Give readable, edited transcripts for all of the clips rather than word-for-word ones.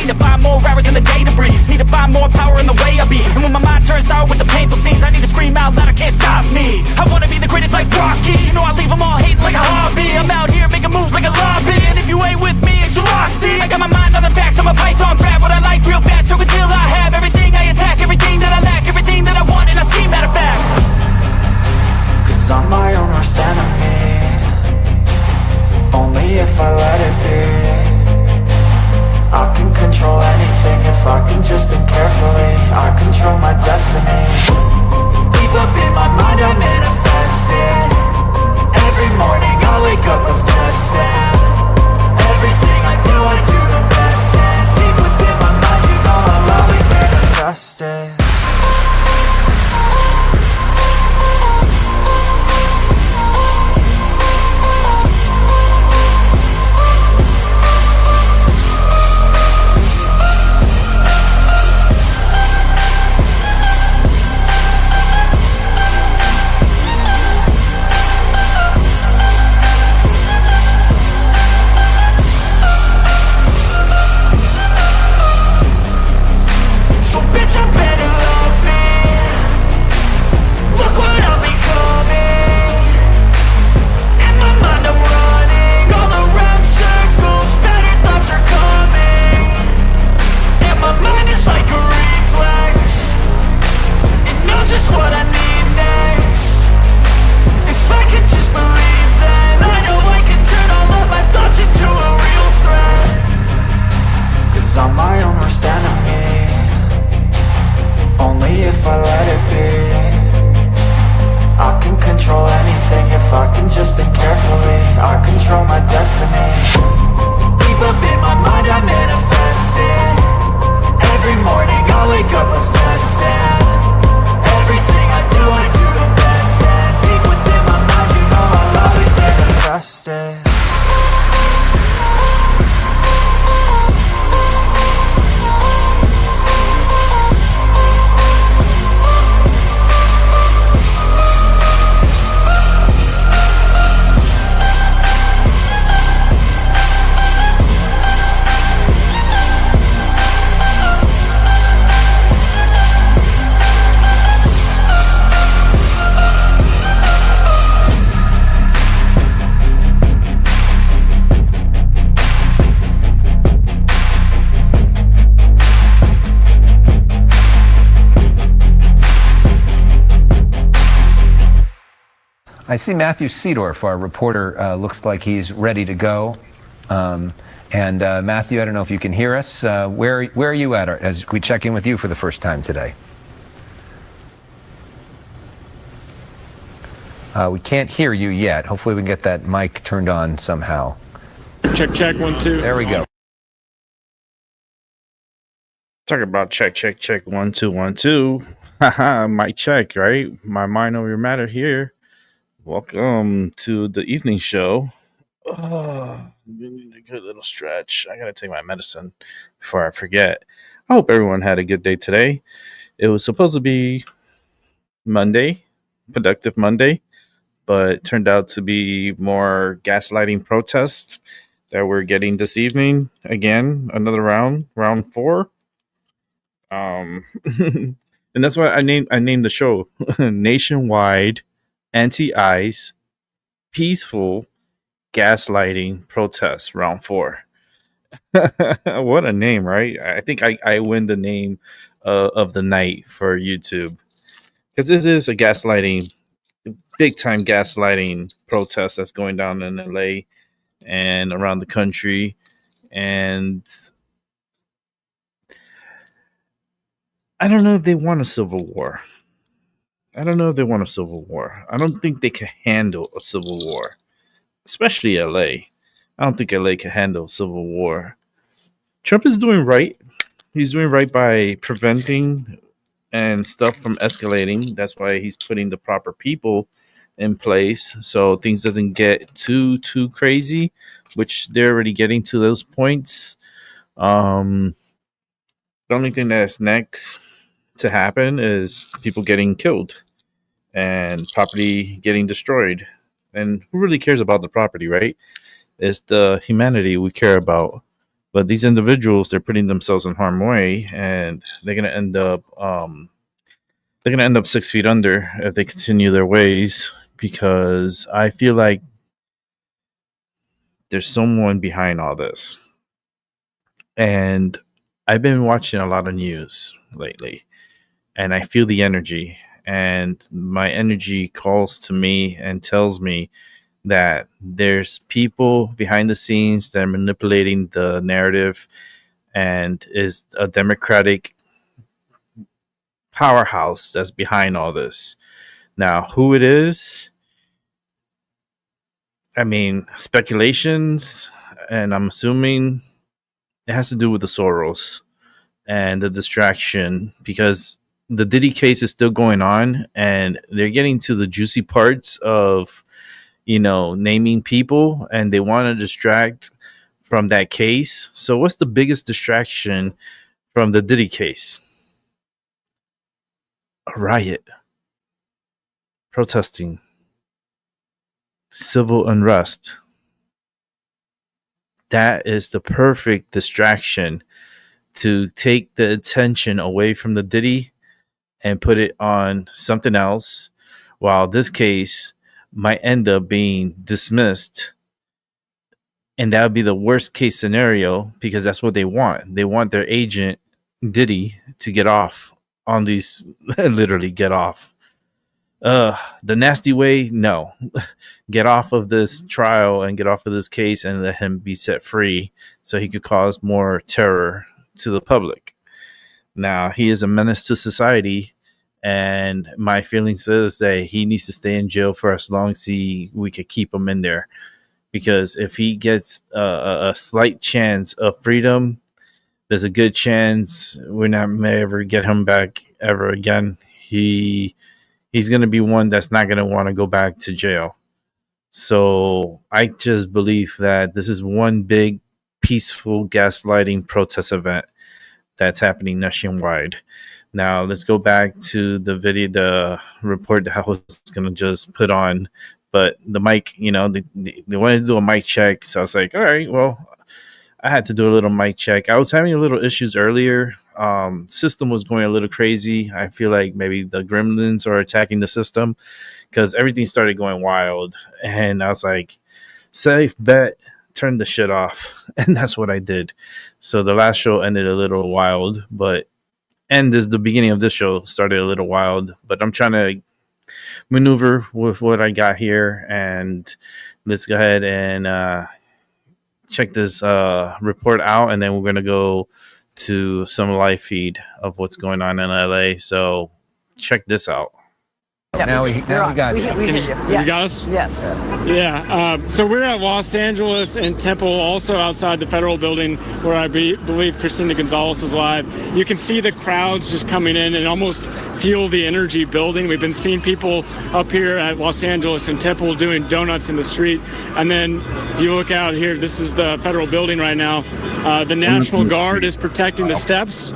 Need to find more hours in the day to breathe. Need to find more power in the way I be. And when my mind turns sour with the painful scenes, I need to scream out loud, I can't stop me. I wanna be the greatest like Rocky. You know I leave them all hating like a hobby. I'm out here making moves like a lobby. And if you ain't with me, it's your loss. See, I got my mind on the facts, I'm a python, grab what I like real fast. Stroke until I have everything I attack, everything that I lack, everything that I want, and I see, matter of fact. Cause I'm my own worst enemy. Only if I let it be. I can control anything if I can just think carefully. I control my destiny. Deep up in my mind I manifest it. Every morning I wake up obsessed, and everything I do the best. And deep within my mind, you know I'll always manifest it. I see Matthew Seedorf, our reporter, looks like he's ready to go. Matthew, I don't know if you can hear us. Where are you at as we check in with you for the first time today? We can't hear you yet. Hopefully we can get that mic turned on somehow. Check, 1, 2. There we go. Talk about check, 1, 2, 1, 2. Haha, mic check, right? My mind over your matter here. Welcome to the evening show. Oh, need a good little stretch. I gotta take my medicine before I forget. I hope everyone had a good day today. It was supposed to be Monday, productive Monday, but it turned out to be more gaslighting protests that we're getting this evening. Again, another round 4. And that's why I named the show Nationwide Anti-ICE Peaceful Gaslighting Protests Round 4. What a name, right? I think I win the name of the night for YouTube, because this is a gaslighting, big time gaslighting protest that's going down in LA and around the country. And I don't know if they want a civil war. I don't think they can handle a civil war, especially LA. I don't think LA can handle a civil war. Trump is doing right. He's doing right by preventing and stuff from escalating. That's why he's putting the proper people in place so things doesn't get too crazy, which they're already getting to those points. The only thing that's next to happen is people getting killed and property getting destroyed. And who really cares about the property, right? It's the humanity we care about. But these individuals, they're putting themselves in harm's way, and they're gonna end up 6 feet under if they continue their ways. Because I feel like there's someone behind all this, and I've been watching a lot of news lately, and I feel the energy, and my energy calls to me and tells me that there's people behind the scenes that are manipulating the narrative and is a democratic powerhouse that's behind all this. Now, who it is, I mean, speculations, and I'm assuming it has to do with the Soros and the distraction, because the Diddy case is still going on and they're getting to the juicy parts of, naming people, and they want to distract from that case. So what's the biggest distraction from the Diddy case? A riot, protesting, civil unrest. That is the perfect distraction to take the attention away from the Diddy and put it on something else, while this case might end up being dismissed. And that would be the worst case scenario, because that's what they want. They want their agent, Diddy, to get off on these, literally get off. The nasty way, no. Get off of this trial and get off of this case and let him be set free so he could cause more terror to the public. Now, he is a menace to society, and my feeling says that he needs to stay in jail for as long as we could keep him in there. Because if he gets a slight chance of freedom, there's a good chance we're not may ever get him back ever again. He's going to be one that's not going to want to go back to jail. So I just believe that this is one big peaceful gaslighting protest event that's happening nationwide. Now let's go back to the video, the report that I was going to just put on. But the mic, they wanted to do a mic check. So I was like, all right, well, I had to do a little mic check. I was having a little issues earlier. System was going a little crazy. I feel like maybe the gremlins are attacking the system, because everything started going wild. And I was like, safe bet, turn the shit off. And that's what I did. So the last show ended a little wild, the beginning of this show started a little wild. But I'm trying to maneuver with what I got here, and let's go ahead and check this report out, and then we're going to go to some live feed of what's going on in LA. So check this out. Yeah, Now we got you. We hear you. Yes. You got us? Yes. Yeah. So we're at Los Angeles and Temple, also outside the federal building, where I believe Christina Gonzalez is live. You can see the crowds just coming in and almost feel the energy building. We've been seeing people up here at Los Angeles and Temple doing donuts in the street. And then if you look out here, this is the federal building right now. The National Guard is protecting the steps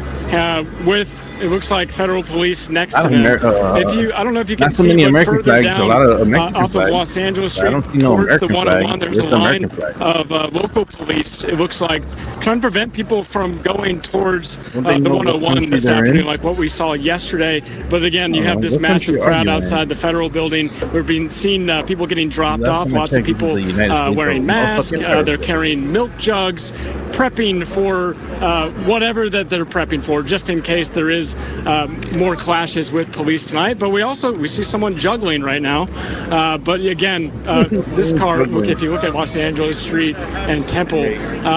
with, it looks like, federal police next to them. I don't know if you can not so see, many but American further flags, down a lot of Mexican off flags. of Los Angeles Street I don't see no towards American the 101, flags. there's a Where's the line American flag? of local police. It looks like trying to prevent people from going towards the Don't they know what 101 country this they're in? afternoon, like what we saw yesterday. But again, you have this what massive country are crowd you in? outside the federal building. We've been seeing people getting dropped Last off. time I Lots of checked, this is people the United States wearing of masks. fucking America. They're carrying milk jugs, prepping for whatever that they're prepping for, just in case there is more clashes with police tonight. But we see someone juggling right now. But again, this car, if you look at Los Angeles Street and Temple,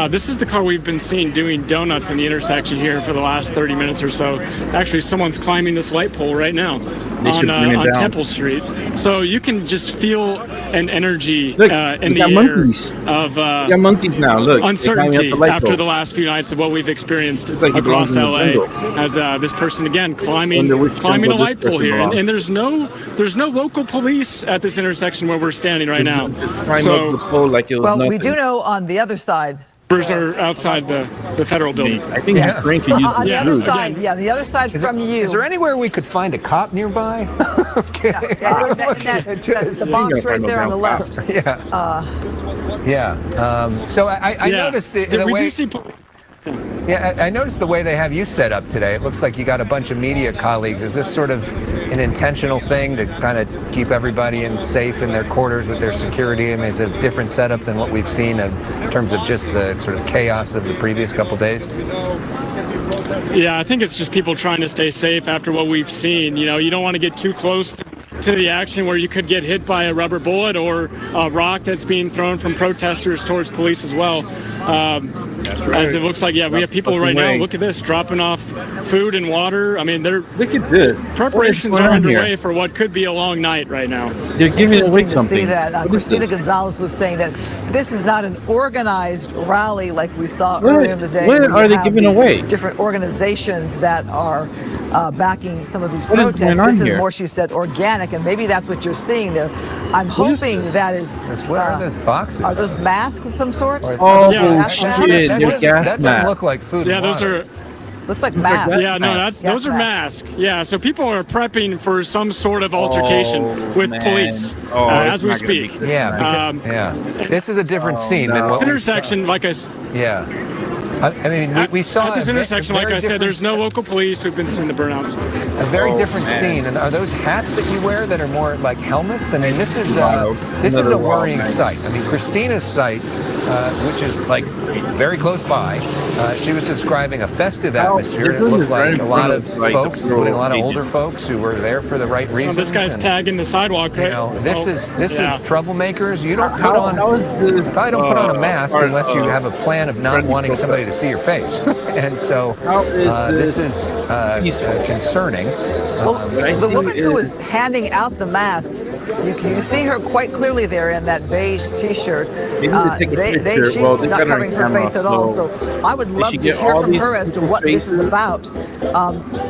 this is the car we've been seeing doing donuts in the intersection here for the last 30 minutes or so. Actually, someone's climbing this light pole right now on Temple Street. So you can just feel an energy Look, in we the got air monkeys. of We got monkeys now. Look, uncertainty they're climbing up after the the last few nights of what we've experienced It's like he across belongs in the LA. jungle. As this person again climbing Wonder which a jungle this light pole person here, belongs. and there's no local police at this intersection where we're standing right now. Just climb up the So pole like it was Well, nothing. we do know on the other side. members are outside the federal building. I think his brain could use On the this other food. side, the other side from you. Is there anywhere we could find a cop nearby? Okay. The box right there on the left. Yeah. So I Yeah. noticed in a we way. do see Yeah, I noticed the way they have you set up today. It looks like you got a bunch of media colleagues. Is this sort of an intentional thing to kind of keep everybody safe in their quarters with their security? I mean, is it a different setup than what we've seen in terms of just the sort of chaos of the previous couple days? Yeah, I think it's just people trying to stay safe after what we've seen. You know, you don't want to get too close to the action where you could get hit by a rubber bullet or a rock that's being thrown from protesters towards police as well. As it looks like, yeah, we have people right now. Look at this, dropping off food and water. I mean, look at this. Preparations are underway for what could be a long night right now. They're giving away To something. see that Christina Gonzalez was saying that this is not an organized rally like we saw earlier in the day. What where are you they have giving the away? Different organizations that are backing some of these What is protests. going on This is here? more, she said, organic, and maybe that's what you're seeing there. I'm hoping that is. What are those boxes? Are those masks of some sort? Oh, Yeah, shit, they're gas That doesn't masks. look like food. Yeah, and those water. are. Looks like masks. Yeah, no, those are masks. Yeah, so people are prepping for some sort of altercation with police as we speak. Yeah, yeah. This is a different scene than what This we intersection, like I s- Yeah. I mean, we saw at this intersection, like I said, there's no local police. We've been seeing the burnouts. a very different scene. And are those hats that you wear that are more like helmets? I mean, this is a worrying sight. I mean, Christina's site, which is like very close by, she was describing a festive atmosphere. It looked like a lot of folks, including a lot of older folks who were there for the right Well, reasons. this guy's and, tagging the sidewalk, right? You know, this is troublemakers. You don't put How on. Probably don't put on a mask unless you have a plan of not wanting somebody to see your face. And so this is concerning. Well, the woman who was handing out the masks, you see her quite clearly there in that beige T-shirt. She's She's not covering her face at all. So I would love to hear from her as to what this is about.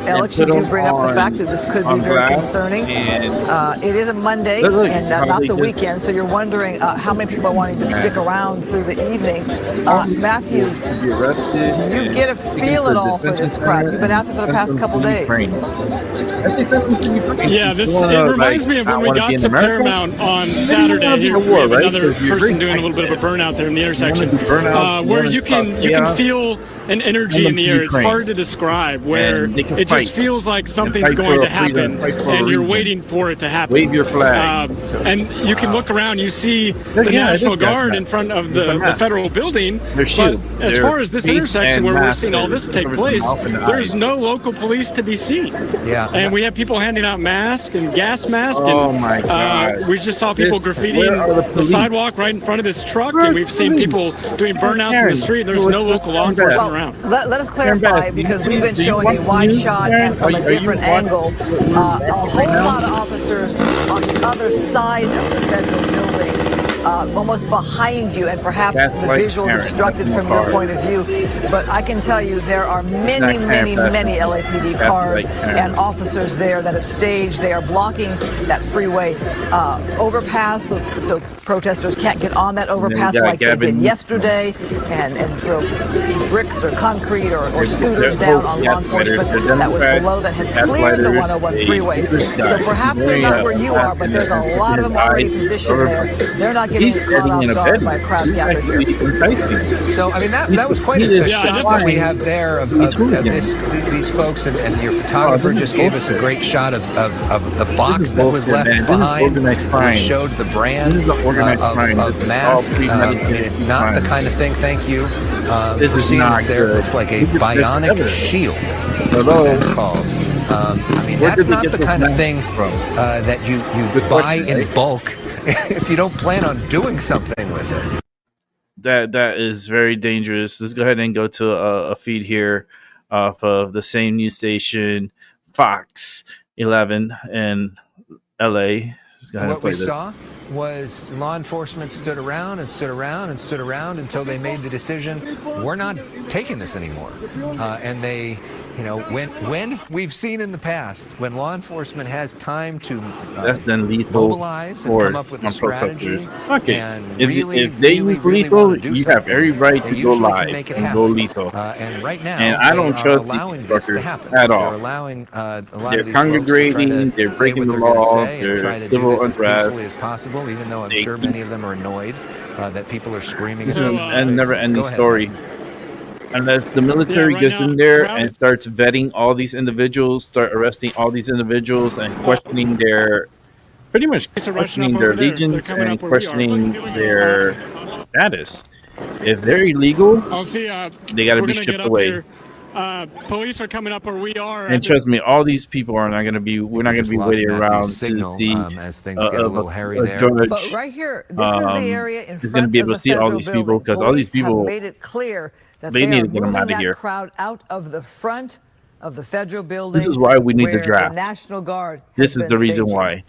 Alex, you do bring up the fact that this could be very concerning. It is a Monday and not the weekend, so you're wondering how many people are wanting to stick around through the evening. Matthew, do you get a feel at all for this crowd? You've been out there for the past couple days. Yeah, it reminds me of when we got to Paramount on Saturday. Here we have another person doing a little bit of a burnout there in the intersection, where you can feel an energy in the air. It's hard to describe, where it just feels like something's going to happen, and you're waiting for it to happen. Wave your flag. And you can look around, you see the National Guard in front of the federal building. But as far as this intersection where we're seeing all this take place, there's no local police to be seen. Yeah. And we have people handing out masks and gas masks. Oh And, my God. we just saw people graffitiing the sidewalk right in front of this truck, and we've seen people doing burnouts in the street. There's no local law enforcement around. Let us clarify, because we've been showing a wide shot and from a different angle. A whole lot of officers on the other side of the federal building, almost behind you, and perhaps the visuals obstructed from your point of view. But I can tell you there are many LAPD cars and officers there that have staged. They are blocking that freeway overpass, so protesters can't get on that overpass like they did yesterday and throw bricks or concrete or scooters down on law enforcement that was below that had cleared the 101 freeway. So perhaps they're not where you are, but there's a lot of them already positioned there. They're not getting caught off guard by a crowd gathered here. So, I mean, that was quite a shot that we have there of these folks, and your photographer just gave us a great shot of the box that was left behind, which showed the brand of mask. I mean, it's not the kind of thing, thank you for seeing this there. It looks like a bionic shield, is what that's called. I mean, that's not the kind of thing that you buy in bulk if you don't plan on doing something with it. That is very dangerous. Let's go ahead and go to a feed here off of the same news station, Fox 11 in LA. What we saw was law enforcement stood around and stood around and stood around until they made the decision, we're not taking this anymore. And they, you know, when we've seen in the past, when law enforcement has time to mobilize and come up with a strategy, and if they use lethal, you have every right to go live and go lethal. And right now, and I don't trust these fuckers at all. They're allowing a lot they're of these congregating, they're breaking the law, they're civil unrest. As possible, even though I'm sure many of them are annoyed that people are screaming. This is a never-ending story. unless the military right gets now, in there crowd- and starts vetting all these individuals, start arresting all these individuals and questioning their, pretty much Police are rushing up questioning their over there. They're allegiance coming and up where we are. questioning their status. If they're illegal, I'll see. they got to we're be gonna stripped get up away. here. Police are coming up where we are. And trust me, all these people are not going to be. We're not going to be waiting around to see as things get a little hairy there. judge. But right here, this is the area in is going to front be of able the to see all federal these people building. because all these Police have people, made it clear that they they need are to get them moving out of that here. crowd out of the front of the federal building. This is why we need the where draft. National Guard. This has is the been reason staging. why.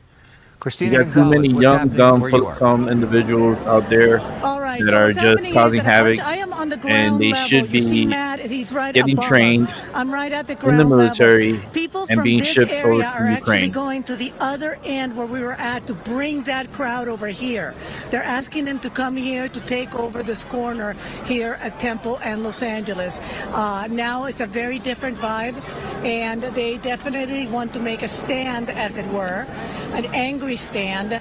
Christina You got too many Gonzalez, what's young, happening dumb, where you are? dumb individuals out there All right, that so are what's just happening causing is that havoc, I am on the and ground they level. should You see be Matt, he's right getting above trained us. I'm right at the in ground the military level. People and from being this shipped over area are to actually Ukraine. going to the other end where we were at to bring that crowd over here. They're asking them to come here to take over this corner here at Temple and Los Angeles. Now it's a very different vibe, and they definitely want to make a stand, as it were, an angry stand.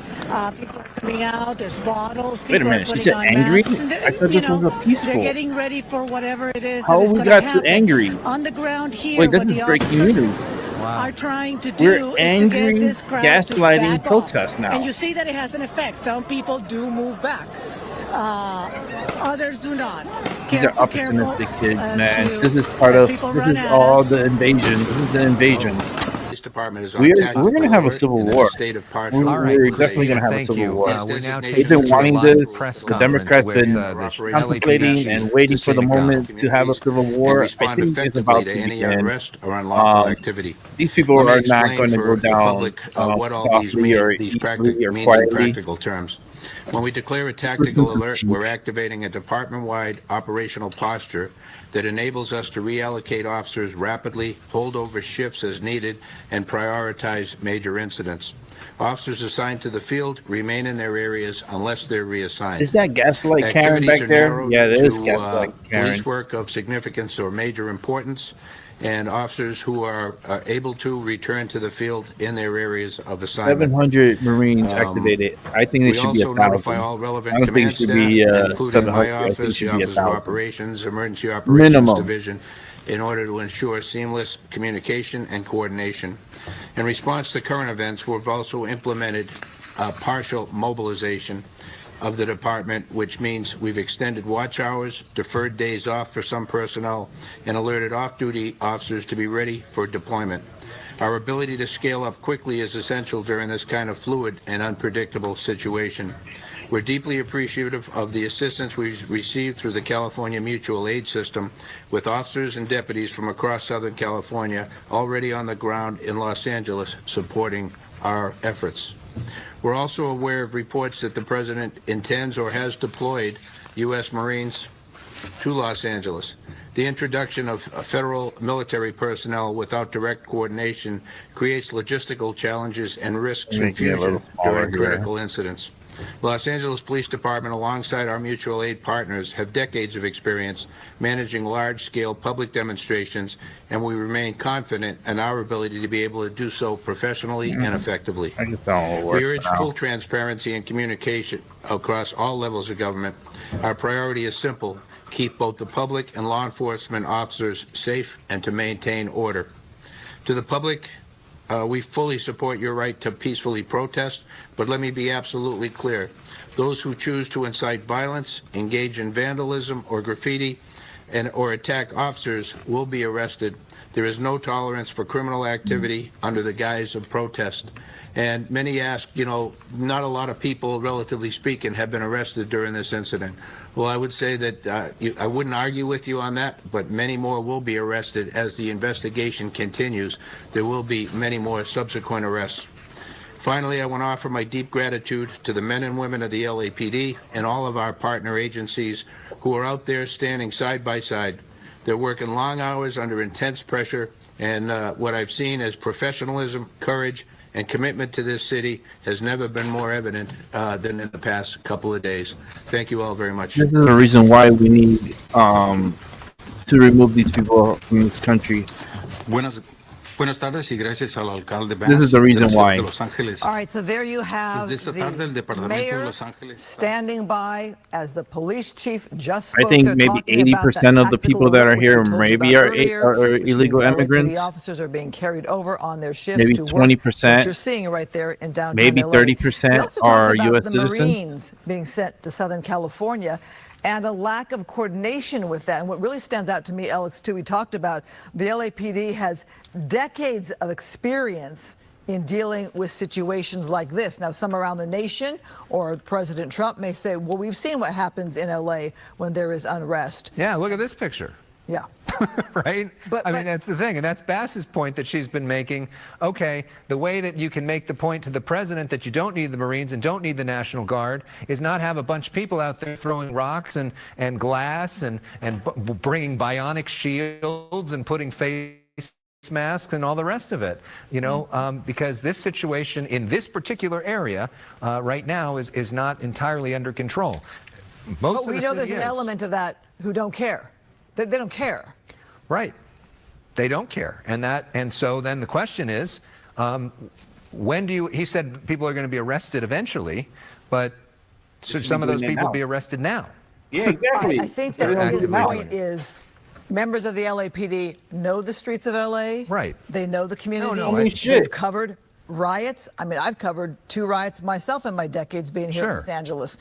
People are coming out. There's bottles. People Wait a minute, are she putting said on angry? masks. And I thought this was a peaceful. They're getting ready for whatever it is How that is we going to got happen. too angry? On the ground here, Wait, this what is the breaking officers news. are trying to do We're is to angry, get this crowd gaslighting to back protest off. now. And you see that it has an effect. Some people do move back. Others do not. These are Careful, opportunistic kids, as man. you- This is part as of. people This run is at all us. the invasion. This is the invasion. Police Department is on We're tactical going to have a alert civil and in war. state of partial All right, We're Christina, definitely going to have a thank civil you. war. We now take They've been you to a wanting live this. press The conference Democrats with, been the contemplating LAPD and waiting for the chief. moment to have a civil and war. I respond think it's effectively about to to any begin. unrest or unlawful activity. These people Let me are not explain going to for go the down public what all these softly or mean, these easily or means in quietly. practical terms. When we declare a tactical alert, we're activating a department-wide operational posture that enables us to reallocate officers rapidly, hold over shifts as needed, and prioritize major incidents. Officers assigned to the field remain in their areas unless they're reassigned. Is that Gaslight Karen Activities back are there? narrowed Yeah, it is to Gaslight Karen. police work of significance or major importance, and officers who are able to return to the field in their areas of assignment. 700 Marines activated. I think We it should be also notify 1,000. all I relevant don't think command it should staff, be including 700. my I think it office, the should be Office of 1,000. Operations, Emergency Operations Minimum. Division, in order to ensure seamless communication and coordination. In response to current events, we've also implemented partial mobilization of the department, which means we've extended watch hours, deferred days off for some personnel, and alerted off-duty officers to be ready for deployment. Our ability to scale up quickly is essential during this kind of fluid and unpredictable situation. We're deeply appreciative of the assistance we've received through the California Mutual Aid System, with officers and deputies from across Southern California already on the ground in Los Angeles supporting our efforts. We're also aware of reports that the President intends or has deployed U.S. Marines to Los Angeles. The introduction of federal military personnel without direct coordination creates logistical challenges and risks confusion during critical incidents. Los Angeles Police Department, alongside our mutual aid partners, have decades of experience managing large-scale public demonstrations, and we remain confident in our ability to be able to do so professionally and effectively. I guess that will work We urge now. full transparency and communication across all levels of government. Our priority is simple: keep both the public and law enforcement officers safe and to maintain order. To the public, we fully support your right to peacefully protest, but let me be absolutely clear. Those who choose to incite violence, engage in vandalism or graffiti, or attack officers will be arrested. There is no tolerance for criminal activity under the guise of protest. And many ask, not a lot of people, relatively speaking, have been arrested during this incident. Well, I would say that I wouldn't argue with you on that, but many more will be arrested as the investigation continues. There will be many more subsequent arrests. Finally, I want to offer my deep gratitude to the men and women of the LAPD and all of our partner agencies who are out there standing side by side. They're working long hours under intense pressure, and what I've seen as professionalism, courage, and commitment to this city has never been more evident than in the past couple of days. Thank you all very much. This is the reason why we need to remove these people from this country. This is the reason why. All right, so there you have the mayor standing by as the police chief just spoke. I think maybe 80% of the people that are here maybe are illegal immigrants. Officers are being carried over on their shifts Maybe to 20%. What you're seeing right there in downtown Maybe LA. 30% We also are talked about U.S. the citizens. Marines being sent to Southern California and a lack of coordination with that. And what really stands out to me, Alex, too, we talked about the LAPD has decades of experience in dealing with situations like this. Now, some around the nation or President Trump may say, well, we've seen what happens in LA when there is unrest. Yeah, look at this picture. Yeah. Right? I mean, that's the thing. And that's Bass's point that she's been making. Okay, the way that you can make the point to the president that you don't need the Marines and don't need the National Guard is not have a bunch of people out there throwing rocks and glass and bringing bionic shields and putting face masks and all the rest of it, you know, because this situation in this particular area right now is not entirely under control. But we know there's an element of that who don't care. They don't care. Right. They don't care. And so then the question is, when do you, he said people are going to be arrested eventually, but should some of those people be arrested now? Yeah, exactly. I think that his point is members of the LAPD know the streets of LA. Right. They know the community. They've covered riots. I mean, I've covered 2 riots myself in my decades being here in Los Angeles.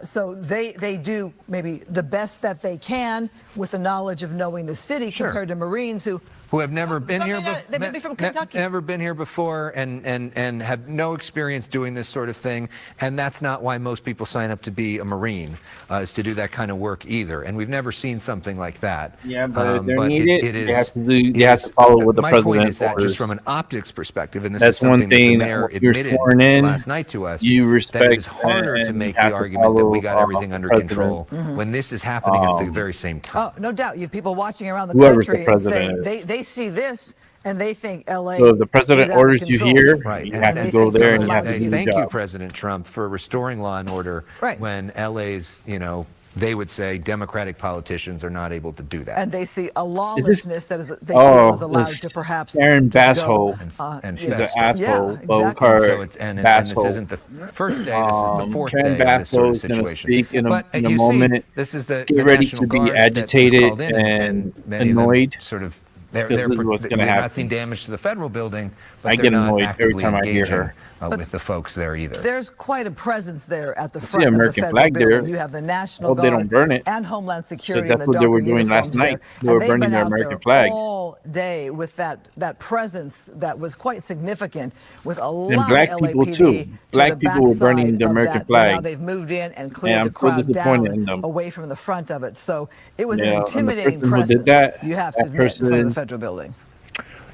So they do maybe the best that they can with the knowledge of knowing the city compared to Marines who have never been here before. They may be from Kentucky. Never been here before and have no experience doing this sort of thing. And that's not why most people sign up to be a Marine, is to do that kind of work either. And we've never seen something like that. Yeah, but they're needed. They have to follow what the president orders. My point is that just from an optics perspective, and this is something that the mayor admitted last night to us, you respect that it is harder to make the argument that we got everything under control when this is happening at the very same time. Oh, no doubt. You have people watching around the Whoever's country the and saying president they see this and they think LA. So if the president orders you here, right. you have to go there and you have to do your Thank job. you, President Trump, for restoring law and order when LA's, you know, they would say Democratic politicians are not able to do that. And they see a lawlessness that is they feel is allowed to perhaps Aaron Basshole. And she's an asshole. Yeah, exactly. And this isn't the first day, this is the fourth day of this sort of situation. Speak in but a moment. This is the get ready National to be Guard agitated and annoyed. Sort of, This is what's going to happen. Not seen damage to the federal building, but I they're get not annoyed every actively time I hear engaging, her. with the folks there either. There's quite a presence there at the It's front the of the American federal flag building. there. You have the National Hope they don't Guard burn it. and Homeland Security. That's and the what they were darker doing last uniforms night. there. They were And they've burning been the out American there flag. all day with that presence that was quite significant with a lot And black of people LAPD too. to Black the people were burning backside the of American that, but Now flag. they've moved in and Yeah, cleared I'm the so crowd disappointed in down them. away from the front of it. So it was Yeah, an and the intimidating person who presence. did that, You have to that admit in front of the person- federal building.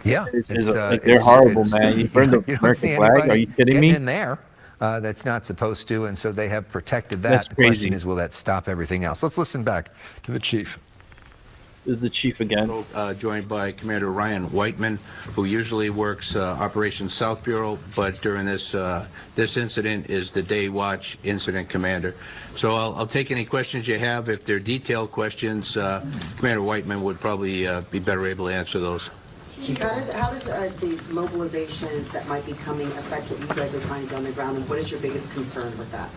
Yeah, they're horrible, man. You burned the you don't American see flag? anybody Are you kidding getting me? in there that's not supposed to, and so they have protected that. That's the question crazy. is, will that stop everything else? Let's listen back to the chief. This is the chief again. Joined by Commander Ryan Whiteman, who usually works Operations South Bureau, but during this incident is the day watch incident commander. So I'll take any questions you have. If they're detailed questions, Commander Whiteman would probably be better able to answer those. How does the mobilization that might be coming affect what you guys are trying to do on the ground, and what is your biggest concern with that?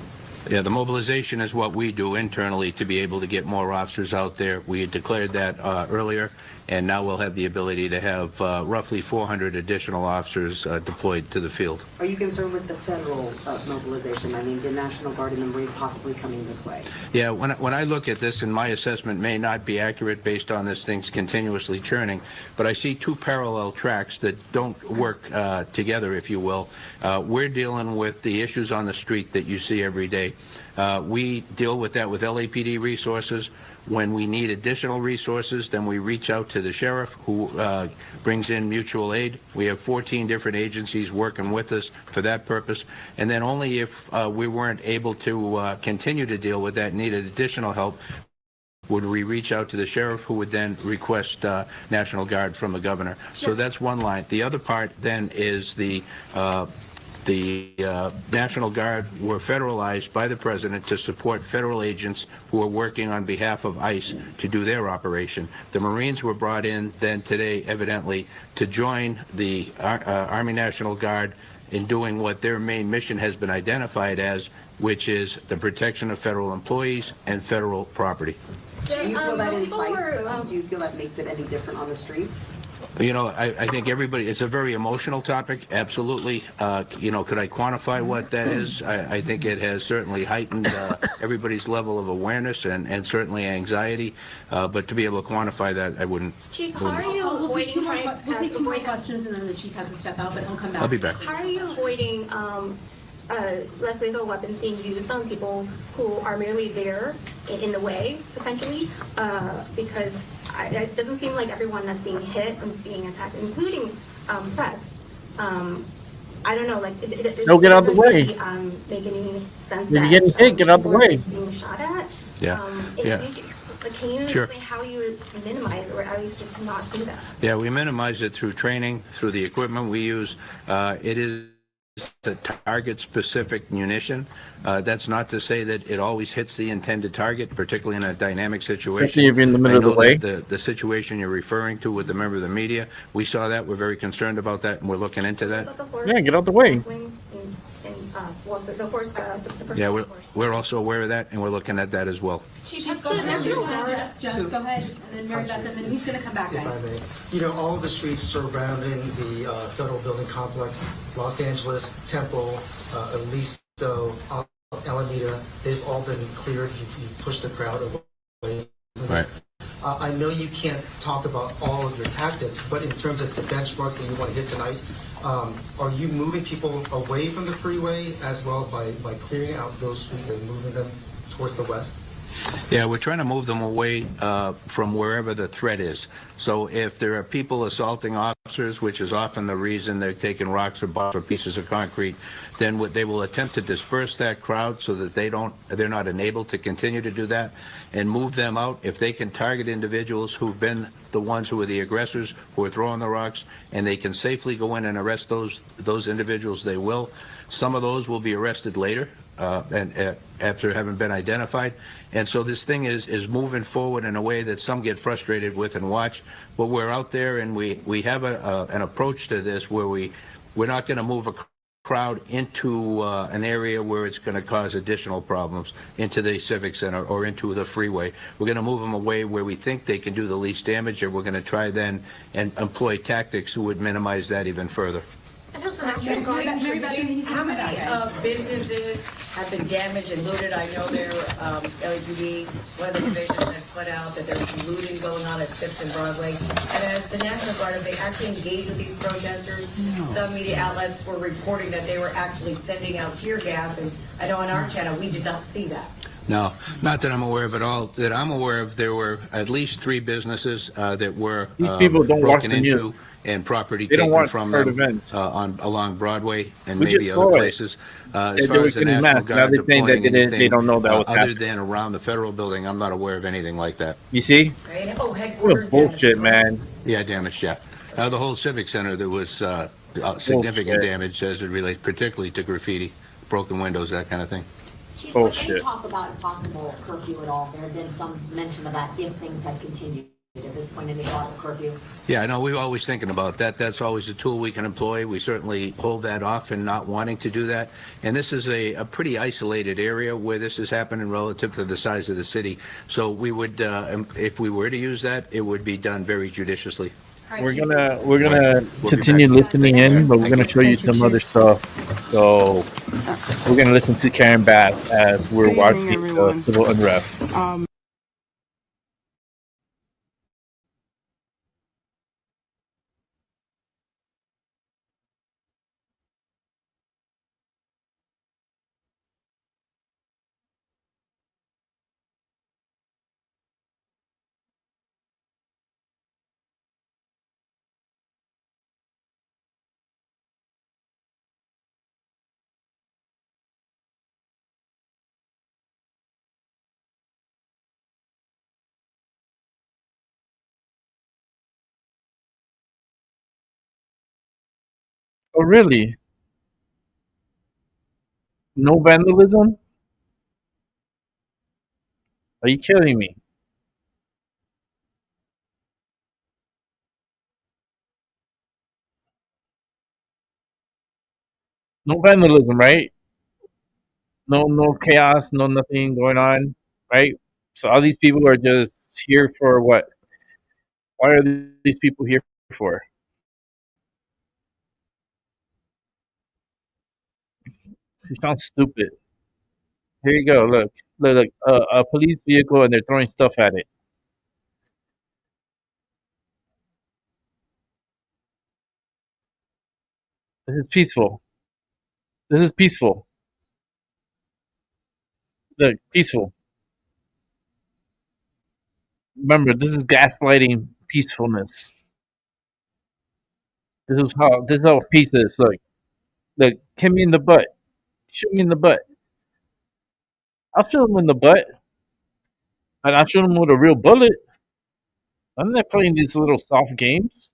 Yeah, the mobilization is what we do internally to be able to get more officers out there. We had declared that earlier, and now we'll have the ability to have roughly 400 additional officers deployed to the field. Are you concerned with the federal mobilization? I mean, the National Guard and the Marines possibly coming this way? Yeah, when I look at this, and my assessment may not be accurate based on this thing's continuously churning, but I see 2 parallel tracks that don't work together, if you will. We're dealing with the issues on the street that you see every day. We deal with that with LAPD resources. When we need additional resources, then we reach out to the sheriff, who brings in mutual aid. We have 14 different agencies working with us for that purpose. And then only if we weren't able to continue to deal with that, needed additional help, would we reach out to the sheriff, who would then request National Guard from the governor. So that's one line. The other part then is the National Guard were federalized by the president to support federal agents who are working on behalf of ICE to do their operation. The Marines were brought in then today, evidently, to join the Army National Guard in doing what their main mission has been identified as, which is the protection of federal employees and federal property. Do you feel that incites, though? Do you feel that makes it any different on the streets? You know, I think everybody, it's a very emotional topic, absolutely. You know, could I quantify what that is? I think it has certainly heightened everybody's level of awareness and certainly anxiety, but to be able to quantify that, I wouldn't. Chief, how are you We'll take avoiding two more questions, and then the chief has to step out, but he'll come back. I'll be back. How are you avoiding less lethal weapons being used on people who are merely there in the way, potentially? Because it doesn't seem like everyone that's being hit and being attacked, including press. I don't know, like, No, get out the way. Make any sense If you're that, getting hit, get out the way. being shot at? Yeah, yeah. Can you Sure. explain how you minimize or at least just not do that? Yeah, we minimize it through training, through the equipment we use. It is a target-specific munition. That's not to say that it always hits the intended target, particularly in a dynamic situation. Especially if you're in the middle of the way. The situation you're referring to with the member of the media, we saw that. We're very concerned about that, and we're looking into that. Yeah, get out the way. Yeah, we're also aware of that, and we're looking at that as well. Chief, go ahead, Jeff, go ahead, and then Mary Beth, and then he's going to come back, If I guys. may. You know, all of the streets surrounding the federal building complex, Los Angeles, Temple, Aliso, Alameda, they've all been cleared. You pushed the crowd away. Right. I know you can't talk about all of your tactics, but in terms of the benchmarks that you want to hit tonight, are you moving people away from the freeway as well by clearing out those streets and moving them towards the west? Yeah, we're trying to move them away from wherever the threat is. So if there are people assaulting officers, which is often the reason they're taking rocks or bottles or pieces of concrete, then they will attempt to disperse that crowd so that they're not enabled to continue to do that, and move them out. If they can target individuals who've been the ones who are the aggressors, who are throwing the rocks, and they can safely go in and arrest those individuals, they will. Some of those will be arrested later. And after having been identified. And so this thing is moving forward in a way that some get frustrated with and watch. But we're out there, and we have an approach to this where we're not going to move a crowd into an area where it's going to cause additional problems, into the Civic Center or into the freeway. We're going to move them away where we think they can do the least damage, and we're going to try then and employ tactics that would minimize that even further. How many businesses have been damaged and looted? I know their LAPD, one of the divisions has put out that there's some looting going on at 6th and Broadway. And as the National Guard, have they actually engaged with these protesters? No. Some media outlets were reporting that they were actually sending out tear gas, and I know on our channel we did not see that. No, not that I'm aware of at all. That I'm aware of, there were at least 3 businesses that were These people don't watch broken the into news. and property They don't taken watch from current them events. along Broadway and We maybe just other saw it. places. As They far were as the getting National masked. Now Guard they're saying that deploying they anything don't know that was other happening. than around the federal building, I'm not aware of anything like that. You see? Right? Oh, What headquarters bullshit, man. Yeah, damaged, yeah. The whole Civic Center, there was significant damage as it relates particularly to graffiti, broken windows, that kind of thing. Chief, Bullshit. Can you talk about a possible curfew at all? There had been some mention about if things had continued at this point, any thought of curfew? Yeah, I know, we're always thinking about that. That's always a tool we can employ. We certainly hold that off and not wanting to do that. And this is a pretty isolated area where this is happening relative to the size of the city. So we would, if we were to use that, it would be done very judiciously. We're gonna continue listening in, but we're gonna show you some other stuff. So we're gonna listen to Karen Bass as we're watching the civil unrest. Oh, really? No vandalism? Are you kidding me? No vandalism, right? No chaos, no nothing going on, right? So all these people are just here for what? Why are these people here for? You sound stupid. Here you go. Look. A police vehicle, and they're throwing stuff at it. This is peaceful. This is peaceful. Look, peaceful. Remember, this is gaslighting peacefulness. This is how peace is. Look, hit me in the butt. Shoot me in the butt. I'll shoot him in the butt, and I'll shoot him with a real bullet. I'm not playing these little soft games.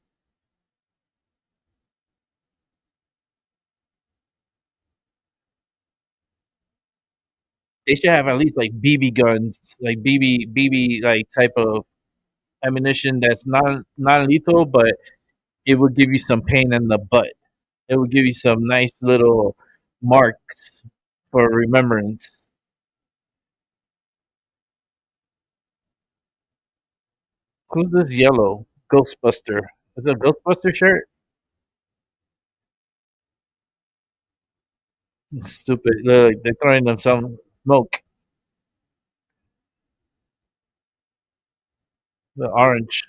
They should have at least like BB guns, like BB like type of ammunition that's non lethal, but it will give you some pain in the butt. It will give you some nice little marks for remembrance. Who's this yellow Ghostbuster? Is it a Ghostbuster shirt? Stupid. Look, they're throwing them some smoke. The orange.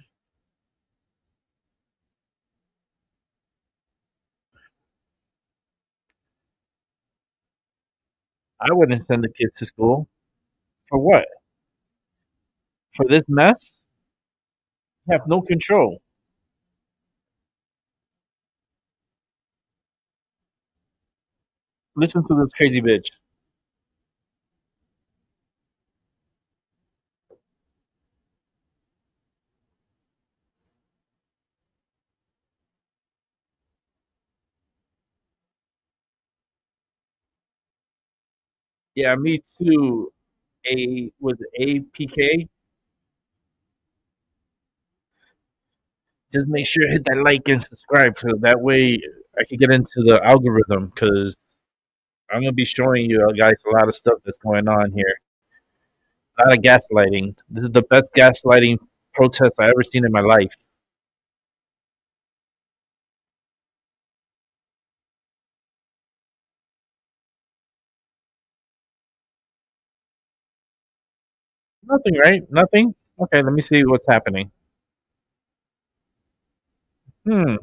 I wouldn't send the kids to school. For what? For this mess? You have no control. Listen to this crazy bitch. Yeah, me too. A with APK. Just make sure to hit that like and subscribe so that way I can get into the algorithm because I'm gonna be showing you guys a lot of stuff that's going on here. A lot of gaslighting. This is the best gaslighting protest I ever seen in my life. Nothing, right? Nothing. Okay, let me see what's happening. Hmm.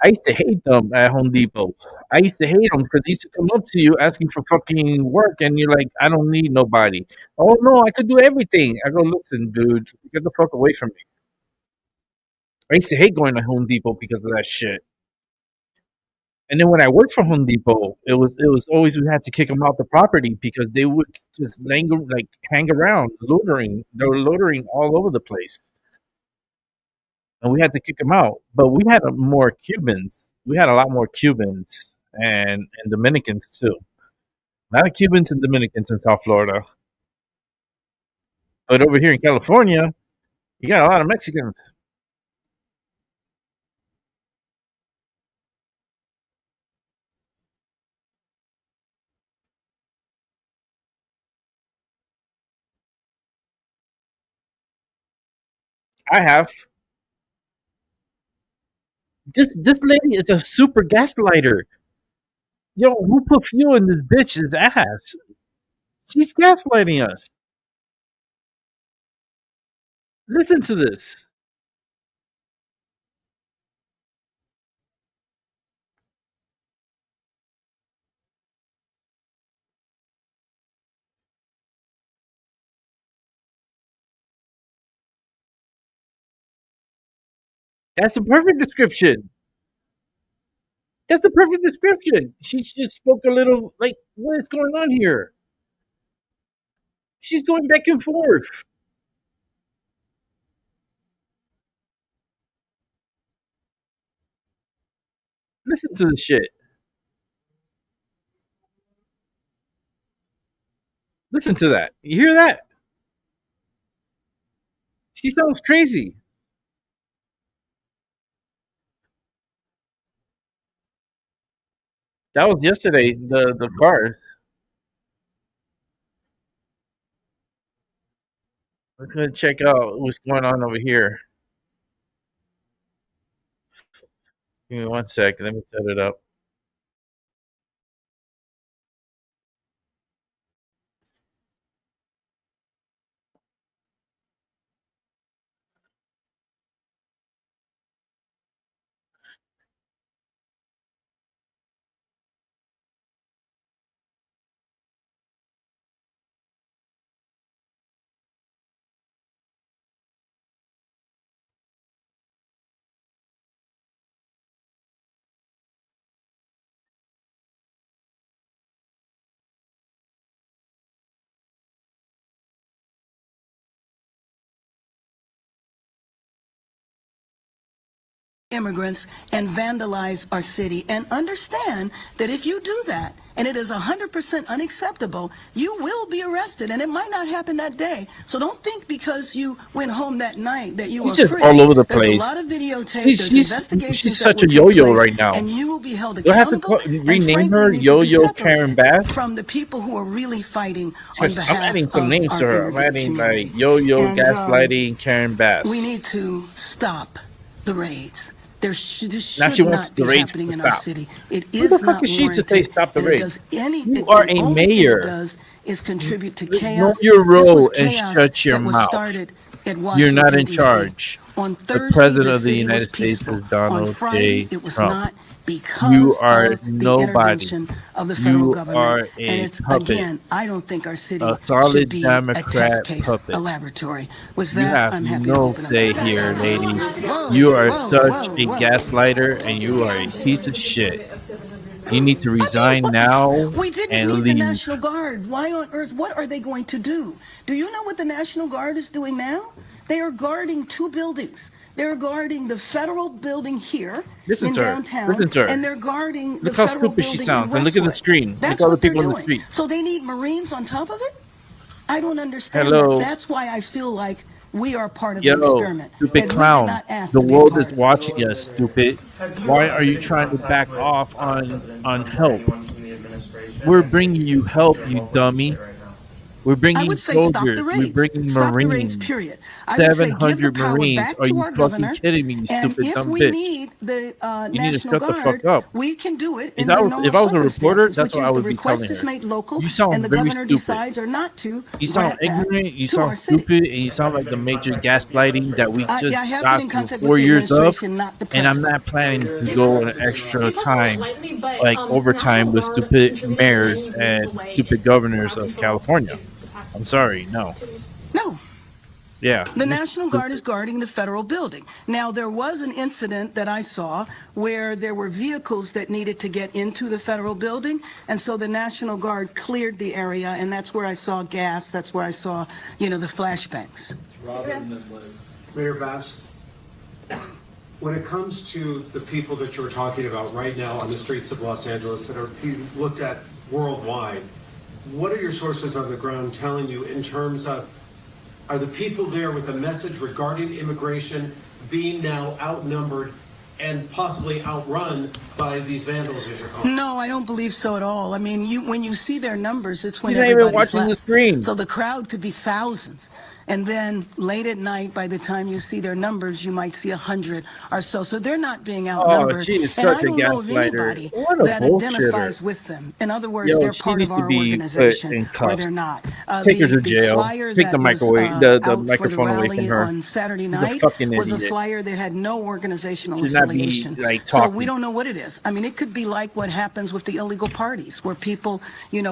I used to hate them at Home Depot. I used to hate them because they used to come up to you asking for fucking work, and you're like, I don't need nobody. Oh no, I could do everything. I go, listen, dude, get the fuck away from me. I used to hate going to Home Depot because of that shit. And then when I worked for Home Depot, it was always we had to kick them out the property because they would just hang around loitering. They were loitering all over the place, and we had to kick them out. But we had more Cubans. We had a lot more Cubans and Dominicans too. A lot of Cubans and Dominicans in South Florida, but over here in California, you got a lot of Mexicans. I have this lady is a super gaslighter. Yo, who put fuel in this bitch's ass? She's gaslighting us. Listen to this. That's a perfect description. That's the perfect description. She just spoke a little like, what is going on here? She's going back and forth. Listen to the shit. Listen to that. You hear that? She sounds crazy. That was yesterday. The cars. Let's go check out what's going on over here. Give me 1 second. Let me set it up. Immigrants and vandalize our city, and understand that if you do that and it is 100% unacceptable, you will be arrested, and it might not happen that day. So don't think because you went home that night that you She's are just free. all over the There's place. a lot of videotape. She's There's she's investigations she's that such will a take yo-yo place, right now. and you will be held Do I have to accountable. and rename frankly, her need to be Yo-Yo Karen separated Bass? from the people who are really fighting on I'm behalf adding some of names to our her. I'm immigrant adding community. like Yo-Yo And, Gaslighting Karen Bass. we need to stop the raids. This Now should she wants not the be raids happening to in our stop. city. It Who the is fuck not is she to say warranted, stop the and it raids? does any. You are the a only thing it mayor. does is contribute to Know chaos. your This was role and chaos shut your that was mouth. started at You're not Washington, in D.C. charge. On The Thursday, president the of the city was United States peaceful. is On Donald Friday, J. it was Trump. not You because are of the nobody. intervention of the federal You government. are And a it's, puppet. again, I don't think our city A should solid be a test Democrat case, puppet. a laboratory. With You that, have I'm happy to no open up say the here, lady. Whoa, You are whoa, such whoa, a whoa. gaslighter and you are a piece of shit. You need to resign now We didn't and need the leave. National Guard. Why on earth? What are they going to do? Do you know what the National Guard is doing now? They are guarding two buildings. They're guarding the federal building here Listen in to her. downtown, Listen to her. and they're guarding Look the how federal stupid she building sounds. in And look at the Westwood. screen. That's Look at all the what they're people on the doing. street. So they need Marines on top of it? I don't understand Hello. that. That's why I feel like we are part of Yo, the experiment. stupid that we did clown. not ask The to be world part is of. watching us, stupid. Why are you trying to back off on help? We're bringing you help, you dummy. We're I bringing would say stop soldiers. the We're raids. bringing Stop the raids, Marines. period. I would say give the 700 power Marines. back Are to you our fucking governor. kidding me, you And stupid if dumb we bitch? need the You need to National shut the Guard, fuck up. we can do it in If I the was, normal if I was a reporter, circumstances, that's which what is I the would be telling request is her. made local, You sound and the very governor stupid. decides or not to You sound grant that ignorant, you to our sound city. stupid, and you sound like the major gaslighting that we just I have got been in through contact 4 with the years of, administration, not the and I'm president. not planning to go an extra time, like overtime with stupid mayors and stupid governors of California. I'm sorry, no. No. Yeah. The National Guard is guarding the federal building. Now, there was an incident that I saw where there were vehicles that needed to get into the federal building, and so the National Guard cleared the area, and that's where I saw gas, that's where I saw, the flashbangs. Mayor Bass, when it comes to the people that you're talking about right now on the streets of Los Angeles that are being looked at worldwide, what are your sources on the ground telling you in terms of, are the people there with a message regarding immigration being now outnumbered and possibly outrun by these vandals, as you're calling? No, I don't believe so at all. I mean, when you see their numbers, it's when He's not even everybody's watching the left. screen. So the crowd could be thousands. And then late at night, by the time you see their numbers, you might see 100 or so. So they're not being outnumbered. Oh, she is and I such a don't know of gaslighter. anybody What a that identifies bullshitter. with them. In other words, Yo, they're she part needs of to our be put organization in or cuffs. they're not. Take her to The jail. flyer Take the that microwave, was, the out for the microphone away from rally her. on Saturday She's a night fucking was a idiot. flyer that had no organizational Should not be, affiliation. like, So talking. we don't know what it is. I mean, it could be like what happens with the illegal parties, where people,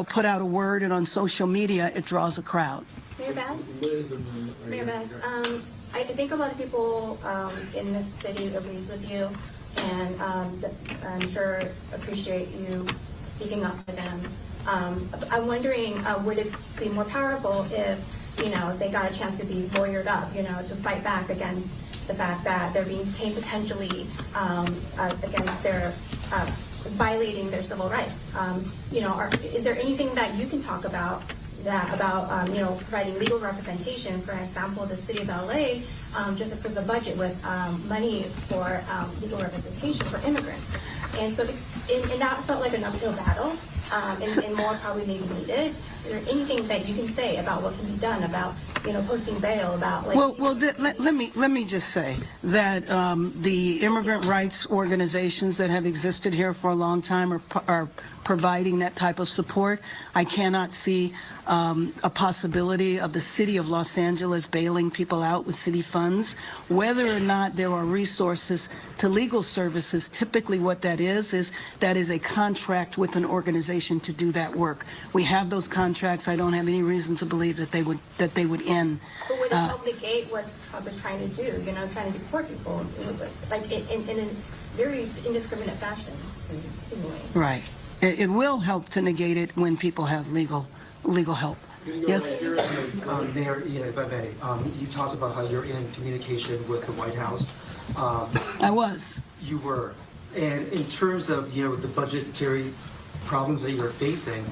put out a word and on social media it draws a crowd. Mayor Bass? Mayor Bass, I think a lot of people in this city agrees with you. and I'm sure appreciate you speaking up for them. I'm wondering, would it be more powerful if, they got a chance to be lawyered up, to fight back against the fact that they're being detained potentially against their violating their civil rights? Is there anything that you can talk about providing legal representation? For example, the city of LA just approved a budget with money for legal representation for immigrants, and so and that felt like an uphill battle, and more probably maybe needed. Is there anything that you can say about what can be done about posting bail, about like? Let me just say that the immigrant rights organizations that have existed here for a long time are providing that type of support. I cannot see a possibility of the city of Los Angeles bailing people out with city funds. Whether or not there are resources to legal services, typically what that is a contract with an organization to do that work. We have those contracts. I don't have any reason to believe that they would end. But would it help negate what Trump is trying to do? Trying to deport people, like in a very indiscriminate fashion, seemingly. Right. It will help to negate it when people have legal help. Yes. Mayor, if I may, you talked about how you're in communication with the White House. I was. You were. And in terms of, the budgetary problems that you're facing,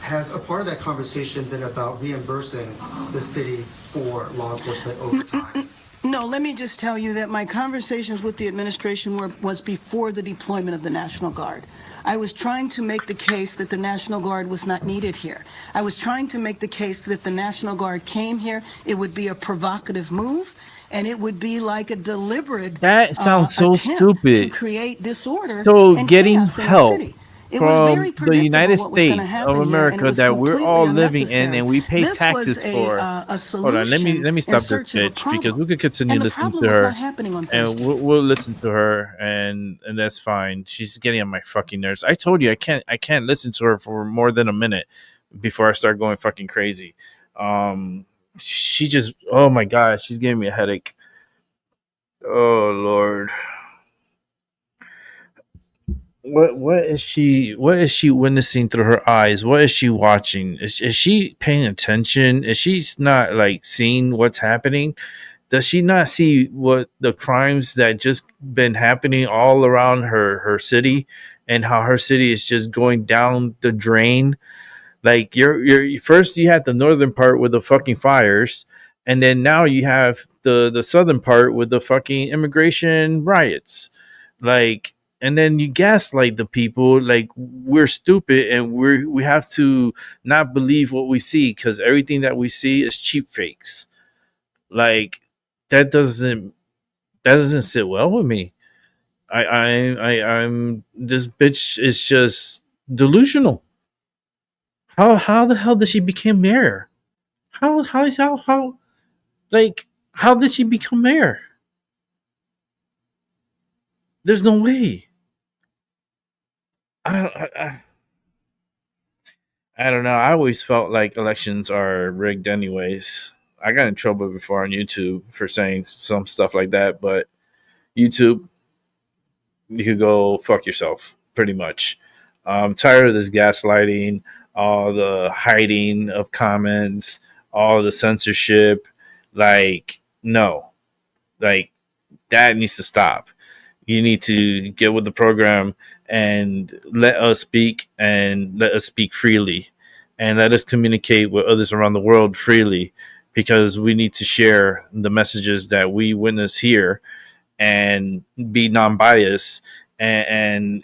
has a part of that conversation been about reimbursing the city for law enforcement overtime? No, let me just tell you that my conversations with the administration was before the deployment of the National Guard. I was trying to make the case that the National Guard was not needed here. I was trying to make the case that if the National Guard came here, it would be a provocative move, and it would be like a deliberate that sounds so stupid to create disorder. So and getting chaos in the help city. It from was the United States of America that we're all living in and we pay taxes for. Hold on, let me stop this bitch because we could continue listening to her, and we'll listen to her, and that's fine. She's getting on my fucking nerves. I told you I can't listen to her for more than a minute before I start going fucking crazy. She just, oh my god, she's giving me a headache. Oh Lord. What is she witnessing through her eyes? What is she watching? Is she paying attention? Is she not like seeing what's happening? Does she not see what the crimes that just been happening all around her city, and how her city is just going down the drain? Like you're first you had the northern part with the fucking fires, and then now you have the southern part with the fucking immigration riots. Like, and then you gaslight the people like we're stupid and we have to not believe what we see because everything that we see is cheap fakes. Like that doesn't sit well with me. I'm this bitch is just delusional. How the hell did she become mayor? How like how did she become mayor? There's no way. I don't know. I always felt like elections are rigged anyways. I got in trouble before on YouTube for saying some stuff like that, but YouTube, you could go fuck yourself, pretty much. I'm tired of this gaslighting, all the hiding of comments, all the censorship. Like, no. Like, that needs to stop. You need to get with the program and let us speak freely and let us communicate with others around the world freely, because we need to share the messages that we witness here and be non-biased and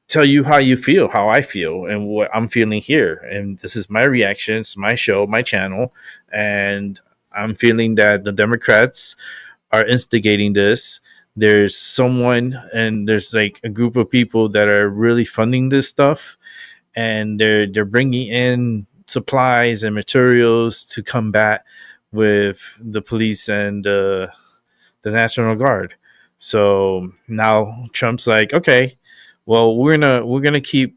tell you how you feel, how I feel, and what I'm feeling here. And this is my reactions, my show, my channel, and I'm feeling that the Democrats are instigating this. There's someone and there's like a group of people that are really funding this stuff, and they're bringing in supplies and materials to combat with the police and the National Guard. So now Trump's like, okay, well, we're gonna keep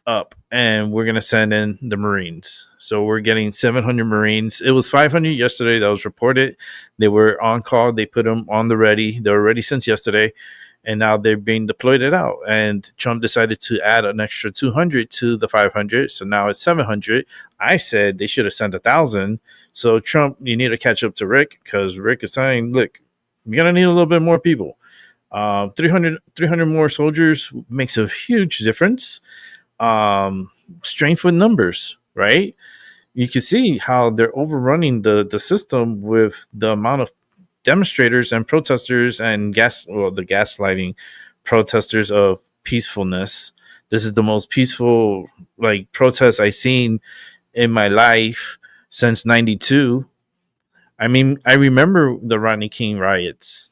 up and we're gonna send in the Marines. So we're getting 700 Marines. It was 500 yesterday that was reported. They were on call. They put them on the ready. They were ready since yesterday, and now they're being deployed it out. And Trump decided to add an extra 200 to the 500, so now it's 700. I said they should have sent 1,000. So Trump, you need to catch up to Rick, because Rick is saying, look, we're gonna need a little bit more people. 300 more soldiers makes a huge difference. Strength with numbers, right? You can see how they're overrunning the system with the amount of demonstrators and protesters and the gaslighting protesters of peacefulness. This is the most peaceful like protest I've seen in my life since '92. I mean, I remember the Rodney King riots.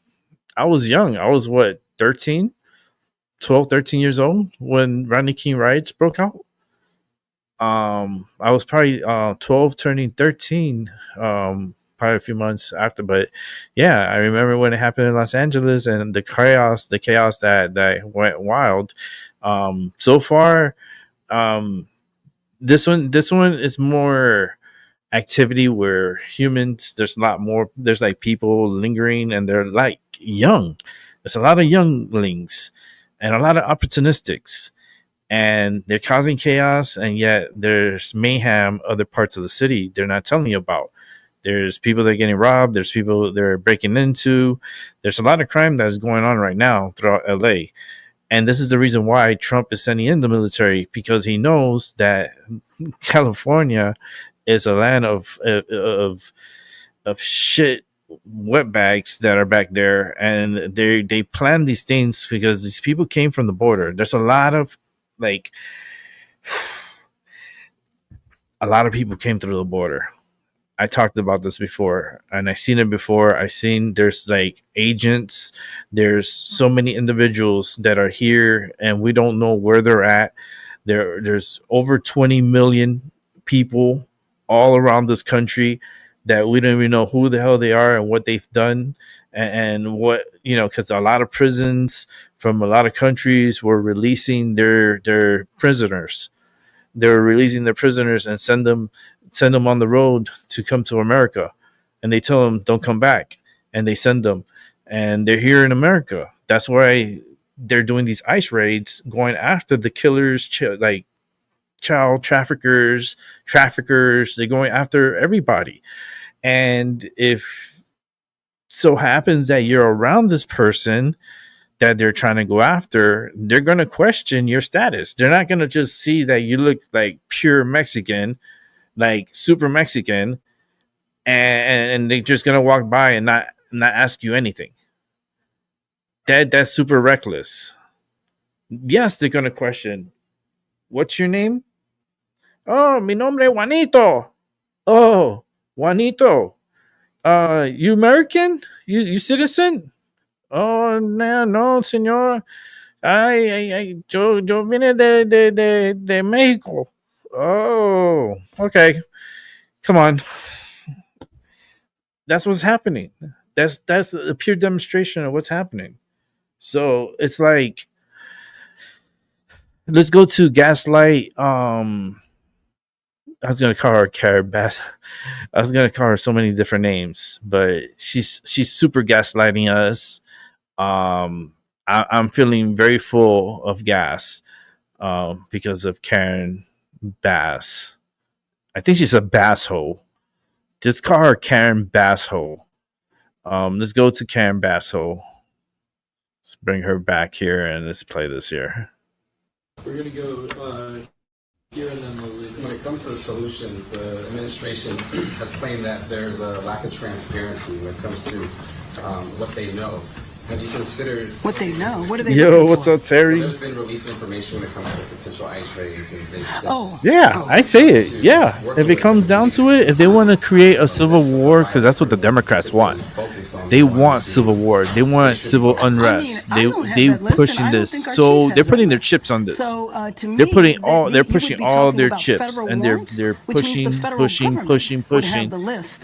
I was young. I was what, 12, 13 years old when Rodney King riots broke out. I was probably 12 turning 13, probably a few months after. But yeah, I remember when it happened in Los Angeles and the chaos that went wild. So far, this one is more activity where humans, there's a lot more, there's like people lingering, and they're like young. There's a lot of younglings and a lot of opportunistics, and they're causing chaos, and yet there's mayhem other parts of the city they're not telling you about. There's people that are getting robbed, there's people they're breaking into, there's a lot of crime that is going on right now throughout LA. And this is the reason why Trump is sending in the military, because he knows that California is a land of shit wetbags that are back there, and they plan these things because these people came from the border. There's a lot of like a lot of people came through the border. I talked about this before, and I've seen it before. I've seen there's like agents. There's so many individuals that are here, and we don't know where they're at. There's over 20 million people all around this country that we don't even know who the hell they are and what they've done, and what, because a lot of prisons from a lot of countries were releasing their prisoners. They're releasing their prisoners and send them on the road to come to America, and they tell them don't come back, and they send them, and they're here in America. That's why they're doing these ICE raids, going after the killers, like child traffickers. They're going after everybody. And if so happens that you're around this person that they're trying to go after, they're going to question your status. They're not going to just see that you look like pure Mexican, like super Mexican, and they're just going to walk by and not ask you anything. That's super reckless. Yes, they're going to question, what's your name? Oh, mi nombre Juanito. Oh, Juanito. You American? You citizen? Oh, no, señor. Yo vine de Mexico. Oh, okay. Come on. That's what's happening. That's a pure demonstration of what's happening. So it's like, let's go to Gaslight. I was gonna call her Karen Bass. I was gonna call her so many different names, but she's super gaslighting us. I'm feeling very full of gas because of Karen Bass. I think she's a basshole. Just call her Karen Basshole. Let's go to Karen Basshole. Let's bring her back here and let's play this here. We're gonna go here and then we'll leave. When it comes to the solutions, the administration has claimed that there's a lack of transparency when it comes to what they know. Have you considered what they know? What are they? Yo, what's up, Terry? There's been released information when it comes to potential ICE raids and things. I say it. Yeah, if it comes down to it, if they want to create a civil war, because that's what the Democrats want. They want civil war. They want civil unrest. They pushing this. So they're putting their chips on this. They're pushing all their chips, and they're pushing,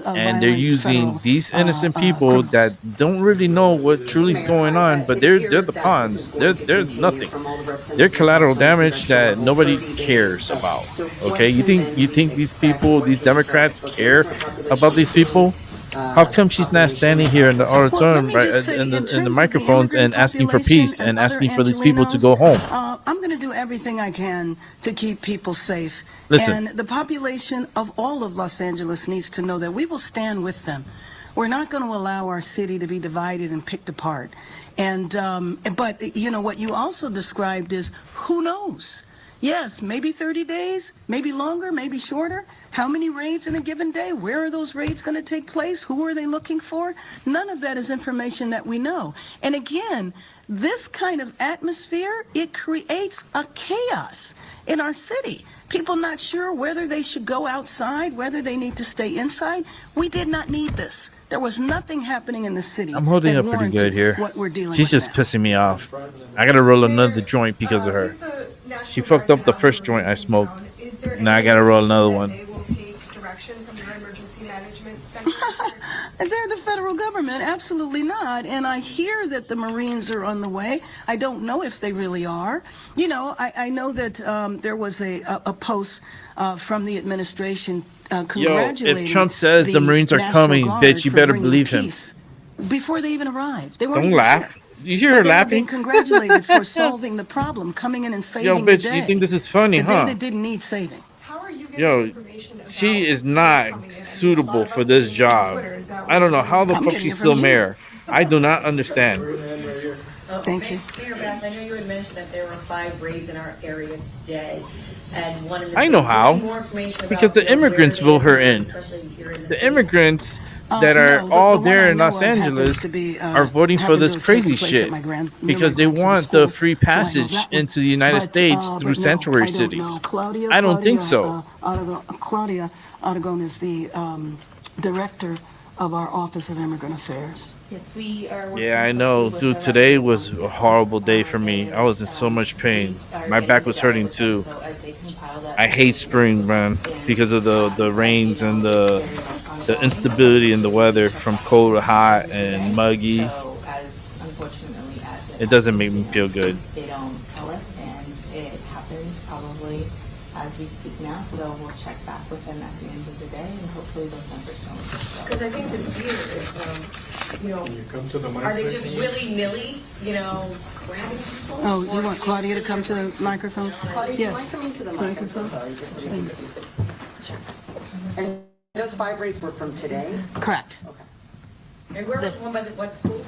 and they're using these innocent people that don't really know what truly is going on, but they're the pawns. They're nothing. They're collateral damage that nobody cares about. Okay, you think these people, these Democrats, care about these people? How come she's not standing here in the auditorium, right, in the microphones, and asking for peace and asking for these people to go home? I'm going to do everything I can to keep people safe. Listen. And the population of all of Los Angeles needs to know that we will stand with them. We're not going to allow our city to be divided and picked apart. And but you know what you also described is who knows? Yes, maybe 30 days, maybe longer, maybe shorter. How many raids in a given day? Where are those raids going to take place? Who are they looking for? None of that is information that we know. And again, this kind of atmosphere, it creates a chaos in our city. People not sure whether they should go outside, whether they need to stay inside. We did not need this. There was nothing happening in the city. I'm holding up pretty good here. What we're dealing She's with just pissing me off. I gotta roll another joint because of her. She fucked up the first joint I smoked. Now I gotta roll another one. They're the federal government, absolutely not. And I hear that the Marines are on the way. I don't know if they really are. You know, I know that there was a post from the administration congratulating if Trump says the Marines are coming, bitch, you better believe him. Before they even arrived. They weren't Don't even laugh. there. You hear her But they were laughing? being congratulated for solving the problem, coming in and saving bitch, the day. you think this is funny, the huh? day that didn't need saving. She is not suitable for this job. I don't know how the fuck she's still mayor. I do not understand. Thank you. Mayor Bass, I know you had mentioned that there were 5 raids in our area today. And one in the I know city. how. More information about, Because the immigrants where they vote her are, in. especially here in the The city. immigrants that are No, the all one there I in know Los of happens Angeles to be, are voting for happened this to have crazy taken place shit at my because they near my want school. the free So I know passage that one. into the United States through but no, sanctuary I don't cities. know. Claudia, I don't think so. Claudia Aragon is the director of our Office of Immigrant Affairs. Yes, we are Yeah, I know. Dude, today was a horrible day for me. I was in so much pain. My back was hurting too. I hate spring, man, because of the rains and the instability in the weather from cold to hot and muggy. It doesn't make me feel good. They don't tell us, and it happens probably as we speak now. So we'll check back with them at the end of the day, and hopefully those numbers don't. Because I think the fear is, you know, You come to the mic. are they just willy-nilly, you know, grabbing people? Oh, you want Claudia to come to the microphone? Claudia, do you mind Yes. coming to the mic? I'm so sorry, just a minute, please. And those 5 raids were from today? Correct. Okay. And where was one by what school?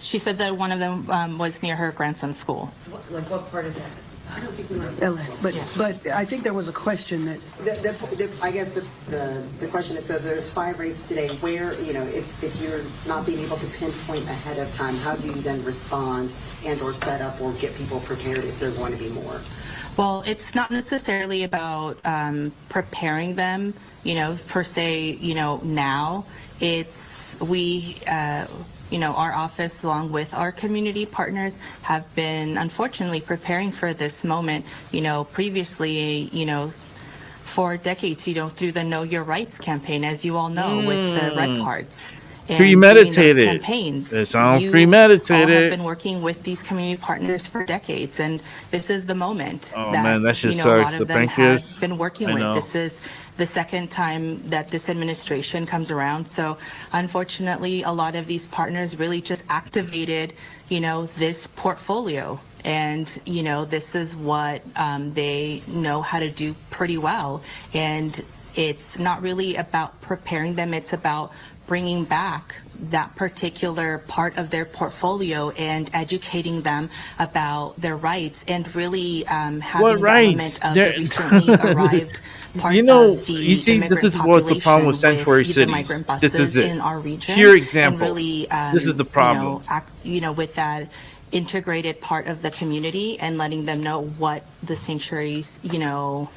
She said that one of them was near her grandson's school. Like what part of that? I don't think we were. LA. But I think there was a question that I guess the question is, so there's 5 raids today. Where, you know, if you're not being able to pinpoint ahead of time, how do you then respond and or set up or get people prepared if there's going to be more? Well, it's not necessarily about preparing them, you know, per se, you know, now. It's you know, our office, along with our community partners, have been unfortunately preparing for this moment, you know, previously, you know, for decades, you know, through the Know Your Rights campaign, as you all know, with the red cards. And Premeditated. doing those campaigns. It sounds You premeditated. all have been working with these community partners for decades, and this is the moment Oh, that, man, that shit you know, a sucks. lot The of them pancreas. have been working I with. know. This is the second time that this administration comes around. So unfortunately, a lot of these partners really just activated, you know, this portfolio. And, you know, this is what they know how to do pretty well. And it's not really about preparing them. It's about bringing back that particular part of their portfolio and educating them about their rights and really having What the rights? element of the recently arrived part You know, of the you see, this immigrant is what's the problem with population sanctuary the cities. migrant This buses is it. in our region. Pure example. And really, This is the problem. You know, you know, with that integrated part of the community and letting them know what the sanctuaries, you know,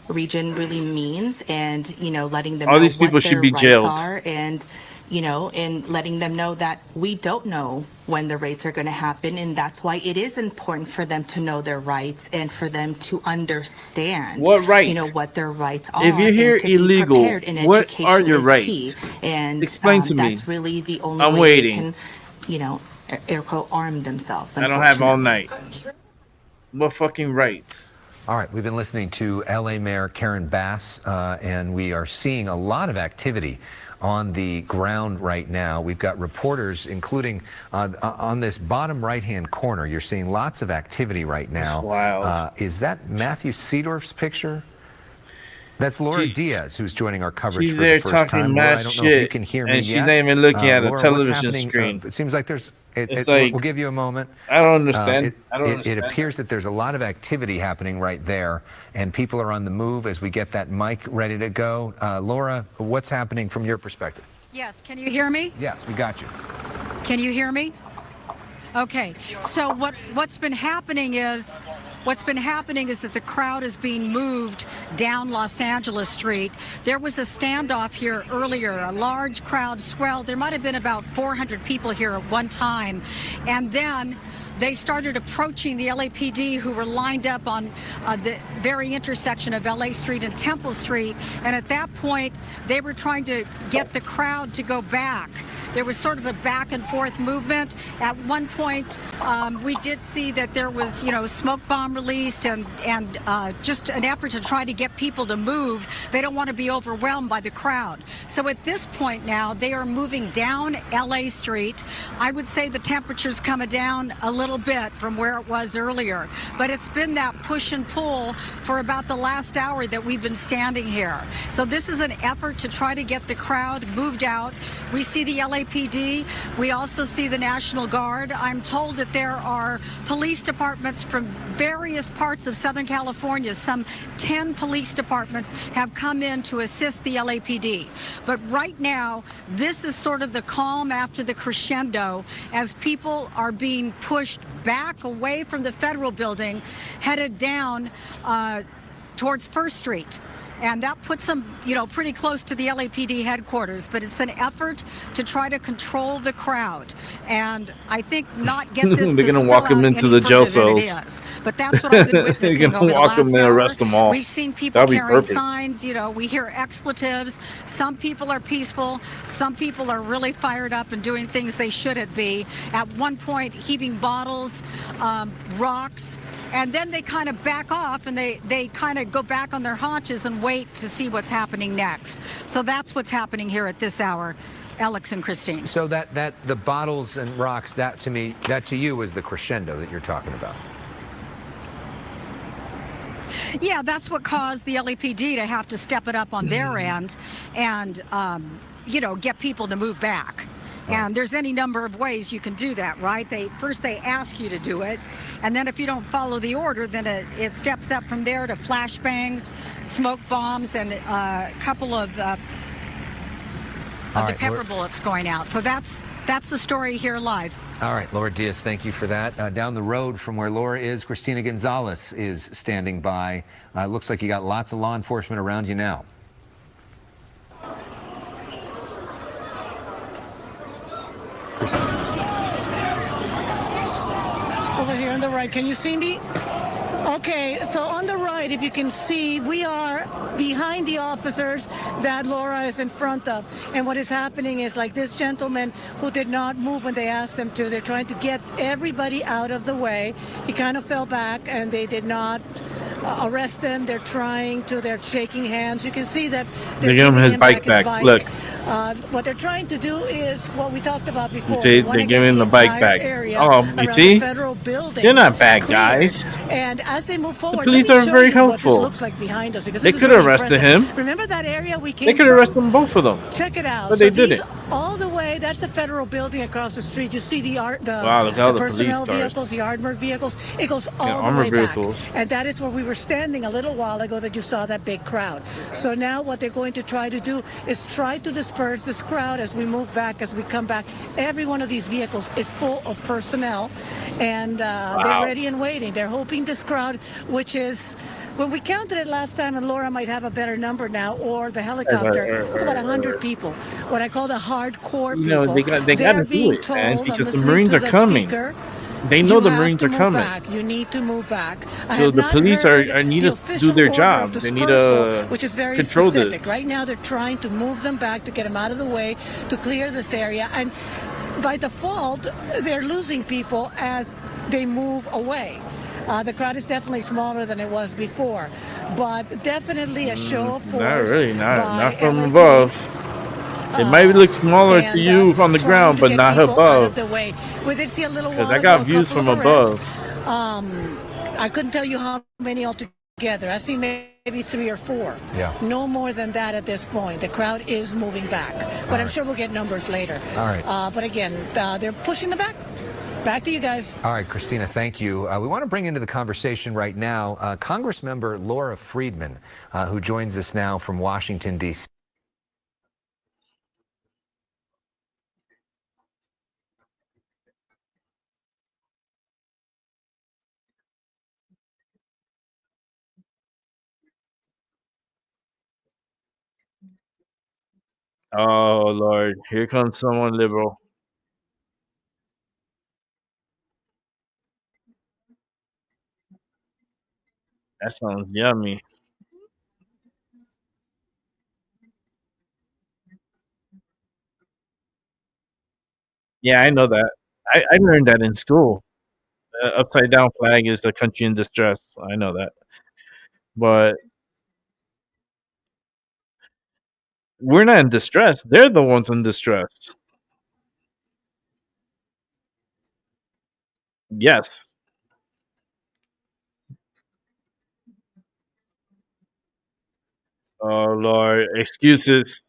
region really means, and you know, letting them All know these people what should their be rights jailed. are, and you know, and letting them know that we don't know when the raids are going to happen, and that's why it is important for them to know their rights and for them to understand What rights? you know, what their rights are. If you're here and to be illegal, prepared, and what education are your is rights? key. And Explain to me. That's really the only I'm way waiting. they can, you know, air quote, arm themselves. I don't have all unfortunately. night. What fucking rights? All right, we've been listening to LA Mayor Karen Bass, and we are seeing a lot of activity on the ground right now. We've got reporters, including on this bottom right-hand corner. You're seeing lots of activity right now. That's wild. Is that Matthew Seedorf's picture? That's Laura Diaz, who's joining our coverage She's for there the first talking time. mad Laura, I don't shit, know if you can hear me and she's yet. not even looking at a Laura, television what's happening? screen. It seems like there's. It's like, we'll give you a moment. I don't understand. I don't It understand. appears that there's a lot of activity happening right there, and people are on the move as we get that mic ready to go. Laura, what's happening from your perspective? Yes, can you hear me? Yes, we got you. Can you hear me? Okay, so what's been happening is that the crowd is being moved down Los Angeles Street. There was a standoff here earlier, a large crowd swelled. There might have been about 400 people here at one time, and then they started approaching the LAPD, who were lined up on the very intersection of LA Street and Temple Street. And at that point, they were trying to get the crowd to go back. There was sort of a back and forth movement. At one point, we did see that there was, smoke bomb released and just an effort to try to get people to move. They don't want to be overwhelmed by the crowd. So at this point now, they are moving down LA Street. I would say the temperature's coming down a little bit from where it was earlier, but it's been that push and pull for about the last hour that we've been standing here. So this is an effort to try to get the crowd moved out. We see the LAPD. We also see the National Guard. I'm told that there are police departments from various parts of Southern California. Some 10 police departments have come in to assist the LAPD. But right now, this is sort of the calm after the crescendo as people are being pushed back away from the federal building, headed down towards First Street. And that puts them, pretty close to the LAPD headquarters. But it's an effort to try to control the crowd, and I think not get this. They're gonna walk them into the jail cells. But that's what I've been witnessing They're gonna over the walk them last and hour. arrest them all. We've seen people That'd be carrying perfect. signs. We hear expletives. Some people are peaceful. Some people are really fired up and doing things they shouldn't be. At one point, heaving bottles, rocks. And then they kind of back off and they kind of go back on their haunches and wait to see what's happening next. So that's what's happening here at this hour, Alex and Christine. So that the bottles and rocks, that to you is the crescendo that you're talking about. Yeah, that's what caused the LAPD to have to step it up on their end and, get people to move back. And there's any number of ways you can do that, right? First they ask you to do it, and then if you don't follow the order, then it steps up from there to flashbangs, smoke bombs, and a couple of the pepper bullets going out. So that's the story here live. All right, Laura Diaz, thank you for that. Down the road from where Laura is, Christina Gonzalez is standing by. Looks like you got lots of law enforcement around you now. Over here on the right, can you see me? Okay, so on the right, if you can see, we are behind the officers that Laura is in front of. And what is happening is like this gentleman who did not move when they asked him to. They're trying to get everybody out of the way. He kind of fell back and they did not arrest him. They're shaking hands. You can see that They give him his bike back. Look. What they're trying to do is what we talked about before. They're giving the bike back. Oh, you see? They're not bad guys. And as they move forward, The police are very helpful. What this looks like behind us, because They this is could have really arrested impressive. him. Remember that area we came They could have from? arrested them, both of them. Check it out. But So they these- didn't. all the way, that's the federal building across the street. You see Wow, look at all the personnel police cars. vehicles, the armored vehicles. It goes all the armored way vehicles. back. And that is where we were standing a little while ago that you saw that big crowd. So now what they're going to try to do is try to disperse this crowd as we move back, as we come back. Every one of these vehicles is full of personnel, and they're ready and waiting. They're hoping this crowd, which is, when we counted it last time, and Laura might have a better number now, or the helicopter, it's about 100 people. What I call the hardcore people. They got to do it, man, because the Marines are coming. They know the Marines are coming. You need to move back. So the police need to do their job. They need to which is very control specific. this. Right now, they're trying to move them back to get them out of the way, to clear this area. And by default, they're losing people as they move away. The crowd is definitely smaller than it was before, but definitely a show of Not force really, not by from LAPD. above. It might look smaller to And you on the trying ground, to but get not people out of above. the way. We did see a little Because while I ago got a views couple from of arrests. above. I couldn't tell you how many altogether. I've seen maybe 3 or 4. Yeah. No more than that at this point. The crowd is moving back, but I'm sure we'll get numbers later. All right. But again, they're pushing the back. Back to you guys. All right, Christina, thank you. We want to bring into the conversation right now Congressmember Laura Friedman, who joins us now from Washington, D.C. Oh, Lord. Here comes someone liberal. That sounds yummy. Yeah, I know that. I learned that in school. Upside down flag is the country in distress. I know that. But we're not in distress. They're the ones in distress. Yes. Oh, Lord. Excuses.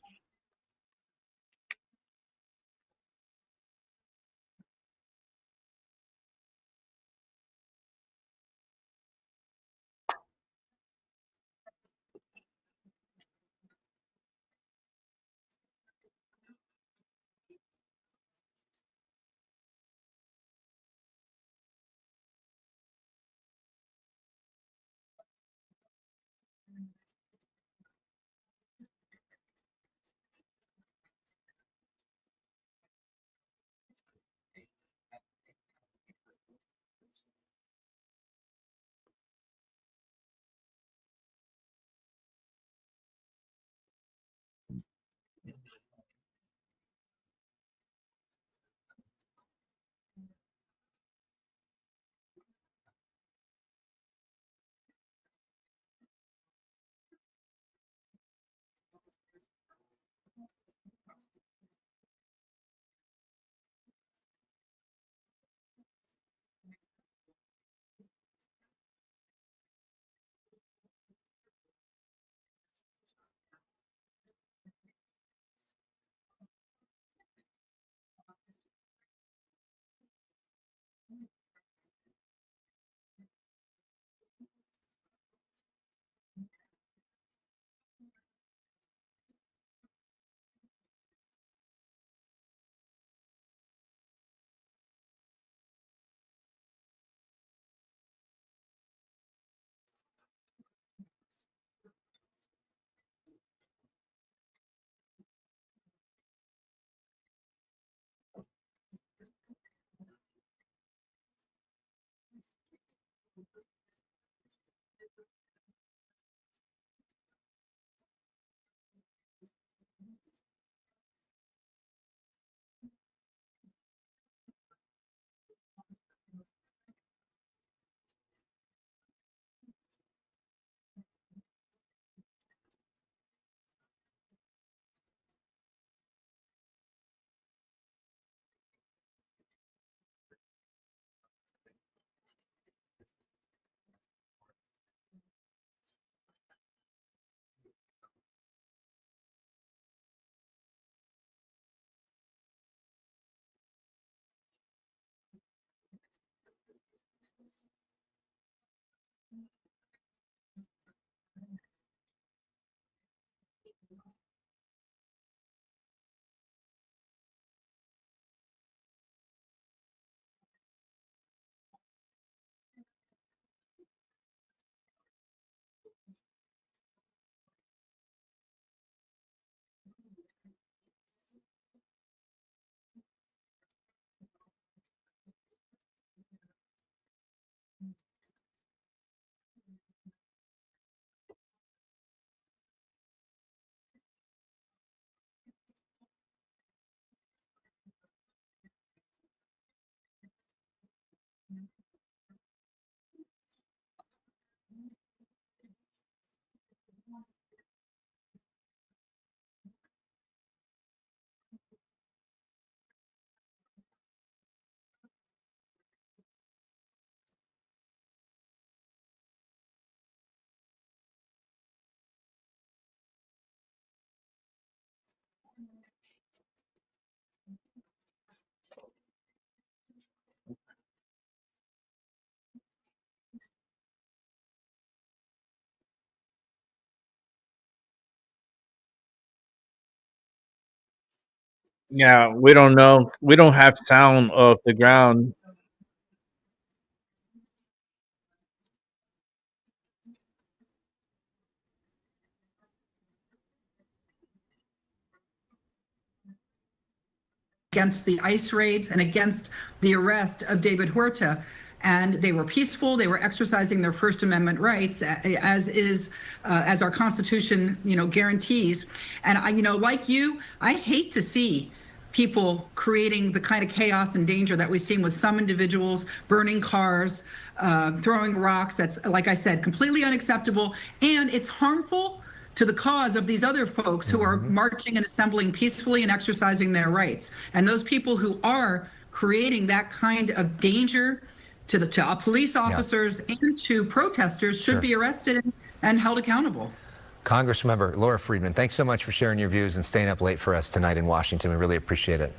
Yeah, we don't know. We don't have sound of the ground. Against the ICE raids and against the arrest of David Huerta. And they were peaceful. They were exercising their First Amendment rights, as our Constitution, guarantees. And I, like you, I hate to see people creating the kind of chaos and danger that we've seen with some individuals burning cars, throwing rocks. That's, like I said, completely unacceptable, and it's harmful to the cause of these other folks who are marching and assembling peacefully and exercising their rights. And those people who are creating that kind of danger to police officers and to protesters should be arrested and held accountable. Congressmember Laura Friedman, thanks so much for sharing your views and staying up late for us tonight in Washington. We really appreciate it.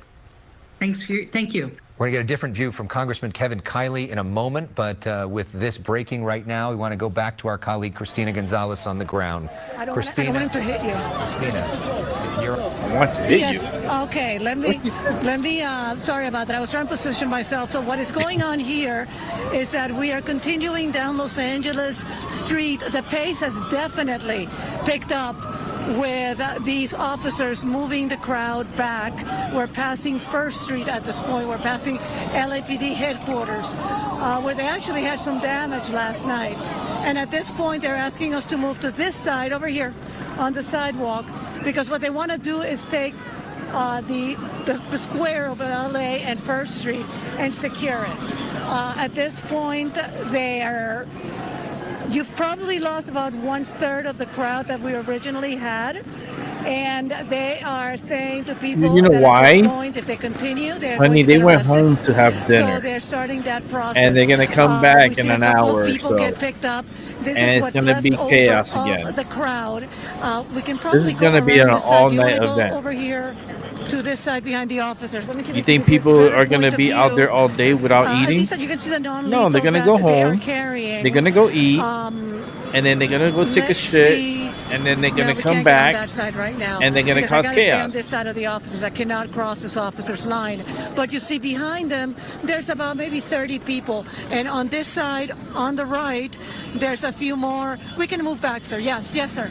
Thank you. We're going to get a different view from Congressman Kevin Kiley in a moment, but with this breaking right now, we want to go back to our colleague Christina Gonzalez on the ground. I don't want him to hit you. Christina, you're... I want to hit Yes. Okay. Let me. Sorry about that. I was trying to position myself. So what is going on here is that we are continuing down Los Angeles Street. The pace has definitely picked up with these officers moving the crowd back. We're passing First Street at this point. We're passing LAPD headquarters, where they actually had some damage last night. And at this point, they're asking us to move to this side over here on the sidewalk, because what they want to do is take the square of LA and First Street and secure it. At this point, you've probably lost about 1/3 of the crowd that we originally had. And they are saying to people, you know that why? at this point, if they continue, they're Honey, going to they get went arrested. home to have dinner. So they're starting that process. And they're gonna come back we in see an a couple hour of or people so. get picked up. This And is it's what's gonna left be over chaos of again. the crowd. We can probably This is go gonna be around an this side. Do you all-night wanna go event. over here to this side behind the officers? Let me give You think people are going to be out there all day without eating? Lisa, you can see the No, they're going to go home. They're going to go eat. And then they're going to go take a shit. And then they're going to come back. On that side right now, and they're going to cause I stay on chaos. this side of the officers. I cannot cross this officer's line. But you see behind them, there's about maybe 30 people. And on this side, on the right, there's a few more. We can move back, sir. Yes, sir.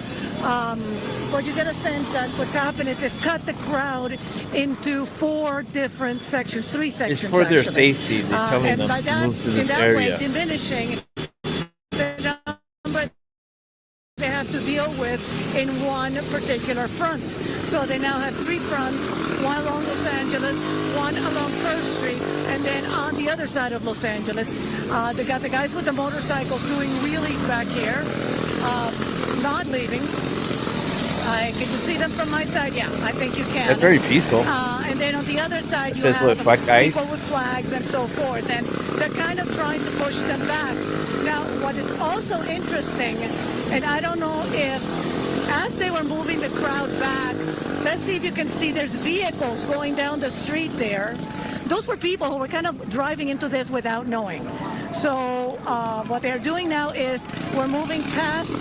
But you get a sense that what's happened is they've cut the crowd into 4 different sections, 3 sections. It's for their actually. safety. They're telling And them by to that, move to in this that area. way, diminishing the number they have to deal with in one particular front. So they now have 3 fronts, one along Los Angeles, one along First Street, and then on the other side of Los Angeles, they got the guys with the motorcycles doing wheelies back here, not leaving. Can you see them from my side? Yeah, I think you can. That's very peaceful. And then on the other side, you says have what, black ice? people with flags and so forth, and they're kind of trying to push them back. Now, what is also interesting, and I don't know if, as they were moving the crowd back, let's see if you can see there's vehicles going down the street there. Those were people who were kind of driving into this without knowing. So what they're doing now is we're moving past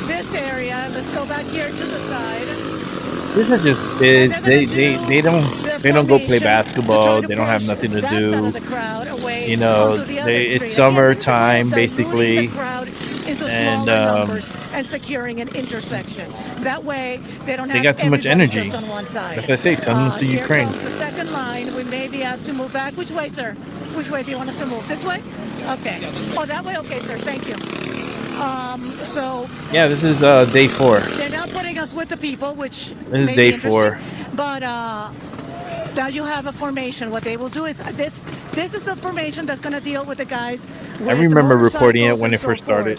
this area. Let's go back here to the side. This is just kids. They don't go play basketball. They don't have nothing to do. You know, it's summertime basically. And securing an intersection. That way, they don't have. They got too much everybody energy. just on one side. As I say, send them to Ukraine. Here comes the second line. We may be asked to move back. Which way, sir? Which way do you want us to move? This way? Okay. Oh, that way? Okay, sir. Thank you. So. Yeah, this is day 4. They're now putting us with the people, which This is may day be 4. But now you have a formation. What they will do is this is a formation that's going to deal with the guys. I remember reporting it when it first started.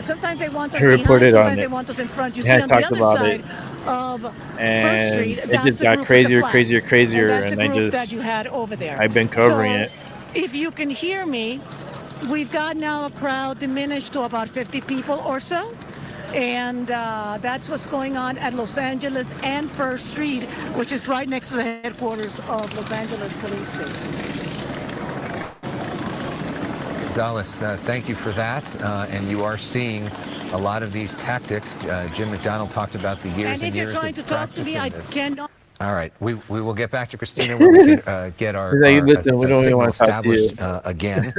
Sometimes they want us I reported behind, on sometimes it. they want us in front. You Yeah, see I on the talked other about side it. of First And Street, it that's just the got group crazier, with the flags. crazier, And that's and the I group just that you had over there. I've been covering So, it. If you can hear me, we've got now a crowd diminished to about 50 people or so. And that's what's going on at Los Angeles and First Street, which is right next to the headquarters of Los Angeles Police Station. Gonzalez, thank you for that. And you are seeing a lot of these tactics. Jim McDonald talked about the years and if you're years trying of to talk to me, practicing I this. cannot. All right, we will get back to Christina when we can get our listen, we don't even signal want to talk to you. established again.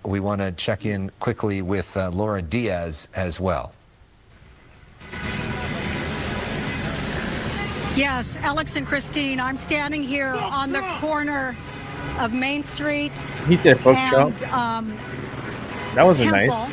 We want to check in quickly with Laura Diaz as well. Yes, Alex and Christine, I'm standing here on the corner of Main Street He said, "Fuck Trump." That wasn't Temple. nice.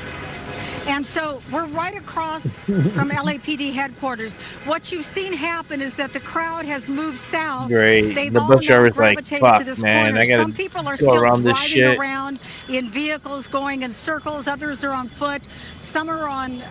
And so we're right across from LAPD headquarters. What you've seen happen is that the crowd has moved south. Great. They've The all bus now driver's like, gravitated "Fuck, to this man, corner. I gotta Some people are go still around this driving shit." around in vehicles going in circles. Others are on foot. Some are on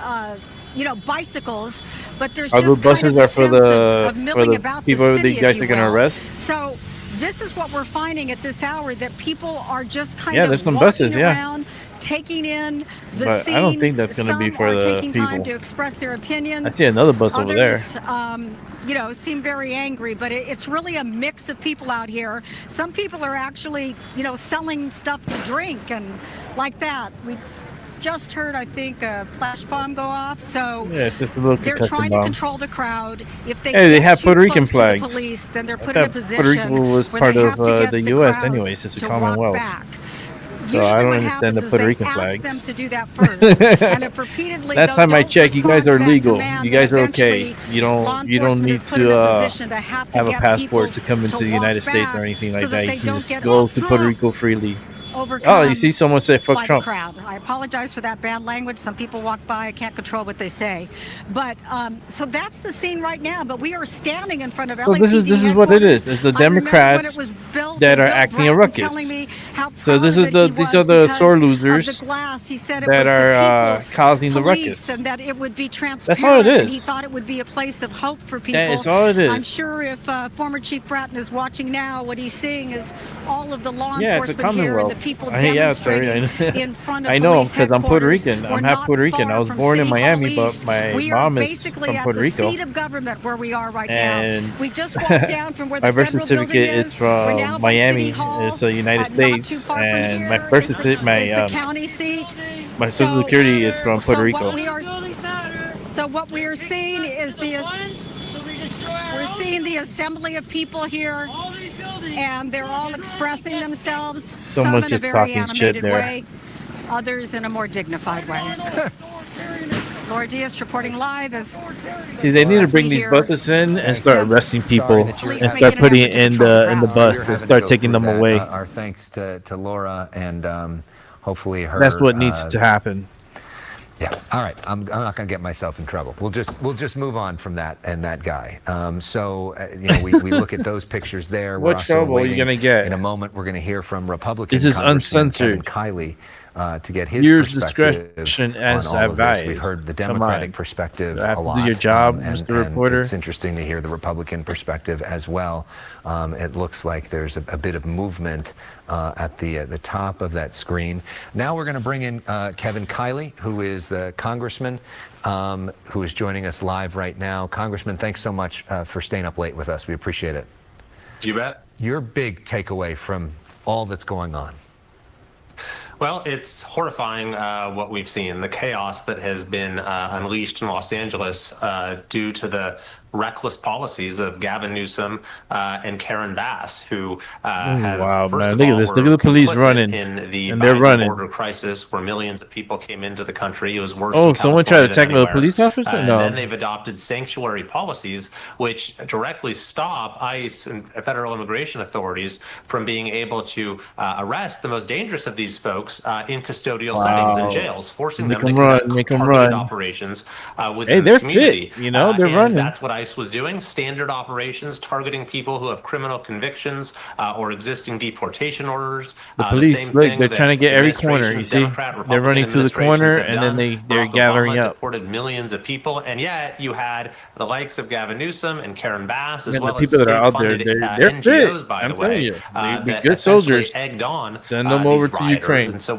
bicycles, but there's Are just the buses kind of a are for sense the of milling about the people city, that you guys if are you gonna will. arrest? So this is what we're finding at this hour, that people are just kind Yeah, of there's some walking buses, yeah. around, taking in the But scene. I don't think that's gonna be Some for are the taking time people. to express their opinions. I see another bus over there. Others, seem very angry, but it's really a mix of people out here. Some people are actually, selling stuff to drink and like that. We just heard, I think, a flash bomb go off. So Yeah, it's just a little they're concussion trying bomb. to control the crowd. If they Hey, they get have too Puerto Rican close to the flags. police, then they're I put in a thought position Puerto Rico was where part they of have to get the the U.S. crowd anyways. It's a to walk Commonwealth. back. So Usually I don't what understand happens the is Puerto they Rican ask flags. them to do that first. And if repeatedly Last though time I don't checked, you guys respond are to that legal. command, You then guys are okay. eventually You law don't enforcement need is put in a to position to have have a get passport people to come into to the walk United States or back anything so like that that. they You can don't just get go to Puerto Rico freely. overcome Oh, you see someone say "fuck by Trump." the crowd. I apologize for that bad language. Some people walk by. I can't control what they say. But so that's the scene right now. But we are standing in front of So LAPD this is what it is. It's the I remember when it Democrats was Bill that are Bill acting a Bratton telling ruckus. me how So proud this of is it the he these was are the because sore of losers the glass. He said it that was the are people's causing the police ruckus. and that it would be transparent. That's all it And he is. thought it would be a place of hope for people. That is all it is. I'm sure if former Chief Bratton is watching now, what he's seeing is all of the law Yeah, it's a enforcement here and the Commonwealth. people Yeah, sorry. demonstrating in front of I know police because I'm Puerto headquarters. Rican. We're I'm half not Puerto Rican. far I was from born in City Miami, Hall but East. my We mom are is basically from at Puerto the Rico. seat of government where we are right And now. We just walked down from where the my birth federal building certificate is. is We're now from by City Miami. Hall. It's the United Not too States, far from and here my birth is the, certificate, is the county seat. my social security is from Puerto Rico. What we are seeing is we're seeing the assembly of people here, and they're all expressing themselves. Someone's some in a just very talking shit animated there. way, others in a more dignified way. Laura Diaz reporting live as. See, they need to bring these buses in and start arresting people and start putting it in the bus and start taking them away. Our thanks to Laura and hopefully her. That's what needs to happen. Yeah. All right. I'm not going to get myself in trouble. We'll just move on from that and that guy. We look at those pictures there. What trouble are you going to get? In a moment, we're going to hear from Republican This is Congressman uncensored. Kevin Kiley to get his Use perspective discretion on as all of this. advised. We've heard the Come Democratic on. perspective You have a to lot. do your job, and Mr. Reporter. It's interesting to hear the Republican perspective as well. It looks like there's a bit of movement at the top of that screen. Now we're going to bring in Kevin Kiley, who is the congressman who is joining us live right now. Congressman, thanks so much for staying up late with us. We appreciate it. You bet. Your big takeaway from all that's going on. Well, it's horrifying what we've seen, the chaos that has been unleashed in Los Angeles due to the reckless policies of Gavin Newsom and Karen Bass, who have, wow, first man. of Look at all, this. were Look at the police complicit running. in the And they're Biden running. border crisis, where millions of people came into the country. It was worse. Oh, in someone tried to California attack than a anywhere. police officer? And No. then they've adopted sanctuary policies, which directly stop ICE and federal immigration authorities from being able to arrest the most dangerous of these folks in custodial settings in jails, forcing them to conduct targeted operations within Hey, the they're community. fit, you know, they're and running. That's what ICE was doing, standard operations targeting people who have criminal convictions or existing deportation orders. The The police, same look, thing they're that trying to get every corner. You administrations, see, Democrat, they're Republican running to the corner administrations have and then done. they're Barack gathering Obama up. deported millions of people, and yet you had the likes of Gavin Newsom and Karen Bass, as Man, well the people as that are out there, state-funded they're NGOs, fit. by I'm the telling way, you, they'd be that good essentially soldiers. egged on Send them these over to rioters. Ukraine. And so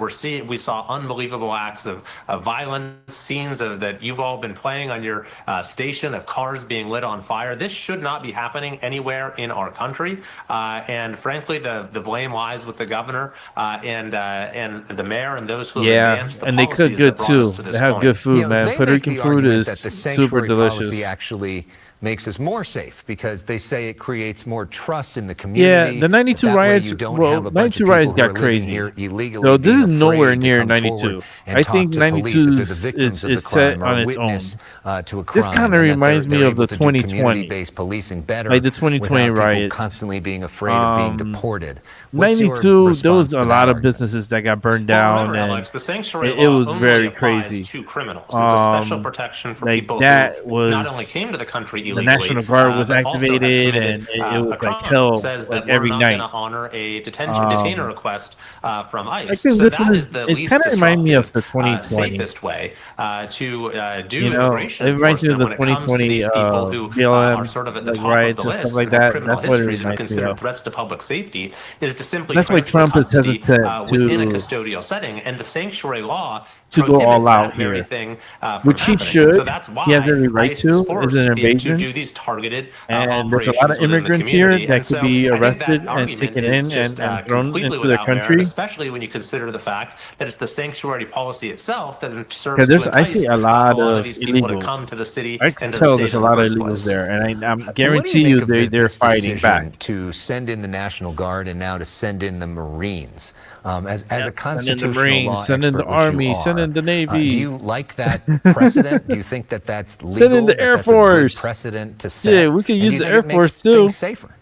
we saw unbelievable acts of violence, scenes that you've all been playing on your station, of cars being lit on fire. This should not be happening anywhere in our country. And frankly, the blame lies with the governor and the mayor and those who have advanced the and they cook policies good that brought us too. to They this have point. good food, You know, man. they Puerto make Rican the food argument is that the super sanctuary policy delicious. actually makes us more safe because they say it creates more trust in the community. Yeah, the 92 That way riots. you don't Well, have a bunch 92 of riots people who got are living crazy. here illegally. So this being is nowhere afraid to near come 92. and I talk think to 92 police if they're the victims of the is set crime or on its own. witness to a crime. This kind of and that reminds me they're of the able to do 2020, community-based policing better, like the 2020 without people riots. constantly being afraid of being deported. What's your 92, there was response a to lot that of businesses that got burned Well, down, remember, and Alex, the sanctuary it law was only very applies crazy. to criminals. It's a special protection for Like people that who not was only came to the country the illegally, National Guard was but also have activated, committed and it was a like crime. hell, Says like that we're every not going to night. honor a detainer request from I ICE. think So this that one is is the it's least kind of remind me of disruptive, the 2020. safest way to do You know, immigration it reminds me of enforcement the when it comes to 2020 these people who are BLM sort of at the like top of riots the and stuff list like and have that. criminal That's what it histories and are reminds me considered of. threats to public safety, is to simply That's why transfer Trump is custody hesitant within a to custodial setting, and the sanctuary law go prohibits all out that very here, thing from which he happening. And so should. that's He has why every right ICE is to. Is an forced to invasion, do these targeted and there's a lot operations of within the immigrants here community. And that could so be I think arrested that and argument taken is in just and thrown completely into their without merit, country. especially when you consider the fact that it's the sanctuary policy itself that serves Because to I see entice a lot a lot of of these people to illegals. come to the city I can and to the tell state there's a in the lot of first illegals place. there, and I What do guarantee you make you of they're this fighting decision back. to send in the National Guard and now to send in the Marines? As a Send in the constitutional Marines, law send in the expert, which you Army, send are, in the do Navy, you like that precedent? Do you think that that's send in legal, the that Air that's a good Force. precedent to Yeah, set? we could And do use you the think Air it makes Force too. things safer?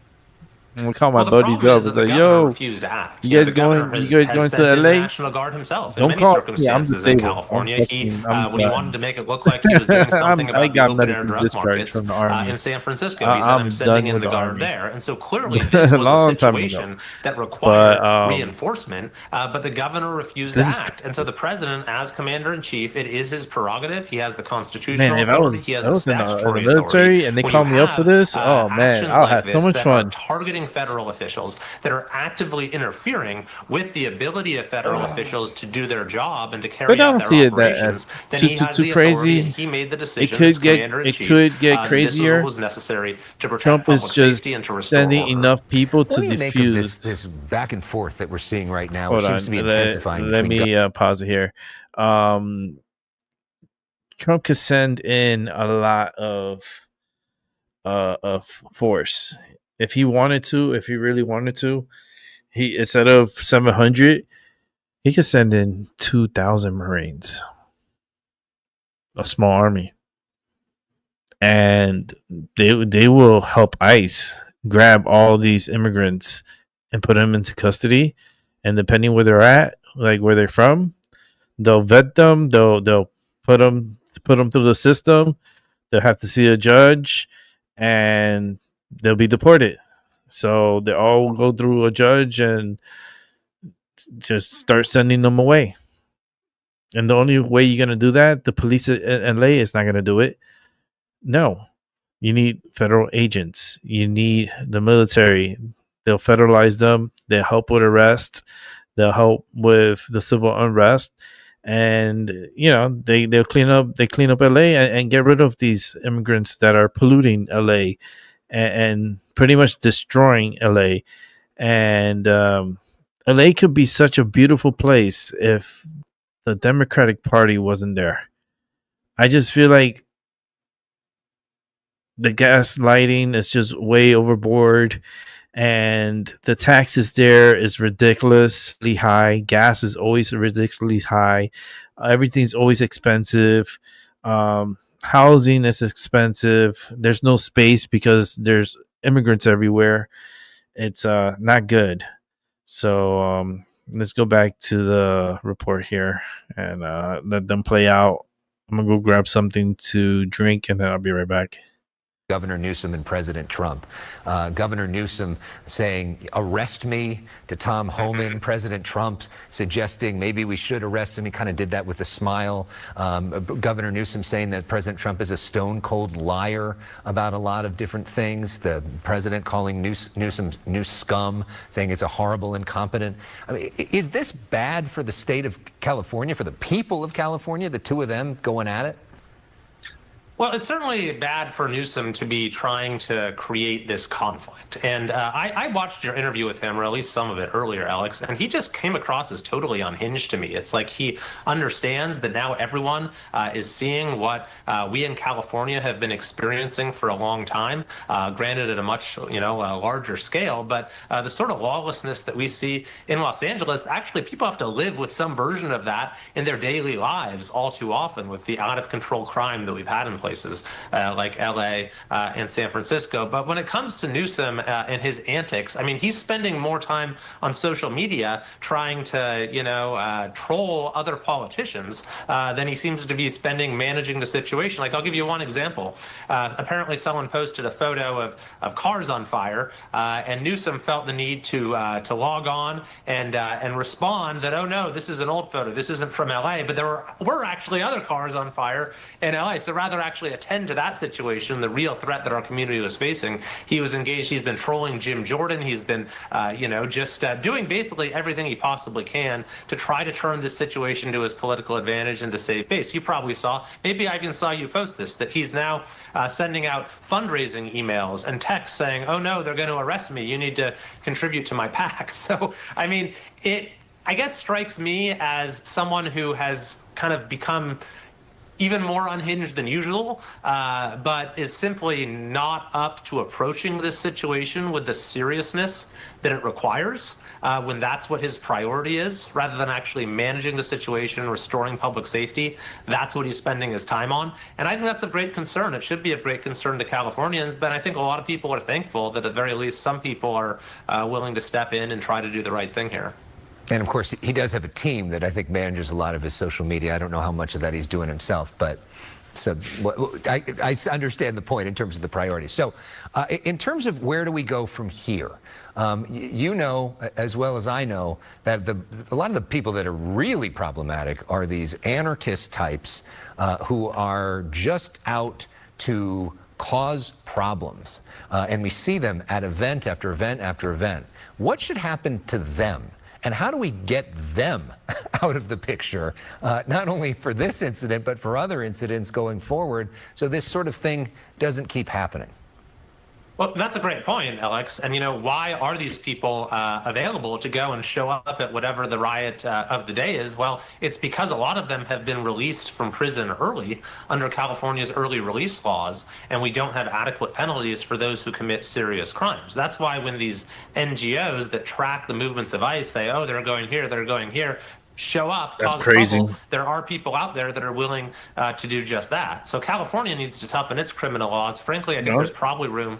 I'm gonna call my Well, the buddies problem up is and that the say, governor "Yo, refused to act. you You know, guys the governor going? You has, guys has going sent to in the LA? National Guard himself in Don't many call me. I'm circumstances in disabled. California. I'm When he done. wanted to make it look like he was doing something I about the got open air medically drug discharged markets from the Army. in San Francisco, he said, I'm I'm sending done in with the the Guard Army. there. And so clearly this A was a long time ago. situation that But required reinforcement, but the governor refused to this is act. And so the president, as commander-in-chief, it is his prerogative. He has the man. constitutional If authority. He has I the was in the statutory authority. military and they When you call me up for have this, oh man, actions I'll like have so this much that are fun. targeting federal officials, that are actively interfering with the ability of federal officials to do their job and to But I carry out don't their see it that operations, then too he too has too the authority, and crazy. he made the It decision as could get commander-in-chief that this was what crazier. was necessary to protect Trump is public just safety and to restore sending order. enough people What to do you make of this defuse. back and forth that we're seeing right now, which Hold seems to be on, intensifying let between me pause it here. Um, Trump could send in a lot of force if he wanted to. If he really wanted to, he instead of 700, he could send in 2,000 Marines, a small army, and they will help ICE grab all these immigrants and put them into custody. And depending where they're at, like where they're from, they'll vet them. They'll put them through the system. They'll have to see a judge, and they'll be deported. So they all go through a judge and just start sending them away. And the only way you're gonna do that, the police in LA is not gonna do it. No, you need federal agents. You need the military. They'll federalize them. They'll help with arrests. They'll help with the civil unrest, and they'll clean up. They clean up LA and get rid of these immigrants that are polluting LA and pretty much destroying LA. And LA could be such a beautiful place if the Democratic Party wasn't there. I just feel like the gaslighting is just way overboard, and the taxes there is ridiculously high. Gas is always ridiculously high. Everything's always expensive. Housing is expensive. There's no space because there's immigrants everywhere. It's not good. So let's go back to the report here and let them play out. I'm gonna go grab something to drink and then I'll be right back. Governor Newsom and President Trump. Governor Newsom saying, arrest me, to Tom Homan. President Trump suggesting maybe we should arrest him. He kind of did that with a smile. Governor Newsom saying that President Trump is a stone cold liar about a lot of different things. The president calling Newsom new scum, saying it's a horrible incompetent. I mean, is this bad for the state of California, for the people of California, the two of them going at it? Well, it's certainly bad for Newsom to be trying to create this conflict. And I watched your interview with him, or at least some of it earlier, Alex, and he just came across as totally unhinged to me. It's like he understands that now everyone is seeing what we in California have been experiencing for a long time, granted at a much larger scale. But the sort of lawlessness that we see in Los Angeles, actually people have to live with some version of that in their daily lives all too often with the out of control crime that we've had in places like LA and San Francisco. But when it comes to Newsom and his antics, I mean, he's spending more time on social media trying to, troll other politicians than he seems to be spending managing the situation. Like, I'll give you one example. Apparently someone posted a photo of cars on fire, and Newsom felt the need to log on and respond that, oh no, this is an old photo. This isn't from LA, but there were actually other cars on fire in LA. So rather actually attend to that situation, the real threat that our community was facing, he was engaged. He's been trolling Jim Jordan. He's been, just doing basically everything he possibly can to try to turn this situation to his political advantage and to save face. You probably saw, maybe I even saw you post this, that he's now sending out fundraising emails and texts saying, oh no, they're going to arrest me. You need to contribute to my PAC. So, I mean, it, I guess, strikes me as someone who has kind of become even more unhinged than usual, but is simply not up to approaching this situation with the seriousness that it requires when that's what his priority is, rather than actually managing the situation, restoring public safety. That's what he's spending his time on. And I think that's a great concern. It should be a great concern to Californians, but I think a lot of people are thankful that at the very least some people are willing to step in and try to do the right thing here. And of course, he does have a team that I think manages a lot of his social media. I don't know how much of that he's doing himself, but so I understand the point in terms of the priorities. So in terms of where do we go from here? You know, as well as I know, that a lot of the people that are really problematic are these anarchist types who are just out to cause problems. And we see them at event after event after event. What should happen to them? And how do we get them out of the picture, not only for this incident, but for other incidents going forward, so this sort of thing doesn't keep happening? Well, that's a great point, Alex. And, why are these people available to go and show up at whatever the riot of the day is? Well, it's because a lot of them have been released from prison early under California's early release laws, and we don't have adequate penalties for those who commit serious crimes. That's why when these NGOs that track the movements of ICE say, oh, they're going here, show up, cause trouble, there are people out there that are willing to do just that. So California needs to toughen its criminal laws. Frankly, I think there's probably room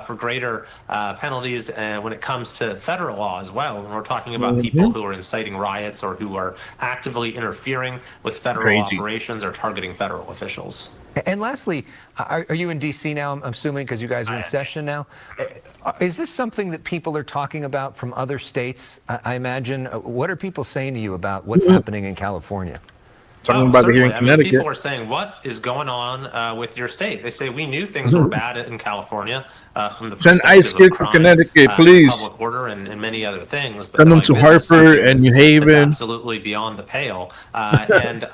for greater penalties when it comes to federal law as well. When we're talking about people who are inciting riots or who are actively interfering with federal operations or targeting federal officials. And lastly, are you in D.C. now, I'm assuming, because you guys are in session now? Is this something that people are talking about from other states, I imagine? What are people saying to you about what's happening in California? Talking about here in Connecticut. People are saying, what is going on with your state? They say, we knew things were bad in California from the send ice kids to Connecticut, please. Public order and many other things. But send them to Harper and New Haven. Absolutely beyond the pale. And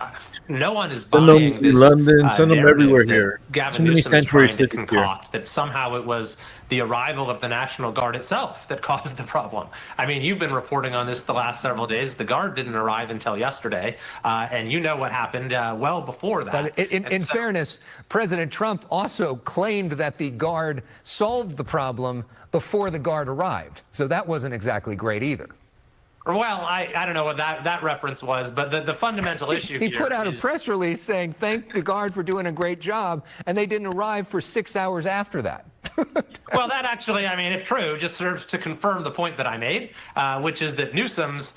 no one is buying this London, send them everywhere here. Gavin Newsom is trying to concoct that somehow it was the arrival of the National Guard itself that caused the problem. I mean, you've been reporting on this the last several days. The Guard didn't arrive until yesterday, and you know what happened well before that. But in fairness, President Trump also claimed that the Guard solved the problem before the Guard arrived. So that wasn't exactly great either. Well, I don't know what that reference was, but the fundamental issue he put out a press release saying, thank the Guard for doing a great job, and they didn't arrive for 6 hours after that. Well, that actually, I mean, if true, just serves to confirm the point that I made, which is that Newsom's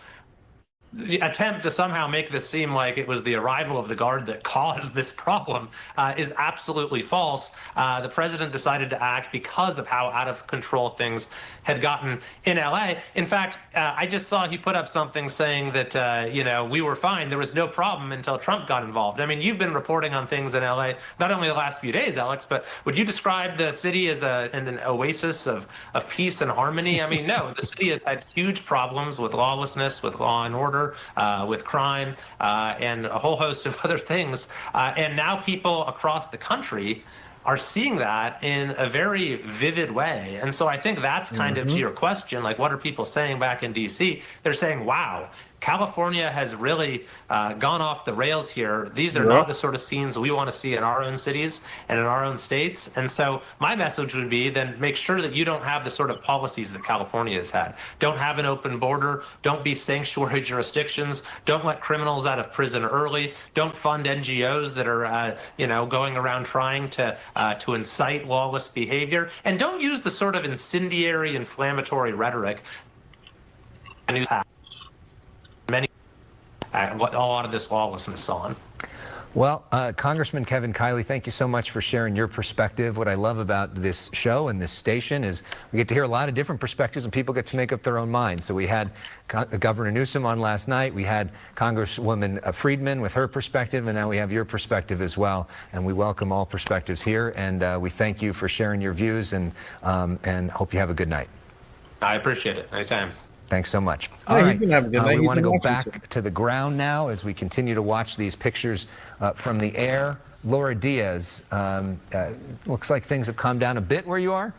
attempt to somehow make this seem like it was the arrival of the Guard that caused this problem is absolutely false. The president decided to act because of how out of control things had gotten in LA. In fact, I just saw he put up something saying that, we were fine. There was no problem until Trump got involved. I mean, you've been reporting on things in LA, not only the last few days, Alex, but would you describe the city as an oasis of peace and harmony? I mean, no, the city has had huge problems with lawlessness, with law and order, border with crime and a whole host of other things. And now people across the country are seeing that in a very vivid way. And so I think that's kind of to your question, like what are people saying back in DC? They're saying, wow, California has really gone off the rails here. These are not the sort of scenes we want to see in our own cities and in our own states. And so my message would be then make sure that you don't have the sort of policies that California has had. Don't have an open border. Don't be sanctuary jurisdictions. Don't let criminals out of prison early. Don't fund NGOs that are, going around trying to incite lawless behavior. And don't use the sort of incendiary, inflammatory rhetoric. Many, a lot of this lawlessness on. Well, Congressman Kevin Kiley, thank you so much for sharing your perspective. What I love about this show and this station is we get to hear a lot of different perspectives and people get to make up their own minds. So we had Governor Newsom on last night. We had Congresswoman Friedman with her perspective, and now we have your perspective as well. And we welcome all perspectives here. And we thank you for sharing your views and hope you have a good night. I appreciate it. Anytime. Thanks so much. All right, we want to go back to the ground now as we continue to watch these pictures from the air. Laura Diaz, looks like things have calmed down a bit where you are.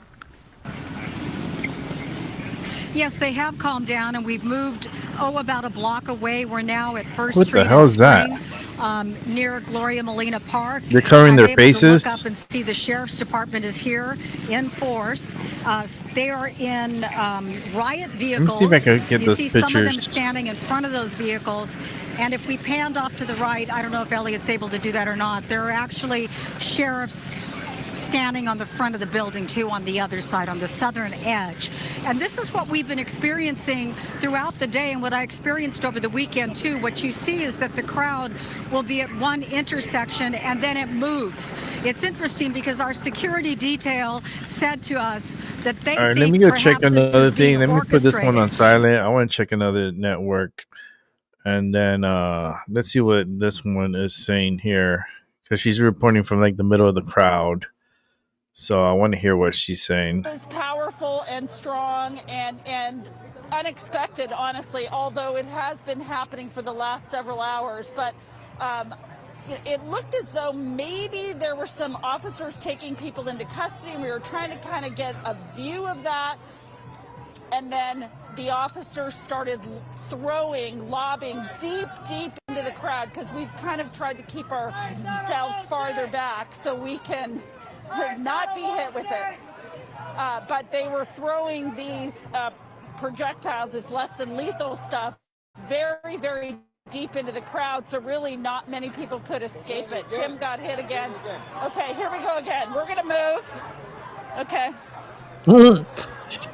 Yes, they have calmed down, and we've moved, about a block away. We're now at First What Street the hell and is that? Spring, near Gloria Molina Park. They're covering their faces. Look up and see the sheriff's department is here in force. They are in riot vehicles. Let me see if I can get those you see some of them pictures. standing in front of those vehicles. And if we panned off to the right, I don't know if Elliot's able to do that or not. There are actually sheriffs standing on the front of the building too, on the other side, on the southern edge. And this is what we've been experiencing throughout the day, and what I experienced over the weekend too. What you see is that the crowd will be at one intersection and then it moves. It's interesting because our security detail said to us that they All right, let me go check perhaps this another is being thing. Let me put this one on orchestrated. silent. I want to check another network. And then let's see what this one is saying here. Because she's reporting from like the middle of the crowd. So I want to hear what she's saying. It was powerful and strong and unexpected, honestly, although it has been happening for the last several hours. But it looked as though maybe there were some officers taking people into custody. We were trying to kind of get a view of that. And then the officers started lobbing deep into the crowd, because we've kind of tried to keep ourselves farther back so we can not be hit with it. But they were throwing these projectiles, this less than lethal stuff, very, very deep into the crowd, so really not many people could escape it. Tim got hit again. Okay, here we go again. We're gonna move. Okay.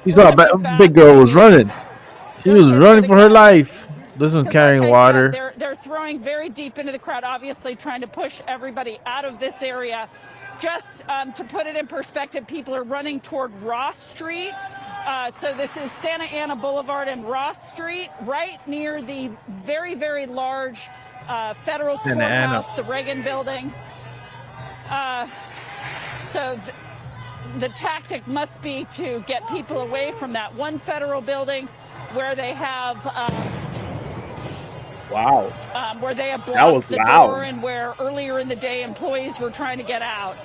You saw a big girl was running. She was running for her life. This one's carrying water. They're throwing very deep into the crowd, obviously trying to push everybody out of this area. Just to put it in perspective, people are running toward Ross Street. So this is Santa Ana Boulevard and Ross Street, right near the very, very large federal courthouse, the Reagan building. So the tactic must be to get people away from that one federal building where they have Wow. Where they have That blocked was the loud. door, and where earlier in the day employees were trying to get out.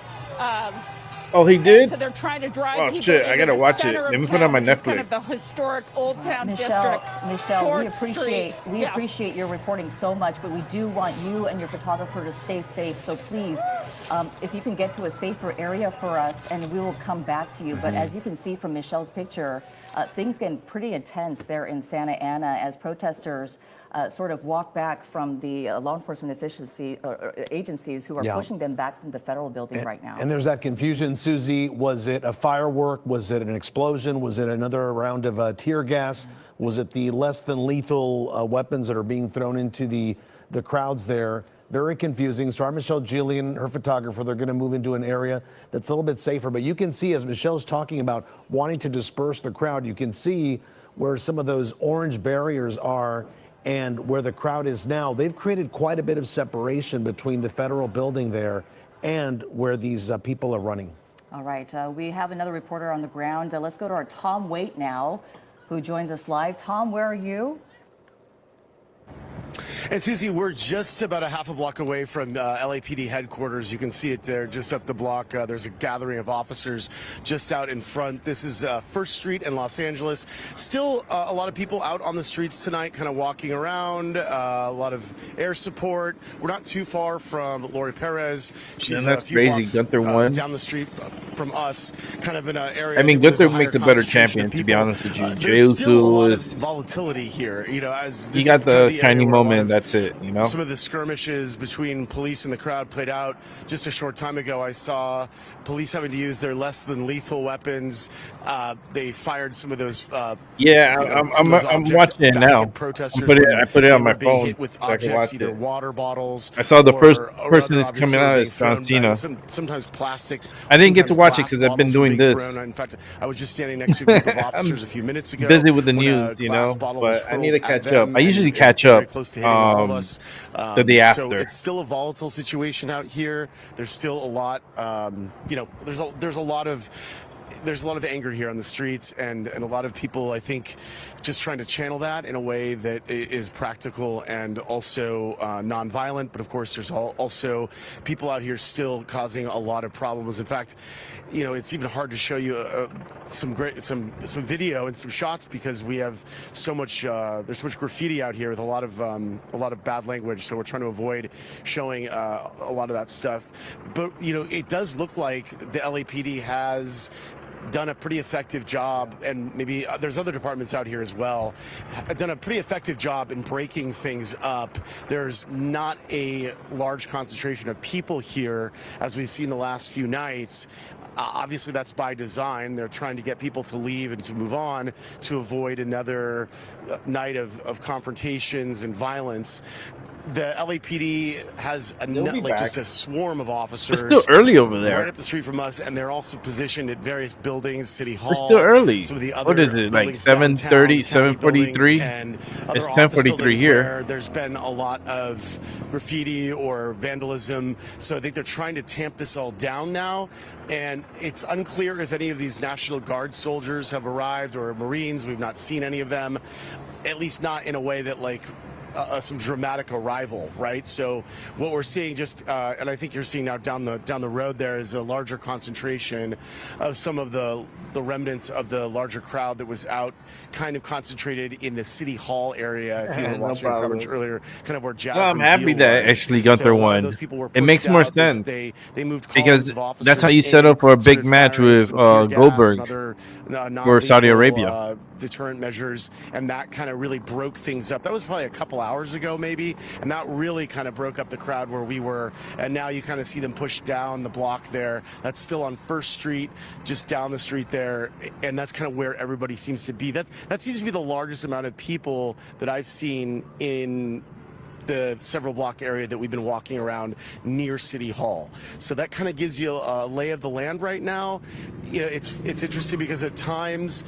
Oh, he did? So they're trying to drive Oh, people shit, I into gotta the watch it. center Let of me put it on my town, which is kind Netflix. of the historic Old Town Michelle, District. we 4th Street. appreciate your reporting so much, but we do want you and your photographer to stay safe. So please, if you can get to a safer area for us, and we will come back to you. But as you can see from Michelle's picture, things getting pretty intense there in Santa Ana as protesters sort of walk back from the law enforcement agencies who are pushing them back from the federal building right now. And there's that confusion, Susie. Was it a firework? Was it an explosion? Was it another round of tear gas? Was it the less than lethal weapons that are being thrown into the crowds there? Very confusing. So our Michelle Gillian, her photographer, they're going to move into an area that's a little bit safer. But you can see, as Michelle's talking about wanting to disperse the crowd, you can see where some of those orange barriers are and where the crowd is now. They've created quite a bit of separation between the federal building there and where these people are running. All right, we have another reporter on the ground. Let's go to our Tom Waite now, who joins us live. Tom, where are you? And Susie, we're just about a half a block away from LAPD headquarters. You can see it there just up the block. There's a gathering of officers just out in front. This is First Street in Los Angeles. Still a lot of people out on the streets tonight, kind of walking around, a lot of air support. We're not too far from Lori Perez. She's that's a few crazy. blocks, Gunther won. down the street from us, kind of in an area. I mean, where there's Gunther higher makes a better concentration of champion, to be people. honest with you. There's still a lot of is volatility here. You know, as he this got is kind of the area shiny where a lot moment. of That's it. You know. some of the skirmishes between police and the crowd played out. Just a short time ago, I saw police having to use their less than lethal weapons. They fired some of those. Yeah, I'm watching it now. I put it on my phone hit with so I can objects, watch either it. water bottles. I saw the first or person other that's coming objects that were out being is John thrown, Cena. Sometimes plastic. I didn't get to sometimes watch it glass because I've been bottles were doing being this. thrown. In fact, I was just standing next to a group of officers a few minutes ago. Busy with the when a news, you glass know, bottle was but I need to hurled at catch up. them, I usually and catch very up close to hitting all of us. the day So after. it's still a volatile situation out here. There's still a lot, there's a lot of anger here on the streets, and a lot of people, I think, just trying to channel that in a way that is practical and also nonviolent. But of course, there's also people out here still causing a lot of problems. In fact, you know, it's even hard to show you some video and some shots because we have so much there's so much graffiti out here with a lot of bad language. So we're trying to avoid showing a lot of that stuff. But you know, it does look like the LAPD has done a pretty effective job, and maybe there's other departments out here as well, have done a pretty effective job in breaking things up. There's not a large concentration of people here as we've seen the last few nights. Obviously, that's by design. They're trying to get people to leave and to move on to avoid another night of confrontations and violence. The LAPD has just a swarm of officers. It's still early over there. Right up the street from us, and they're also positioned at various buildings, City Hall. It's still early. Some of the What other is it, like buildings downtown, 7:30, county 7:43? buildings, and other It's office 10:43 buildings here. where there's been a lot of graffiti or vandalism. So I think they're trying to tamp this all down now. And it's unclear if any of these National Guard soldiers have arrived or Marines. We've not seen any of them, at least not in a way that like some dramatic arrival, right? So what we're seeing and I think you're seeing now down the road there is a larger concentration of some of the remnants of the larger crowd that was out, kind of concentrated in the City Hall area. If you were watching our coverage earlier, kind of where Jasmine Well, I'm happy Deal that was. actually Gunther So a lot of won. those people were It makes pushed more out. sense They moved because columns of officers that's how you set in, up for a big started match firing with some tear gas Goldberg and other, for Saudi non-lethal, Arabia. Deterrent measures, and that kind of really broke things up. That was probably a couple hours ago, maybe, and that really kind of broke up the crowd where we were. And now you kind of see them push down the block there. That's still on First Street, just down the street there, and that's kind of where everybody seems to be. That seems to be the largest amount of people that I've seen in the several block area that we've been walking around near City Hall. So that kind of gives you a lay of the land right now. You know, it's interesting because at times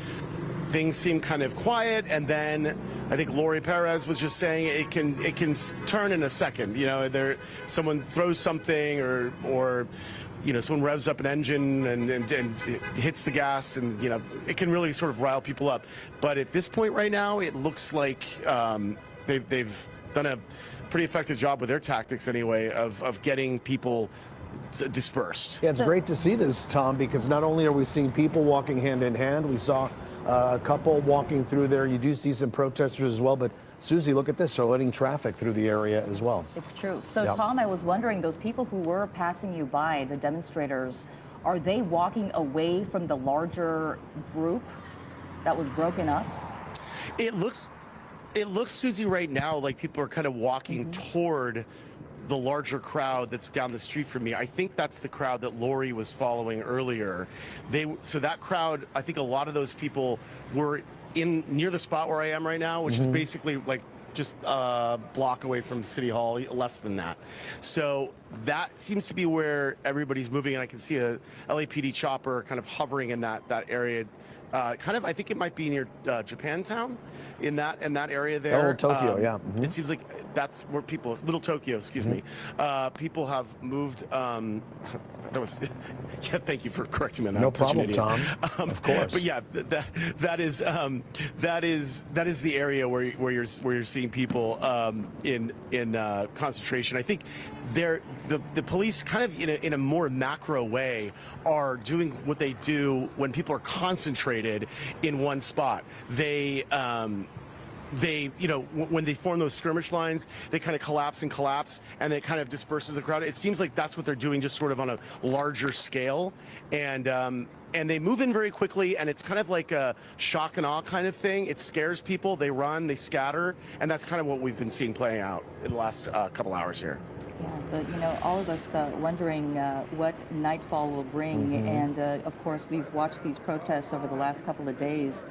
things seem kind of quiet, and then I think Lori Perez was just saying it can turn in a second. You know, someone throws something or you know, someone revs up an engine and hits the gas, and you know, it can really sort of rile people up. But at this point right now, it looks like they've done a pretty effective job with their tactics anyway of getting people dispersed. Yeah, it's great to see this, Tom, because not only are we seeing people walking hand in hand, we saw a couple walking through there. You do see some protesters as well, but Susie, look at this. They're letting traffic through the area as well. It's true. So, Yep. Tom, I was wondering, those people who were passing you by, the demonstrators, are they walking away from the larger group that was broken up? It looks, Susie, right now like people are kind of walking toward the larger crowd that's down the street from me. I think that's the crowd that Lori was following earlier. So that crowd, I think a lot of those people were near the spot where I am right now, which is basically like just a block away from City Hall, less than that. So that seems to be where everybody's moving, and I can see a LAPD chopper kind of hovering in that area kind of, I think it might be near Japantown, in that area there. Little Tokyo, yeah. It seems like that's where people, Little Tokyo, excuse me, people have moved. That was, yeah. Thank you for correcting me on that. No I'm such an problem, idiot. Tom. Of course. But yeah, that is the area where you're seeing people in concentration. I think the police kind of in a more macro way are doing what they do when people are concentrated in one spot. They when they form those skirmish lines, they kind of collapse, and it kind of disperses the crowd. It seems like that's what they're doing, just sort of on a larger scale, and they move in very quickly, and it's kind of like a shock and awe kind of thing. It scares people, they run, they scatter, and that's kind of what we've been seeing playing out in the last couple hours here. Yeah, so all of us wondering what nightfall will bring, and of course we've watched these protests over the last couple of days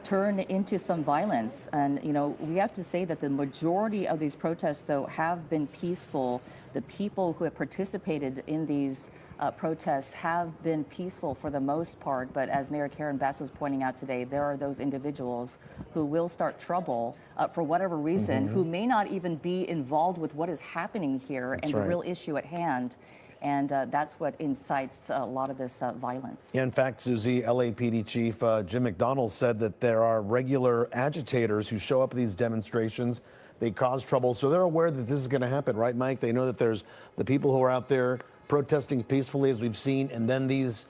turn into some violence. And, we have to say that the majority of these protests, though, have been peaceful. The people who have participated in these protests have been peaceful for the most part. But as Mayor Karen Bass was pointing out today, there are those individuals who will start trouble for whatever reason, who may not even be involved with what is happening here and the real issue at hand. And that's what incites a lot of this violence. Yeah, in fact, Susie, LAPD Chief Jim McDonald said that there are regular agitators who show up at these demonstrations. They cause trouble, so they're aware that this is going to happen, right, Mike? They know that there's the people who are out there protesting peacefully, as we've seen, and then these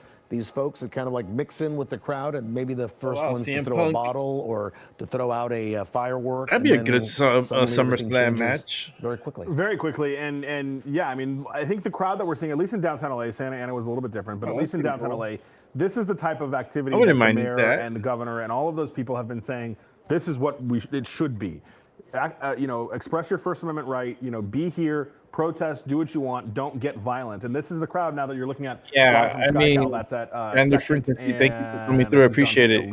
folks that kind of like mix in with the crowd, and maybe the first ones to throw a bottle or to throw out a firework. That'd be a good SummerSlam match. Very quickly. Very quickly. And yeah, I mean, I think the crowd that we're seeing, at least in downtown LA, Santa Ana was a little bit different, but at least in downtown LA, this is the type of activity that the mayor and the governor and all of those people have been saying, this is what it should be. Express your First Amendment right, be here, protest, do what you want, don't get violent. And this is the crowd now that you're looking at. Yeah, I mean, that's at and the frequency. Thank you for coming through. I appreciate it.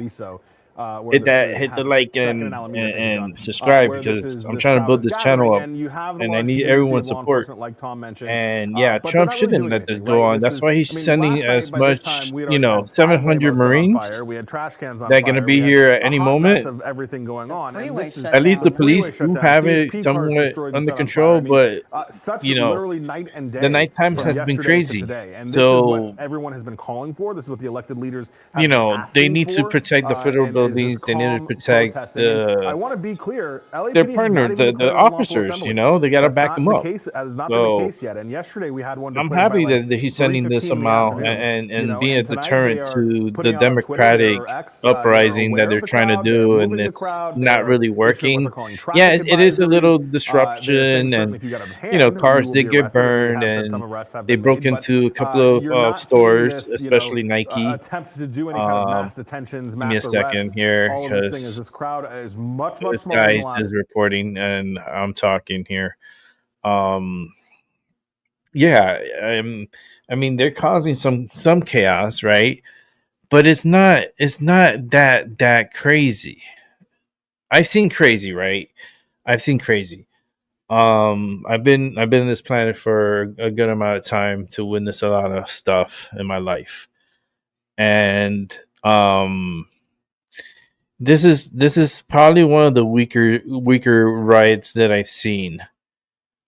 Hit the like and subscribe, because I'm trying to build this channel up, and I need everyone's support. Like Tom mentioned. And yeah, Trump shouldn't let this go on. That's why he's sending as much, 700 Marines. We had trash cans on they're going to be here at any moment. Of everything going on. At least the police do have it somewhat under control, but the night times has been crazy. So everyone has been calling for. This is what the elected leaders. They need to protect the federal buildings. They need to protect I want to be clear. their partner, the officers. They got to back them up. That has not been the case yet. And yesterday we had one. I'm happy that he's sending this amount and being a deterrent to the Democratic uprising that they're trying to do, and it's not really working. Yeah, it is a little disruption, and cars did get burned, and they broke into a couple of stores, especially Nike. Attempt to do any kind of mass detentions, give me a second here, because this crowd is much this smaller guy than is reporting and I'm talking here. Yeah, I mean, they're causing some chaos, right? But it's not that crazy. I've seen crazy, right? I've seen crazy. I've been in this planet for a good amount of time to witness a lot of stuff in my life, and this is probably one of the weaker riots that I've seen.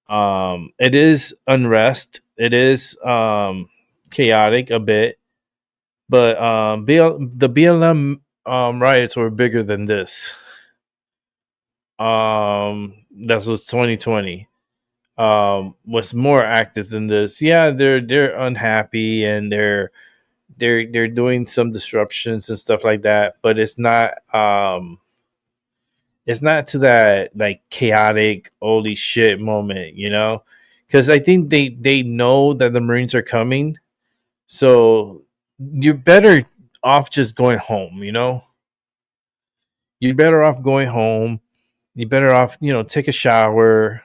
It is unrest. It is chaotic a bit, but the BLM riots were bigger than this. That was 2020. Was more active than this. Yeah, they're unhappy, and they're doing some disruptions and stuff like that, but it's not to that like chaotic holy shit moment, because I think they know that the Marines are coming, so you're better off just going home. You're better off going home. You're better off take a shower,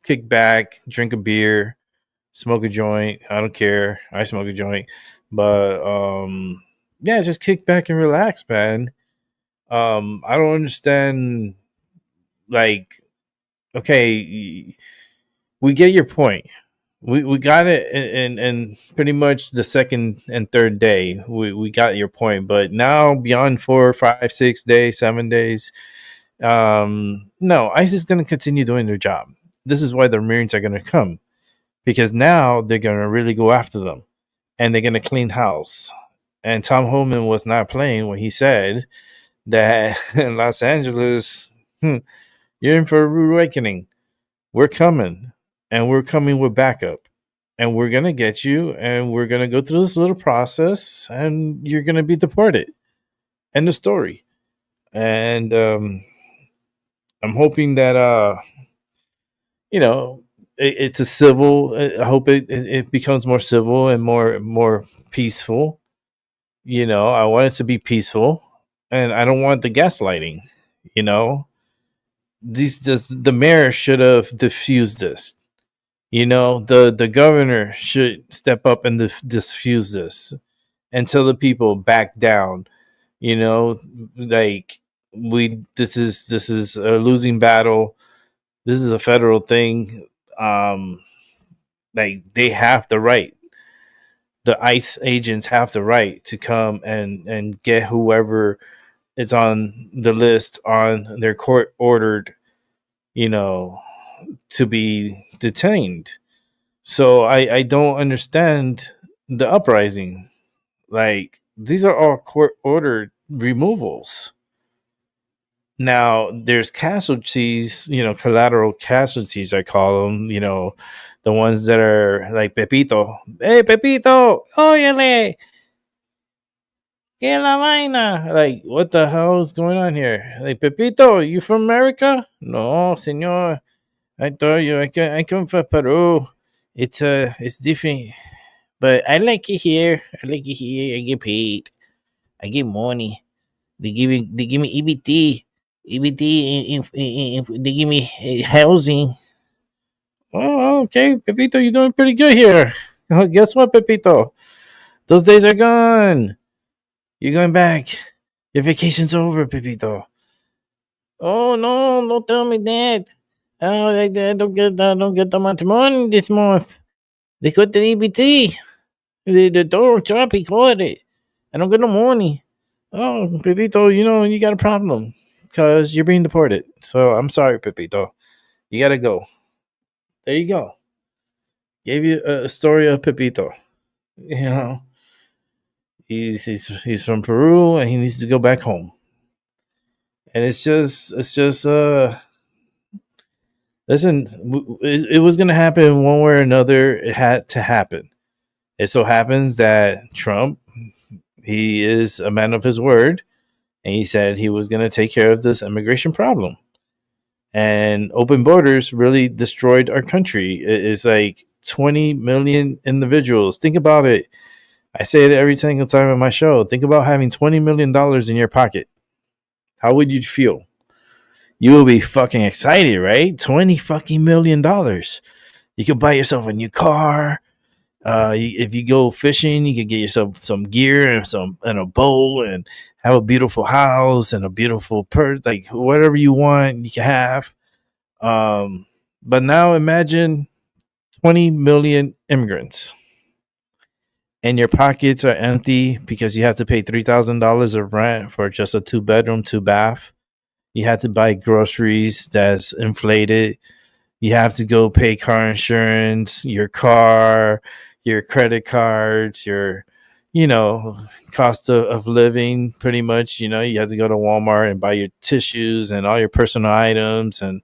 kick back, drink a beer, smoke a joint. I don't care, I smoke a joint. But yeah, just kick back and relax, man. I don't understand. Like, okay, we get your point. we got it in pretty much the second and third day. We got your point, but now beyond 4, 5, 6 days, 7 days, no, ICE is going to continue doing their job. This is why the Marines are going to come, because now they're going to really go after them, and they're going to clean house. And Tom Homan was not playing when he said that in Los Angeles, you're in for a rude awakening. We're coming, and we're coming with backup, and we're going to get you, and we're going to go through this little process, and you're going to be deported. End of story. And I'm hoping that it's a civil. I hope it becomes more civil and more peaceful. I want it to be peaceful, and I don't want the gaslighting. You know, the mayor should have diffused this. The governor should step up and diffuse this and tell the people back down. Like this is a losing battle. This is a federal thing. Like they have the right. The ICE agents have the right to come and get whoever is on the list on their court ordered, to be detained. So I don't understand the uprising. Like these are all court ordered removals. Now there's casualties, collateral casualties I call them, the ones that are like Pepito. Hey Pepito, óyele, que la vaina. Like what the hell is going on here? Like Pepito, you from America? No, señor. I told you I come from Peru. It's different. But I like it here. I like it here. I get paid. I get money. They give me EBT. EBT. They give me housing. Oh, okay, Pepito, you're doing pretty good here. Guess what, Pepito? Those days are gone. You're going back. Your vacation's over, Pepito. Oh no! Don't tell me that. Oh, I don't get that much money this month. They cut the EBT. The Donald Trump, he caught it. I don't get no money. Oh, Pepito, you got a problem because you're being deported. So I'm sorry, Pepito. You got to go. There you go. Gave you a story of Pepito. You know, he's from Peru and he needs to go back home. And it's just listen, it was going to happen one way or another. It had to happen. It so happens that Trump, he is a man of his word, and he said he was going to take care of this immigration problem. And open borders really destroyed our country. It's like 20 million individuals. Think about it. I say it every single time on my show. Think about having $20 million in your pocket. How would you feel? You will be fucking excited, right? $20 million. You could buy yourself a new car. If you go fishing, you could get yourself some gear and a boat and have a beautiful house and a beautiful like whatever you want, you can have. But now imagine 20 million immigrants and your pockets are empty because you have to pay $3,000 of rent for just a 2-bedroom, 2-bath. You have to buy groceries that's inflated. You have to go pay car insurance, your car, your credit cards, your, cost of living pretty much. You have to go to Walmart and buy your tissues and all your personal items. And,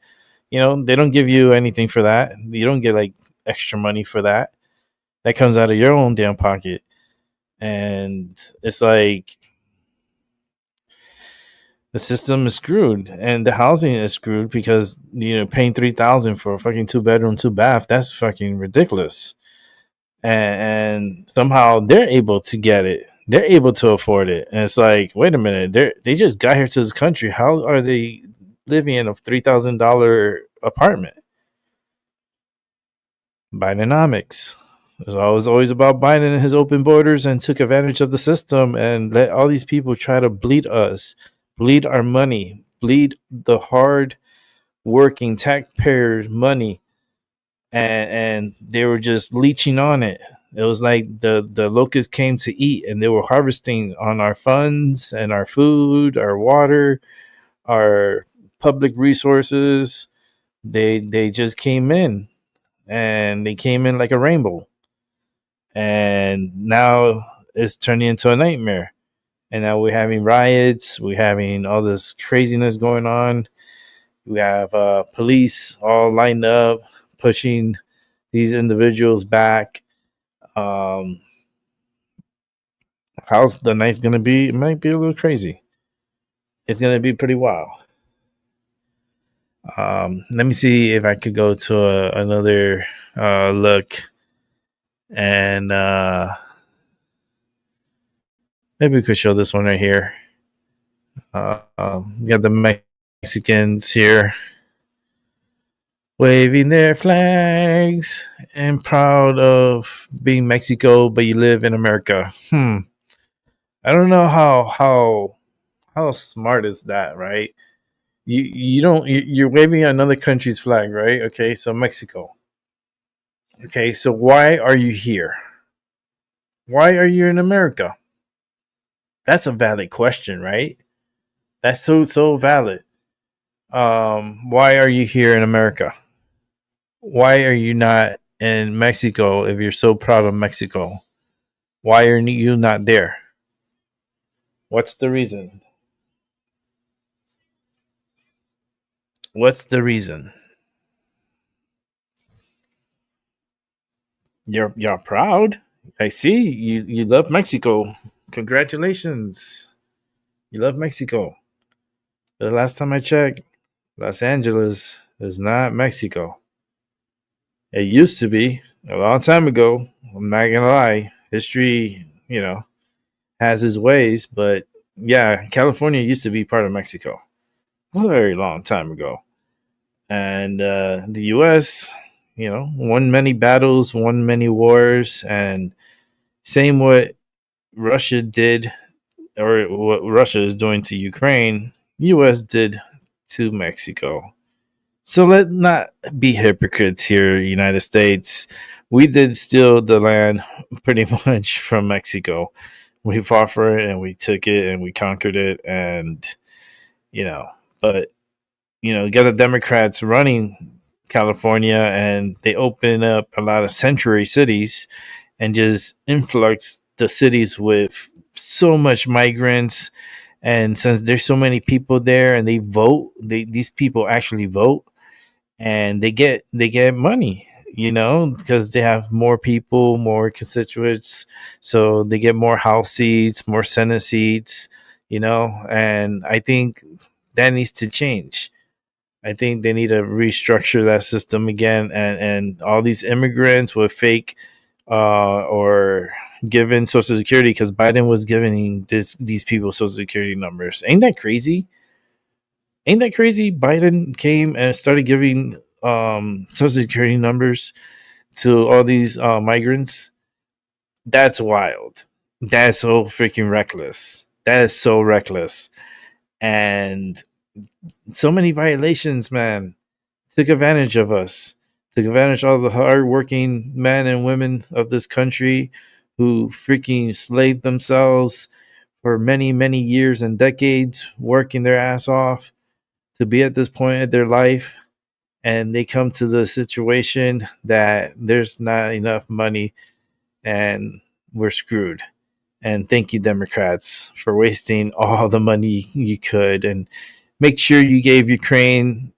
they don't give you anything for that. You don't get like extra money for that. That comes out of your own damn pocket. And it's like, the system is screwed and the housing is screwed because paying $3,000 for a fucking 2-bedroom, 2-bath, that's fucking ridiculous. And somehow they're able to get it. They're able to afford it. And it's like, wait a minute, they just got here to this country. How are they living in a $3,000 apartment? Bidenomics. It was always about Biden and his open borders and took advantage of the system and let all these people try to bleed us, bleed our money, bleed the hard working taxpayers' money and they were just leeching on it. It was like the locusts came to eat, and they were harvesting on our funds and our food, our water, our public resources. They just came in, and they came in like a rainbow, and now it's turning into a nightmare. And now we're having riots, we're having all this craziness going on. We have police all lined up, pushing these individuals back. Um, how's the night's gonna be? It might be a little crazy. It's gonna be pretty wild. Let me see if I could go to another look, and maybe we could show this one right here. We got the Mexicans here waving their flags and proud of being Mexico, but you live in America. I don't know how smart is that, right? You don't you're waving another country's flag, right? Okay, so Mexico. Okay, so why are you here? Why are you in America? That's a valid question, right? That's so valid. Why are you here in America? Why are you not in Mexico if you're so proud of Mexico? Why are you not there? What's the reason? What's the reason? You're proud. I see. You love Mexico. Congratulations. You love Mexico. The last time I checked, Los Angeles is not Mexico. It used to be a long time ago. I'm not gonna lie. History, has its ways, but yeah, California used to be part of Mexico a very long time ago. And the U.S., won many battles, won many wars, and same what Russia did, or what Russia is doing to Ukraine, U.S. did to Mexico. So let not be hypocrites here, United States. We did steal the land pretty much from Mexico. We fought for it and we took it and we conquered it, and you know, but you got the Democrats running California, and they open up a lot of sanctuary cities and just influx the cities with so much migrants. And since there's so many people there and they vote, these people actually vote, and they get money, because they have more people, more constituents, so they get more house seats, more senate seats, and I think that needs to change. I think they need to restructure that system again, and all these immigrants with fake or given Social Security, because Biden was giving these people Social Security numbers. Ain't that crazy? Ain't that crazy? Biden came and started giving Social Security numbers to all these migrants. That's wild. That's so freaking reckless. That is so reckless. And so many violations, man. Took advantage of us. Took advantage of all the hardworking men and women of this country who freaking slaved themselves for many, many years and decades, working their ass off to be at this point of their life. And they come to the situation that there's not enough money and we're screwed. And thank you, Democrats, for wasting all the money you could, and make sure you gave Ukraine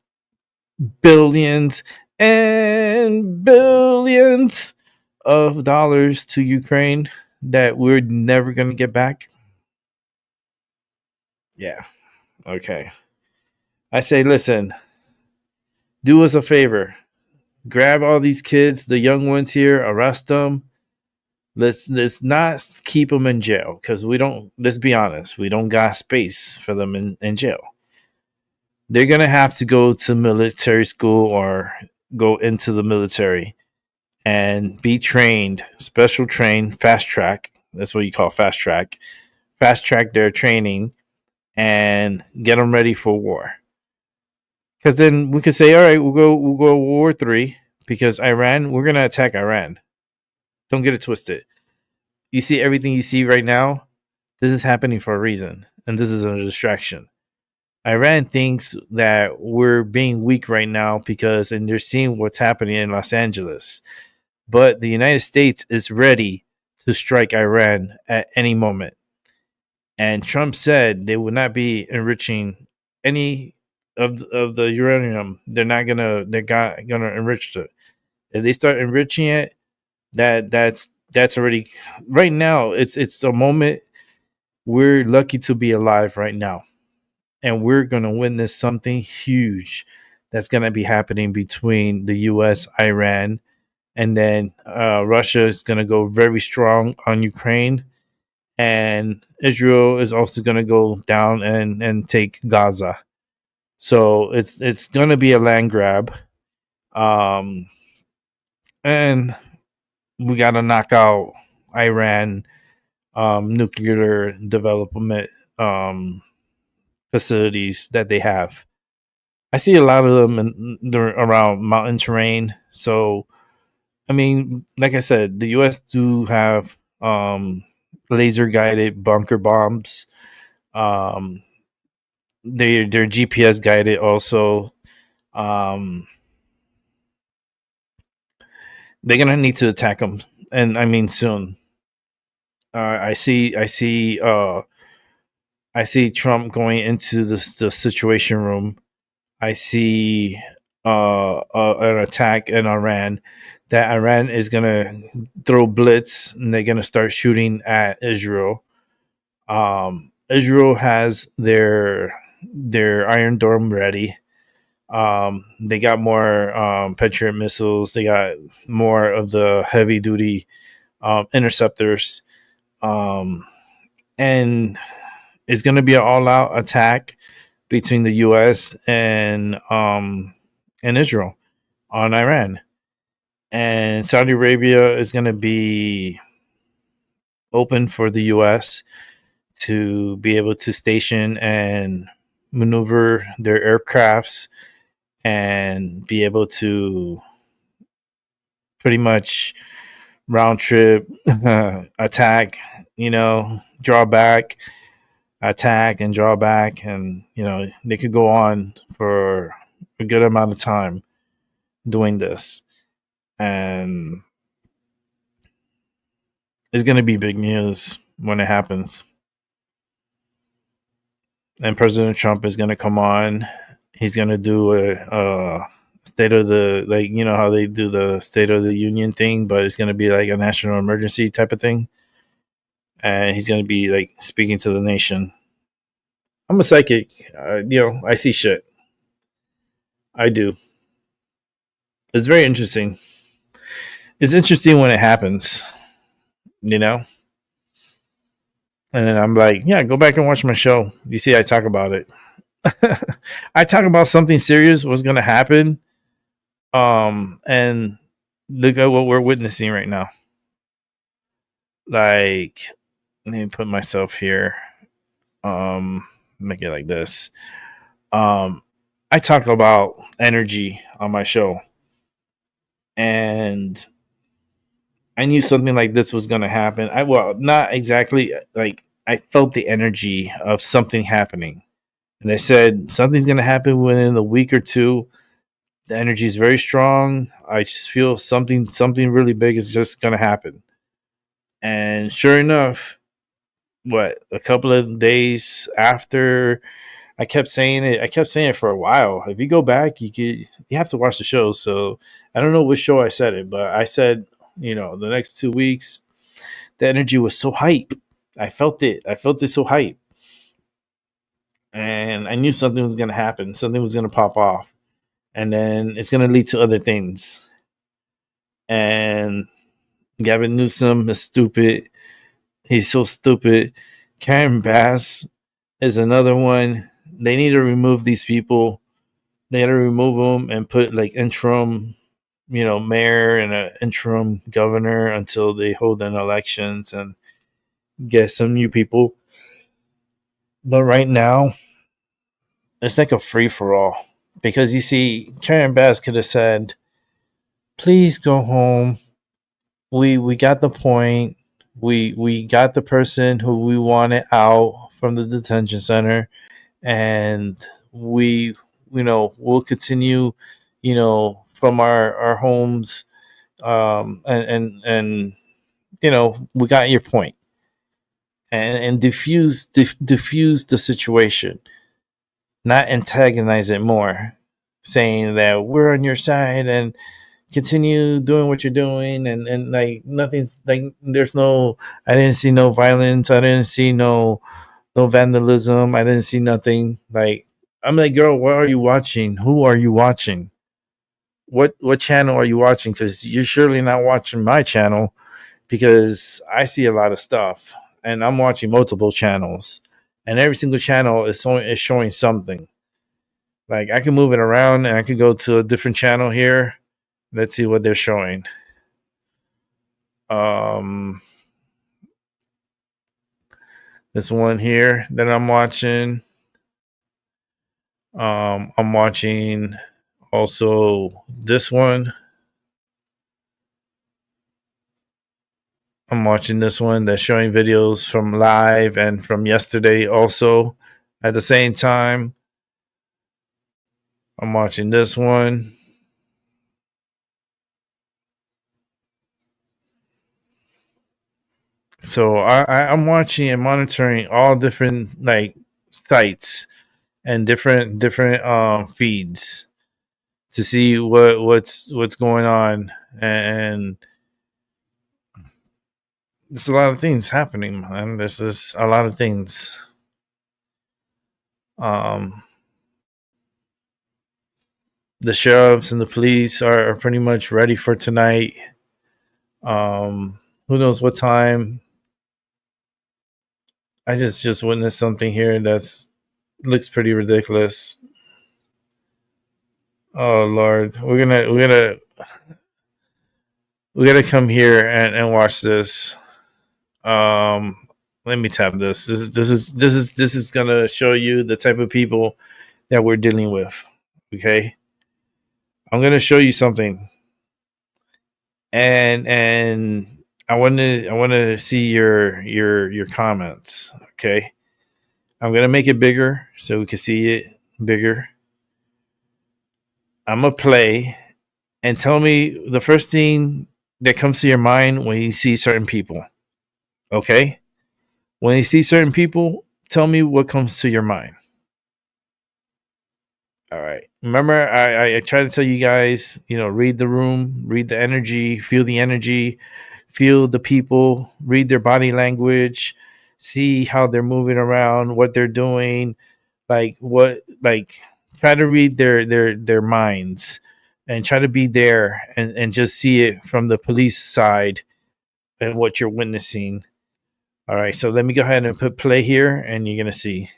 billions and billions of dollars to Ukraine that we're never going to get back. Yeah. Okay. I say, listen, do us a favor. Grab all these kids, the young ones here, arrest them. Let's not keep them in jail, because we don't. Let's be honest, we don't got space for them in jail. They're gonna have to go to military school or go into the military and be trained, special trained, fast track. That's what you call fast track. Fast track their training and get them ready for war. Because then we could say, all right, we'll go World War III, because Iran, we're gonna attack Iran. Don't get it twisted. You see everything you see right now. This is happening for a reason, and this is a distraction. Iran thinks that we're being weak right now because, and they're seeing what's happening in Los Angeles. But the United States is ready to strike Iran at any moment. And Trump said they would not be enriching any of the uranium. They're gonna enrich it. If they start enriching it, that's already right now. It's a moment. We're lucky to be alive right now, and we're gonna witness something huge that's gonna be happening between the U.S., Iran, and then Russia is gonna go very strong on Ukraine, and Israel is also gonna go down and take Gaza. So it's gonna be a land grab, um, and we gotta knock out Iran nuclear development facilities that they have. I see a lot of them they're around mountain terrain. So, I mean, like I said, the U.S. do have laser guided bunker bombs. Um, they're GPS guided also. Um, they're gonna need to attack them, and I mean soon. I see Trump going into the situation room. I see an attack in Iran. That Iran is gonna throw blitz and they're gonna start shooting at Israel. Israel has their Iron Dome ready. They got more Patriot missiles. They got more of the heavy duty interceptors. Um, and it's going to be an all out attack between the U.S. and Israel on Iran. And Saudi Arabia is going to be open for the U.S. to be able to station and maneuver their aircrafts and be able to pretty much round trip attack, draw back, attack and draw back, and they could go on for a good amount of time doing this, and it's going to be big news when it happens. And President Trump is going to come on. He's going to do a state of the, like, how they do the State of the Union thing, but it's going to be like a national emergency type of thing, and he's going to be like speaking to the nation. I'm a psychic. I see shit. I do. It's very interesting. It's interesting when it happens, And then I'm like, yeah, go back and watch my show. You see, I talk about it. I talk about something serious was going to happen. And look at what we're witnessing right now. Like, let me put myself here. Make it like this. I talk about energy on my show, and I knew something like this was going to happen. Not exactly, like, I felt the energy of something happening, and I said something's going to happen within a week or two. The energy is very strong. I just feel something really big is just going to happen. And sure enough, a couple of days after, I kept saying it for a while. If you go back, you have to watch the show. So I don't know which show I said it, but I said, the next 2 weeks, the energy was so hype. I felt it. I felt it so hype. And I knew something was going to happen. Something was going to pop off. And then it's going to lead to other things. And Gavin Newsom is stupid. He's so stupid. Karen Bass is another one. They need to remove these people. They got to remove them and put like interim, mayor and an interim governor until they hold an elections and get some new people. But right now, it's like a free for all, because you see, Karen Bass could have said, please go home. We got the point. We got the person who we wanted out from the detention center, and we we'll continue, from our homes, and we got your point, and diffuse the situation, not antagonize it more, saying that we're on your side and continue doing what you're doing, and like nothing's like, there's no, I didn't see no violence, I didn't see no vandalism, I didn't see nothing. Like, I'm like, girl, what are you watching? Who are you watching? What channel are you watching? Because you're surely not watching my channel, because I see a lot of stuff, and I'm watching multiple channels, and every single channel is showing something. Like, I can move it around, and I could go to a different channel here. Let's see what they're showing. This one here that I'm watching. I'm watching also this one. I'm watching this one that's showing videos from live and from yesterday also at the same time. I'm watching this one. So I'm watching and monitoring all different like sites and different feeds to see what's going on, and there's a lot of things happening, man. There's just a lot of things. The sheriffs and the police are pretty much ready for tonight. Who knows what time? I just witnessed something here that's looks pretty ridiculous. Oh Lord, we gotta come here and watch this. Let me tap this. This is gonna show you the type of people that we're dealing with. Okay, I'm gonna show you something, and I want to see your comments. Okay, I'm gonna make it bigger so we can see it bigger. I'm gonna play, and tell me the first thing that comes to your mind when you see certain people. Okay, when you see certain people, tell me what comes to your mind. All right. Remember, I try to tell you guys, read the room, read the energy, feel the people, read their body language, see how they're moving around, what they're doing, try to read their minds, and try to be there, and just see it from the police side and what you're witnessing. All right. So let me go ahead and put play here, and you're going to see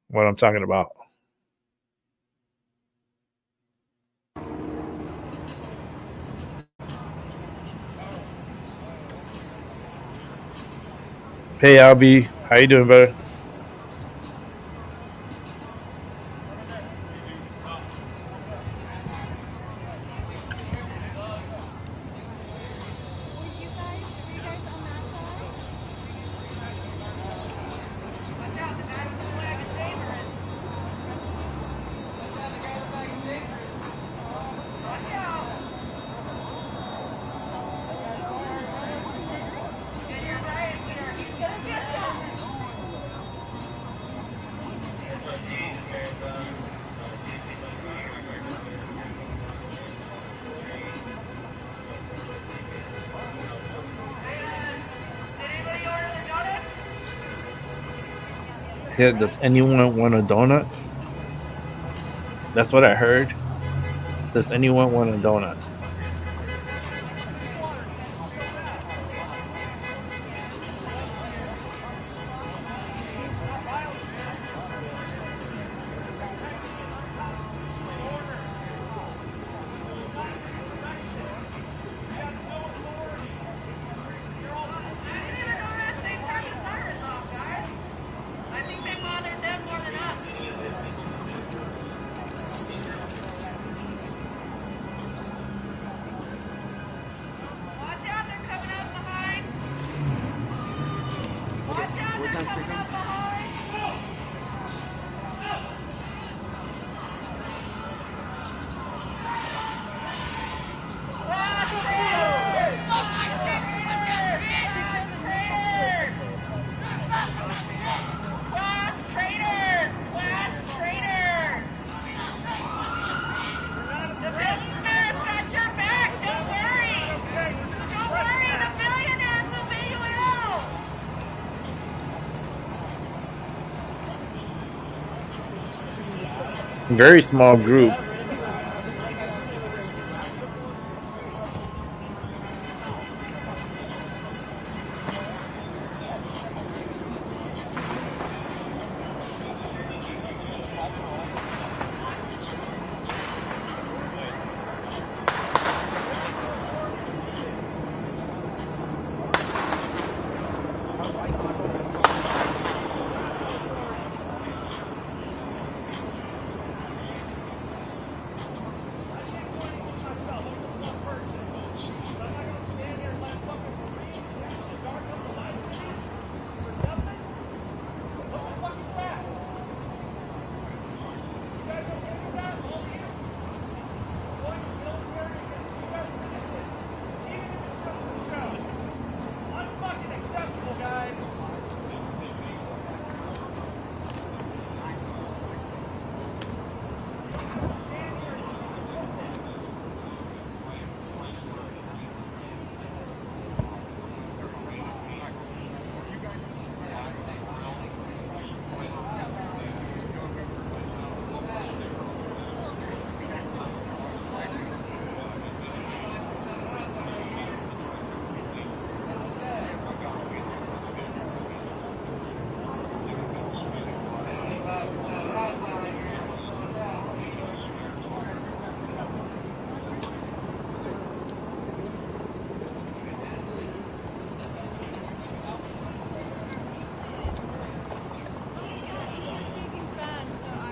what I'm talking about. Hey, Albie, how you doing, brother? Yeah, does anyone want a donut? That's what I heard. Does anyone want a donut? Very small group.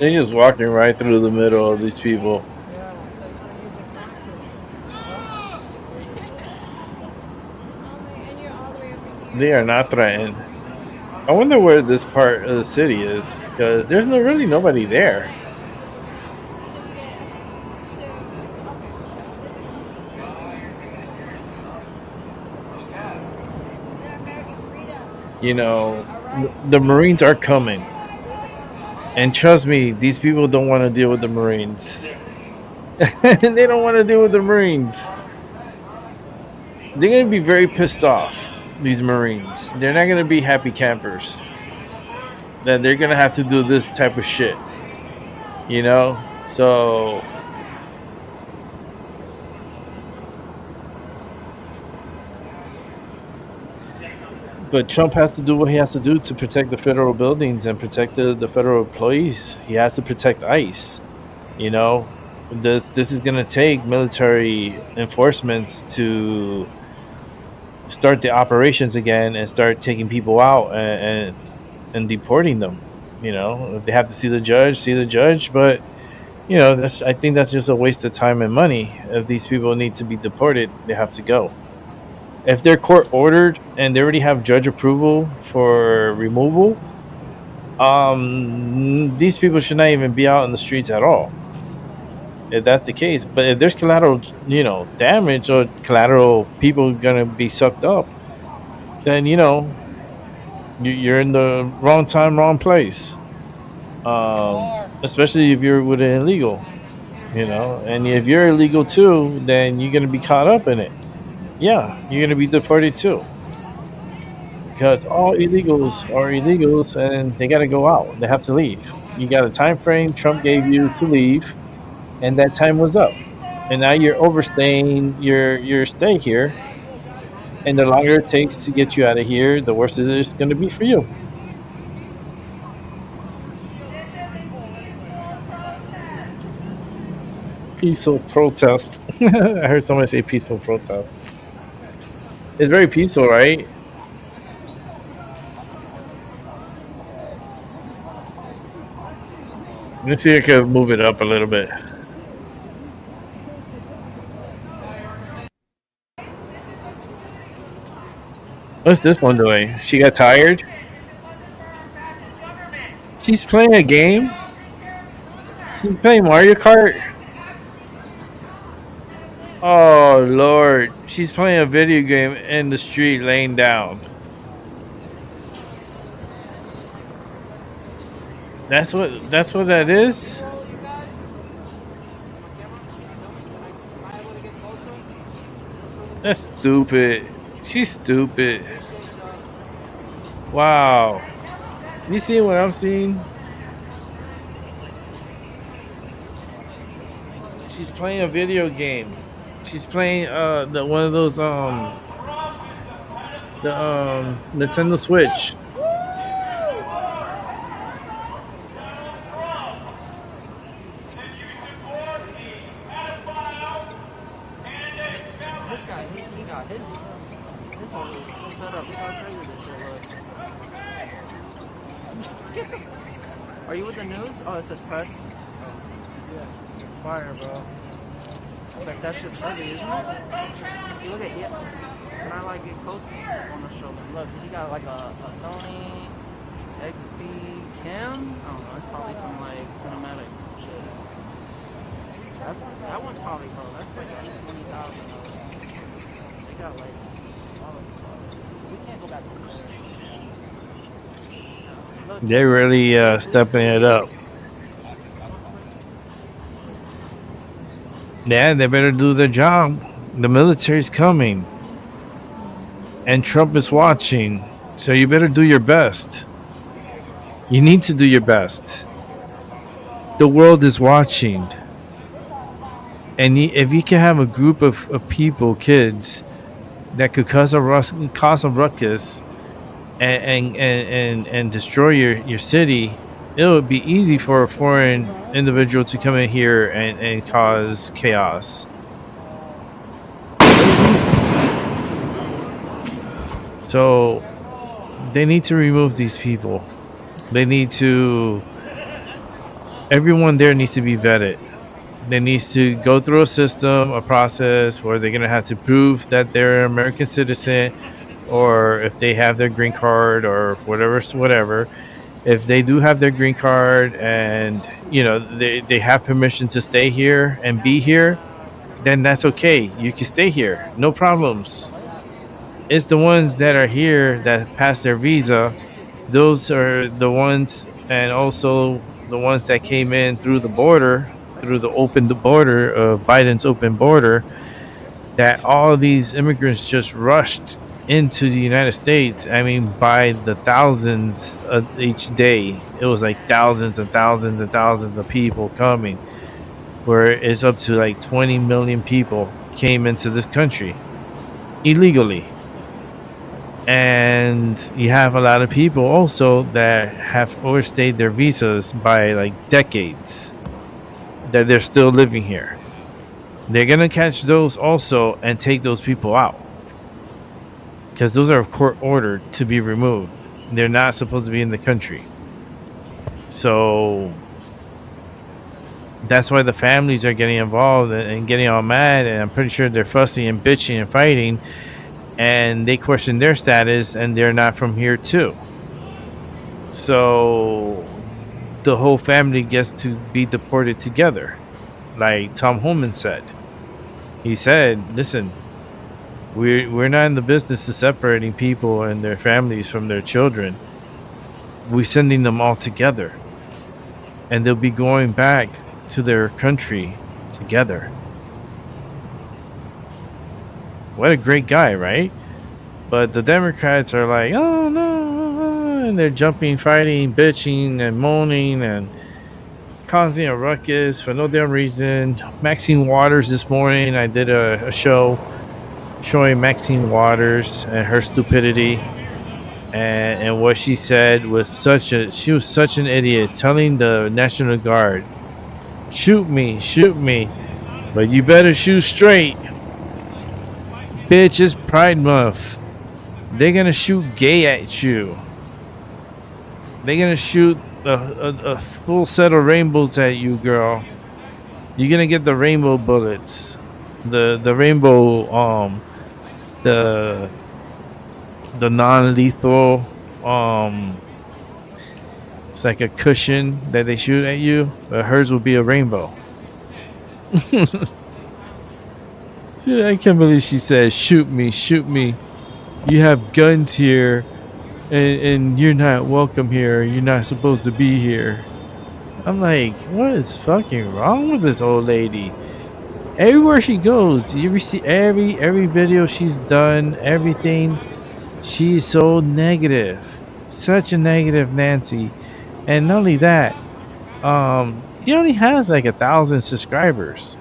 They're just walking right through the middle of these people. They are not threatened. I wonder where this part of the city is, because there's really nobody there. You know, the Marines are coming. And trust me, these people don't want to deal with the Marines. They don't want to deal with the Marines. They're going to be very pissed off, these Marines. They're not going to be happy campers. That they're going to have to do this type of shit. You know? So... But Trump has to do what he has to do to protect the federal buildings and protect the federal employees. He has to protect ICE. You know, this is going to take military enforcements to start the operations again and start taking people out and deporting them. You know, if they have to see the judge. But you know, I think that's just a waste of time and money. If these people need to be deported, they have to go. If they're court ordered and they already have judge approval for removal, these people should not even be out in the streets at all. If that's the case. But if there's collateral, damage or collateral people gonna be sucked up, then you're in the wrong time, wrong place. Especially if you're with an illegal, and if you're illegal too, then you're gonna be caught up in it. Yeah, you're going to be deported too. Because all illegals are illegals and they got to go out. They have to leave. You got a time frame Trump gave you to leave, and that time was up. And now you're overstaying your stay here. And the longer it takes to get you out of here, the worse it's going to be for you. Peaceful protest. I heard somebody say peaceful protest. It's very peaceful, right? Let's see if I can move it up a little bit. What's this one doing? She got tired? She's playing a game? She's playing Mario Kart? Oh, Lord. She's playing a video game in the street laying down. That's what that is? That's stupid. She's stupid. Wow. You see what I'm seeing? She's playing a video game. She's playing the one of those Nintendo Switch. This guy, he got his whole setup. Look how crazy this shit looks. Are you with the news? Oh, it says press. Oh, yeah, it's fire, bro. Like that shit's heavy, isn't it? You look at when I like get close on the shoulder. Look, he got like a Sony XB cam. I don't know. It's probably some like cinematic shit. That one's probably, bro. That's like $20,000. They got like all of stuff. We can't go back over there. They're really stepping it up. Yeah, they better do their job. The military's coming. And Trump is watching. So you better do your best. You need to do your best. The world is watching. And if you can have a group of people, kids, that could cause a ruckus and destroy your city, it would be easy for a foreign individual to come in here and cause chaos. So they need to remove these people. Everyone there needs to be vetted. They needs to go through a system, a process where they're going to have to prove that they're an American citizen, or if they have their green card or whatever. If they do have their green card and they have permission to stay here and be here, then that's okay. You can stay here, no problems. It's the ones that are here that pass their visa. Those are the ones, and also the ones that came in through the border, through the Biden's open border, that all these immigrants just rushed into the United States. I mean, by the thousands each day. It was like thousands and thousands and thousands of people coming, where it's up to like 20 million people came into this country illegally. And you have a lot of people also that have overstayed their visas by like decades, that they're still living here. They're gonna catch those also and take those people out, because those are court ordered to be removed. They're not supposed to be in the country. So that's why the families are getting involved and getting all mad, and I'm pretty sure they're fussing and bitching and fighting, and they question their status, and they're not from here too. So the whole family gets to be deported together, like Tom Homan said. He said, listen, we're not in the business of separating people and their families from their children. We're sending them all together, and they'll be going back to their country together. What a great guy, right? But the Democrats are like, oh no, and they're jumping, fighting, bitching, and moaning, and causing a ruckus for no damn reason. Maxine Waters this morning, I did a show showing Maxine Waters and her stupidity, and what she said was she was such an idiot, telling the National Guard, shoot me, but you better shoot straight. Bitch, it's Pride Month. They're gonna shoot gay at you. They're gonna shoot a full set of rainbows at you, girl. You're gonna get the rainbow bullets, the rainbow, the non-lethal, it's like a cushion that they shoot at you, but hers will be a rainbow. I can't believe she said, shoot me. You have guns here, and you're not welcome here. You're not supposed to be here. I'm like, what is fucking wrong with this old lady? Everywhere she goes, you see every video she's done, everything, she's so negative. Such a negative Nancy. And not only that, she only has like 1,000 subscribers.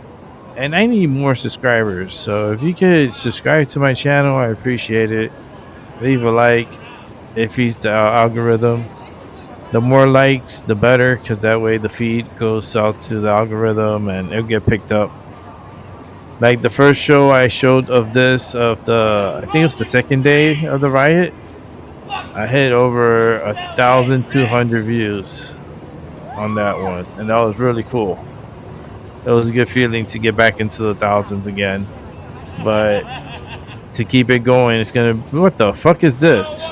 And I need more subscribers. So if you could subscribe to my channel, I appreciate it. Leave a like. It feeds the algorithm. The more likes, the better, because that way the feed goes out to the algorithm and it'll get picked up. Like the first show I showed of this, I think it was the second day of the riot, I hit over 1,200 views on that one, and that was really cool. It was a good feeling to get back into the thousands again, but to keep it going, it's gonna. What the fuck is this?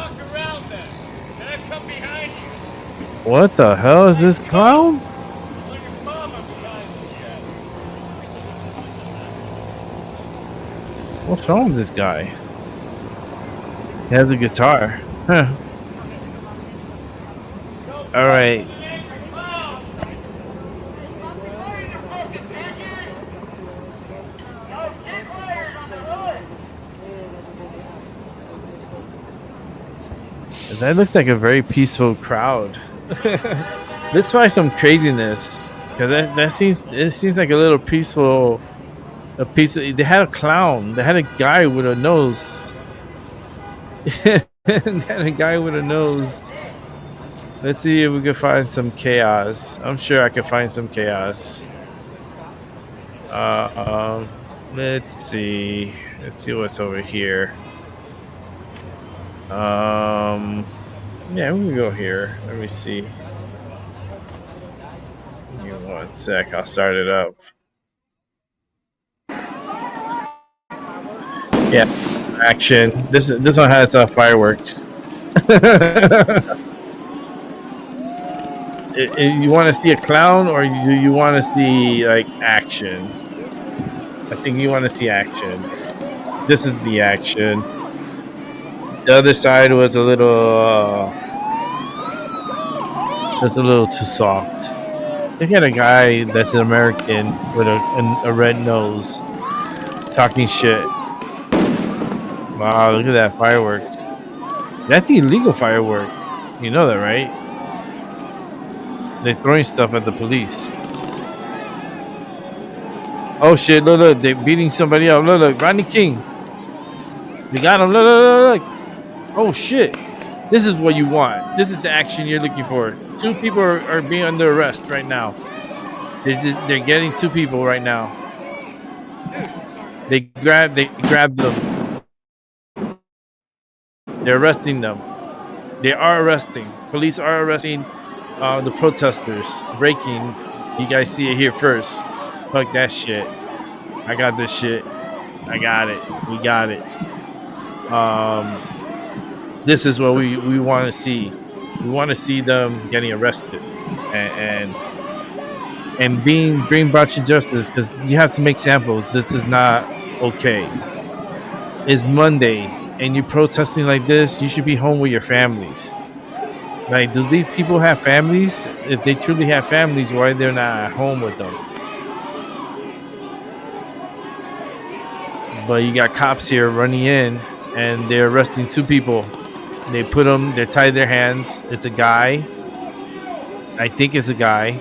What the hell is this clown? What's wrong with this guy? He has a guitar. Huh. All right. That looks like a very peaceful crowd. Let's try some craziness, because it seems like a little peaceful. They had a clown. They had a guy with a nose. They had a guy with a nose. Let's see if we can find some chaos. I'm sure I can find some chaos. Let's see. Let's see what's over here. Yeah, we can go here. Let me see. Give me 1 sec. I'll start it up. Yeah, action. This one has fireworks. You want to see a clown, or do you want to see like action? I think you want to see action. This is the action. The other side was a little too soft. Look at a guy that's an American with a red nose talking shit. Wow, look at that fireworks. That's illegal fireworks. You know that, right? They're throwing stuff at the police. Oh shit, look, they're beating somebody up. Look, Rodney King. They got him, look. Oh shit. This is what you want. This is the action you're looking for. 2 people are being under arrest right now. They're getting 2 people right now. They grabbed them. They're arresting them. They are arresting. Police are arresting the protesters. Breaking. You guys see it here first. Fuck that shit. I got this shit. I got it. We got it. This is what we want to see. We want to see them getting arrested and being brought to justice, because you have to make samples. This is not okay. It's Monday and you're protesting like this. You should be home with your families. Like, does these people have families? If they truly have families, why they're not at home with them? But you got cops here running in, and they're arresting 2 people. They tied their hands. It's a guy. I think it's a guy.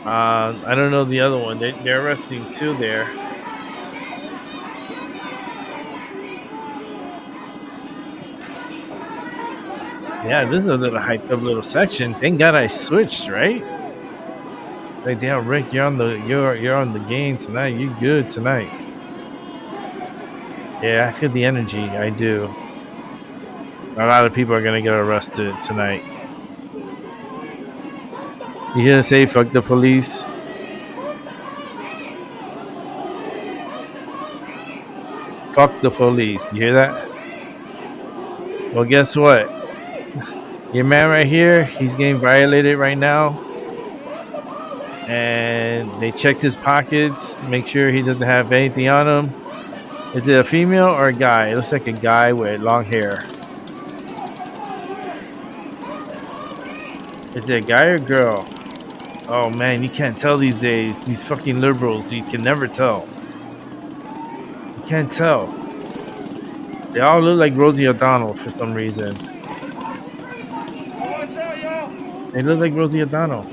I don't know the other one. They're arresting 2 there. Yeah, this is a little hyped up little section. Thank God I switched, right? Like, damn, Rick, you're on the game tonight. You good tonight? Yeah, I feel the energy. I do. A lot of people are gonna get arrested tonight. You gonna say fuck the police? Fuck the police. You hear that? Well, guess what? Your man right here, he's getting violated right now. And they checked his pockets, make sure he doesn't have anything on him. Is it a female or a guy? It looks like a guy with long hair. Is it a guy or a girl? Oh man, you can't tell these days. These fucking liberals, you can never tell. You can't tell. They all look like Rosie O'Donnell for some reason. They look like Rosie O'Donnell.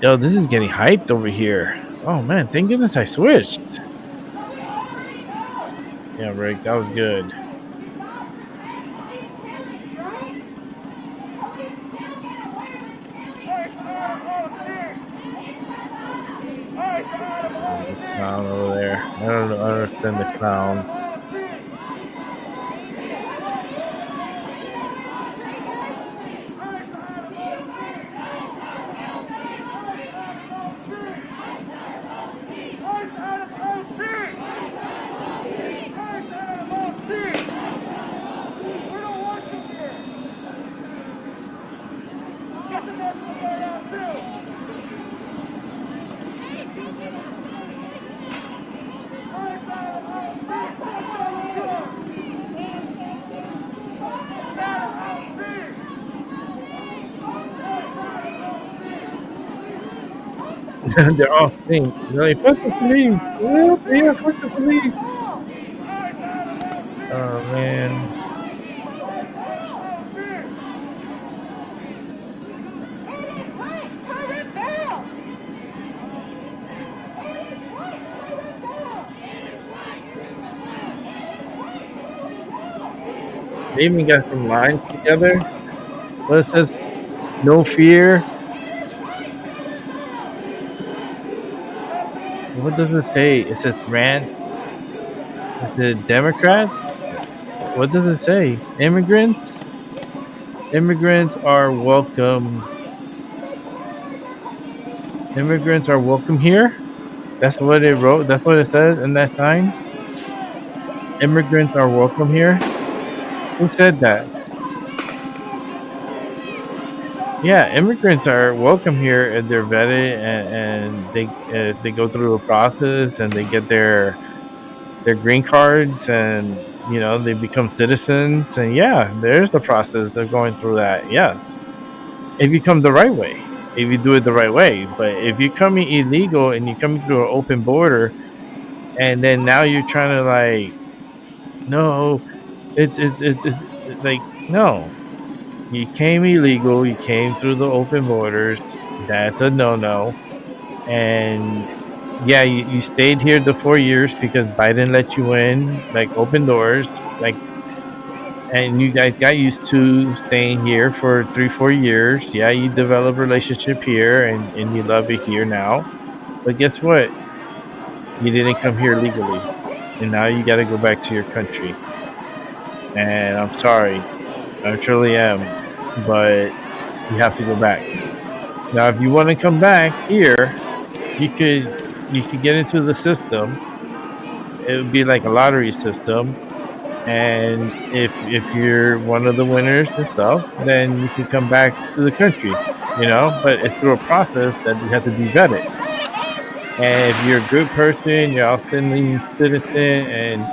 Yo, this is getting hyped over here. Oh man, thank goodness I switched. Yeah, Rick, that was good. The clown over there. I don't understand the clown. They're all saying, they're like, fuck the police. Yeah, fuck the police. Oh, man. They even got some lines together. Well, it says, no fear. What does it say? It says rants. Is it Democrats? What does it say? Immigrants? Immigrants are welcome. Immigrants are welcome here? That's what it wrote? That's what it says in that sign? Immigrants are welcome here? Who said that? Yeah, immigrants are welcome here and they're vetted and they go through a process and they get their green cards and they become citizens and yeah, there's the process of going through that. Yes, if you come the right way, if you do it the right way. But if you're coming illegal and you're coming through an open border and then now you're trying to like, no, it's like no. You came illegal. You came through the open borders. That's a no-no. And yeah, you stayed here the 4 years because Biden let you in, like open doors, like, and you guys got used to staying here for 3-4 years. Yeah, you develop a relationship here and you love it here now. But guess what? You didn't come here legally. And now you got to go back to your country. And I'm sorry. I truly am. But you have to go back. Now, if you want to come back here, you could get into the system. It would be like a lottery system, and if you're one of the winners and stuff, then you can come back to the country. But it's through a process that you have to be vetted. And if you're a good person, you're outstanding citizen, and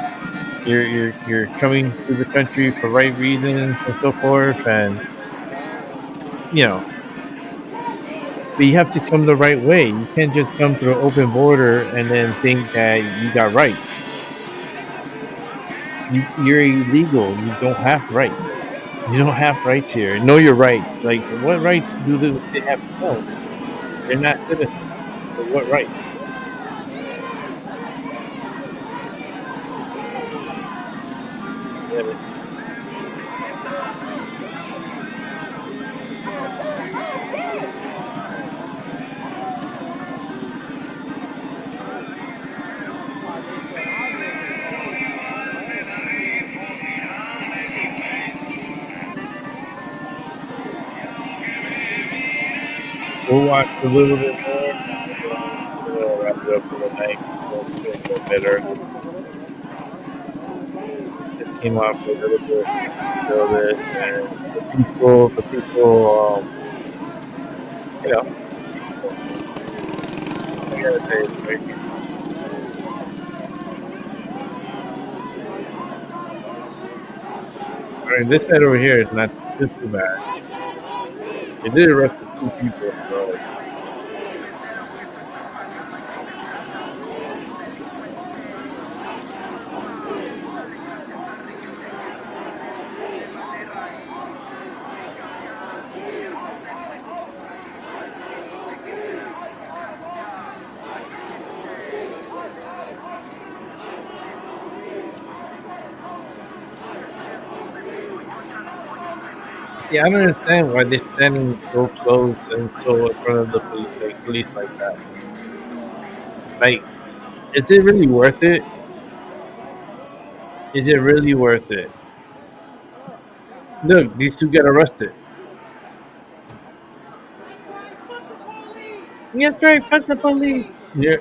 you're coming to the country for right reasons and so forth, and but you have to come the right way. You can't just come through an open border and then think that you got rights. You're illegal. You don't have rights. You don't have rights here. Know your rights. Like, what rights do they have to know? They're not citizens. So what rights? Yeah, we'll watch a little bit more. We'll wrap it up for the night. We'll feel a little better. Just came off a little bit. Feel this and the peaceful, peaceful. I gotta say it's great. I mean, this side over here is not too bad. They did arrest 2 people, so. Yeah, I don't understand why they're standing so close and so in front of the police like that. Like, is it really worth it? Is it really worth it? Look, these two got arrested. Yeah, right. Fuck the police. Yeah.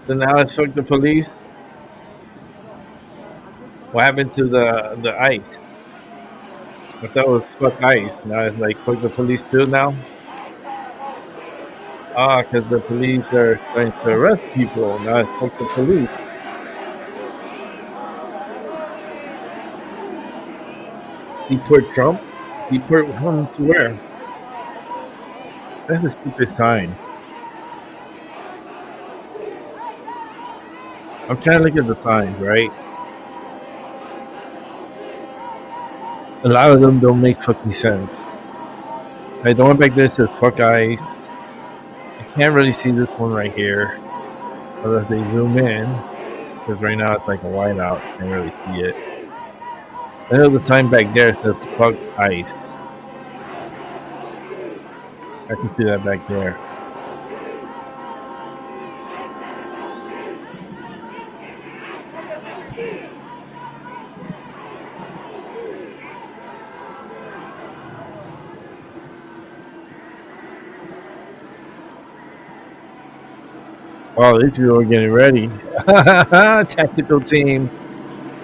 So now it's fuck the police. What happened to the ICE? I thought it was fuck ICE. Now it's like fuck the police too now. Ah, because the police are starting to arrest people. Now it's fuck the police. Deport Trump? Deport him to where? That's a stupid sign. I'm trying to look at the signs, right? A lot of them don't make fucking sense. Like the one back there says fuck ICE. I can't really see this one right here unless they zoom in. Because right now it's like a whiteout. Can't really see it. I know the sign back there says fuck ICE. I can see that back there. Oh, these people are getting ready. Tactical team.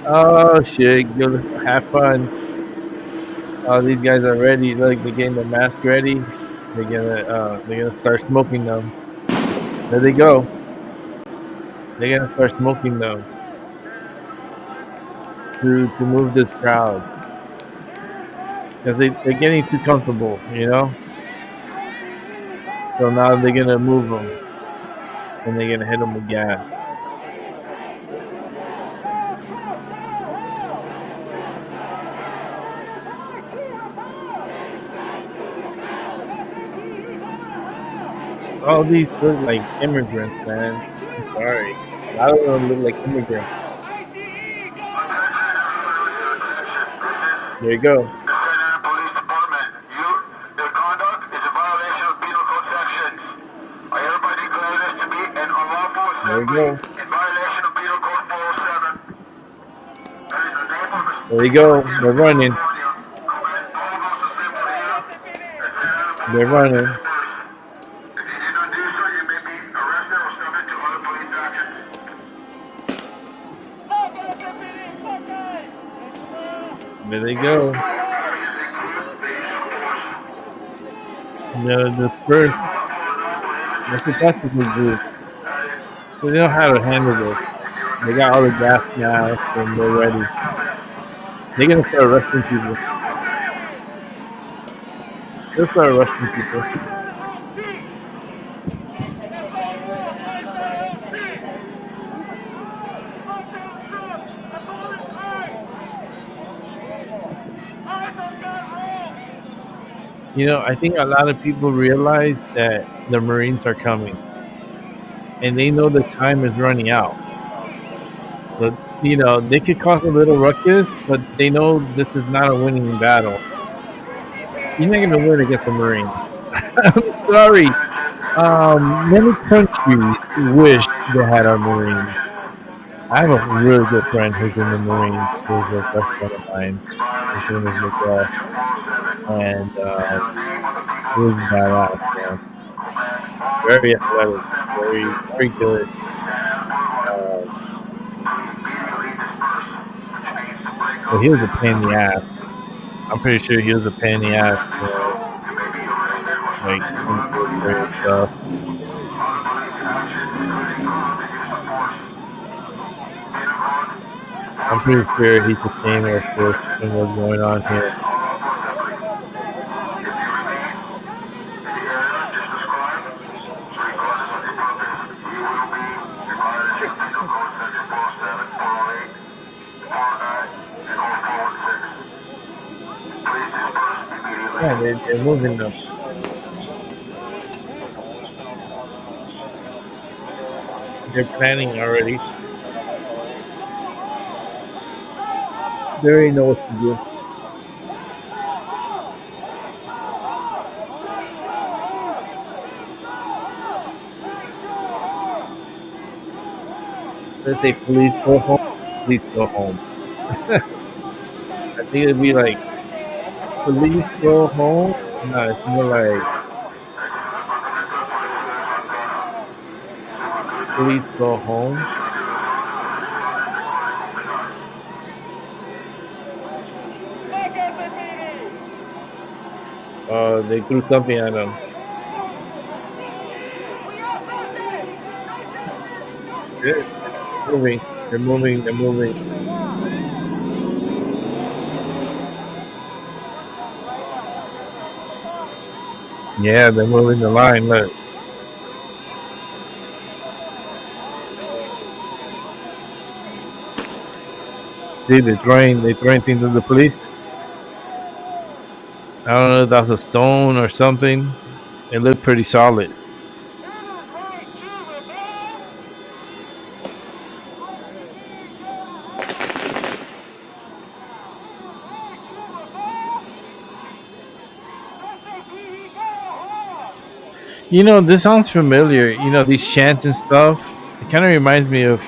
Oh shit, go have fun. Oh, these guys are ready. Look, they're getting their mask ready. They're gonna start smoking them. There they go. They're gonna start smoking them to move this crowd because they're getting too comfortable, you know. So now they're gonna move them and they're gonna hit them with gas. All these look like immigrants, man. I'm sorry. A lot of them look like immigrants. There you go. There you go. There you go. They're running. They're running. There they go. They're dispersed. That's the tactical group. So they know how to handle this. They got all the gas masks and they're ready. They're gonna start arresting people. They'll start arresting people. You know, I think a lot of people realize that the Marines are coming. And they know the time is running out. So, you know, they could cause a little ruckus, but they know this is not a winning battle. You're not going to win against the Marines. I'm sorry. Many countries wish they had our Marines. I have a really good friend who's in the Marines, who's a best friend of mine. His name is Miguel. And he's badass, man. Very athletic, very, very good. But he was a pain in the ass. I'm pretty sure he was a pain in the ass, you know, like in the military and stuff. I'm pretty sure he's ashamed of this and what's going on here. Yeah, they're moving them. They're planning already. They already know what to do. Let's say police go home. Police go home. I think it'd be like police go home. No, it's more like police go home. They threw something at them. That's it. They're moving. They're moving. They're moving. Yeah, they're moving the line. Look. See, they're throwing things at the police. I don't know if that's a stone or something. It looked pretty solid. You know, this sounds familiar. You know, these chants and stuff. It kind of reminds me of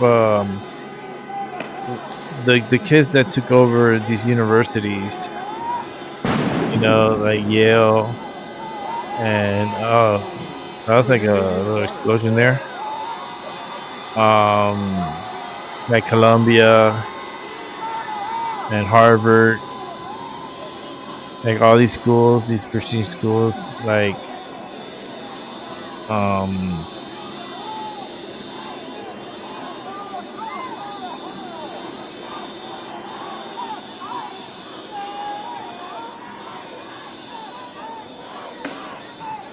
the kids that took over these universities. You know, like Yale, and that was like a little explosion there. Like Columbia and Harvard, like all these schools, these pristine schools, like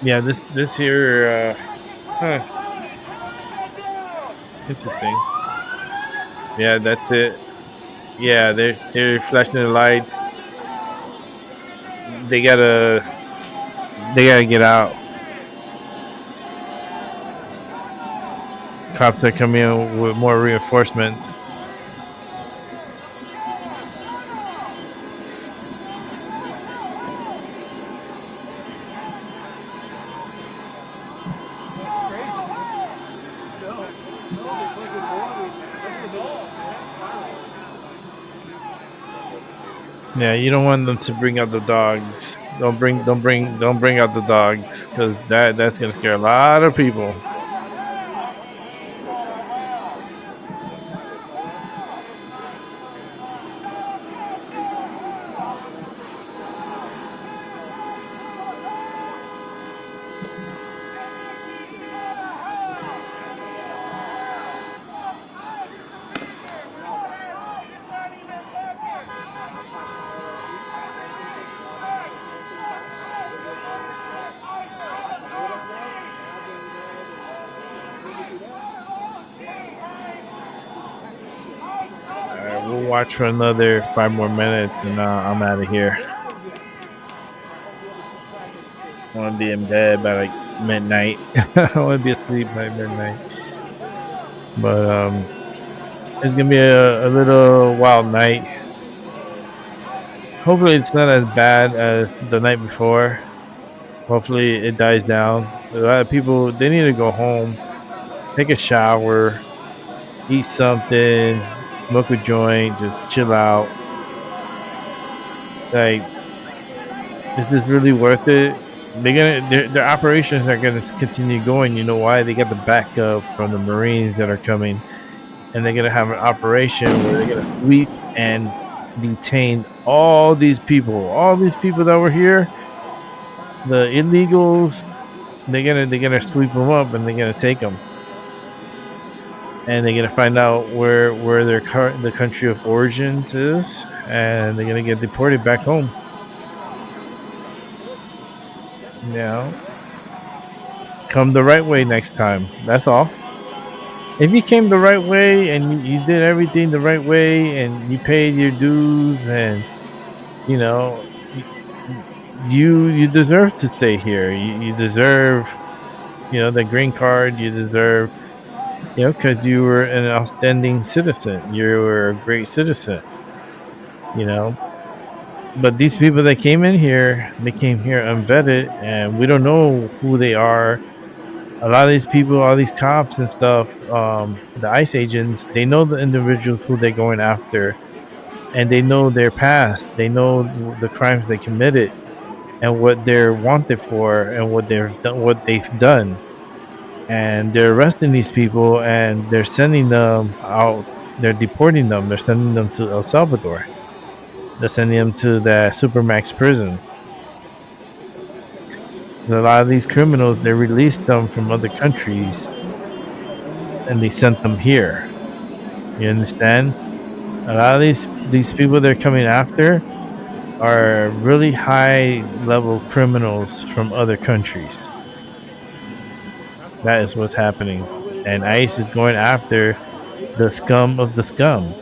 yeah, this here, huh. Interesting. Yeah, that's it. Yeah, they're flashing the lights. They gotta get out. Cops are coming in with more reinforcements. Yeah, you don't want them to bring out the dogs. Don't bring out the dogs, because that's gonna scare a lot of people. We'll watch for another 5 more minutes, and I'm out of here. I want to be in bed by like midnight. I want to be asleep by midnight. But it's gonna be a little wild night. Hopefully, it's not as bad as the night before. Hopefully, it dies down. A lot of people, they need to go home, take a shower, eat something, smoke a joint, just chill out. Like, is this really worth it? Their operations are gonna continue going. You know why? They got the backup from the Marines that are coming, and they're gonna have an operation where they're gonna sweep and detain all these people that were here, the illegals. They're gonna sweep them up, and they're gonna take them, and they're gonna find out where the country of origins is, and they're gonna get deported back home. Yeah, come the right way next time. That's all. If you came the right way and you did everything the right way and you paid your dues, and you know, you deserve to stay here. You deserve, the green card. You deserve, because you were an outstanding citizen. You were a great citizen. you know. But these people that came in here, they came here unvetted, and we don't know who they are. A lot of these people, all these cops and stuff, the ICE agents, they know the individuals who they're going after, and they know their past. They know the crimes they committed and what they're wanted for and what they've done. And they're arresting these people and they're sending them out. They're deporting them. They're sending them to El Salvador. They're sending them to the Supermax prison. Because a lot of these criminals, they released them from other countries and they sent them here. You understand? A lot of these people they're coming after are really high level criminals from other countries. That is what's happening. And ICE is going after the scum of the scum.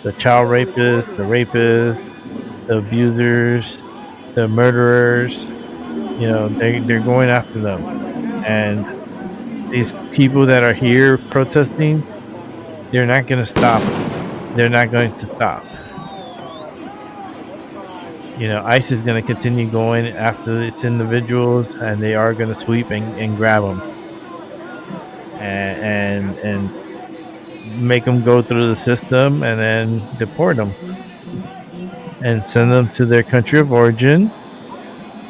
The child rapists, the abusers, the murderers, they're going after them. And these people that are here protesting, they're not going to stop. They're not going to stop. ICE is going to continue going after its individuals, and they are going to sweep and grab them and make them go through the system and then deport them and send them to their country of origin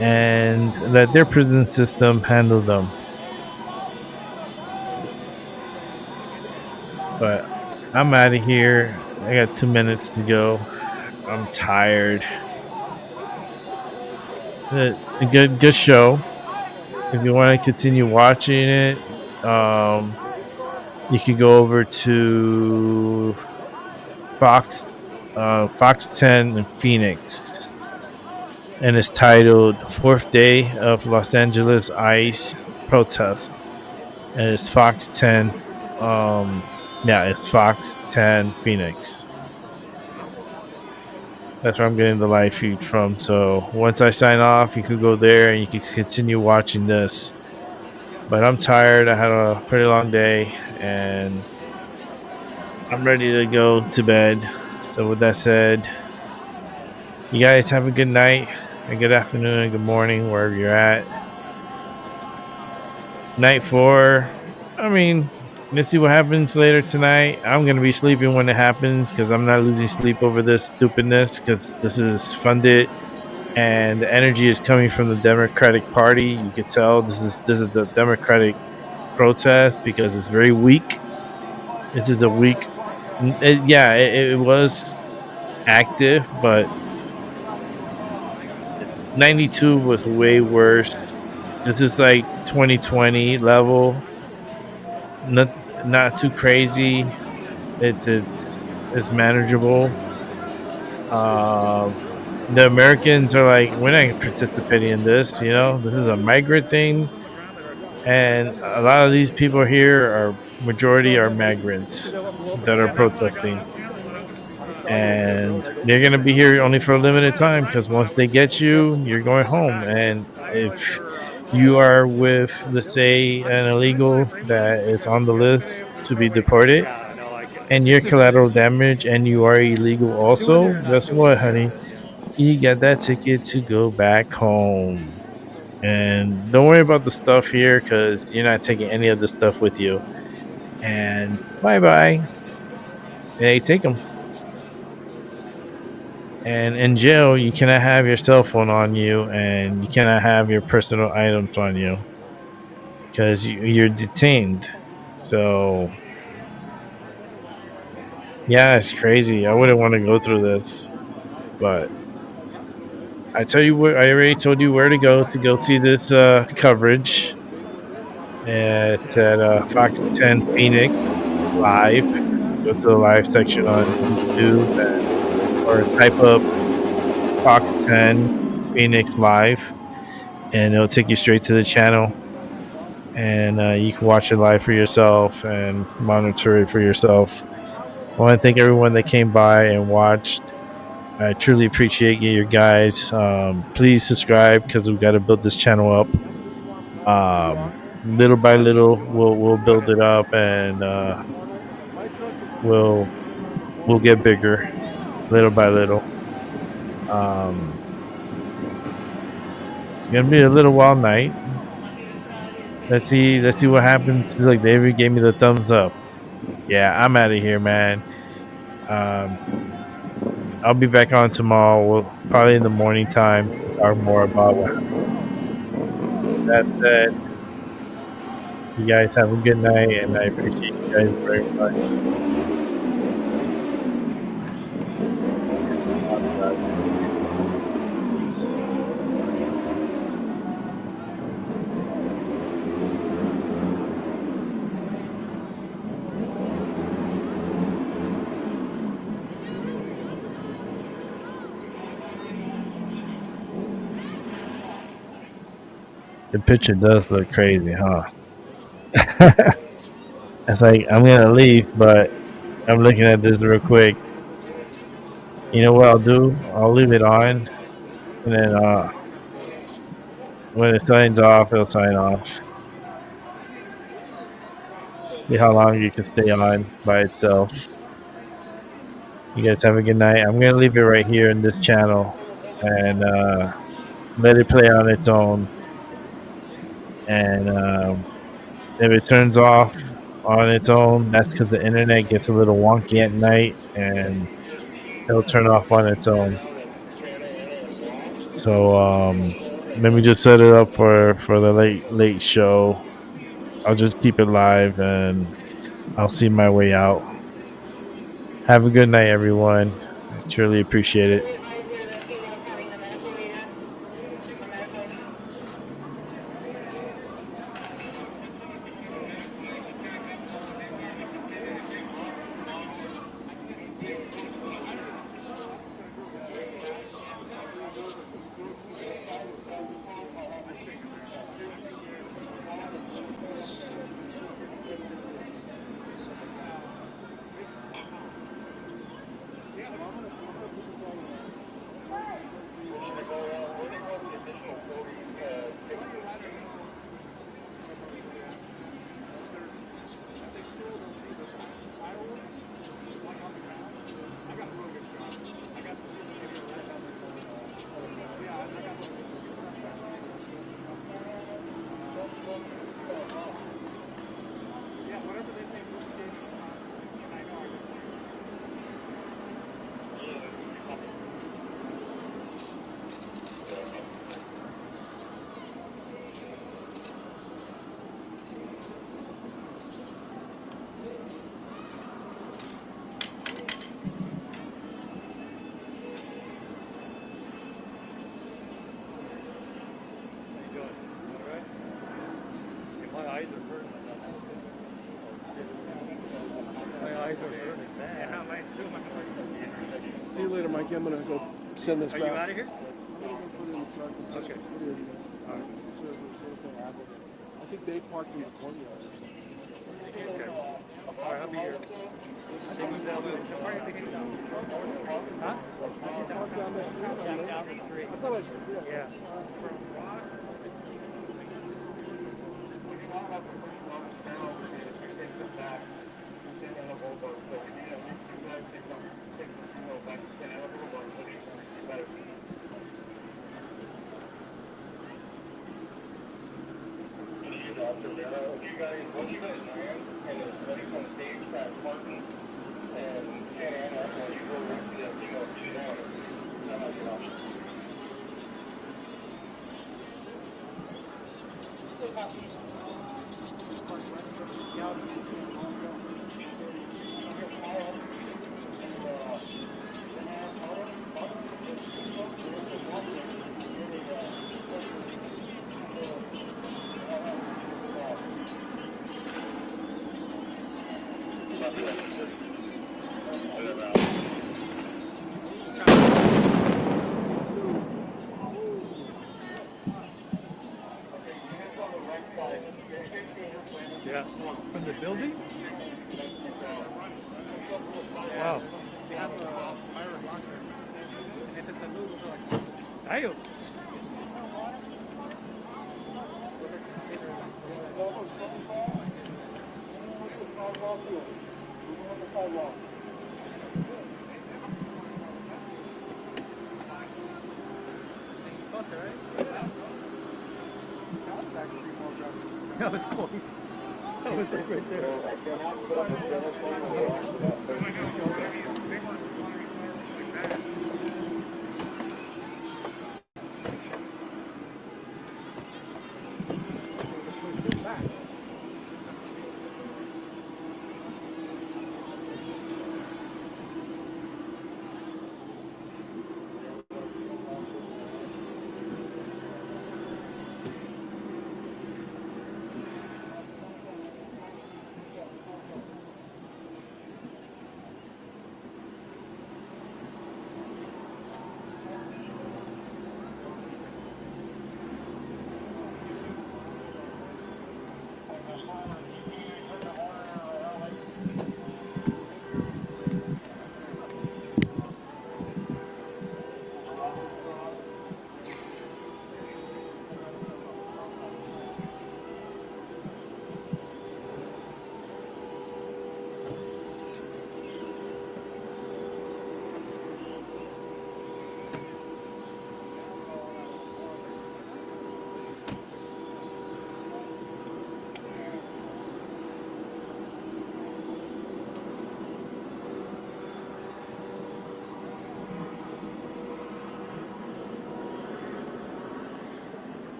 and let their prison system handle them. But I'm out of here. I got 2 minutes to go. I'm tired. A good show. If you want to continue watching it, you can go over to Fox 10 in Phoenix, and it's titled "Fourth Day of Los Angeles ICE Protest," and it's Fox 10. It's Fox 10 Phoenix. That's where I'm getting the live feed from. So once I sign off, you can go there and you can continue watching this. But I'm tired. I had a pretty long day and I'm ready to go to bed. So with that said, you guys have a good night, a good afternoon, and good morning, wherever you're at. Night 4. Let's see what happens later tonight. I'm going to be sleeping when it happens because I'm not losing sleep over this stupidness because this is funded and the energy is coming from the Democratic Party. You can tell this is the Democratic protest because it's very weak. This is a weak. It was active, but 92 was way worse. This is like 2020 level. Not too crazy. It's manageable. The Americans are like, we're not participating in this. This is a migrant thing, and a lot of these people here are majority are migrants that are protesting, and they're gonna be here only for a limited time because once they get you, you're going home. And if you are with, let's say, an illegal that is on the list to be deported, and you're collateral damage, and you are illegal also, guess what, honey? You got that ticket to go back home. And don't worry about the stuff here because you're not taking any of the stuff with you. And bye-bye. Hey, take them. And in jail, you cannot have your cell phone on you, and you cannot have your personal items on you because you're detained. So, yeah, it's crazy. I wouldn't want to go through this, but I already told you where to go see this coverage. It's at Fox 10 Phoenix Live. Go to the live section on YouTube or type up Fox 10 Phoenix Live, and it'll take you straight to the channel. And you can watch it live for yourself and monitor it for yourself. I want to thank everyone that came by and watched. I truly appreciate you guys. Please subscribe because we've got to build this channel up. Little by little, we'll build it up, and we'll get bigger, little by little. It's gonna be a little wild night. Let's see what happens. Look, David gave me the thumbs up. Yeah, I'm out of here, man. I'll be back on tomorrow. Probably in the morning time to talk more about what happened. That said, you guys have a good night, and I appreciate you guys very much. Peace. The picture does look crazy, huh? It's like I'm gonna leave, but I'm looking at this real quick. You know what I'll do? I'll leave it on, and then when it signs off, it'll sign off. See how long you can stay on by itself. You guys have a good night. I'm gonna leave it right here in this channel, and let it play on its own. And if it turns off on its own, that's because the internet gets a little wonky at night, and it'll turn off on its own. So let me just set it up for the late show. I'll just keep it live, and I'll see my way out. Have a good night, everyone. I truly appreciate it. See you later, Mikey. I'm gonna go send this back. Are you out of here? Okay. I think they parked in the courtyard or something. Okay. All right, I'll be here. Huh? Down the street. I thought I said, Yeah. Yeah. From the building? Wow. We have a fire alarm. Ese es el saludo. Ayo. That was close. That was like right there.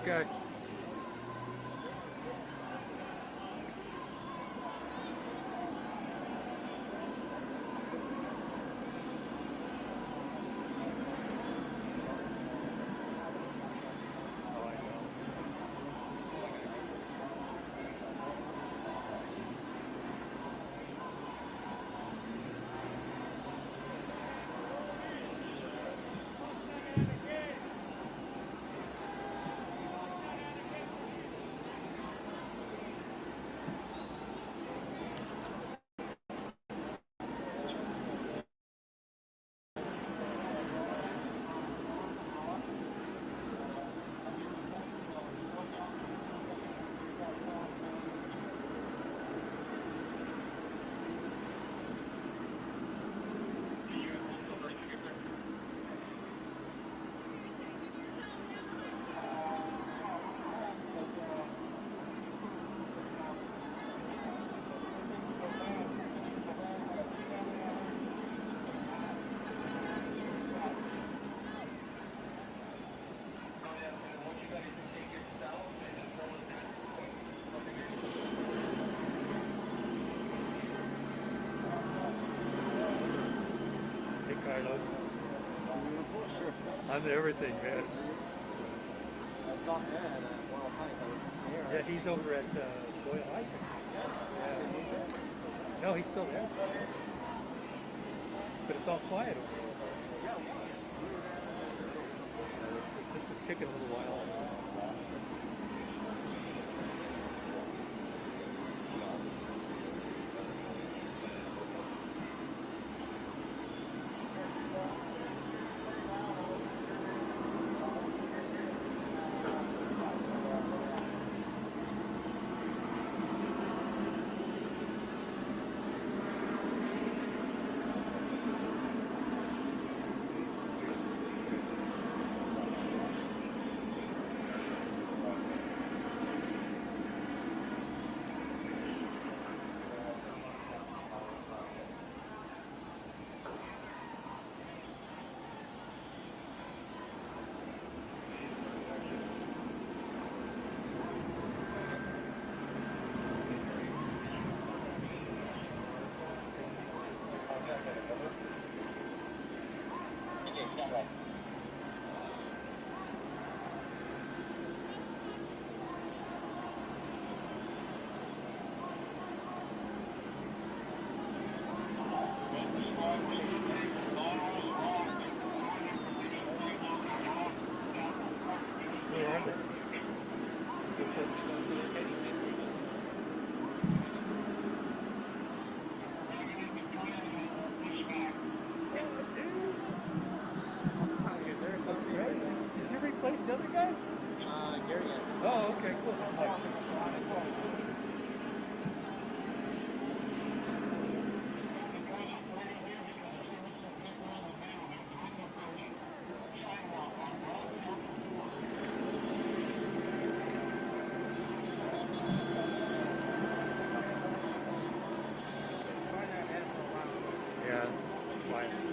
Okay. Hey, Carlos. I'm everything, man. Yeah, he's over at Doyle High. Yeah. No, he's still there. But it's all quiet over there. This is kicking a little while. quiet.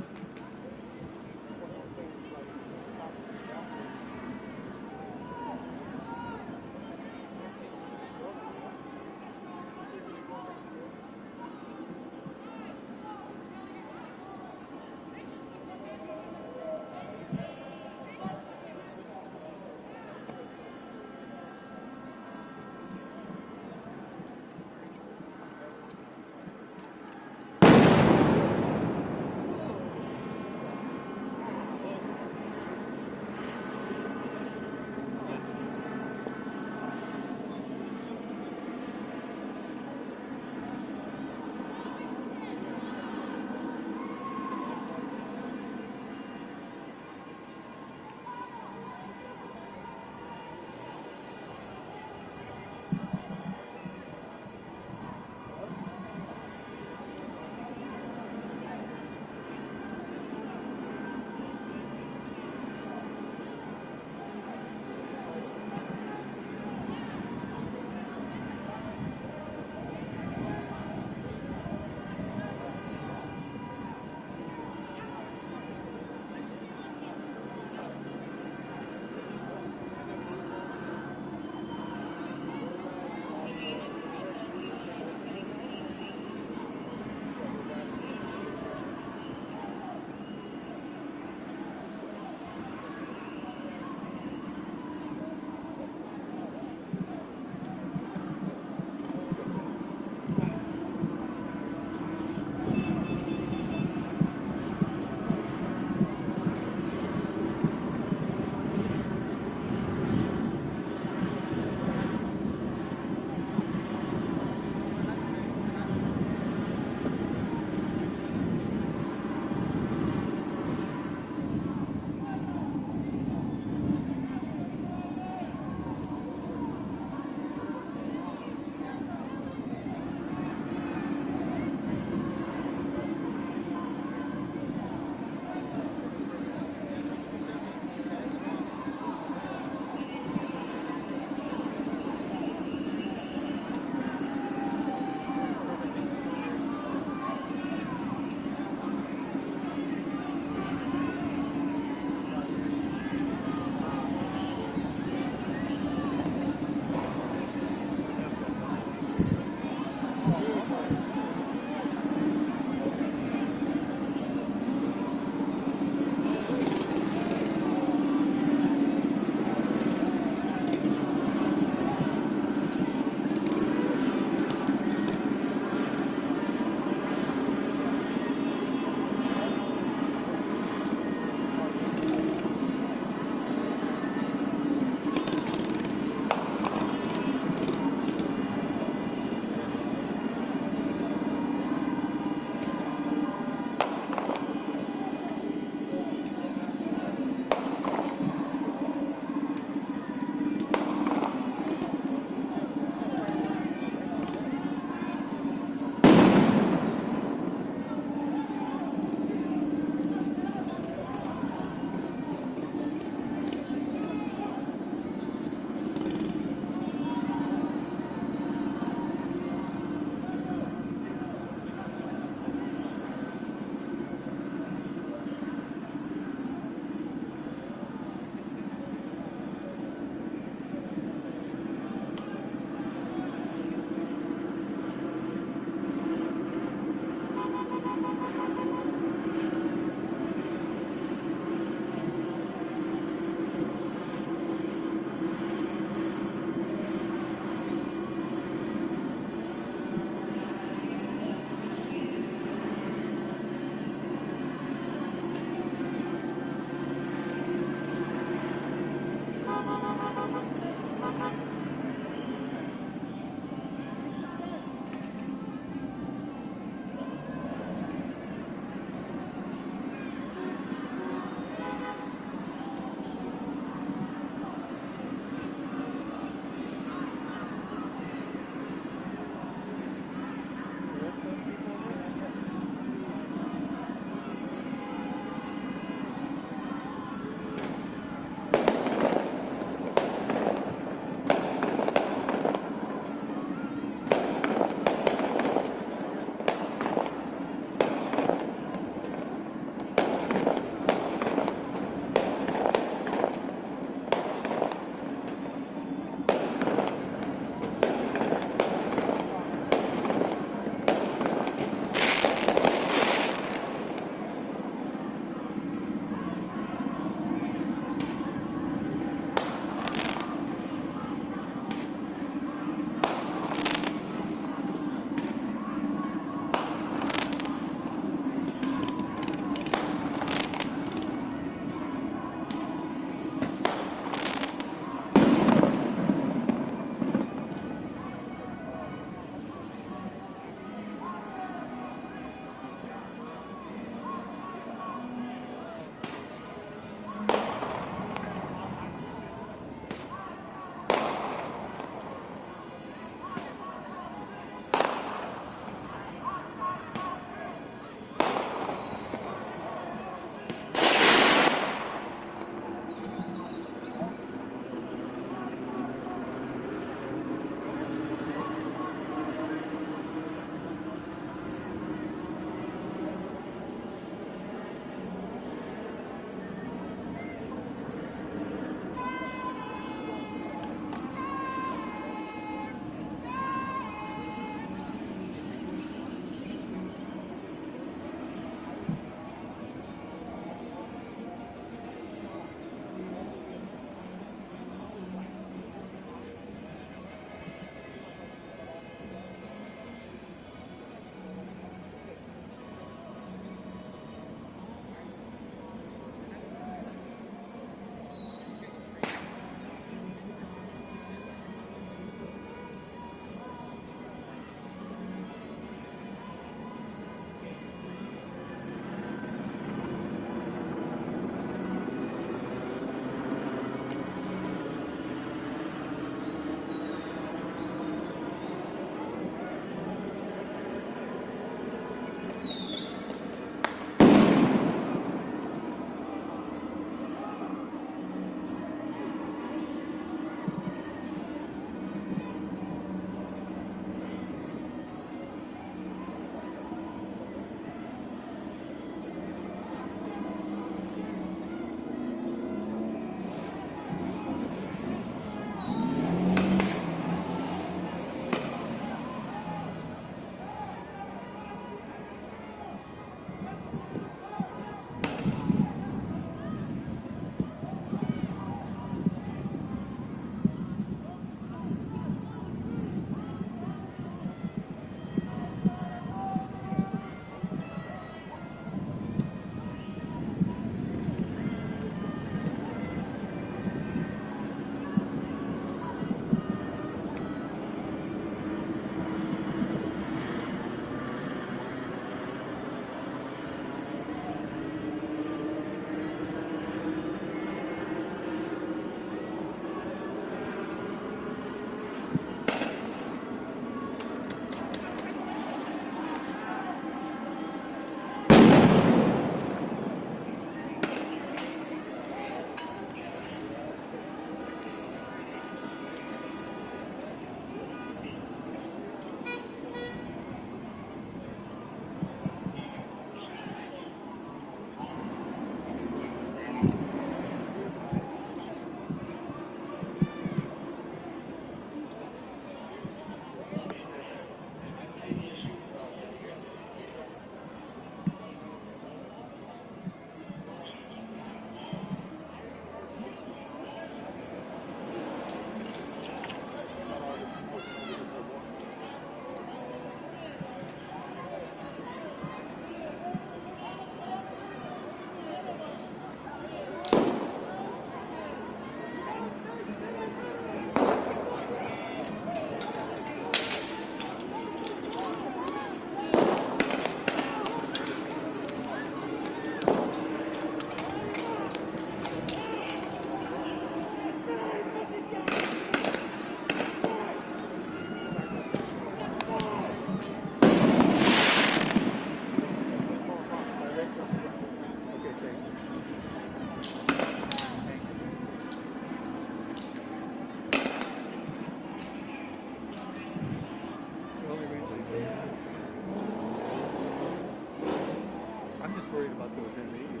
worried about the media.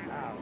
Wow.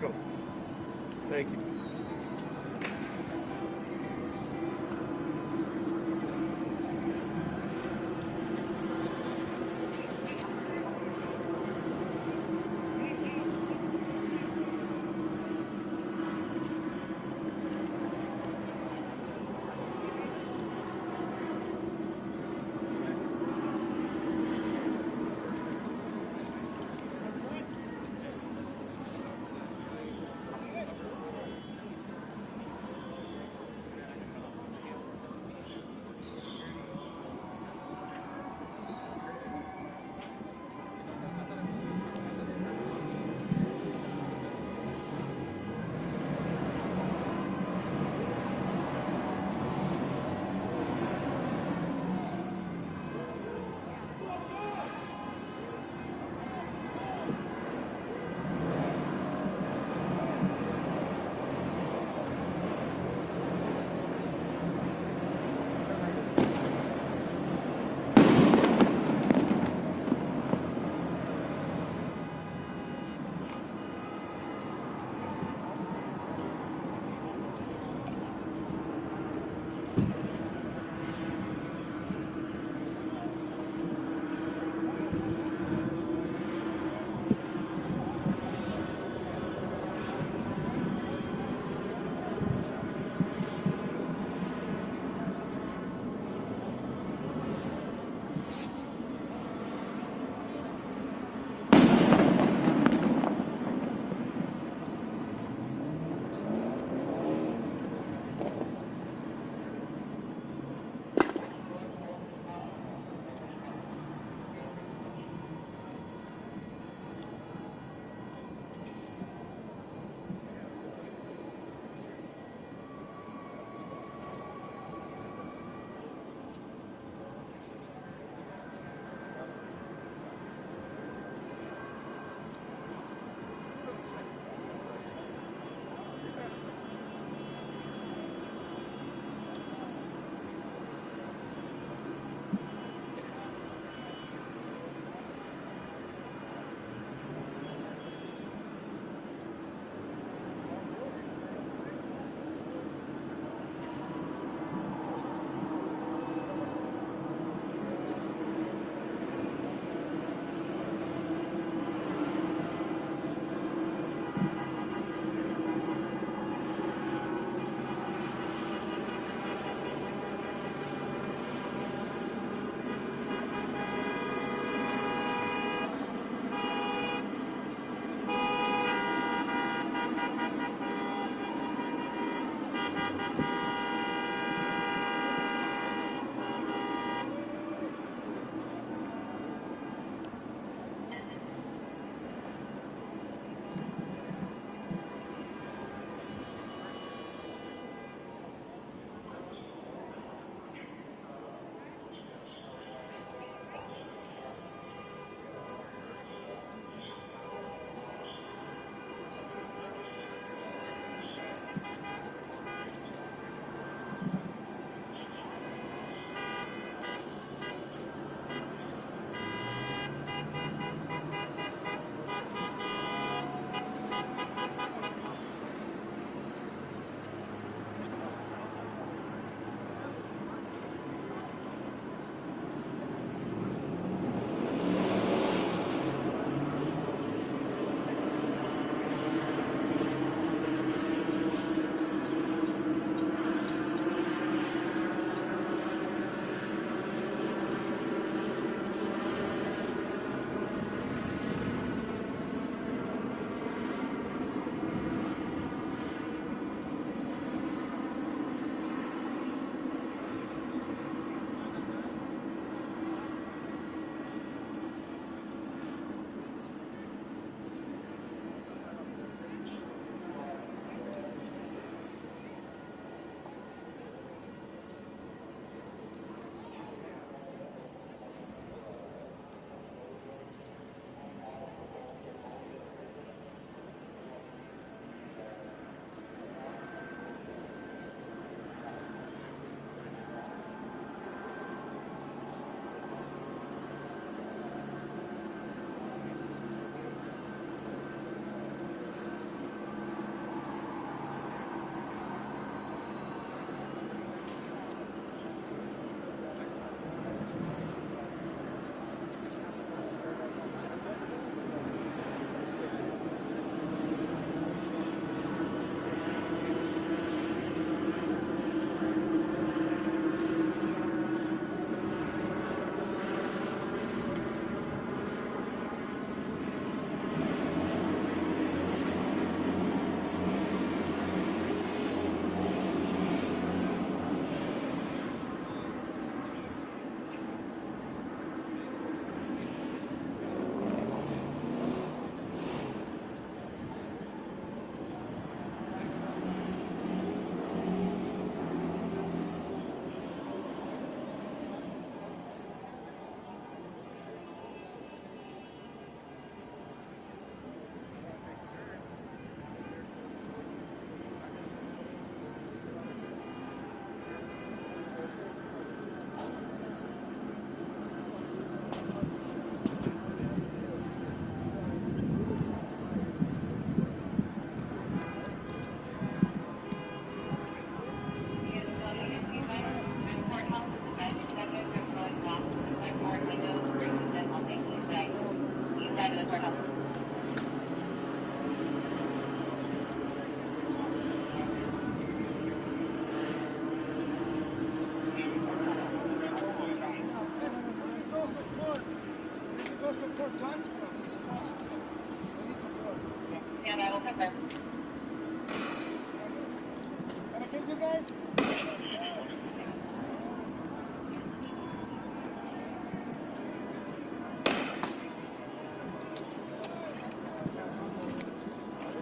Go. Thank you.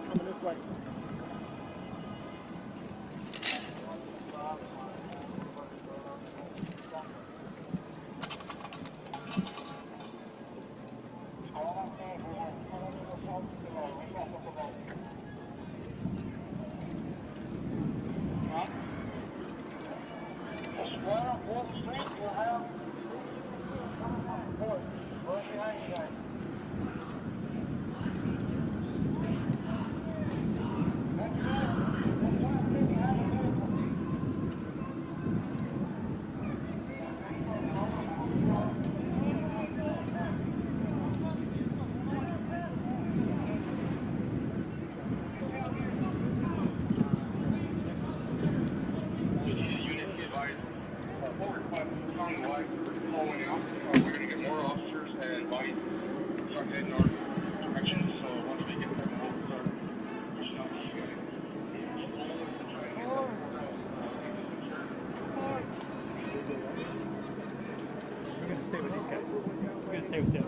Coming this way. We're gonna stay with these guys. We're gonna stay with them.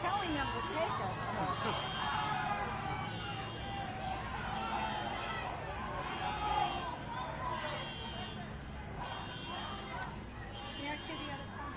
Telling them to take us. May I see the other phone?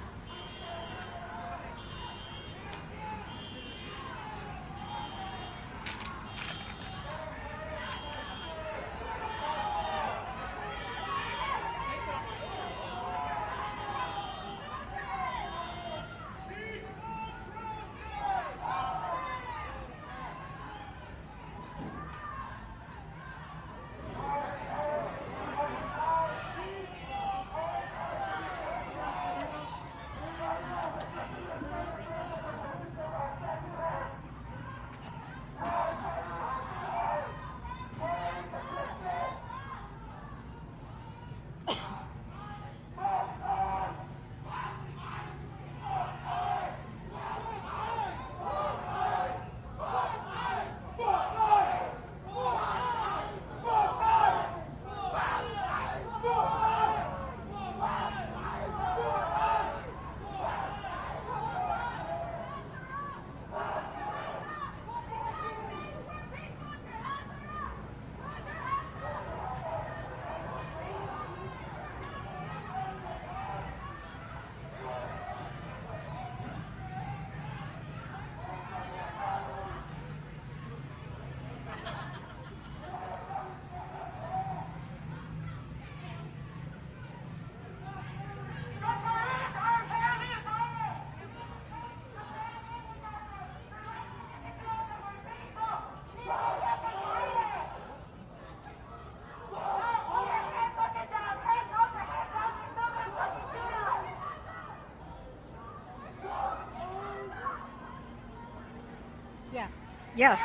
Yeah. Yes,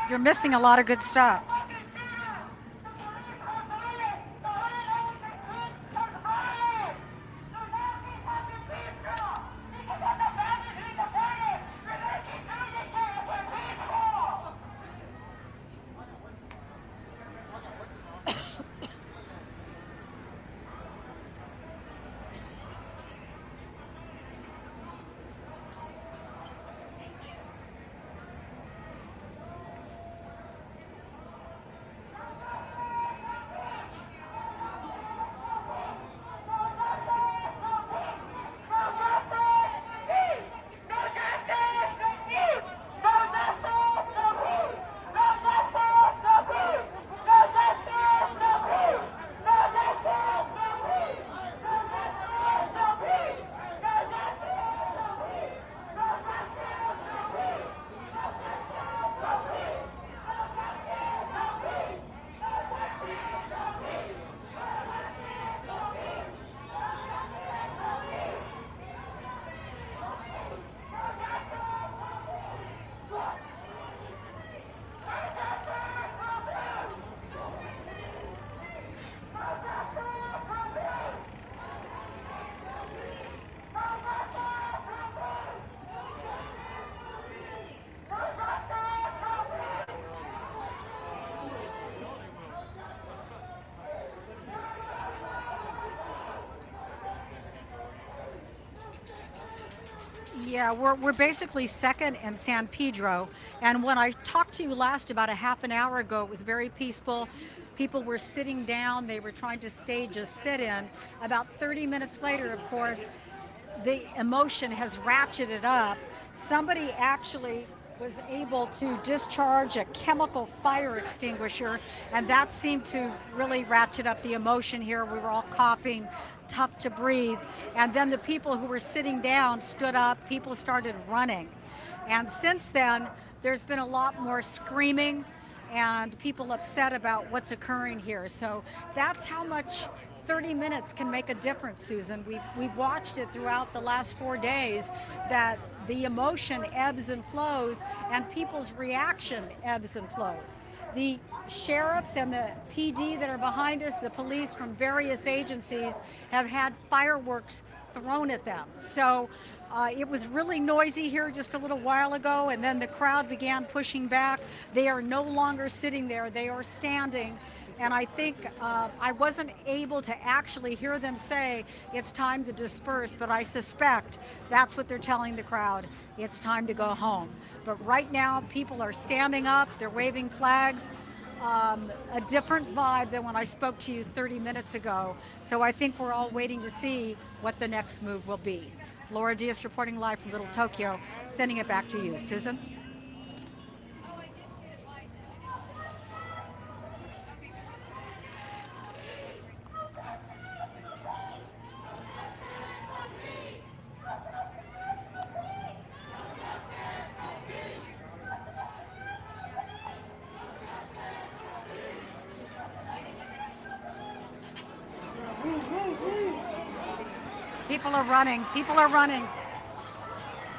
you're missing a lot of good stuff. Yeah, we're basically second in San Pedro. And when I talked to you last about a half an hour ago, it was very peaceful. People were sitting down. They were trying to stage a sit-in. About 30 minutes later, of course, the emotion has ratcheted up. Somebody actually was able to discharge a chemical fire extinguisher, and that seemed to really ratchet up the emotion here. We were all coughing, tough to breathe. And then the people who were sitting down stood up, people started running. And since then, there's been a lot more screaming and people upset about what's occurring here. So that's how much 30 minutes can make a difference, Susan. We've watched it throughout the last 4 days, that the emotion ebbs and flows and people's reaction ebbs and flows. The sheriffs and the PD that are behind us, the police from various agencies, have had fireworks thrown at them. So it was really noisy here just a little while ago, and then the crowd began pushing back. They are no longer sitting there, they are standing. And I think I wasn't able to actually hear them say it's time to disperse, but I suspect that's what they're telling the crowd. It's time to go home. But right now, people are standing up, they're waving flags. A different vibe than when I spoke to you 30 minutes ago. So I think we're all waiting to see what the next move will be. Laura Diaz reporting live from Little Tokyo, sending it back to you. Susan? People are running. People are running.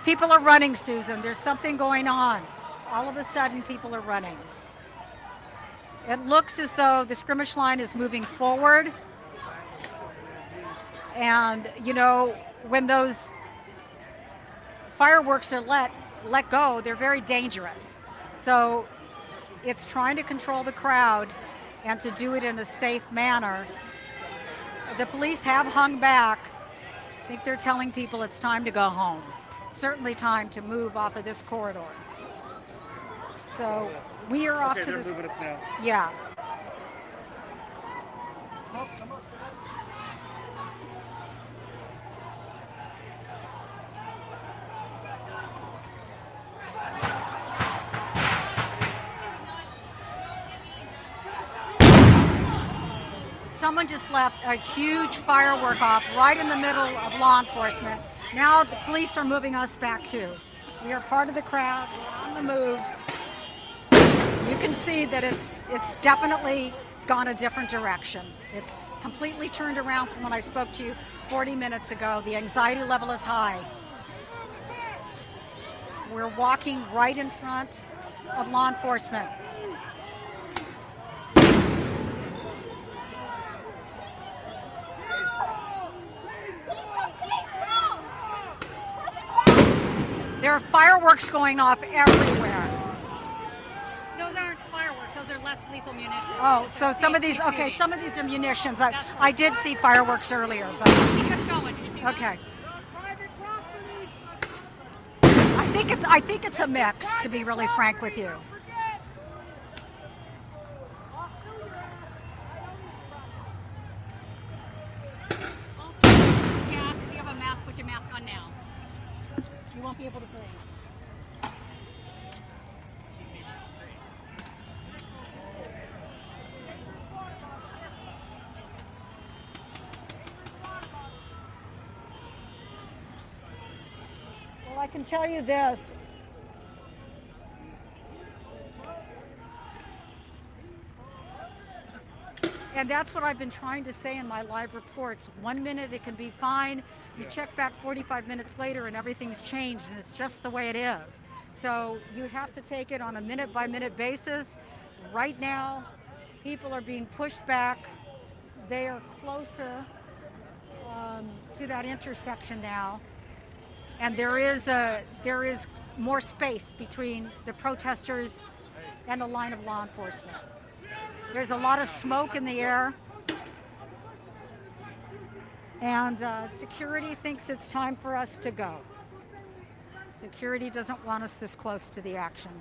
People are running, Susan. There's something going on. All of a sudden, people are running. It looks as though the skirmish line is moving forward. And, you know, when those fireworks are let go, they're very dangerous. So it's trying to control the crowd and to do it in a safe manner. The police have hung back. I think they're telling people it's time to go home. Certainly time to move off of this corridor. So we are off to this. Moving us now. Yeah. Someone just left a huge firework off right in the middle of law enforcement. Now the police are moving us back too. We are part of the crowd, we're on the move. You can see that it's definitely gone a different direction. It's completely turned around from when I spoke to you 40 minutes ago. The anxiety level is high. We're walking right in front of law enforcement. There are fireworks going off everywhere. Those aren't fireworks, those are less lethal munitions. Oh, so some of these, okay, some of these are munitions. I did see fireworks earlier, but. We just saw one. Did you see that? Okay. I think it's a mix, to be really frank with you. Yeah, if you have a mask, put your mask on now. You won't be able to breathe. Well, I can tell you this. And that's what I've been trying to say in my live reports. 1 minute it can be fine. You check back 45 minutes later and everything's changed and it's just the way it is. So you have to take it on a minute by minute basis. Right now, people are being pushed back. They are closer to that intersection now. And there is more space between the protesters and the line of law enforcement. There's a lot of smoke in the air, and security thinks it's time for us to go. Security doesn't want us this close to the action.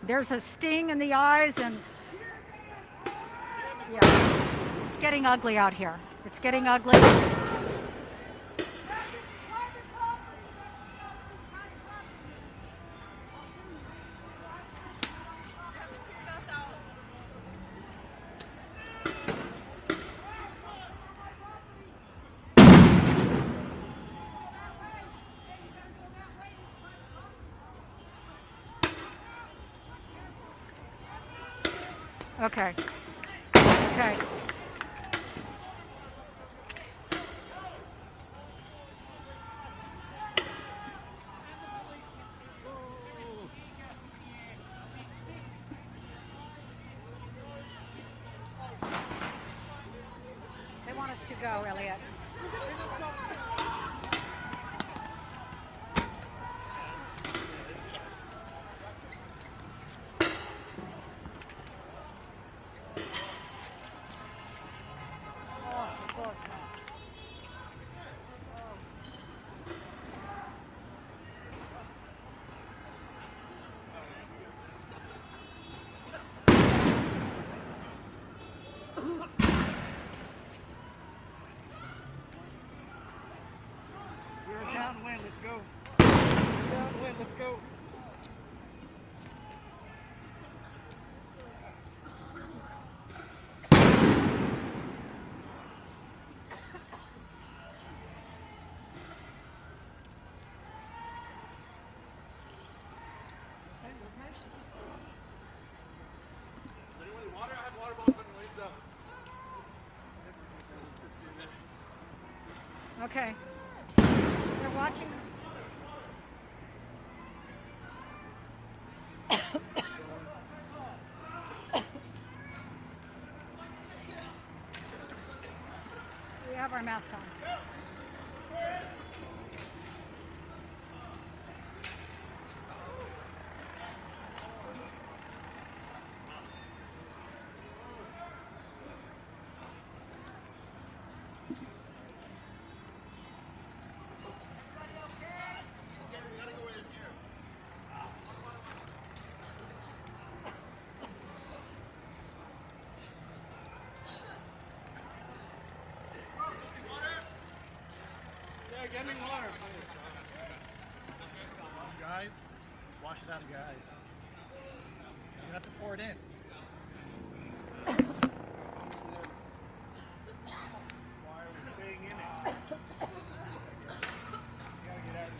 There's a sting in the eyes, and yeah, it's getting ugly out here. It's getting ugly. Okay. Okay. They want us to go, Elliot. You're downwind, let's go. You're downwind, let's go. Okay. They're watching. We have our masks on. Yeah, get me water. Guys, wash it out, guys. You have to pour it in. Why are we staying in it? You gotta get out.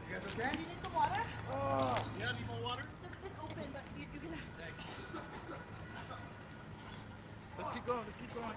You guys okay? You need some water? Oh, yeah, need more water? It's open, but you can. Thanks. Let's keep going, let's keep going.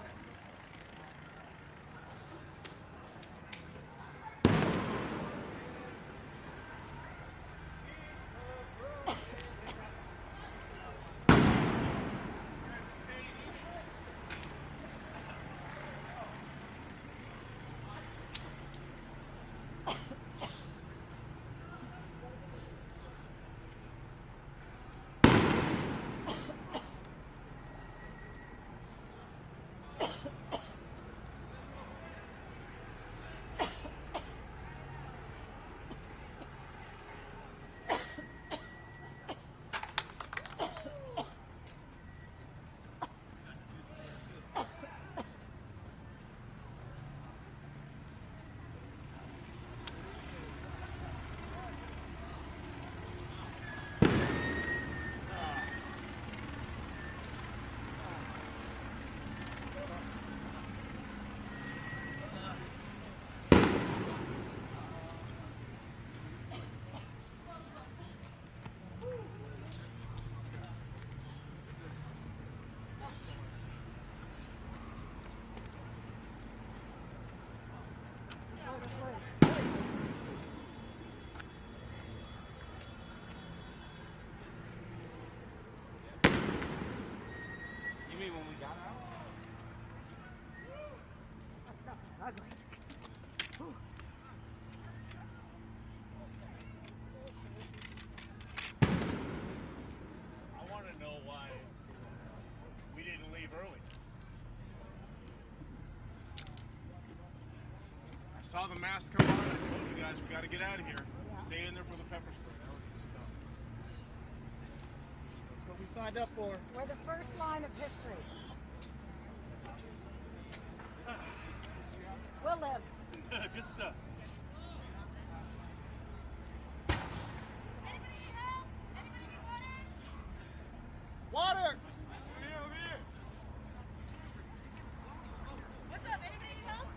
You mean when we got out? That stuff is ugly. Whew. I want to know why we didn't leave early. I saw the mast come on. I told you guys we got to get out of here. Stay in there for the pepper spray. That was just dumb. That's what we signed up for. We're the first line of history. We'll live. Good stuff. Water! Over here, over here. What's up? Anybody need help?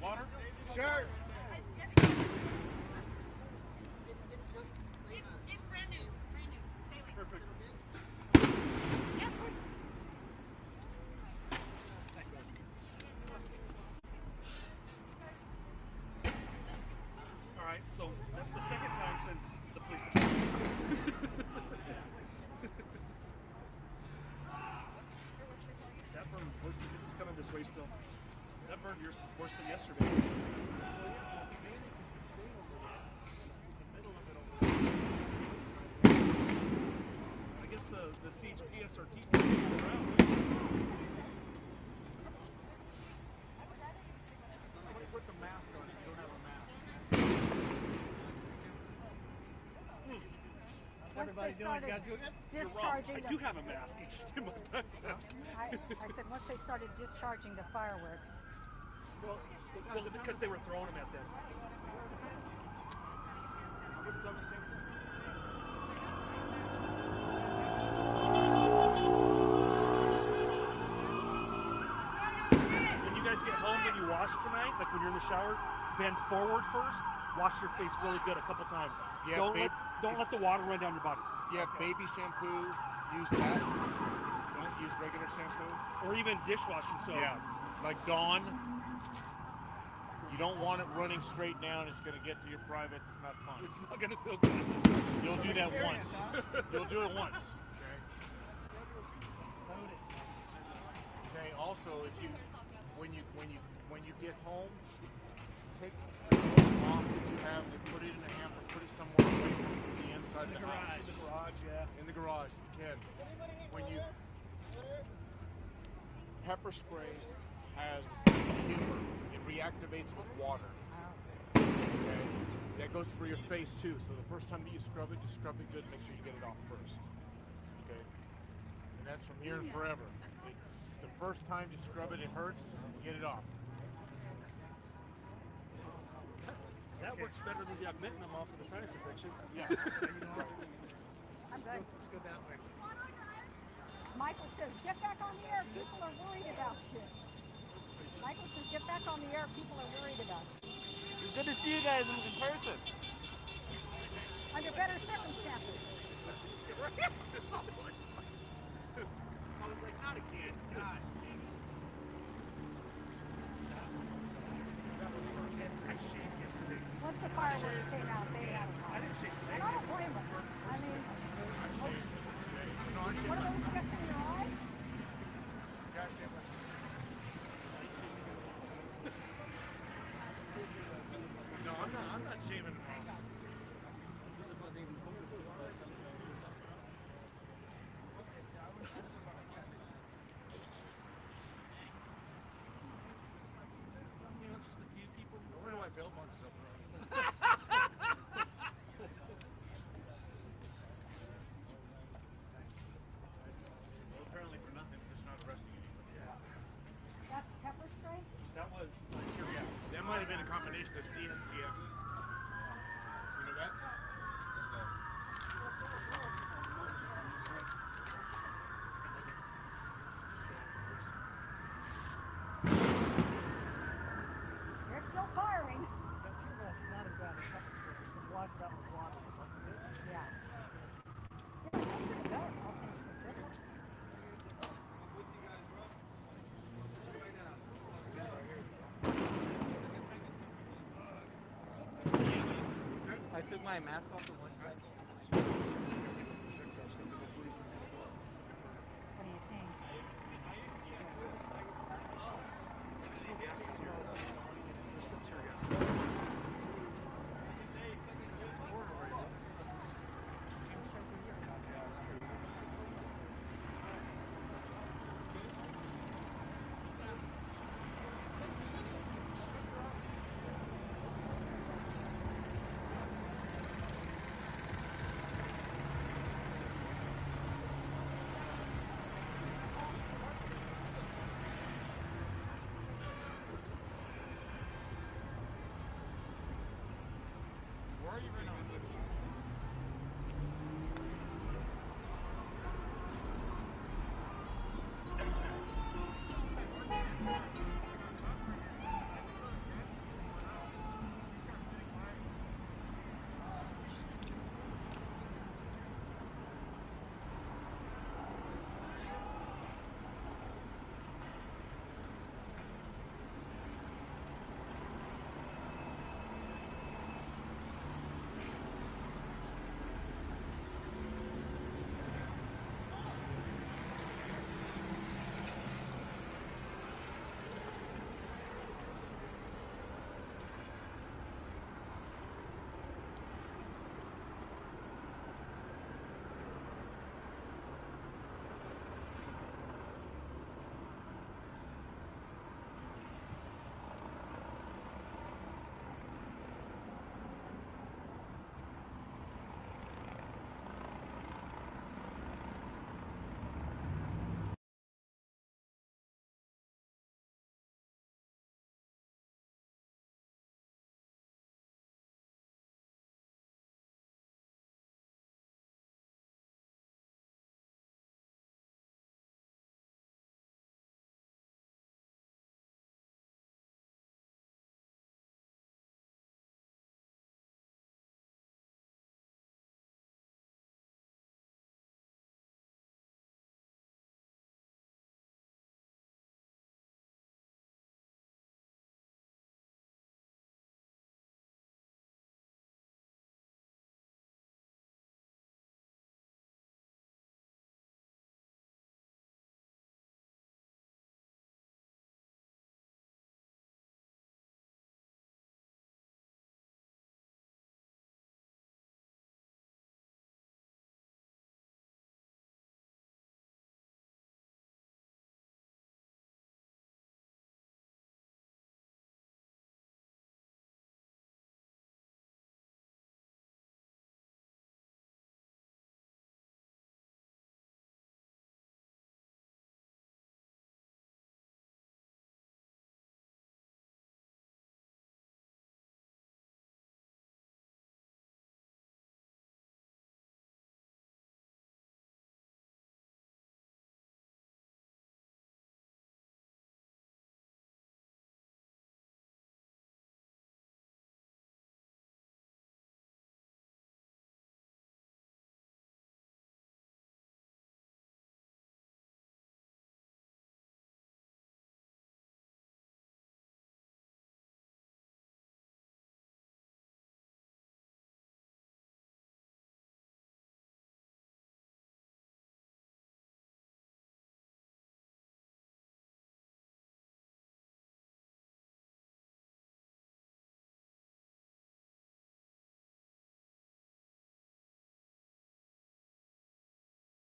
Water? Sure. It's brand new. Brand new. Sailing. Perfect. Yeah, of course. All right, so that's the second time since the police. That burned worse. This is coming this way still. That burned worse than yesterday. I guess the siege PSRT is around. Somebody put the mask on if you don't have a mask. Everybody doing? You guys doing it? You're wrong. I do have a mask. It's just in my backpack. I said once they started discharging the fireworks. Well, because they were throwing them at them. I would have done the same thing. When you guys get home, when you wash tonight, like when you're in the shower, bend forward first. Wash your face really good a couple times. Yeah, Don't let the water run down your body. You have baby shampoo, use that. Don't use regular shampoo. Or even dishwashing soap. Yeah, like Dawn. You don't want it running straight down. It's going to get to your privates. It's not fun. It's not going to feel good. You'll do that once. You'll do it once. Okay. Also, if you when you get home, take the bombs that you have and put it in a hamper. Put it somewhere away from the inside of the house. In the garage, yeah. In the garage, you can. When you pepper spray has a humor. It reactivates with water. Okay, that goes for your face too. So the first time that you scrub it, just scrub it good. Make sure you get it off first. Okay, and that's from here and forever. The first time you scrub it, it hurts. Get it off. That works better than the augmentin I'm off for the sinus infection. Yeah. I'm good. Let's go that way. Michael says, get back on the air. People are worried about shit. Michael says, get back on the air. People are worried about you. It's good to see you guys in person. Under better circumstances. I was like, not again. Gosh. Once the fireworks came out, they had a problem. And I don't blame them. I mean, what are those just in your eyes? No, I'm not shaving. You know, just a few people. Where do I build myself? Well, apparently for nothing, just not arresting anybody. Yeah. That's pepper spray? That was tear gas. That might have been a combination of C and CX. You know that? They're still firing. Not as bad as pepper spray. It's been washed out with water. Yeah. Yeah, that's pretty good, all things considered. I took my mask off the one time. What do you think?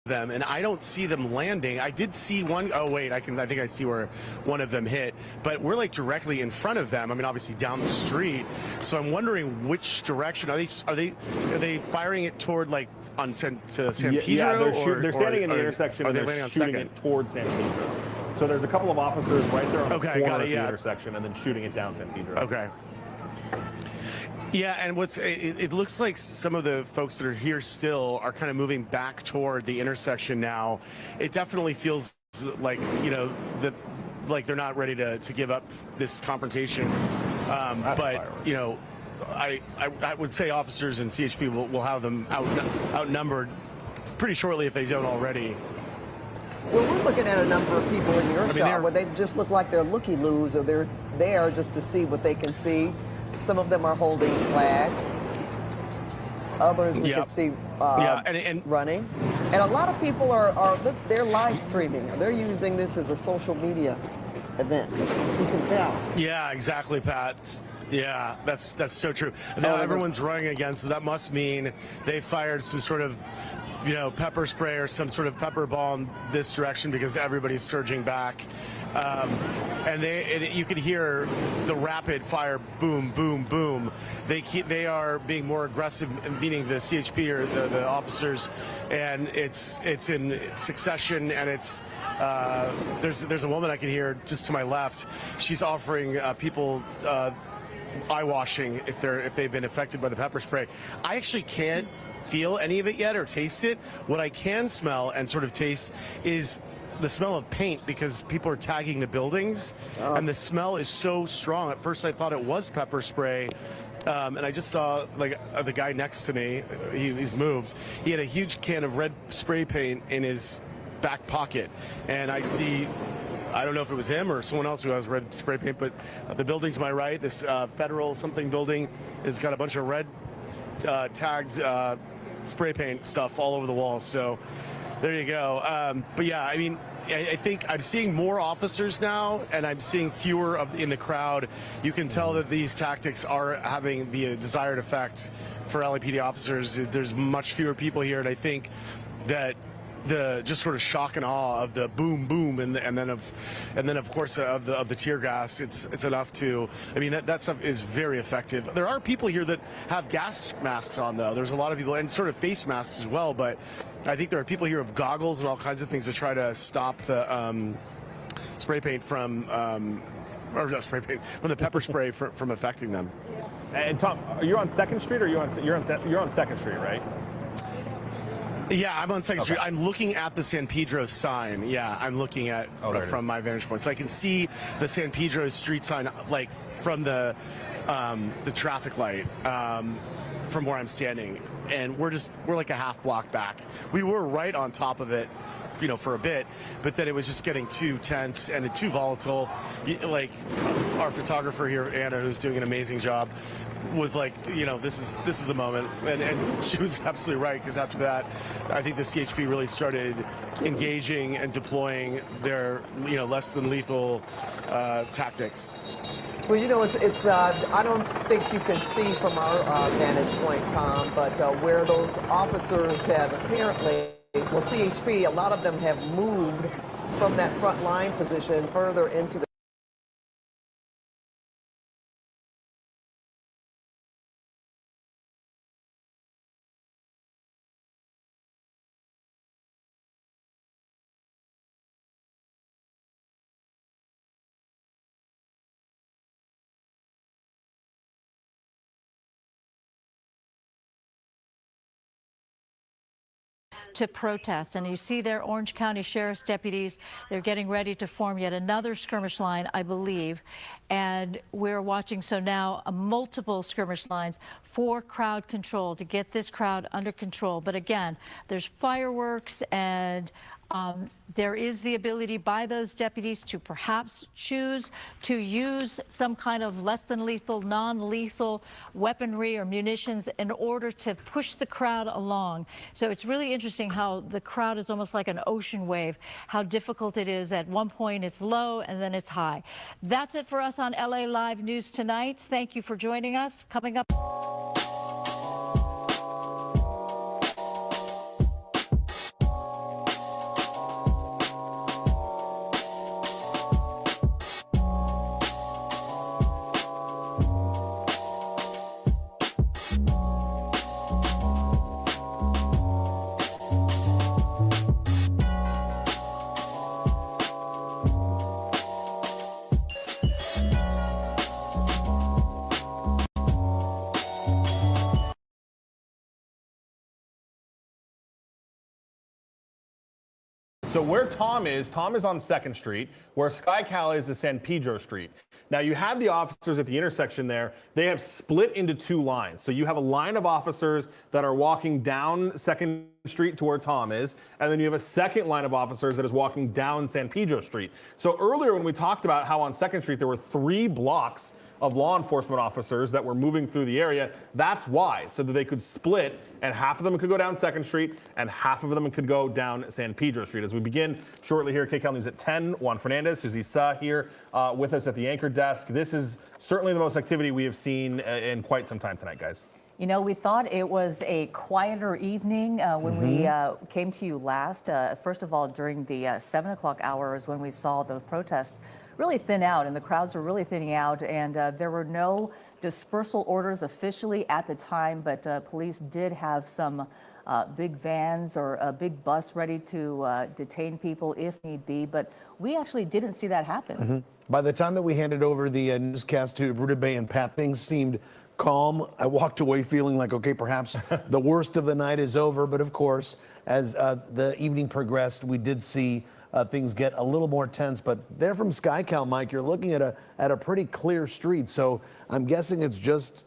them, and I don't see them landing. I did see one. Oh wait, I think I see where one of them hit, but we're like directly in front of them. I mean, obviously down the street. So I'm wondering which direction are they firing it toward, like on to San Pedro? Yeah, they're standing in the or intersection are and they they're landing on shooting second? it towards San Pedro. So there's a couple of officers right there on the corner got it, of the yeah. intersection and then shooting it down San Pedro. Okay. Yeah, and it looks like some of the folks that are here still are kind of moving back toward the intersection now. It definitely feels like, that like they're not ready to give up this confrontation. But, I would say officers and CHP will have them outnumbered pretty shortly if they don't already. Well, we're looking at a number of people in your shot where they just look like they're looky-loos, or they're there just to see what they can see. Some of them are holding flags. Others we can see running. And a lot of people they're live streaming. They're using this as a social media event. You can tell. Yeah, exactly, Pat. Yeah, that's so true. Now everyone's running again, so that must mean they fired some sort of pepper spray or some sort of pepper ball in this direction because everybody's surging back. And you can hear the rapid fire, boom, boom, boom. They are being more aggressive, meaning the CHP or the officers, and it's in succession. And it's there's a woman I can hear just to my left. She's offering people eye washing if they've been affected by the pepper spray. I actually can't feel any of it yet or taste it. What I can smell and sort of taste is the smell of paint, because people are tagging the buildings, and the smell is so strong. At first I thought it was pepper spray, and I just saw the guy next to me, he's moved. He had a huge can of red spray paint in his back pocket, and I don't know if it was him or someone else who has red spray paint, but the building to my right, this federal something building, has got a bunch of red tagged spray paint stuff all over the walls. So there you go. But yeah, I mean, I think I'm seeing more officers now, and I'm seeing fewer in the crowd. You can tell that these tactics are having the desired effect for LAPD officers. There's much fewer people here, and I think that the just sort of shock and awe of the boom boom and then of course of the tear gas, it's enough to, I mean, that stuff is very effective. There are people here that have gas masks on, though. There's a lot of people, and sort of face masks as well, but I think there are people here with goggles and all kinds of things to try to stop the spray paint from or not spray paint, from the pepper spray from affecting them. And Tom, are you on 2nd Street, or you're on 2nd Street, right? Yeah, I'm on 2nd Street. I'm looking at the San Pedro sign. Yeah, I'm looking at from my vantage point, so I can see the San Pedro street sign like from the traffic light from where I'm standing, and we're like a half block back. We were right on top of it, for a bit, but then it was just getting too tense and too volatile. Like our photographer here, Anna, who's doing an amazing job, was like, this is the moment, and she was absolutely right, because after that, I think the CHP really started engaging and deploying their less than lethal tactics. Well, it's I don't think you can see from our vantage point, Tom, but where those officers have apparently, CHP, a lot of them have moved from that front line position further into the to protest. And you see there, Orange County Sheriff's deputies, they're getting ready to form yet another skirmish line, I believe. And we're watching, so now multiple skirmish lines for crowd control, to get this crowd under control. But again, there's fireworks, and there is the ability by those deputies to perhaps choose to use some kind of less than lethal, non-lethal weaponry or munitions in order to push the crowd along. So it's really interesting how the crowd is almost like an ocean wave, how difficult it is. At one point it's low and then it's high. That's it for us on LA Live News tonight. Thank you for joining us. Coming up. So where Tom is on 2nd Street. Where SkyCal is San Pedro Street. Now you have the officers at the intersection there. They have split into 2 lines. So you have a line of officers that are walking down 2nd Street to where Tom is, and then you have a second line of officers that is walking down San Pedro Street. So earlier when we talked about how on 2nd Street there were 3 blocks of law enforcement officers that were moving through the area, that's why, so that they could split, and half of them could go down 2nd Street, and half of them could go down San Pedro Street. As we begin shortly here, KCAL News at 10, Juan Fernandez, Susie Sa here with us at the anchor desk. This is certainly the most activity we have seen in quite some time tonight, guys. You know, we thought it was a quieter evening when we came to you last. First of all, during the 7 o'clock hours when we saw the protests really thin out, and the crowds were really thinning out, and there were no dispersal orders officially at the time, but police did have some big vans or a big bus ready to detain people if need be, but we actually didn't see that happen. By the time that we handed over the newscast to Bruda Bay and Pat, things seemed calm. I walked away feeling like, okay, perhaps the worst of the night is over, but of course, as the evening progressed, we did see things get a little more tense. But there from SkyCal, Mike, you're looking at a pretty clear street. So I'm guessing it's just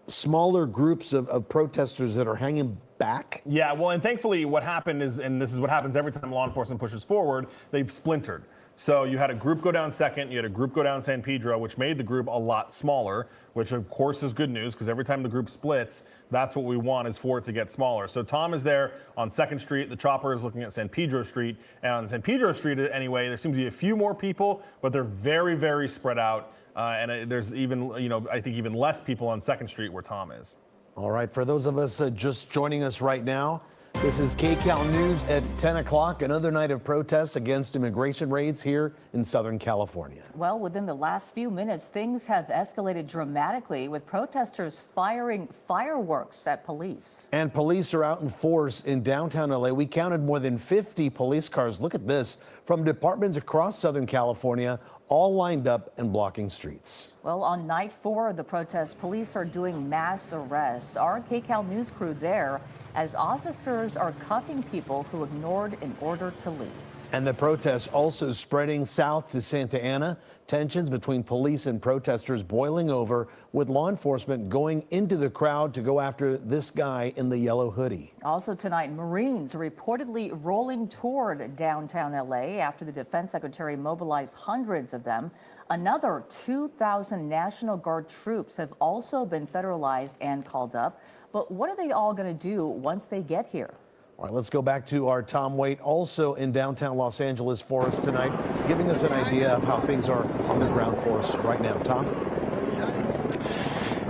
smaller groups of protesters that are hanging back. Yeah, well, and thankfully what happened is, and this is what happens every time law enforcement pushes forward, they've splintered. So you had a group go down 2nd, you had a group go down San Pedro, which made the group a lot smaller, which of course is good news because every time the group splits, that's what we want, is for it to get smaller. So Tom is there on 2nd Street, the chopper is looking at San Pedro Street, and on San Pedro Street anyway, there seem to be a few more people, but they're very, very spread out, and there's even, I think even less people on 2nd Street where Tom is. All right, for those of us just joining us right now, this is KCAL News at 10 o'clock, another night of protests against immigration raids here in Southern California. Well, within the last few minutes, things have escalated dramatically with protesters firing fireworks at police. And police are out in force in downtown LA. We counted more than 50 police cars. Look at this, from departments across Southern California, all lined up and blocking streets. Well, on night 4 of the protest, police are doing mass arrests. Our KCAL News crew there as officers are cuffing people who ignored an order to leave. And the protests also spreading south to Santa Ana. Tensions between police and protesters boiling over, with law enforcement going into the crowd to go after this guy in the yellow hoodie. Also tonight, Marines are reportedly rolling toward downtown LA after the defense secretary mobilized hundreds of them. Another 2,000 National Guard troops have also been federalized and called up. But what are they all going to do once they get here? All right, let's go back to our Tom Waite, also in downtown Los Angeles for us tonight, giving us an idea of how things are on the ground for us right now. Tom?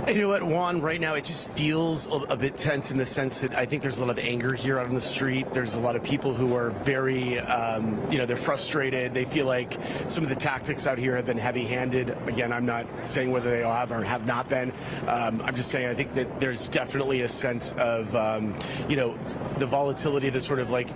You know what, Juan, right now it just feels a bit tense in the sense that I think there's a lot of anger here out on the street. There's a lot of people who are very, they're frustrated. They feel like some of the tactics out here have been heavy-handed. Again, I'm not saying whether they all have or have not been. I'm just saying I think that there's definitely a sense of, the volatility, the sort of like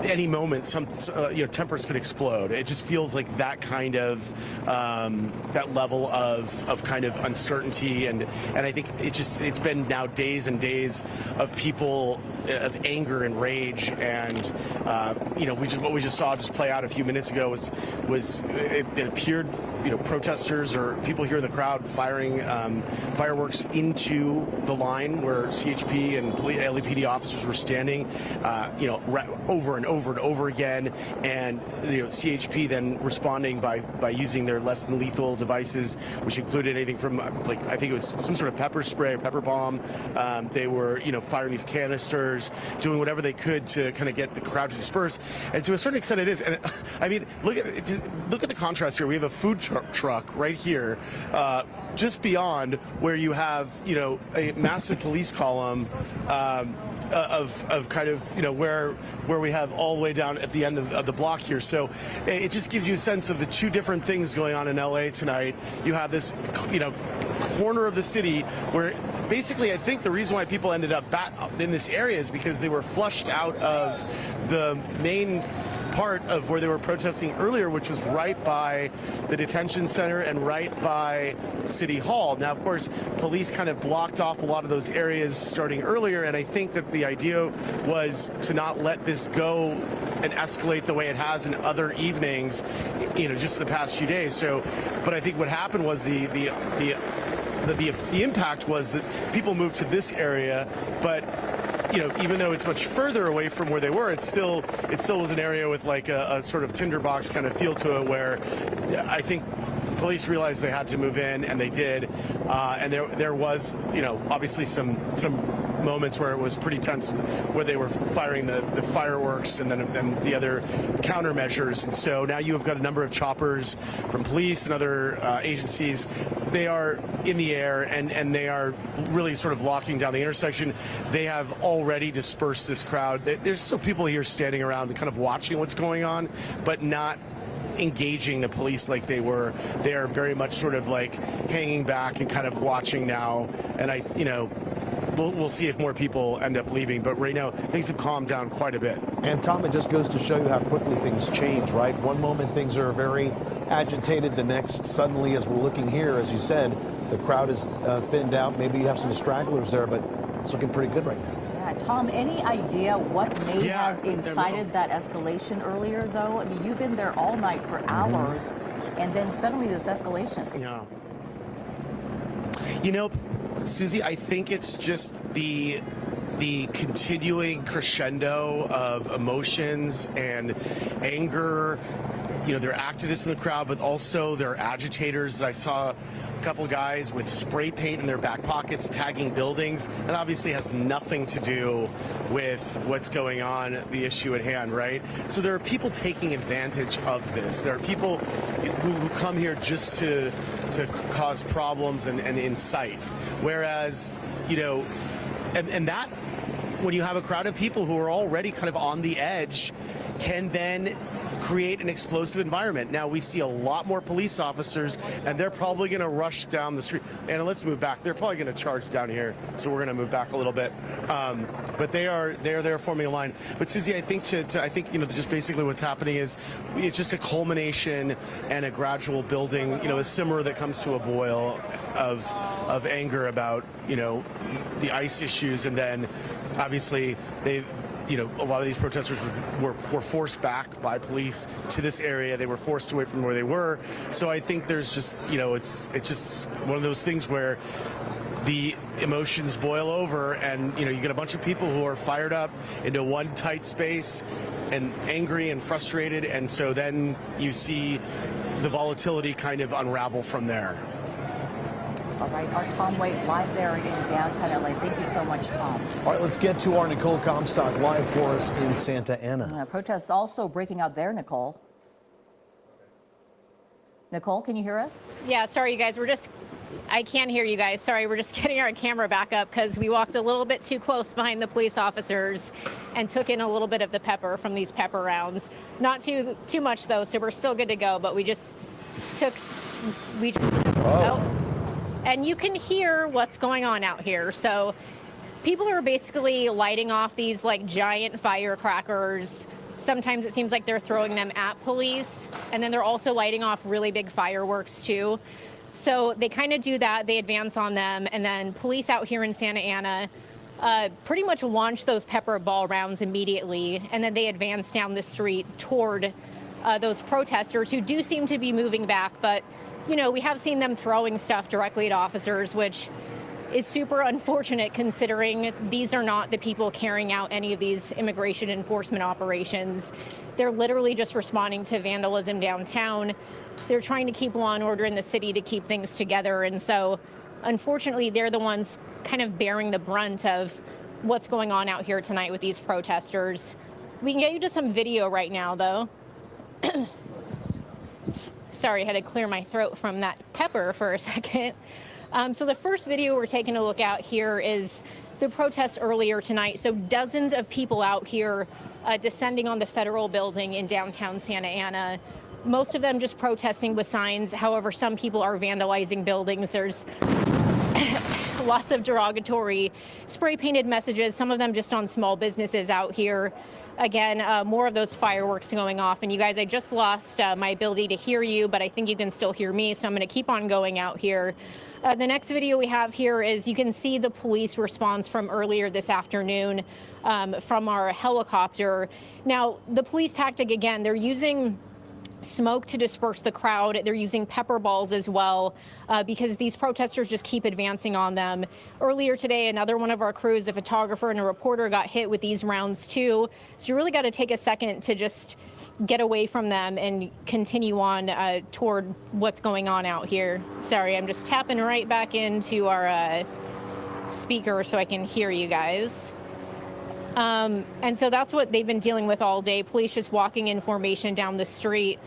any moment, tempers could explode. It just feels like that kind of that level of kind of uncertainty, and I think it's been now days and days of people of anger and rage, and what we just saw just play out a few minutes ago was it appeared protesters or people here in the crowd firing fireworks into the line where CHP and LAPD officers were standing, over and over and over again, and CHP then responding by using their less than lethal devices, which included anything from I think it was some sort of pepper spray, pepper bomb. They were firing these canisters, doing whatever they could to kind of get the crowd to disperse, and to a certain extent it is. And I mean, look at the contrast here. We have a food truck right here, just beyond where you have a massive police column. Of kind of where we have all the way down at the end of the block here. So it just gives you a sense of the two different things going on in LA tonight. You have this corner of the city where basically I think the reason why people ended up back in this area is because they were flushed out of the main part of where they were protesting earlier, which was right by the detention center and right by City Hall. Now, of course, police kind of blocked off a lot of those areas starting earlier, and I think that the idea was to not let this go and escalate the way it has in other evenings, just the past few days. So, but I think what happened was the impact was that people moved to this area, but even though it's much further away from where they were, it still was an area with like a sort of tinderbox kind of feel to it, where I think police realized they had to move in, and they did. And there was, obviously some moments where it was pretty tense, where they were firing the fireworks and then the other countermeasures. And so now you have got a number of choppers from police and other agencies. They are in the air, and they are really sort of locking down the intersection. They have already dispersed this crowd. There's still people here standing around kind of watching what's going on, but not engaging the police like they were. They are very much sort of like hanging back and kind of watching now. And we'll see if more people end up leaving, but right now things have calmed down quite a bit. And Tom, it just goes to show you how quickly things change, right? One moment things are very agitated, the next suddenly, as we're looking here, as you said, the crowd is thinned out. Maybe you have some stragglers there, but it's looking pretty good right now. Yeah, Tom, any idea what may have incited that escalation earlier, though? I mean, you've been there all night for hours, and then suddenly this escalation. Yeah. Susie, I think it's just the continuing crescendo of emotions and anger. There are activists in the crowd, but also there are agitators. I saw a couple of guys with spray paint in their back pockets tagging buildings. That obviously has nothing to do with what's going on, the issue at hand, right? So there are people taking advantage of this. There are people who come here just to cause problems and incite. Whereas, and that, when you have a crowd of people who are already kind of on the edge, can then create an explosive environment. Now we see a lot more police officers, and they're probably going to rush down the street. And let's move back. They're probably going to charge down here, so we're going to move back a little bit. But they're there forming a line. But Susie, I think just basically what's happening is it's just a culmination and a gradual building. A simmer that comes to a boil of anger about the ICE issues, and then obviously a lot of these protesters were forced back by police to this area. They were forced away from where they were. So I think there's just, it's just one of those things where the emotions boil over, and, you get a bunch of people who are fired up into one tight space and angry and frustrated. And so then you see the volatility kind of unravel from there. All right, our Tom Waite live there in downtown LA. Thank you so much, Tom. All right, let's get to our Nicole Comstock live for us in Santa Ana. Protests also breaking out there, Nicole. Nicole, can you hear us? Yeah, sorry, you guys. I can't hear you guys. Sorry, we're just getting our camera back up because we walked a little bit too close behind the police officers and took in a little bit of the pepper from these pepper rounds. Not too much, though, so we're still good to go, but we just took. And you can hear what's going on out here. So people are basically lighting off these like giant firecrackers. Sometimes it seems like they're throwing them at police, and then they're also lighting off really big fireworks too. So they kind of do that. They advance on them, and then police out here in Santa Ana pretty much launch those pepper ball rounds immediately, and then they advance down the street toward those protesters who do seem to be moving back, but we have seen them throwing stuff directly at officers, which is super unfortunate considering these are not the people carrying out any of these immigration enforcement operations. They're literally just responding to vandalism downtown. They're trying to keep law and order in the city to keep things together. And so, unfortunately, they're the ones kind of bearing the brunt of what's going on out here tonight with these protesters. We can get you to some video right now, though. Sorry, I had to clear my throat from that pepper for a second. So the first video we're taking a look at here is the protest earlier tonight. So dozens of people out here descending on the federal building in downtown Santa Ana. Most of them just protesting with signs. However, some people are vandalizing buildings. There's lots of derogatory spray painted messages, some of them just on small businesses out here. again, more of those fireworks going off. And you guys, I just lost my ability to hear you, but I think you can still hear me, so I'm going to keep on going out here. The next video we have here is you can see the police response from earlier this afternoon from our helicopter. Now, the police tactic, again, they're using smoke to disperse the crowd. They're using pepper balls as well because these protesters just keep advancing on them. Earlier today, another one of our crews, a photographer and a reporter, got hit with these rounds too. So you really got to take a second to just get away from them and continue on toward what's going on out here. Sorry, I'm just tapping right back into our speaker so I can hear you guys. And so that's what they've been dealing with all day. Police just walking in formation down the street.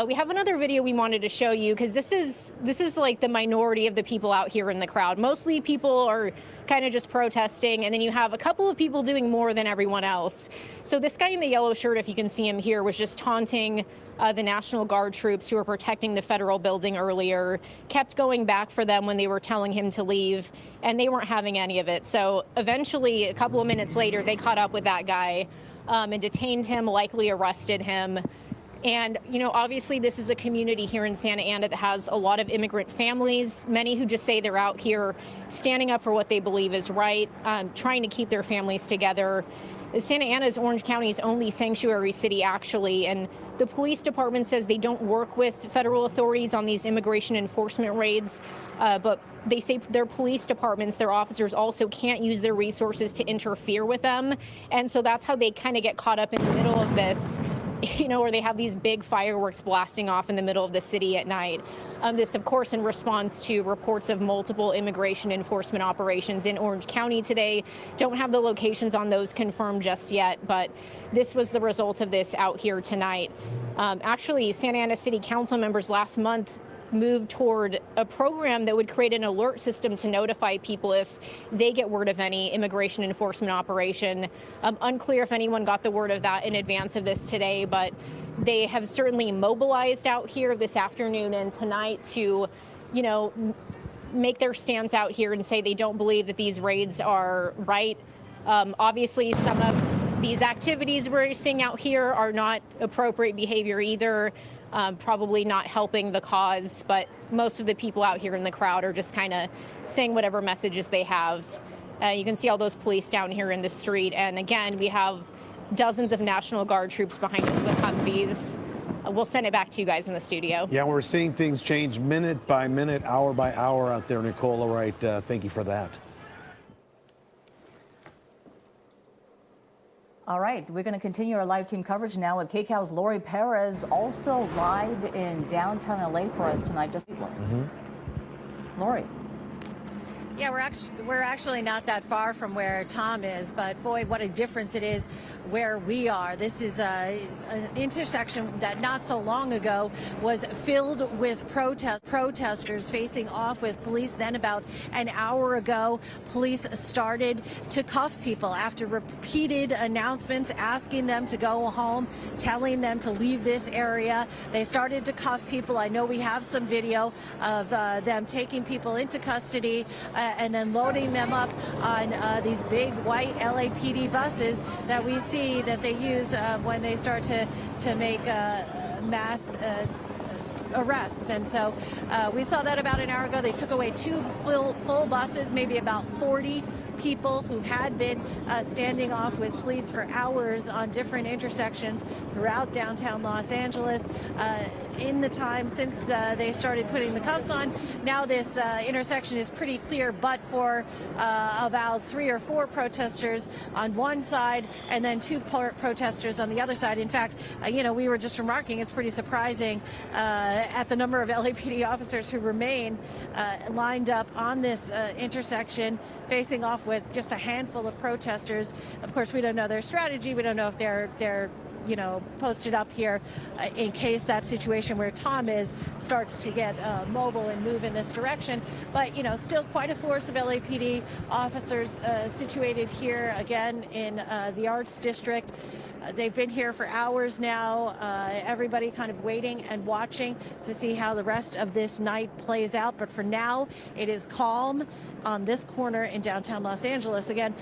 We have another video we wanted to show you because this is like the minority of the people out here in the crowd. Mostly people are kind of just protesting, and then you have a couple of people doing more than everyone else. So this guy in the yellow shirt, if you can see him here, was just taunting the National Guard troops who were protecting the federal building earlier, kept going back for them when they were telling him to leave, and they weren't having any of it. So eventually, a couple of minutes later, they caught up with that guy and detained him, likely arrested him. And, you know, obviously this is a community here in Santa Ana that has a lot of immigrant families, many who just say they're out here standing up for what they believe is right, trying to keep their families together. Santa Ana is Orange County's only sanctuary city, actually, and the police department says they don't work with federal authorities on these immigration enforcement raids, but they say their police departments, their officers also can't use their resources to interfere with them. And so that's how they kind of get caught up in the middle of this, you know, where they have these big fireworks blasting off in the middle of the city at night. This, of course, in response to reports of multiple immigration enforcement operations in Orange County today. Don't have the locations on those confirmed just yet, but this was the result of this out here tonight. Actually, Santa Ana City Council members last month moved toward a program that would create an alert system to notify people if they get word of any immigration enforcement operation. Unclear if anyone got the word of that in advance of this today, but they have certainly mobilized out here this afternoon and tonight to, you know, make their stance out here and say they don't believe that these raids are right. Obviously, some of these activities we're seeing out here are not appropriate behavior either. Probably not helping the cause, but most of the people out here in the crowd are just kind of saying whatever messages they have. You can see all those police down here in the street. And again, we have dozens of National Guard troops behind us with Humvees. We'll send it back to you guys in the studio. Yeah, we're seeing things change minute by minute, hour by hour out there, Nicola, right? Thank you for that. All right, we're going to continue our live team coverage now with KCAL's Lori Perez, also live in downtown LA for us tonight. Just Lori. Yeah, we're actually not that far from where Tom is, but boy, what a difference it is where we are. This is an intersection that not so long ago was filled with protesters facing off with police. Then about an hour ago, police started to cuff people after repeated announcements asking them to go home, telling them to leave this area. They started to cuff people. I know we have some video of them taking people into custody and then loading them up on these big white LAPD buses that we see that they use when they start to make mass arrests. And so we saw that about an hour ago. They took away two full buses, maybe about 40 people who had been standing off with police for hours on different intersections throughout downtown Los Angeles. In the time since they started putting the cuffs on, now this intersection is pretty clear, but for about 3 or 4 protesters on one side and then 2 protesters on the other side. In fact, you know, we were just remarking it's pretty surprising at the number of LAPD officers who remain lined up on this intersection facing off with just a handful of protesters. Of course, we don't know their strategy. We don't know if they're posted up here in case that situation where Tom is starts to get mobile and move in this direction. But, still quite a force of LAPD officers situated here again in the Arts District. They've been here for hours now. Everybody kind of waiting and watching to see how the rest of this night plays out. But for now, it is calm on this corner in downtown Los Angeles. Again,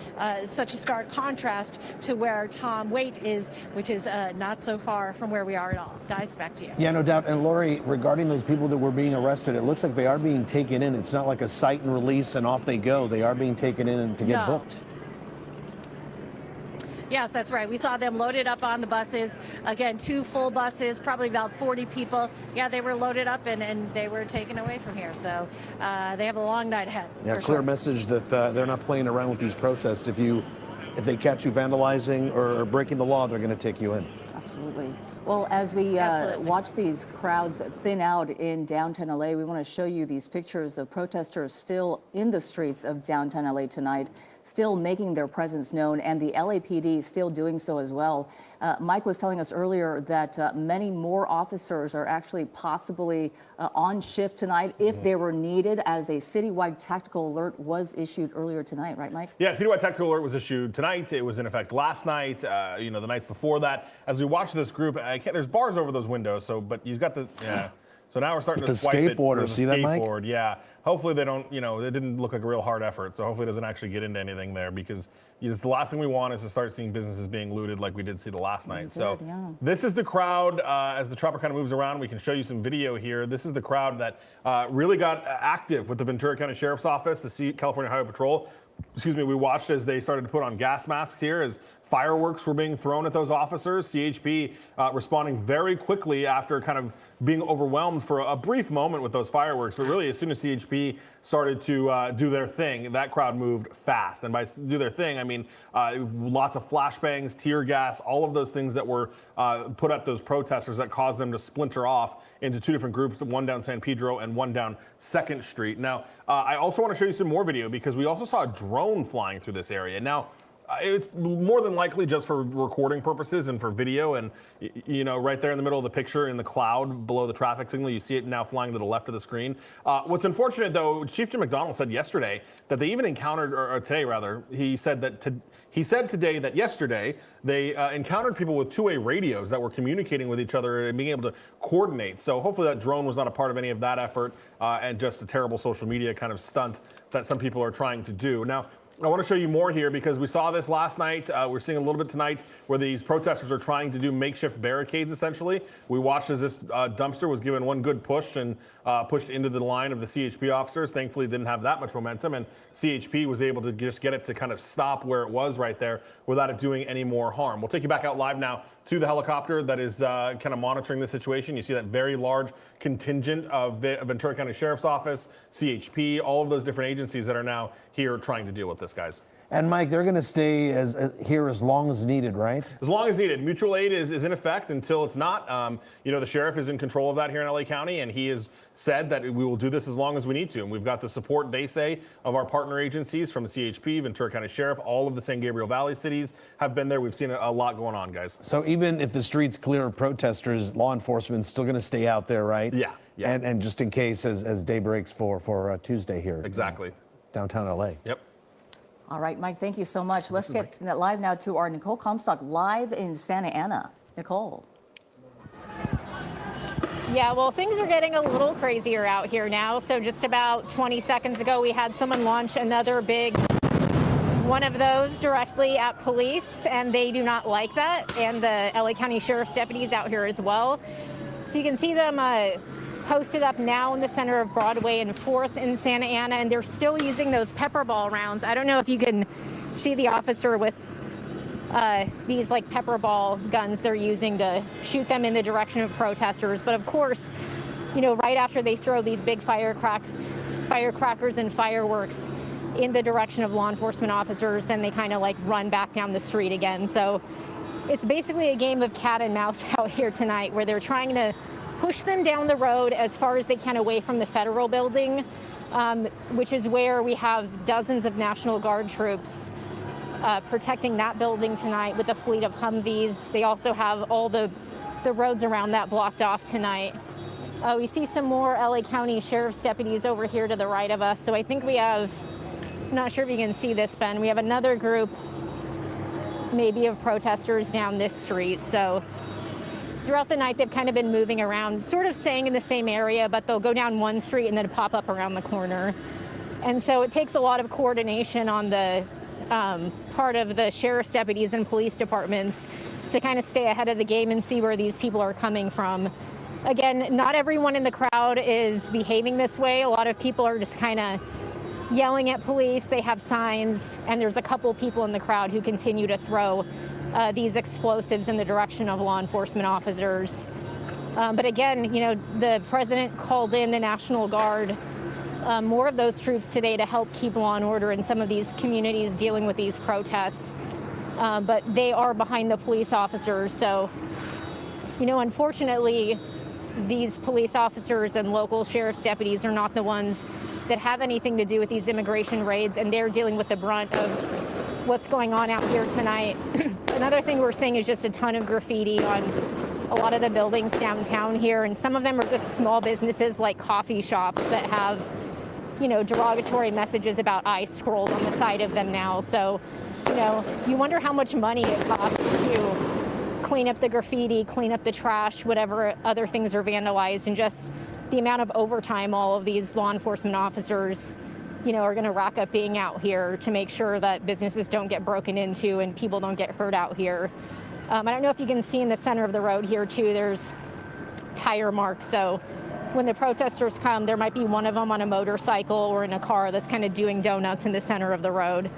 such a stark contrast to where Tom Waite is, which is not so far from where we are at all. Guys, back to you. Yeah, no doubt. And Lori, regarding those people that were being arrested, it looks like they are being taken in. It's not like a cite and release and off they go. They are being taken in and to get booked. Yes, that's right. We saw them loaded up on the buses. Again, 2 full buses, probably about 40 people. Yeah, they were loaded up and they were taken away from here. So they have a long night ahead. Yeah, clear message that they're not playing around with these protests. If they catch you vandalizing or breaking the law, they're going to take you in. Absolutely. Well, as we watch these crowds thin out in downtown LA, we want to show you these pictures of protesters still in the streets of downtown LA tonight, still making their presence known, and the LAPD still doing so as well. Mike was telling us earlier that many more officers are actually possibly on shift tonight if they were needed, as a citywide tactical alert was issued earlier tonight, right, Mike? Yeah, citywide tactical alert was issued tonight. It was in effect last night, the nights before that. As we watch this group, there's bars over those windows, but you've got the, So now we're starting to swipe it. Skateboarder, see that, Mike? Yeah. Hopefully they don't, it didn't look like a real hard effort. So hopefully it doesn't actually get into anything there, because the last thing we want is to start seeing businesses being looted like we did see the last night. So this is the crowd as the chopper kind of moves around. We can show you some video here. This is the crowd that really got active with the Ventura County Sheriff's Office, the California Highway Patrol. We watched as they started to put on gas masks here as fireworks were being thrown at those officers. CHP responding very quickly after kind of being overwhelmed for a brief moment with those fireworks. But really, as soon as CHP started to do their thing, that crowd moved fast. And by do their thing, I mean lots of flashbangs, tear gas, all of those things that were put at those protesters that caused them to splinter off into 2 different groups, one down San Pedro and one down 2nd Street. Now, I also want to show you some more video, because we also saw a drone flying through this area. Now, it's more than likely just for recording purposes and for video. And, right there in the middle of the picture in the cloud below the traffic signal, you see it now flying to the left of the screen. What's unfortunate, though, Chief Jim McDonald said yesterday that they even encountered, or today rather, he said today that yesterday they encountered people with 2-way radios that were communicating with each other and being able to coordinate. So hopefully that drone was not a part of any of that effort and just a terrible social media kind of stunt that some people are trying to do. Now, I want to show you more here, because we saw this last night. We're seeing a little bit tonight where these protesters are trying to do makeshift barricades, essentially. We watched as this dumpster was given one good push and pushed into the line of the CHP officers. Thankfully, it didn't have that much momentum, and CHP was able to just get it to kind of stop where it was right there without it doing any more harm. We'll take you back out live now to the helicopter that is kind of monitoring the situation. You see that very large contingent of Ventura County Sheriff's Office, CHP, all of those different agencies that are now here trying to deal with this, guys. And Mike, they're going to stay here as long as needed, right? As long as needed. Mutual aid is in effect until it's not. The sheriff is in control of that here in LA County, and he has said that we will do this as long as we need to. And we've got the support, they say, of our partner agencies from CHP, Ventura County Sheriff, all of the San Gabriel Valley cities have been there. We've seen a lot going on, guys. So even if the street's clear of protesters, law enforcement's still going to stay out there, right? Yeah. And just in case as day breaks for Tuesday here. Exactly. Downtown LA. Yep. All right, Mike, thank you so much. Let's get live now to our Nicole Comstock live in Santa Ana. Nicole. Yeah, well, things are getting a little crazier out here now. So just about 20 seconds ago, we had someone launch another big one of those directly at police, and they do not like that. And the LA County Sheriff's deputies out here as well. So you can see them posted up now in the center of Broadway and 4th in Santa Ana, and they're still using those pepper ball rounds. I don't know if you can see the officer with these like pepper ball guns they're using to shoot them in the direction of protesters. But of course, right after they throw these big firecrackers and fireworks in the direction of law enforcement officers, then they kind of like run back down the street again. So it's basically a game of cat and mouse out here tonight, where they're trying to push them down the road as far as they can away from the federal building, which is where we have dozens of National Guard troops protecting that building tonight with a fleet of Humvees. They also have all the roads around that blocked off tonight. We see some more LA County Sheriff's deputies over here to the right of us. So I think we have, I'm not sure if you can see this, Ben, we have another group maybe of protesters down this street. So throughout the night, they've kind of been moving around, sort of staying in the same area, but they'll go down one street and then pop up around the corner. And so it takes a lot of coordination on the part of the sheriff's deputies and police departments to kind of stay ahead of the game and see where these people are coming from. Again, not everyone in the crowd is behaving this way. A lot of people are just kind of yelling at police. They have signs, and there's a couple people in the crowd who continue to throw these explosives in the direction of law enforcement officers. But again, you know, the president called in the National Guard, more of those troops today to help keep law and order in some of these communities dealing with these protests. But they are behind the police officers. So, you know, unfortunately, these police officers and local sheriff's deputies are not the ones that have anything to do with these immigration raids, and they're dealing with the brunt of what's going on out here tonight. Another thing we're seeing is just a ton of graffiti on a lot of the buildings downtown here, and some of them are just small businesses like coffee shops that have, you know, derogatory messages about ICE scrolled on the side of them now. So, you know, you wonder how much money it costs to clean up the graffiti, clean up the trash, whatever other things are vandalized, and just the amount of overtime all of these law enforcement officers, you know, are going to rack up being out here to make sure that businesses don't get broken into and people don't get hurt out here. I don't know if you can see in the center of the road here too, there's tire marks. So when the protesters come, there might be one of them on a motorcycle or in a car that's kind of doing donuts in the center of the road.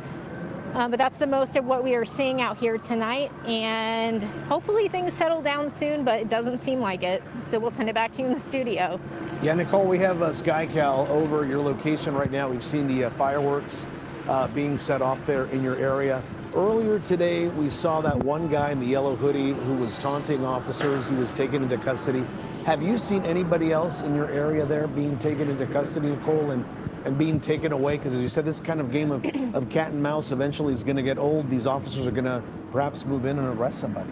But that's the most of what we are seeing out here tonight, and hopefully things settle down soon, but it doesn't seem like it. So we'll send it back to you in the studio. Yeah, Nicole, we have SkyCal over your location right now. We've seen the fireworks being set off there in your area. Earlier today, we saw that one guy in the yellow hoodie who was taunting officers. He was taken into custody. Have you seen anybody else in your area there being taken into custody, Nicole, and being taken away? Because as you said, this kind of game of cat and mouse eventually is going to get old. These officers are going to perhaps move in and arrest somebody.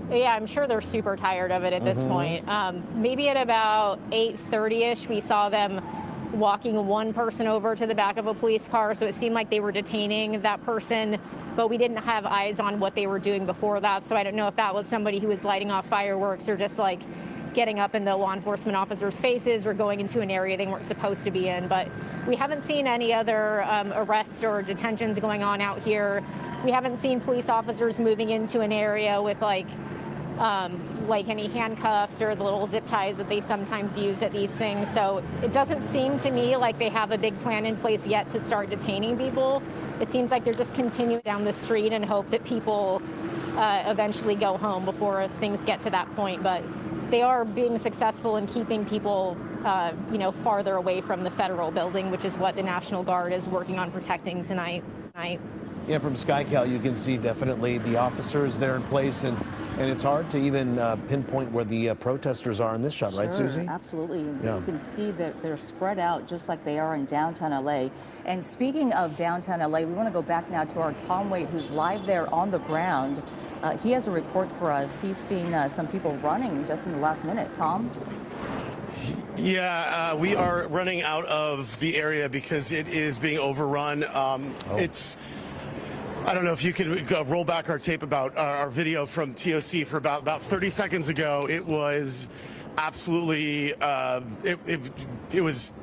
Yeah, I'm sure they're super tired of it at this point. Maybe at about 8:30ish, we saw them walking one person over to the back of a police car. So it seemed like they were detaining that person, but we didn't have eyes on what they were doing before that. So I don't know if that was somebody who was lighting off fireworks or just like getting up in the law enforcement officers' faces or going into an area they weren't supposed to be in. But we haven't seen any other arrests or detentions going on out here. We haven't seen police officers moving into an area with like any handcuffs or the little zip ties that they sometimes use at these things. So it doesn't seem to me like they have a big plan in place yet to start detaining people. It seems like they're just continuing down the street and hope that people eventually go home before things get to that point. But they are being successful in keeping people, you know, farther away from the federal building, which is what the National Guard is working on protecting tonight. Yeah, from SkyCal, you can see definitely the officers there in place, and it's hard to even pinpoint where the protesters are in this shot, right, Susie? Absolutely. Yeah. You can see that they're spread out just like they are in downtown LA. And speaking of downtown LA, we want to go back now to our Tom Waite, who's live there on the ground. He has a report for us. He's seen some people running just in the last minute. Tom? Yeah, we are running out of the area because it is being overrun. It's, I don't know if you can roll back our tape about our video from TOC for about 30 seconds ago. It was absolutely, it was,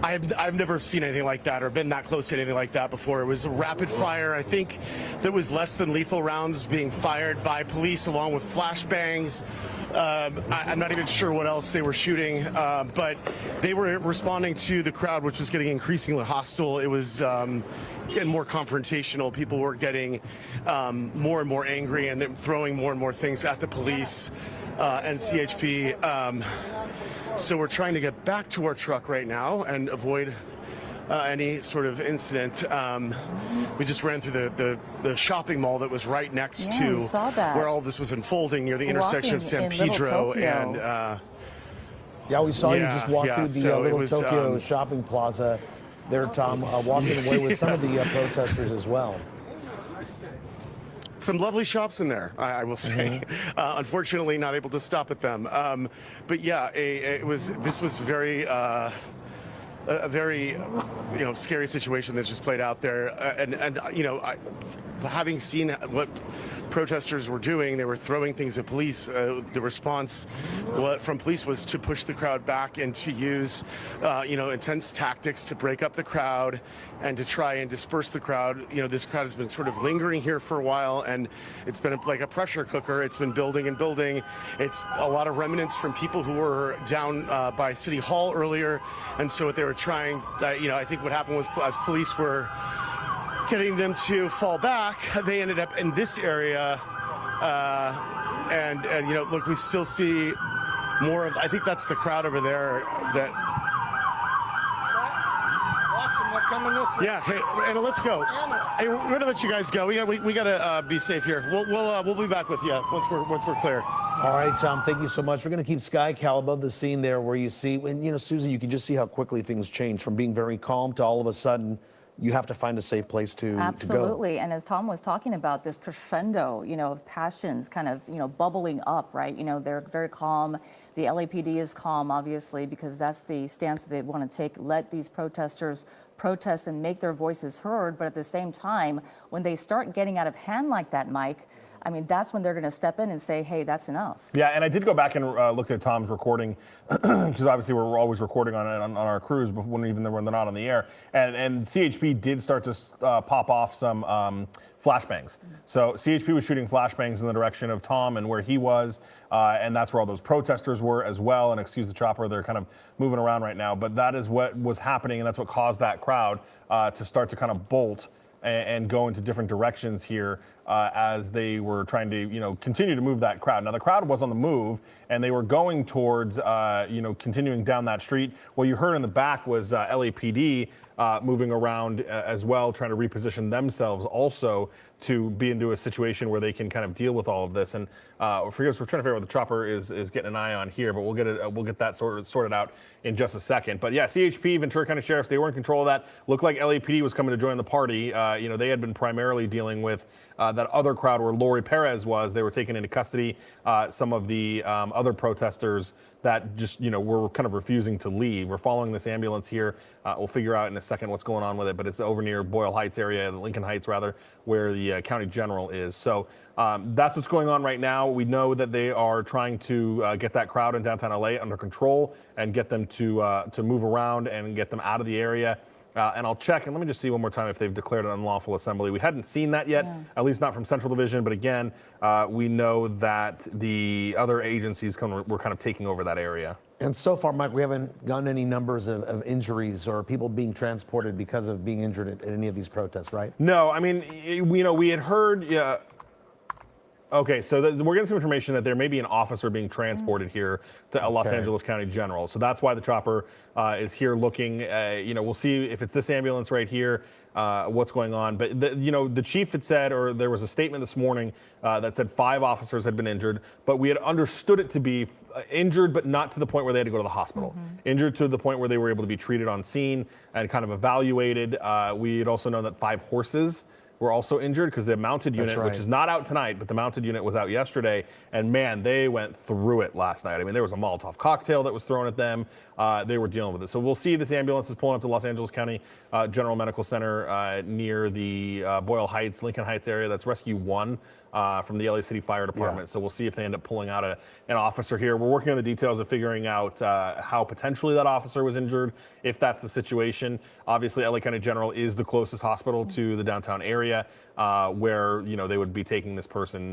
I've never seen anything like that or been that close to anything like that before. It was a rapid fire. I think there was less than lethal rounds being fired by police along with flashbangs. I'm not even sure what else they were shooting, but they were responding to the crowd, which was getting increasingly hostile. It was getting more confrontational. People were getting more and more angry and then throwing more and more things at the police and CHP. So we're trying to get back to our truck right now and avoid any sort of incident. We just ran through the shopping mall that was right next to where all this was unfolding near the intersection of San Pedro and yeah, we saw you just walk through the little Tokyo shopping plaza. there, Tom, walking away with some of the protesters as well. Some lovely shops in there, I will say. Unfortunately, not able to stop at them. But yeah, this was very a very scary situation that just played out there. Having seen what protesters were doing, they were throwing things at police. The response from police was to push the crowd back and to use intense tactics to break up the crowd and to try and disperse the crowd. This crowd has been sort of lingering here for a while, and it's been like a pressure cooker. It's been building and building. It's a lot of remnants from people who were down by City Hall earlier, and so what they were trying, I think what happened was as police were getting them to fall back, they ended up in this area, and look, we still see more of, I think that's the crowd over there that. Yeah, hey, Anna, let's go. Hey, we're gonna let you guys go. We gotta be safe here. We'll be back with you once we're clear. All right, Tom, thank you so much. We're going to keep SkyCal above the scene there where you see, and Susan, you can just see how quickly things change from being very calm to all of a sudden you have to find a safe place to Absolutely. go. And as Tom was talking about, this crescendo, of passions kind of, bubbling up, right? They're very calm. The LAPD is calm, obviously, because that's the stance that they want to take. Let these protesters protest and make their voices heard. But at the same time, when they start getting out of hand like that, Mike, that's when they're going to step in and say, hey, that's enough. Yeah, and I did go back and look at Tom's recording, because obviously we're always recording on our crews when they're not on the air. And CHP did start to pop off some flashbangs. So CHP was shooting flashbangs in the direction of Tom and where he was, and that's where all those protesters were as well. And excuse the chopper, they're kind of moving around right now. But that is what was happening, and that's what caused that crowd to start to kind of bolt and go into different directions here as they were trying to, continue to move that crowd. Now, the crowd was on the move, and they were going towards, continuing down that street. What you heard in the back was LAPD moving around as well, trying to reposition themselves also to be into a situation where they can kind of deal with all of this. And we're trying to figure out what the chopper is getting an eye on here, but we'll get that sorted out in just a second. But yeah, CHP, Ventura County Sheriffs, they were in control of that. Looked like LAPD was coming to join the party. They had been primarily dealing with that other crowd where Lori Perez was. They were taking into custody some of the other protesters that just, were kind of refusing to leave. We're following this ambulance here. We'll figure out in a second what's going on with it, but it's over near Boyle Heights area, Lincoln Heights rather, where the county general is. So that's what's going on right now. We know that they are trying to get that crowd in downtown LA under control and get them to move around and get them out of the area. And I'll check, and let me just see one more time if they've declared an unlawful assembly. We hadn't seen that yet, at least not from Central Division. But again, we know that the other agencies were kind of taking over that area. And so far, Mike, we haven't gotten any numbers of injuries or people being transported because of being injured at any of these protests, right? No, we had heard, yeah. Okay, so we're getting some information that there may be an officer being transported here to Los Angeles County General. So that's why the chopper is here looking. We'll see if it's this ambulance right here, what's going on. But the chief had said, or there was a statement this morning that said 5 officers had been injured, but we had understood it to be injured, but not to the point where they had to go to the hospital. Injured to the point where they were able to be treated on scene and kind of evaluated. We had also known that 5 horses were also injured because the mounted unit, which is not out tonight, but the mounted unit was out yesterday, and man, they went through it last night. There was a Molotov cocktail that was thrown at them. They were dealing with it. So we'll see. This ambulance is pulling up to Los Angeles County General Medical Center near the Boyle Heights, Lincoln Heights area. That's Rescue 1 from the LA City Fire Department. So we'll see if they end up pulling out an officer here. We're working on the details of figuring out how potentially that officer was injured, if that's the situation. Obviously, LA County General is the closest hospital to the downtown area where, they would be taking this person,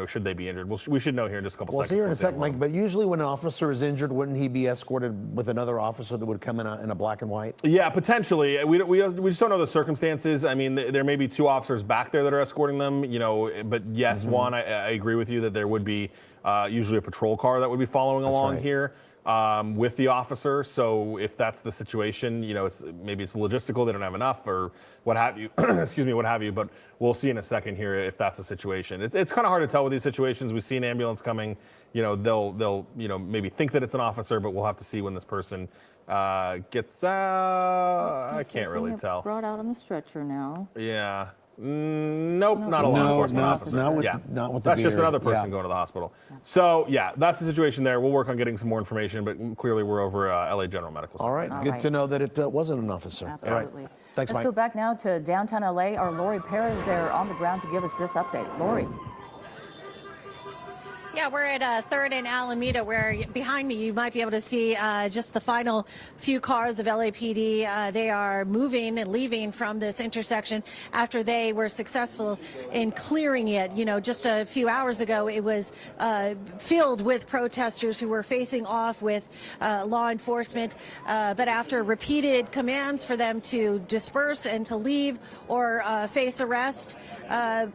should they be injured. We should know here in just a couple seconds. We'll see here in a second, Mike, but usually when an officer is injured, wouldn't he be escorted with another officer that would come in a black and white? Yeah, potentially. We just don't know the circumstances. There may be 2 officers back there that are escorting them, but yes, one, I agree with you that there would be usually a patrol car that would be following along here. with the officer. So if that's the situation, you know, maybe it's logistical, they don't have enough or what have you, excuse me, what have you, but we'll see in a second here if that's the situation. It's kind of hard to tell with these situations. We see an ambulance coming, you know, they'll you know, maybe think that it's an officer, but we'll have to see when this person gets out. I can't really tell. Brought out on the stretcher now. Yeah. Nope, not a law enforcement officer. Not with the That's just beard. another person going to the hospital. So, yeah, that's the situation there. We'll work on getting some more information, but clearly we're over LA General Medical Center. All right, good to know that it wasn't an officer. Absolutely. All right. Thanks, Let's Mike. go back now to downtown LA. Our Lori Perez there on the ground to give us this update. Lori. Yeah, we're at 3rd and Alameda, where behind me you might be able to see just the final few cars of LAPD. They are moving and leaving from this intersection after they were successful in clearing it. You know, just a few hours ago, it was filled with protesters who were facing off with law enforcement. But after repeated commands for them to disperse and to leave or face arrest,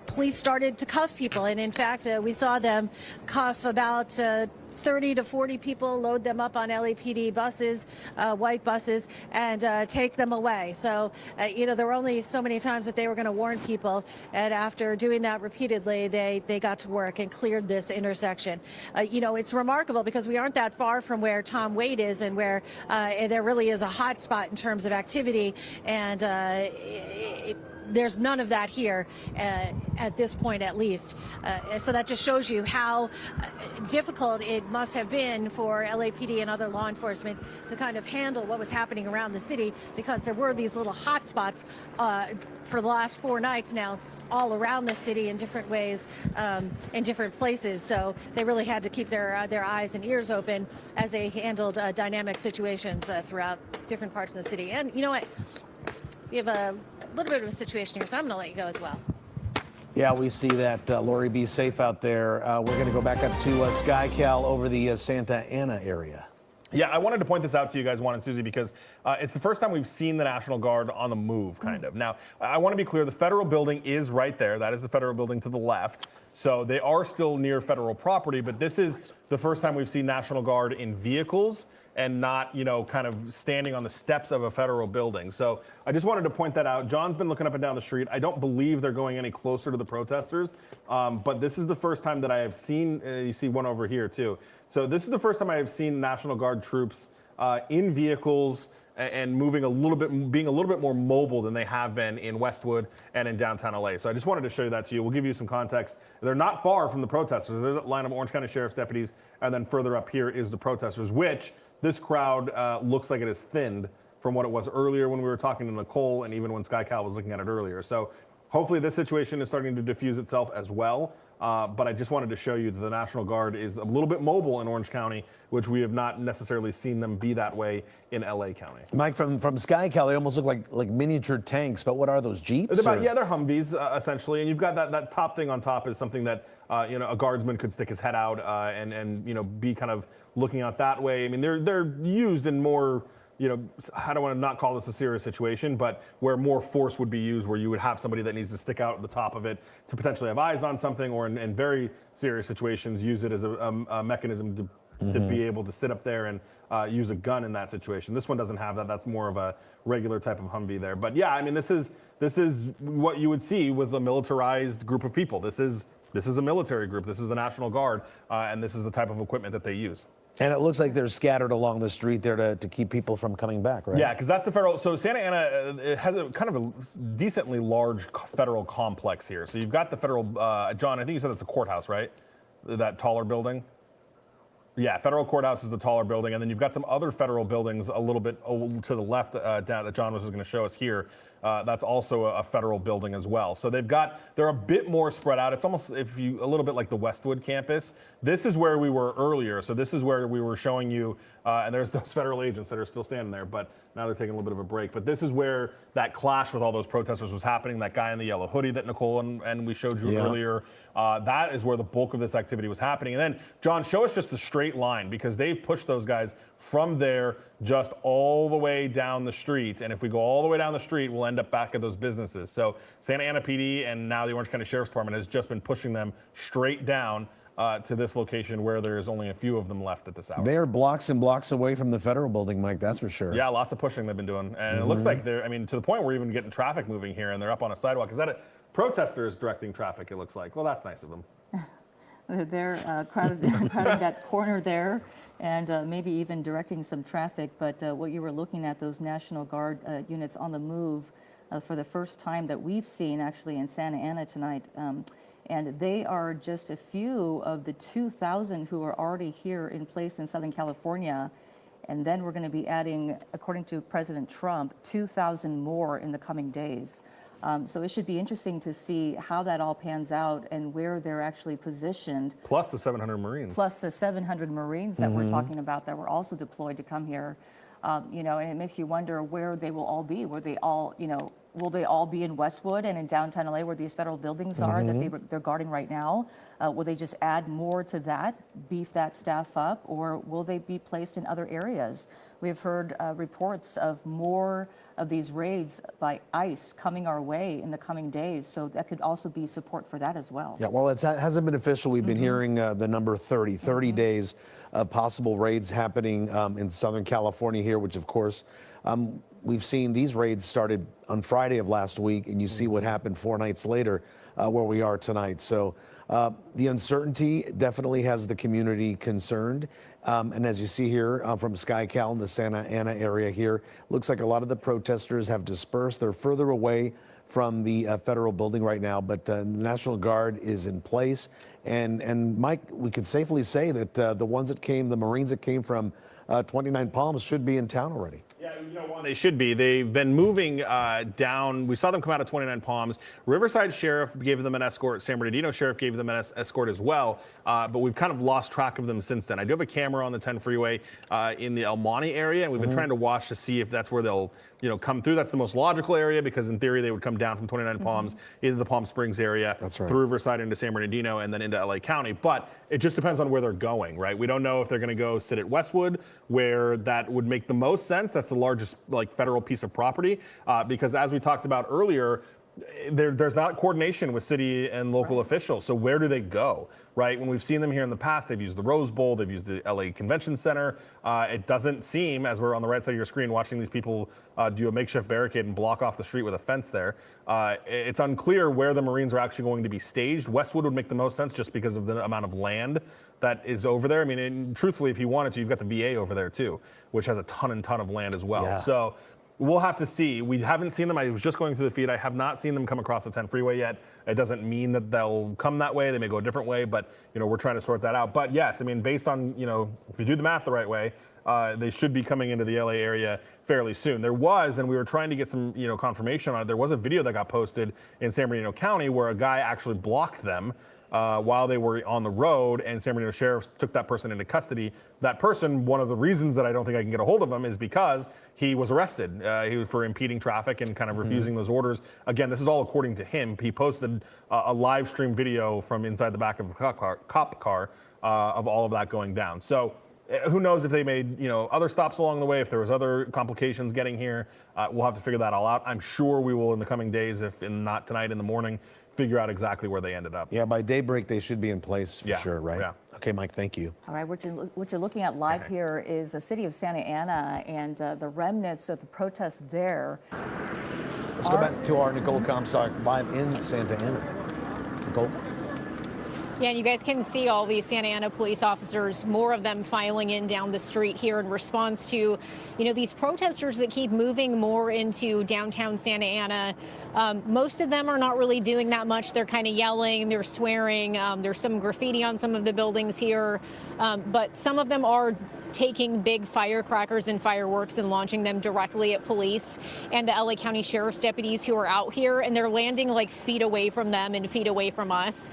police started to cuff people. And in fact, we saw them cuff about 30 to 40 people, load them up on LAPD buses, white buses, and take them away. So, you know, there were only so many times that they were going to warn people, and after doing that repeatedly, they got to work and cleared this intersection. You know, it's remarkable because we aren't that far from where Tom Wade is and where there really is a hot spot in terms of activity, and there's none of that here at this point, at least. So that just shows you how difficult it must have been for LAPD and other law enforcement to kind of handle what was happening around the city, because there were these little hot spots for the last 4 nights now all around the city in different ways, in different places. So they really had to keep their eyes and ears open as they handled dynamic situations throughout different parts of the city. And you know what? We have a little bit of a situation here, so I'm going to let you go as well. Yeah, we see that. Lori, be safe out there. We're going to go back up to SkyCal over the Santa Ana area. Yeah, I wanted to point this out to you guys, Juan and Susie, because it's the first time we've seen the National Guard on the move, kind of. Now, I want to be clear, the federal building is right there. That is the federal building to the left. So they are still near federal property, but this is the first time we've seen National Guard in vehicles and not, you know, kind of standing on the steps of a federal building. So I just wanted to point that out. John's been looking up and down the street. I don't believe they're going any closer to the protesters, but this is the first time that I have seen, you see one over here too. So this is the first time I have seen National Guard troops in vehicles and moving a little bit, being a little bit more mobile than they have been in Westwood and in downtown LA. So I just wanted to show you that to you. We'll give you some context. They're not far from the protesters. There's a line of Orange County Sheriff's deputies, and then further up here is the protesters, which this crowd looks like it has thinned from what it was earlier when we were talking to Nicole, and even when SkyCal was looking at it earlier. So hopefully this situation is starting to diffuse itself as well. But I just wanted to show you that the National Guard is a little bit mobile in Orange County, which we have not necessarily seen them be that way in LA County. Mike, from SkyCal, they almost look like miniature tanks, but what are those, Jeeps? Yeah, they're Humvees, essentially. And you've got that top thing on top is something that, you know, a guardsman could stick his head out and you know, be kind of looking out that way. I mean, they're used in more, you know, I don't want to not call this a serious situation, but where more force would be used, where you would have somebody that needs to stick out at the top of it to potentially have eyes on something, or in very serious situations, use it as a mechanism to be able to sit up there and use a gun in that situation. This one doesn't have that. That's more of a regular type of Humvee there. But yeah, I mean, this is what you would see with a militarized group of people. This is a military group. This is the National Guard, and this is the type of equipment that they use. And it looks like they're scattered along the street there to keep people from coming back, right? Yeah, because that's the federal. So Santa Ana it has a kind of a decently large federal complex here. So you've got the federal, John, I think you said it's a courthouse, right? That taller building? Yeah, federal courthouse is the taller building. And then you've got some other federal buildings a little bit to the left down that John was going to show us here. That's also a federal building as well. So they're a bit more spread out. It's almost a little bit like the Westwood campus. This is where we were earlier. So this is where we were showing you, and there's those federal agents that are still standing there, but now they're taking a little bit of a break. But this is where that clash with all those protesters was happening. That guy in the yellow hoodie that Nicole and we showed you earlier, that is where the bulk of this activity was happening. And then, John, show us just the straight line, because they've pushed those guys from there just all the way down the street. And if we go all the way down the street, we'll end up back at those businesses. So Santa Ana PD and now the Orange County Sheriff's Department has just been pushing them straight down to this location where there's only a few of them left at this hour. They're blocks and blocks away from the federal building, Mike, that's for sure. Yeah, lots of pushing they've been doing. And it looks like they're, I mean, to the point where we're even getting traffic moving here and they're up on a sidewalk. Is that a protester is directing traffic, it looks like. Well, that's nice of them. They're crowding that corner there and maybe even directing some traffic. But what you were looking at, those National Guard units on the move for the first time that we've seen actually in Santa Ana tonight. And they are just a few of the 2,000 who are already here in place in Southern California. And then we're going to be adding, according to President Trump, 2,000 more in the coming days. So it should be interesting to see how that all pans out and where they're actually positioned. Plus the 700 Marines. Plus the 700 Marines that we're talking about that were also deployed to come here. You know, and it makes you wonder where they will all be. Where they all, you know, will they all be in Westwood and in downtown LA where these federal buildings are that they're guarding right now? Will they just add more to that, beef that staff up, or will they be placed in other areas? We've heard reports of more of these raids by ICE coming our way in the coming days, so that could also be support for that as well. Yeah, well, it hasn't been official. We've been hearing the number 30 days of possible raids happening in Southern California here, which of course, we've seen these raids started on Friday of last week, and you see what happened 4 nights later where we are tonight. So the uncertainty definitely has the community concerned. And as you see here from SkyCal in the Santa Ana area here, looks like a lot of the protesters have dispersed. They're further away from the federal building right now, but the National Guard is in place. And Mike, we could safely say that the ones that came, the Marines that came from 29 Palms should be in town already. Yeah, you know what? They should be. They've been moving down. We saw them come out of 29 Palms. Riverside Sheriff gave them an escort. San Bernardino Sheriff gave them an escort as well. But we've kind of lost track of them since then. I do have a camera on the 10 freeway in the El Monte area, and we've been trying to watch to see if that's where they'll, you know, come through. That's the most logical area because in theory they would come down from 29 Palms into the Palm Springs area, through Riverside into San Bernardino, and then into LA County. But it just depends on where they're going, right? We don't know if they're going to go sit at Westwood, where that would make the most sense. That's the largest like federal piece of property, because as we talked about earlier, there's not coordination with city and local officials. So where do they go, right? When we've seen them here in the past, they've used the Rose Bowl, they've used the LA Convention Center. It doesn't seem, as we're on the right side of your screen watching these people do a makeshift barricade and block off the street with a fence there, it's unclear where the Marines are actually going to be staged. Westwood would make the most sense just because of the amount of land that is over there. I mean, truthfully, if you wanted to, you've got the VA over there too, which has a ton of land as well. Yeah. So we'll have to see. We haven't seen them. I was just going through the feed. I have not seen them come across the 10 freeway yet. It doesn't mean that they'll come that way. They may go a different way, but you know, we're trying to sort that out. But yes, I mean, based on, you know, if you do the math the right way, they should be coming into the LA area fairly soon. There was, and we were trying to get some, you know, confirmation on it. There was a video that got posted in San Bernardino County where a guy actually blocked them while they were on the road, and San Bernardino Sheriff took that person into custody. That person, one of the reasons that I don't think I can get a hold of him is because he was arrested. He was for impeding traffic and kind of refusing those orders. Again, this is all according to him. He posted a live stream video from inside the back of a cop car of all of that going down. So who knows if they made, you know, other stops along the way, if there was other complications getting here. We'll have to figure that all out. I'm sure we will in the coming days, if not tonight in the morning, figure out exactly where they ended up. Yeah, by daybreak, they should be in place for sure, right? Yeah. Okay, Mike, thank you. All right, what you're looking at live here is the city of Santa Ana and the remnants of the protests there. Let's go back to our Nicole Comstock live in Santa Ana. Nicole? Yeah, and you guys can see all these Santa Ana police officers, more of them filing in down the street here in response to, you know, these protesters that keep moving more into downtown Santa Ana. Most of them are not really doing that much. They're kind of yelling, they're swearing. There's some graffiti on some of the buildings here, but some of them are taking big firecrackers and fireworks and launching them directly at police and the LA County Sheriff's deputies who are out here, and they're landing like feet away from them and feet away from us.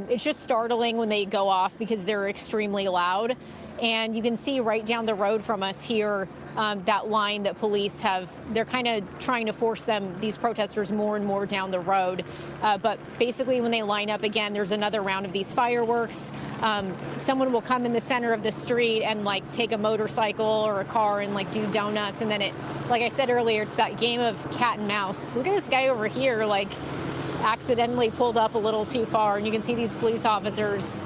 It's just startling when they go off because they're extremely loud. And you can see right down the road from us here, that line that police have, they're kind of trying to force these protesters more and more down the road. But basically when they line up again, there's another round of these fireworks. Someone will come in the center of the street and like take a motorcycle or a car and like do donuts. And then it, like I said earlier, it's that game of cat and mouse. Look at this guy over here, like accidentally pulled up a little too far. And you can see these police officers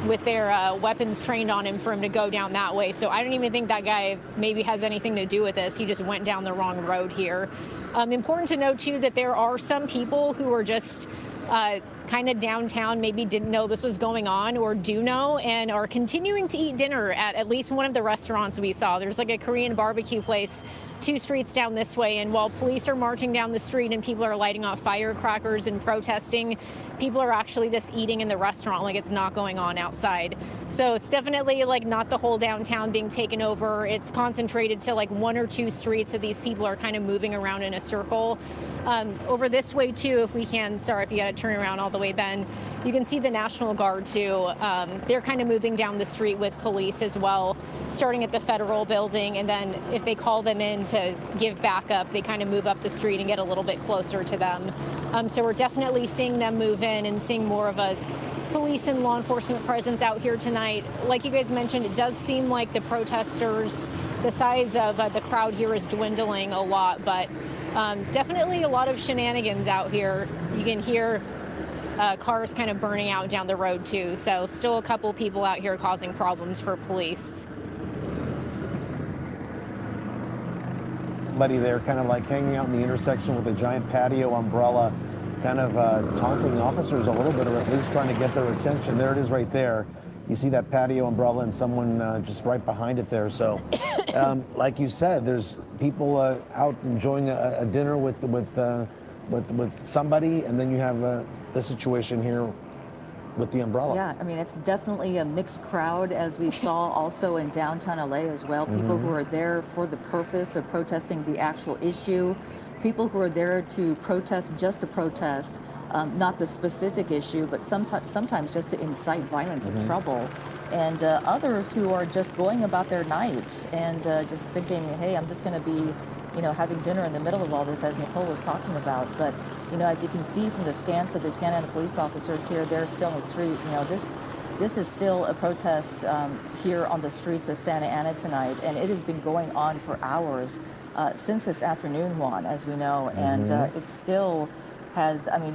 with their weapons trained on him for him to go down that way. So I don't even think that guy maybe has anything to do with this. He just went down the wrong road here. Important to note, too, that there are some people who are just kind of downtown, maybe didn't know this was going on or do know, and are continuing to eat dinner at least one of the restaurants we saw. There's like a Korean barbecue place 2 streets down this way, and while police are marching down the street and people are lighting off firecrackers and protesting, people are actually just eating in the restaurant like it's not going on outside. So it's definitely like not the whole downtown being taken over. It's concentrated to like 1 or 2 streets that these people are kind of moving around in a circle. Over this way too, if we can, sorry if you gotta turn around all the way, Ben, you can see the National Guard too. They're kind of moving down the street with police as well, starting at the Federal Building, and then if they call them in to give backup, they kind of move up the street and get a little bit closer to them. So we're definitely seeing them move in and seeing more of a police and law enforcement presence out here tonight. Like you guys mentioned, it does seem like the protesters, the size of the crowd here is dwindling a lot, but definitely a lot of shenanigans out here. You can hear cars kind of burning out down the road too. So still a couple people out here causing problems for police. Buddy there kind of like hanging out in the intersection with a giant patio umbrella, kind of taunting officers a little bit, or at least trying to get their attention. There it is right there. You see that patio umbrella and someone just right behind it there. So like you said, there's people out enjoying a dinner with somebody, and then you have the situation here with the umbrella. Yeah, I mean, it's definitely a mixed crowd, as we saw also in downtown LA as well. People who are there for the purpose of protesting the actual issue, people who are there to protest just to protest, not the specific issue, but sometimes just to incite violence and trouble. And others who are just going about their night and just thinking, hey, I'm just going to be, having dinner in the middle of all this, as Nicole was talking about. But, as you can see from the stance of the Santa Ana police officers here, they're still in the street. This is still a protest here on the streets of Santa Ana tonight, and it has been going on for hours since this afternoon, Juan, as we know. And it still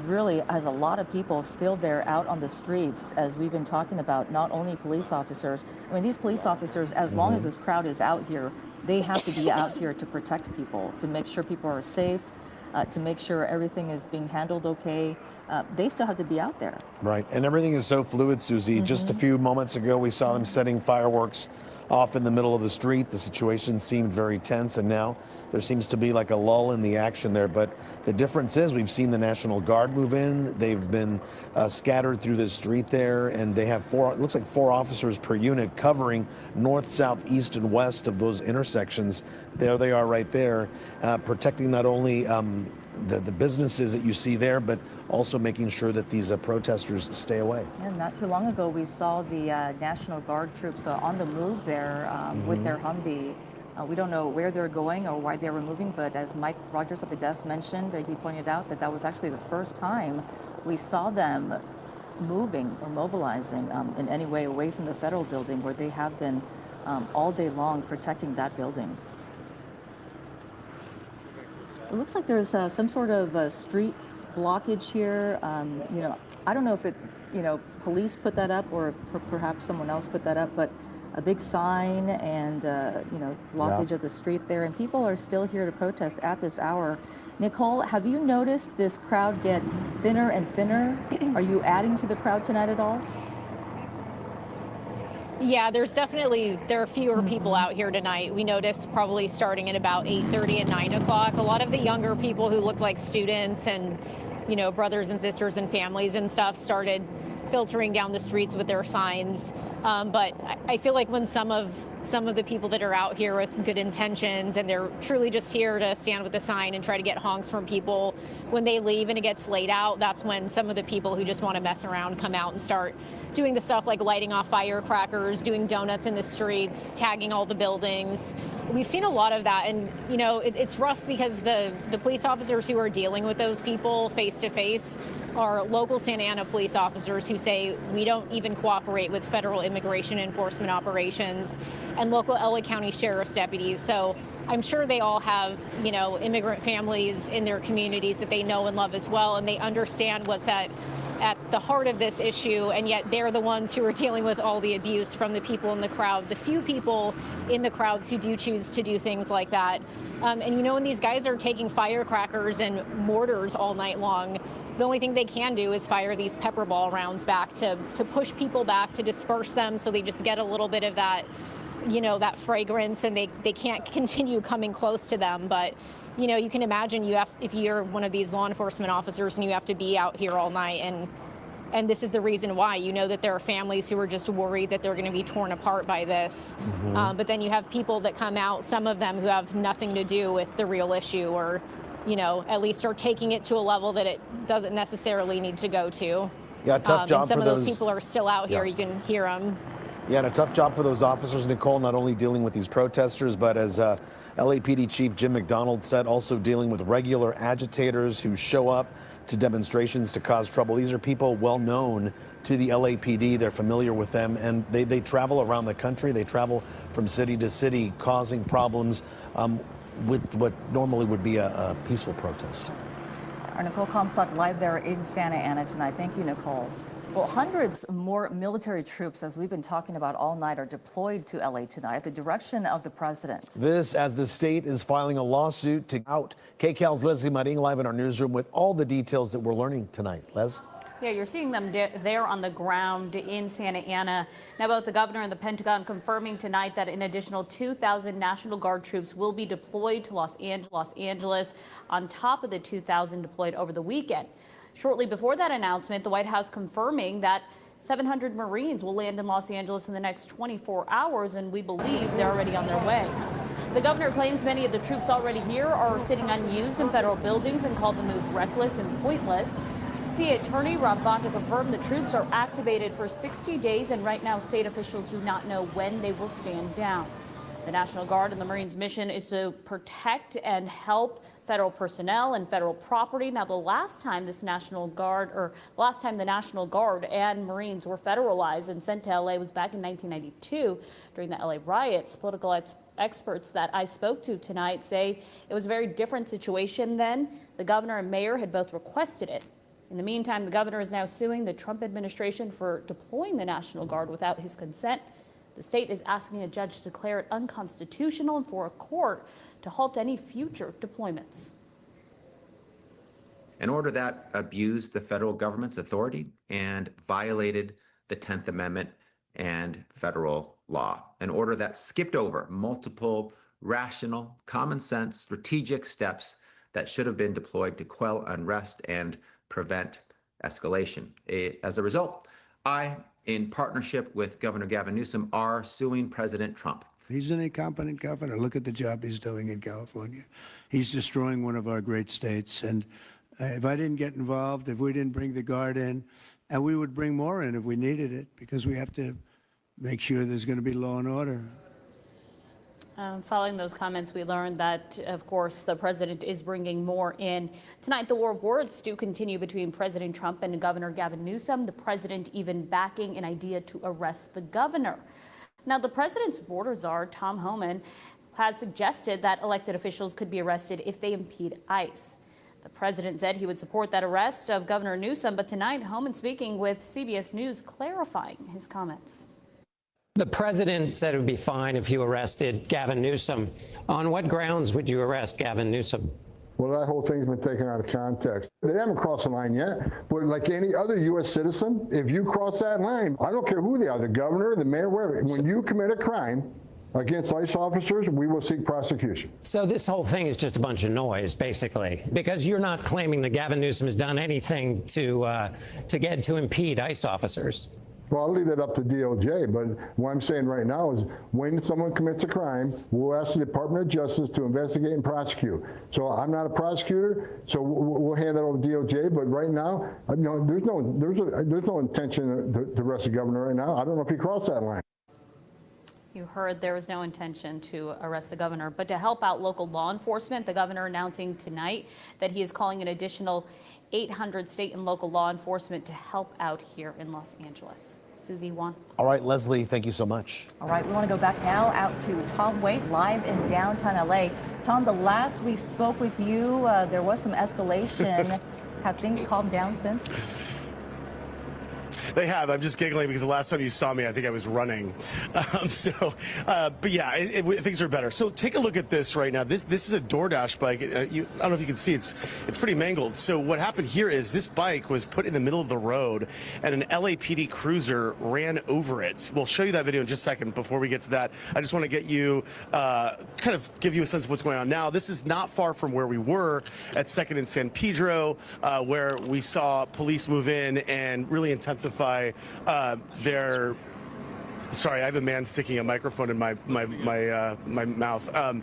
really has a lot of people still there out on the streets, as we've been talking about, not only police officers. I mean, these police officers, as long as this crowd is out here, they have to be out here to protect people, to make sure people are safe, to make sure everything is being handled okay. They still have to be out there. Right, and everything is so fluid, Susie. Just a few moments ago, we saw them setting fireworks off in the middle of the street. The situation seemed very tense, and now there seems to be like a lull in the action there. But the difference is we've seen the National Guard move in. They've been scattered through the street there, and they have it looks like 4 officers per unit covering north, south, east, and west of those intersections. There they are right there, protecting not only the businesses that you see there, but also making sure that these protesters stay away. And not too long ago, we saw the National Guard troops on the move there with their Humvee. We don't know where they're going or why they were moving, but as Mike Rogers at the desk mentioned, he pointed out that was actually the first time we saw them moving or mobilizing in any way away from the Federal Building, where they have been all day long protecting that building. It looks like there's some sort of street blockage here. I don't know if police put that up or if perhaps someone else put that up, but a big sign and, blockage of the street there. And people are still here to protest at this hour. Nicole, have you noticed this crowd get thinner and thinner? Are you adding to the crowd tonight at all? Yeah, there are fewer people out here tonight. We noticed probably starting at about 8:30 and 9 o'clock. A lot of the younger people who look like students and, brothers and sisters and families and stuff started filtering down the streets with their signs. But I feel like when some of the people that are out here with good intentions and they're truly just here to stand with a sign and try to get honks from people, when they leave and it gets laid out, that's when some of the people who just want to mess around come out and start doing the stuff like lighting off firecrackers, doing donuts in the streets, tagging all the buildings. We've seen a lot of that, and it's rough because the police officers who are dealing with those people face to face are local Santa Ana police officers who say we don't even cooperate with federal immigration enforcement operations, and local LA County Sheriff's deputies. So I'm sure they all have, immigrant families in their communities that they know and love as well, and they understand what's at at the heart of this issue, and yet they're the ones who are dealing with all the abuse from the people in the crowd, the few people in the crowds who do choose to do things like that. And when these guys are taking firecrackers and mortars all night long, the only thing they can do is fire these pepper ball rounds back to push people back, to disperse them, so they just get a little bit of that, that fragrance, and they can't continue coming close to them. But you can imagine if you're one of these law enforcement officers and you have to be out here all night, and this is the reason why. That there are families who are just worried that they're going to be torn apart by this. Mm-hmm. But then you have people that come out, some of them who have nothing to do with the real issue, or at least are taking it to a level that it doesn't necessarily need to go to. Yeah, tough job and some for of those those people are still out here. Yeah. You can hear them. Yeah, and a tough job for those officers, Nicole, not only dealing with these protesters, but as LAPD Chief Jim McDonald said, also dealing with regular agitators who show up to demonstrations to cause trouble. These are people well known to the LAPD. They're familiar with them, and they travel around the country. They travel from city to city, causing problems with what normally would be a peaceful protest. Our Nicole Comstock live there in Santa Ana tonight. Thank you, Nicole. Well, hundreds more military troops, as we've been talking about all night, are deployed to LA tonight at the direction of the president. This as the state is filing a lawsuit to out. KCAL's Leslie Maring live in our newsroom with all the details that we're learning tonight. Les? Yeah, you're seeing them there on the ground in Santa Ana. Now, both the governor and the Pentagon confirming tonight that an additional 2,000 National Guard troops will be deployed to Los Angeles on top of the 2,000 deployed over the weekend. Shortly before that announcement, the White House confirming that 700 Marines will land in Los Angeles in the next 24 hours, and we believe they're already on their way. The governor claims many of the troops already here are sitting unused in federal buildings and called the move reckless and pointless. City Attorney Rob Bonta confirmed the troops are activated for 60 days, and right now state officials do not know when they will stand down. The National Guard and the Marines' mission is to protect and help federal personnel and federal property. Now, the last time the National Guard and Marines were federalized and sent to LA was back in 1992 during the LA riots. Political experts that I spoke to tonight say it was a very different situation then. The governor and mayor had both requested it. In the meantime, the governor is now suing the Trump administration for deploying the National Guard without his consent. The state is asking a judge to declare it unconstitutional and for a court to halt any future deployments. An order that abused the federal government's authority and violated the 10th Amendment and federal law. An order that skipped over multiple rational, common sense, strategic steps that should have been deployed to quell unrest and prevent escalation. As a result, I, in partnership with Governor Gavin Newsom, are suing President Trump. He's an incompetent governor. Look at the job he's doing in California. He's destroying one of our great states. And if I didn't get involved, if we didn't bring the Guard in, and we would bring more in if we needed it, because we have to make sure there's going to be law and order. Following those comments, we learned that, of course, the president is bringing more in. Tonight, the war of words do continue between President Trump and Governor Gavin Newsom, the president even backing an idea to arrest the governor. Now, the president's border czar, Tom Homan, has suggested that elected officials could be arrested if they impede ICE. The president said he would support that arrest of Governor Newsom, but tonight, Homan speaking with CBS News, clarifying his comments. The president said it would be fine if you arrested Gavin Newsom. On what grounds would you arrest Gavin Newsom? Well, that whole thing's been taken out of context. They haven't crossed the line yet, but like any other U.S. citizen, if you cross that line, I don't care who they are, the governor, the mayor, wherever, when you commit a crime against ICE officers, we will seek prosecution. So this whole thing is just a bunch of noise, basically, because you're not claiming that Gavin Newsom has done anything to impede ICE officers. Well, I'll leave that up to DOJ, but what I'm saying right now is when someone commits a crime, we'll ask the Department of Justice to investigate and prosecute. So I'm not a prosecutor, so we'll hand that over to DOJ, but right now, there's no intention to arrest the governor right now. I don't know if he crossed that line. You heard there was no intention to arrest the governor, but to help out local law enforcement, the governor announcing tonight that he is calling an additional 800 state and local law enforcement to help out here in Los Angeles. Susie, Juan. All right, Leslie, thank you so much. All right, we want to go back now out to Tom Waite live in downtown LA. Tom, the last we spoke with you, there was some escalation. Have things calmed down since? They have. I'm just giggling because the last time you saw me, I think I was running. But yeah, things are better. So take a look at this right now. This is a DoorDash bike. I don't know if you can see. It's pretty mangled. So what happened here is this bike was put in the middle of the road, and an LAPD cruiser ran over it. We'll show you that video in just a second. Before we get to that, I just want to get you kind of give you a sense of what's going on now. This is not far from where we were at 2nd and San Pedro, where we saw police move in and really intensify their. Sorry, I have a man sticking a microphone in my mouth.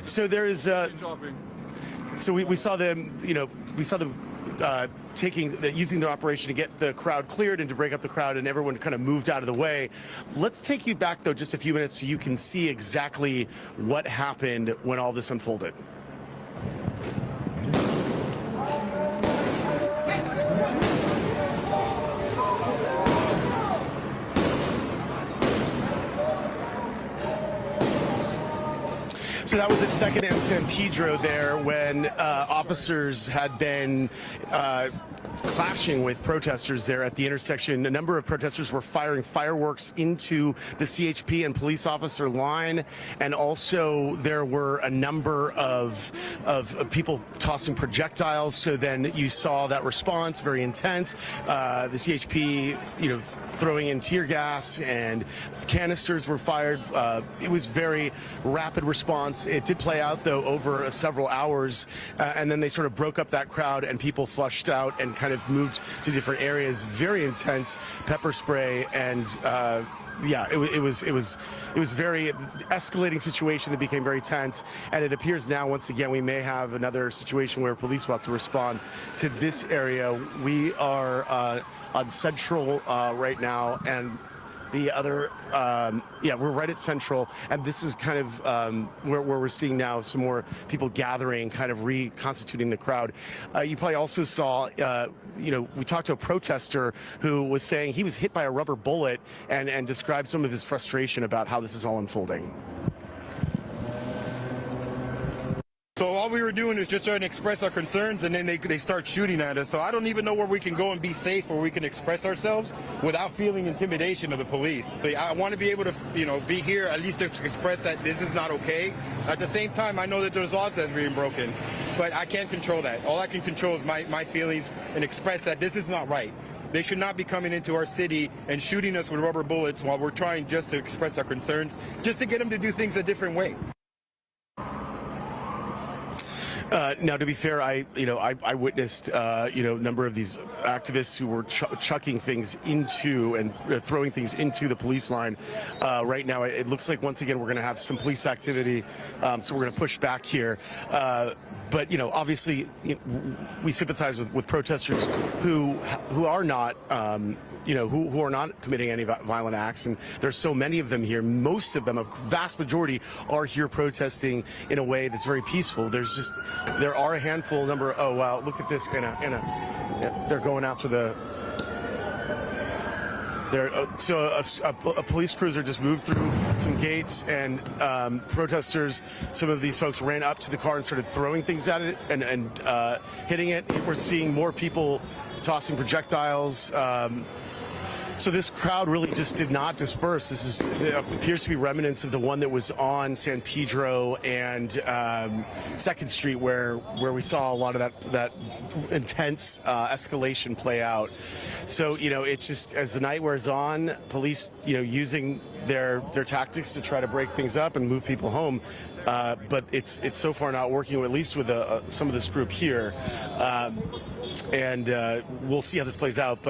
So there is. So we saw them. We saw them using the operation to get the crowd cleared and to break up the crowd, and everyone kind of moved out of the way. Let's take you back though just a few minutes so you can see exactly what happened when all this unfolded. So that was at 2nd and San Pedro there when officers had been clashing with protesters there at the intersection. A number of protesters were firing fireworks into the CHP and police officer line, and also there were a number of people tossing projectiles. So then you saw that response, very intense. The CHP, throwing in tear gas and canisters were fired. It was very rapid response. It did play out though over several hours, and then they sort of broke up that crowd and people flushed out and kind of moved to different areas. Very intense pepper spray and yeah, it was very escalating situation that became very tense, and it appears now once again we may have another situation where police will have to respond to this area. We are on Central right now, and the other, we're right at Central, and this is kind of where we're seeing now some more people gathering, kind of reconstituting the crowd. You probably also saw, we talked to a protester who was saying he was hit by a rubber bullet and described some of his frustration about how this is all unfolding. So all we were doing is just trying to express our concerns, and then they start shooting at us. So I don't even know where we can go and be safe, where we can express ourselves without feeling intimidation of the police. I want to be able to, be here at least to express that this is not okay. At the same time, I know that there's laws that's being broken, but I can't control that. All I can control is my feelings and express that this is not right. They should not be coming into our city and shooting us with rubber bullets while we're trying just to express our concerns, just to get them to do things a different way. Now, to be fair, I witnessed, a number of these activists who were chucking things into and throwing things into the police line. Right now, it looks like once again we're going to have some police activity, so we're going to push back here. But obviously, we sympathize with protesters who are not. Who are not committing any violent acts, and there's so many of them here. Most of them, a vast majority, are here protesting in a way that's very peaceful. There are a handful number. Oh wow, look at this! They're going after the. A police cruiser just moved through some gates, and protesters, some of these folks ran up to the car and started throwing things at it and hitting it. We're seeing more people tossing projectiles. So this crowd really just did not disperse. It appears to be remnants of the one that was on San Pedro and 2nd Street, where we saw a lot of that intense escalation play out. So it's just as the night wears on, police using their tactics to try to break things up and move people home. But it's so far not working, at least with some of this group here. And we'll see how this plays out.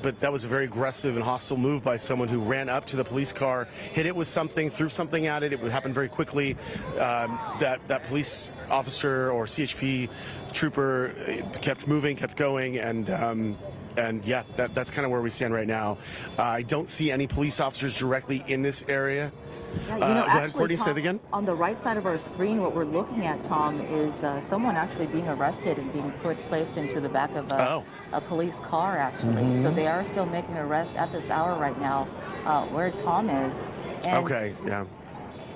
But that was a very aggressive and hostile move by someone who ran up to the police car, hit it with something, threw something at it. It would happen very quickly. That police officer or CHP trooper kept moving, kept going, and yeah, that's kind of where we stand right now. I don't see any police officers directly in this area. Yeah, Go ahead, Courtney, Tom, say it again. On the right side of our screen, what we're looking at, Tom, is someone actually being arrested and being placed into the back of a police car, actually. Mm-hmm. So they are still making arrests at this hour right now where Tom is. And okay, yeah.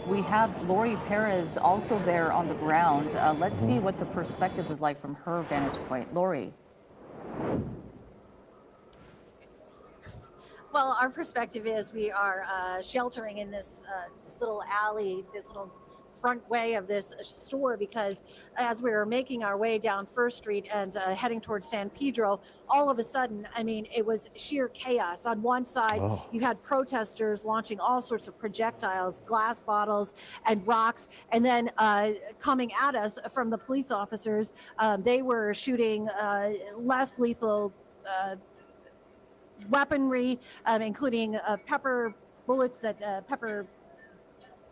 we have Lori Perez also there on the ground. Let's see what the perspective is like from her vantage point. Lori. Well, our perspective is we are sheltering in this little alley, this little front way of this store, because as we were making our way down First Street and heading towards San Pedro, all of a sudden, I mean, it was sheer chaos. On one side, you had protesters launching all sorts of projectiles, glass bottles and rocks, and then coming at us from the police officers, they were shooting less lethal weaponry, including pepper bullets that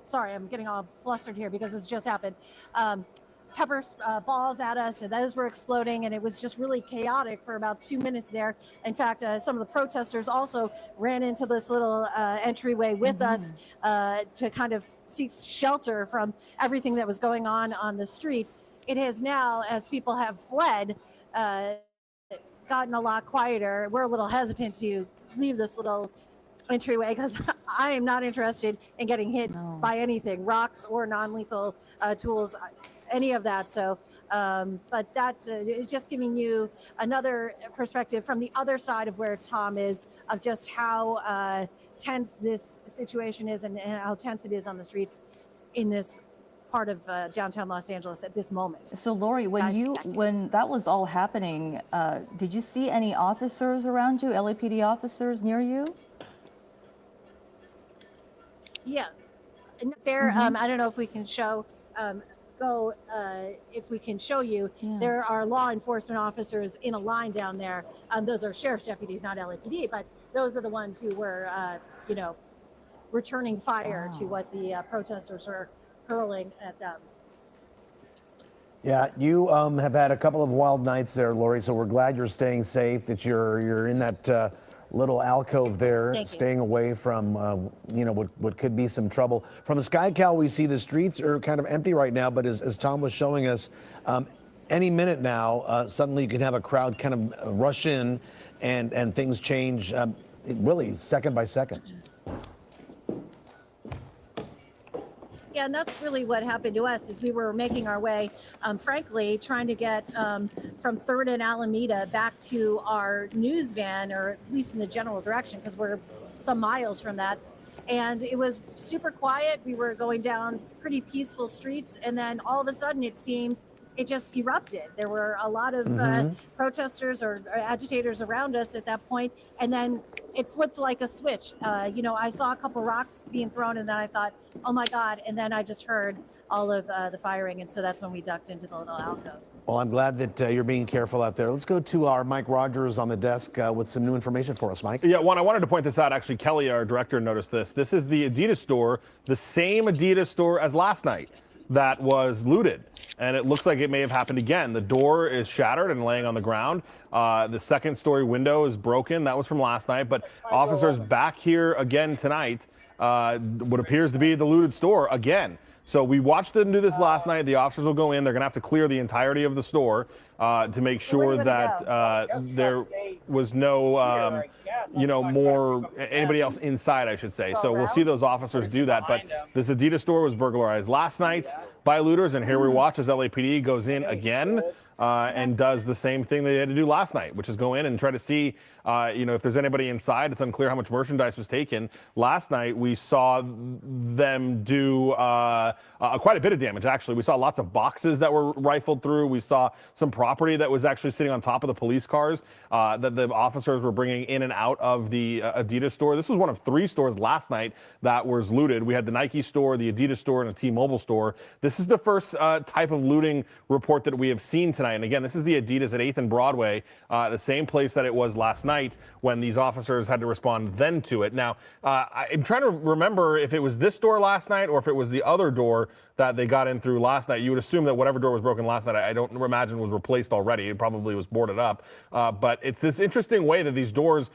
sorry, I'm getting all flustered here because it's just happened. Pepper balls at us, and those were exploding, and it was just really chaotic for about 2 minutes there. In fact, some of the protesters also ran into this little entryway with us to kind of seek shelter from everything that was going on the street. It has now, as people have fled, gotten a lot quieter. We're a little hesitant to leave this little entryway because I am not interested in getting hit by anything, rocks or non-lethal tools, any of that. So, but that is just giving you another perspective from the other side of where Tom is, of just how tense this situation is and how tense it is on the streets in this part of downtown Los Angeles at this moment. So Lori, when that was all happening, did you see any officers around you, LAPD officers near you? Yeah, there. I don't know if we can show. If we can show you, there are law enforcement officers in a line down there. Those are sheriff's deputies, not LAPD, but those are the ones who were, returning fire to what the protesters were hurling at them. Yeah, you have had a couple of wild nights there, Lori. So we're glad you're staying safe. That you're in that little alcove there, staying away from what could be some trouble. From SkyCal, we see the streets are kind of empty right now, but as Tom was showing us, any minute now, suddenly you can have a crowd kind of rush in, and things change really second by second. Yeah, and that's really what happened to us is we were making our way, frankly, trying to get from 3rd and Alameda back to our news van, or at least in the general direction, because we're some miles from that. And it was super quiet. We were going down pretty peaceful streets. And then all of a sudden it seemed it just erupted. There were a lot of protesters or agitators around us at that point, and then it flipped like a switch. I saw a couple rocks being thrown, and then I thought, oh my God, and then I just heard all of the firing, and so that's when we ducked into the little alcove. Well, I'm glad that you're being careful out there. Let's go to our Mike Rogers on the desk with some new information for us, Mike. Yeah, I wanted to point this out. Actually, Kelly, our director, noticed this. This is the Adidas store, the same Adidas store as last night that was looted. And it looks like it may have happened again. The door is shattered and laying on the ground. The second story window is broken. That was from last night. But officers back here again tonight, what appears to be the looted store again. So we watched them do this last night. The officers will go in. They're going to have to clear the entirety of the store to make sure that there was no, anybody else inside, I should say. So we'll see those officers do that. But this Adidas store was burglarized last night by looters. And here we watch as LAPD goes in again and does the same thing they had to do last night, which is go in and try to see, if there's anybody inside. It's unclear how much merchandise was taken. Last night, we saw them do quite a bit of damage, actually. We saw lots of boxes that were rifled through. We saw some property that was actually sitting on top of the police cars that the officers were bringing in and out of the Adidas store. This was one of 3 stores last night that was looted. We had the Nike store, the Adidas store, and a T-Mobile store. This is the first type of looting report that we have seen tonight. And again, this is the Adidas at 8th and Broadway, the same place that it was last night when these officers had to respond then to it. Now, I'm trying to remember if it was this door last night or if it was the other door that they got in through last night. You would assume that whatever door was broken last night, I don't imagine was replaced already. It probably was boarded up. But it's this interesting way that these doors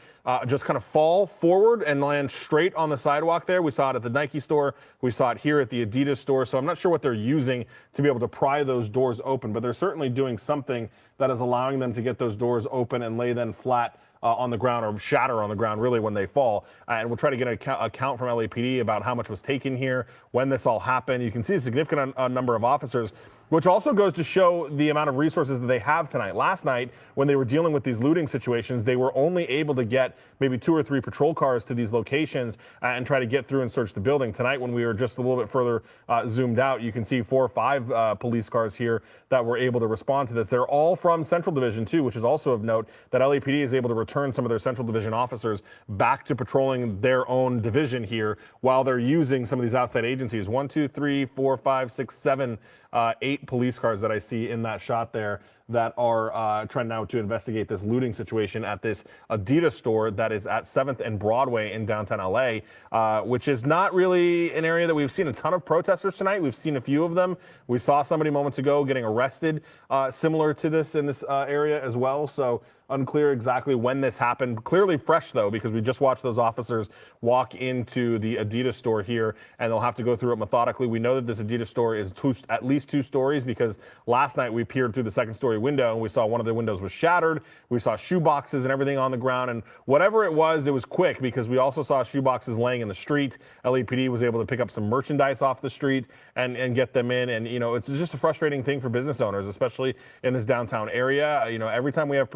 just kind of fall forward and land straight on the sidewalk there. We saw it at the Nike store. We saw it here at the Adidas store. So I'm not sure what they're using to be able to pry those doors open, but they're certainly doing something that is allowing them to get those doors open and lay them flat on the ground, or shatter on the ground really when they fall. And we'll try to get a count from LAPD about how much was taken here, when this all happened. You can see a significant number of officers Which also goes to show the amount of resources that they have tonight. Last night, when they were dealing with these looting situations, they were only able to get maybe 2 or 3 patrol cars to these locations and try to get through and search the building. Tonight, when we were just a little bit further zoomed out, you can see 4 or 5 police cars here that were able to respond to this. They're all from Central Division, too, which is also of note that LAPD is able to return some of their Central Division officers back to patrolling their own division here while they're using some of these outside agencies. 1, 2, 3, 4, 5, 6, 7, 8 police cars that I see in that shot there that are trying now to investigate this looting situation at this Adidas store that is at 7th and Broadway in downtown LA, which is not really an area that we've seen a ton of protesters tonight. We've seen a few of them. We saw somebody moments ago getting arrested similar to this in this area as well. So unclear exactly when this happened. Clearly fresh, though, because we just watched those officers walk into the Adidas store here, and they'll have to go through it methodically. We know that this Adidas store is at least 2 stories because last night we peered through the 2nd-story window, and we saw one of the windows was shattered. We saw shoe boxes and everything on the ground, and whatever it was quick because we also saw shoe boxes laying in the street. LAPD was able to pick up some merchandise off the street and get them in, and, you know, it's just a frustrating thing for business owners, especially in this downtown area. You know, every time we have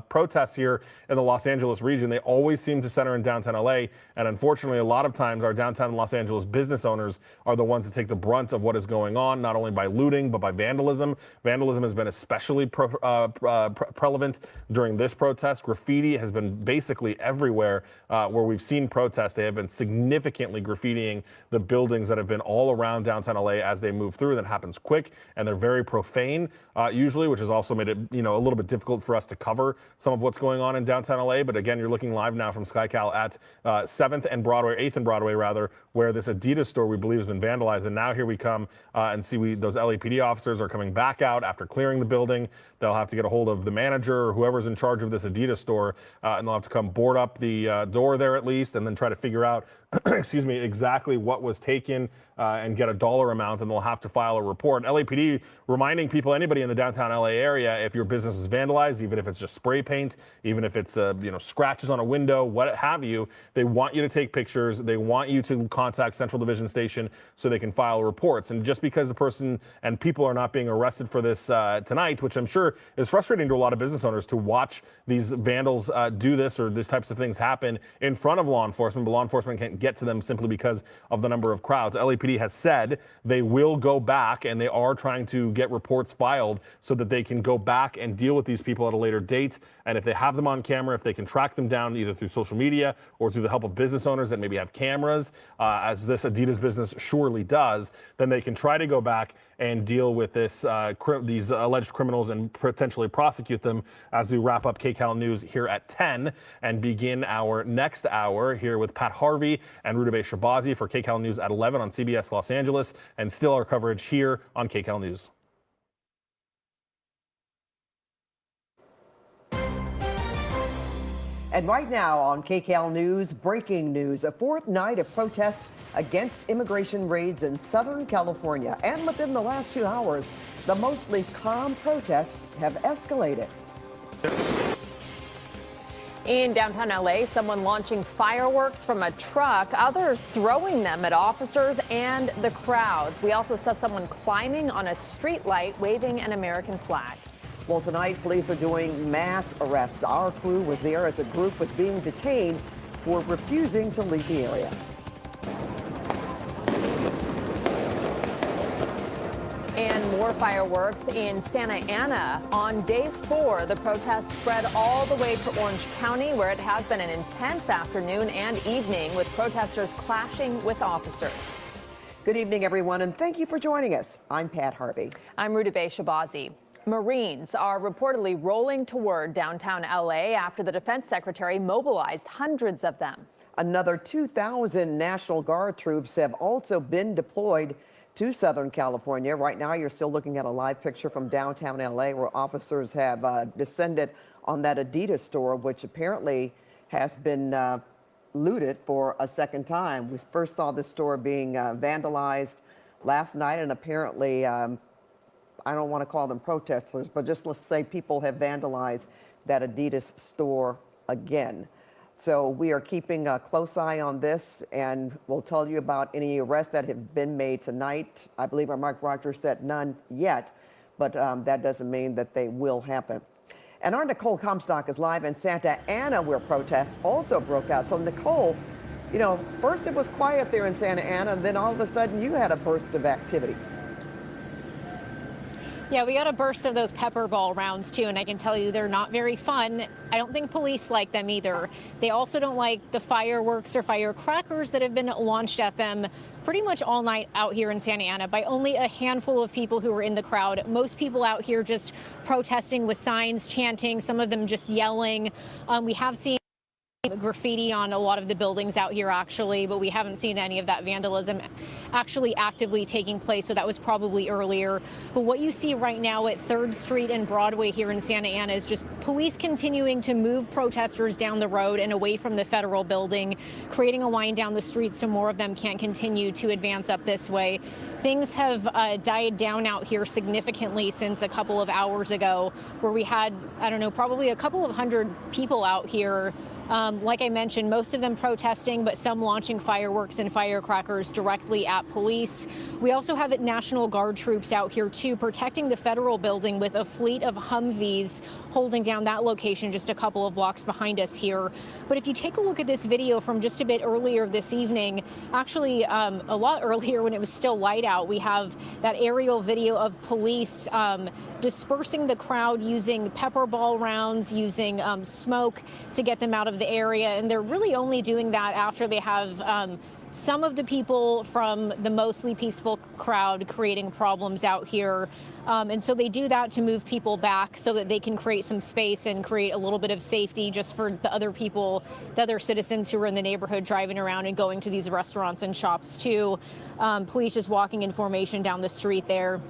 protests here in the Los Angeles region, they always seem to center in downtown LA. And unfortunately, a lot of times our downtown Los Angeles business owners are the ones that take the brunt of what is going on, not only by looting, but by vandalism. Vandalism has been especially prevalent during this protest. Graffiti has been basically everywhere where we've seen protests. They have been significantly graffitiing the buildings that have been all around downtown LA as they move through. That happens quick, and they're very profane usually, which has also made it, you know, a little bit difficult for us to cover some of what's going on in downtown LA. But again, you're looking live now from SkyCal at 7th and Broadway, 8th and Broadway rather, where this Adidas store we believe has been vandalized. And now here we come and see those LAPD officers are coming back out after clearing the building. They'll have to get a hold of the manager or whoever's in charge of this Adidas store, and they'll have to come board up the door there at least, and then try to figure out excuse me, exactly what was taken and get a dollar amount, and they'll have to file a report. LAPD reminding people, anybody in the downtown LA area, if your business was vandalized, even if it's just spray paint, even if it's you know, scratches on a window, what have you, they want you to take pictures. They want you to contact Central Division Station so they can file reports. And just because the person and people are not being arrested for this tonight, which I'm sure is frustrating to a lot of business owners to watch these vandals do this or these types of things happen in front of law enforcement, but law enforcement can't get to them simply because of the number of crowds. LAPD has said they will go back, and they are trying to get reports filed so that they can go back and deal with these people at a later date. And if they have them on camera, if they can track them down either through social media or through the help of business owners that maybe have cameras, as this Adidas business surely does, then they can try to go back and deal with this these alleged criminals and potentially prosecute them as we wrap up KCAL News here at 10 and begin our next hour here with Pat Harvey and Rudabeh Shabazi for KCAL News at 11 on CBS Los Angeles, and still our coverage here on KCAL News. And right now on KCAL News, breaking news, a 4th night of protests against immigration raids in Southern California. And within the last 2 hours, the mostly calm protests have escalated. In downtown LA, someone launching fireworks from a truck, others throwing them at officers and the crowds. We also saw someone climbing on a streetlight waving an American flag. Well, tonight, police are doing mass arrests. Our crew was there as a group was being detained for refusing to leave the area. And more fireworks in Santa Ana. On day 4, the protests spread all the way to Orange County, where it has been an intense afternoon and evening with protesters clashing with officers. Good evening, everyone, and thank you for joining us. I'm Pat Harvey. I'm Rudabeh Shabazi. Marines are reportedly rolling toward downtown LA after the defense secretary mobilized hundreds of them. Another 2,000 National Guard troops have also been deployed to Southern California. Right now, you're still looking at a live picture from downtown LA where officers have descended on that Adidas store, which apparently has been looted for a second time. We first saw this store being vandalized last night, and apparently I don't want to call them protesters, but just let's say people have vandalized that Adidas store again. So we are keeping a close eye on this, and we'll tell you about any arrests that have been made tonight. I believe our Mark Rogers said none yet, but that doesn't mean that they will happen. And our Nicole Comstock is live in Santa Ana, where protests also broke out. So Nicole, you know, first it was quiet there in Santa Ana, and then all of a sudden you had a burst of activity. Yeah, we got a burst of those pepper ball rounds too, and I can tell you they're not very fun. I don't think police like them either. They also don't like the fireworks or firecrackers that have been launched at them pretty much all night out here in Santa Ana by only a handful of people who were in the crowd. Most people out here just protesting with signs, chanting, some of them just yelling. We have seen graffiti on a lot of the buildings out here actually, but we haven't seen any of that vandalism actually actively taking place, so that was probably earlier. But what you see right now at 3rd Street and Broadway here in Santa Ana is just police continuing to move protesters down the road and away from the federal building, creating a line down the street so more of them can't continue to advance up this way. Things have died down out here significantly since a couple of hours ago, where we had, I don't know, probably a couple of hundred people out here. Like I mentioned, most of them protesting, but some launching fireworks and firecrackers directly at police. We also have National Guard troops out here, too, protecting the federal building with a fleet of Humvees holding down that location just a couple of blocks behind us here. But if you take a look at this video from just a bit earlier this evening, actually a lot earlier when it was still light out, we have that aerial video of police dispersing the crowd using pepper ball rounds, using smoke to get them out of the area. And they're really only doing that after they have some of the people from the mostly peaceful crowd creating problems out here. And so they do that to move people back so that they can create some space and create a little bit of safety just for the other people, the other citizens who are in the neighborhood driving around and going to these restaurants and shops too. Police just walking in formation down the street there.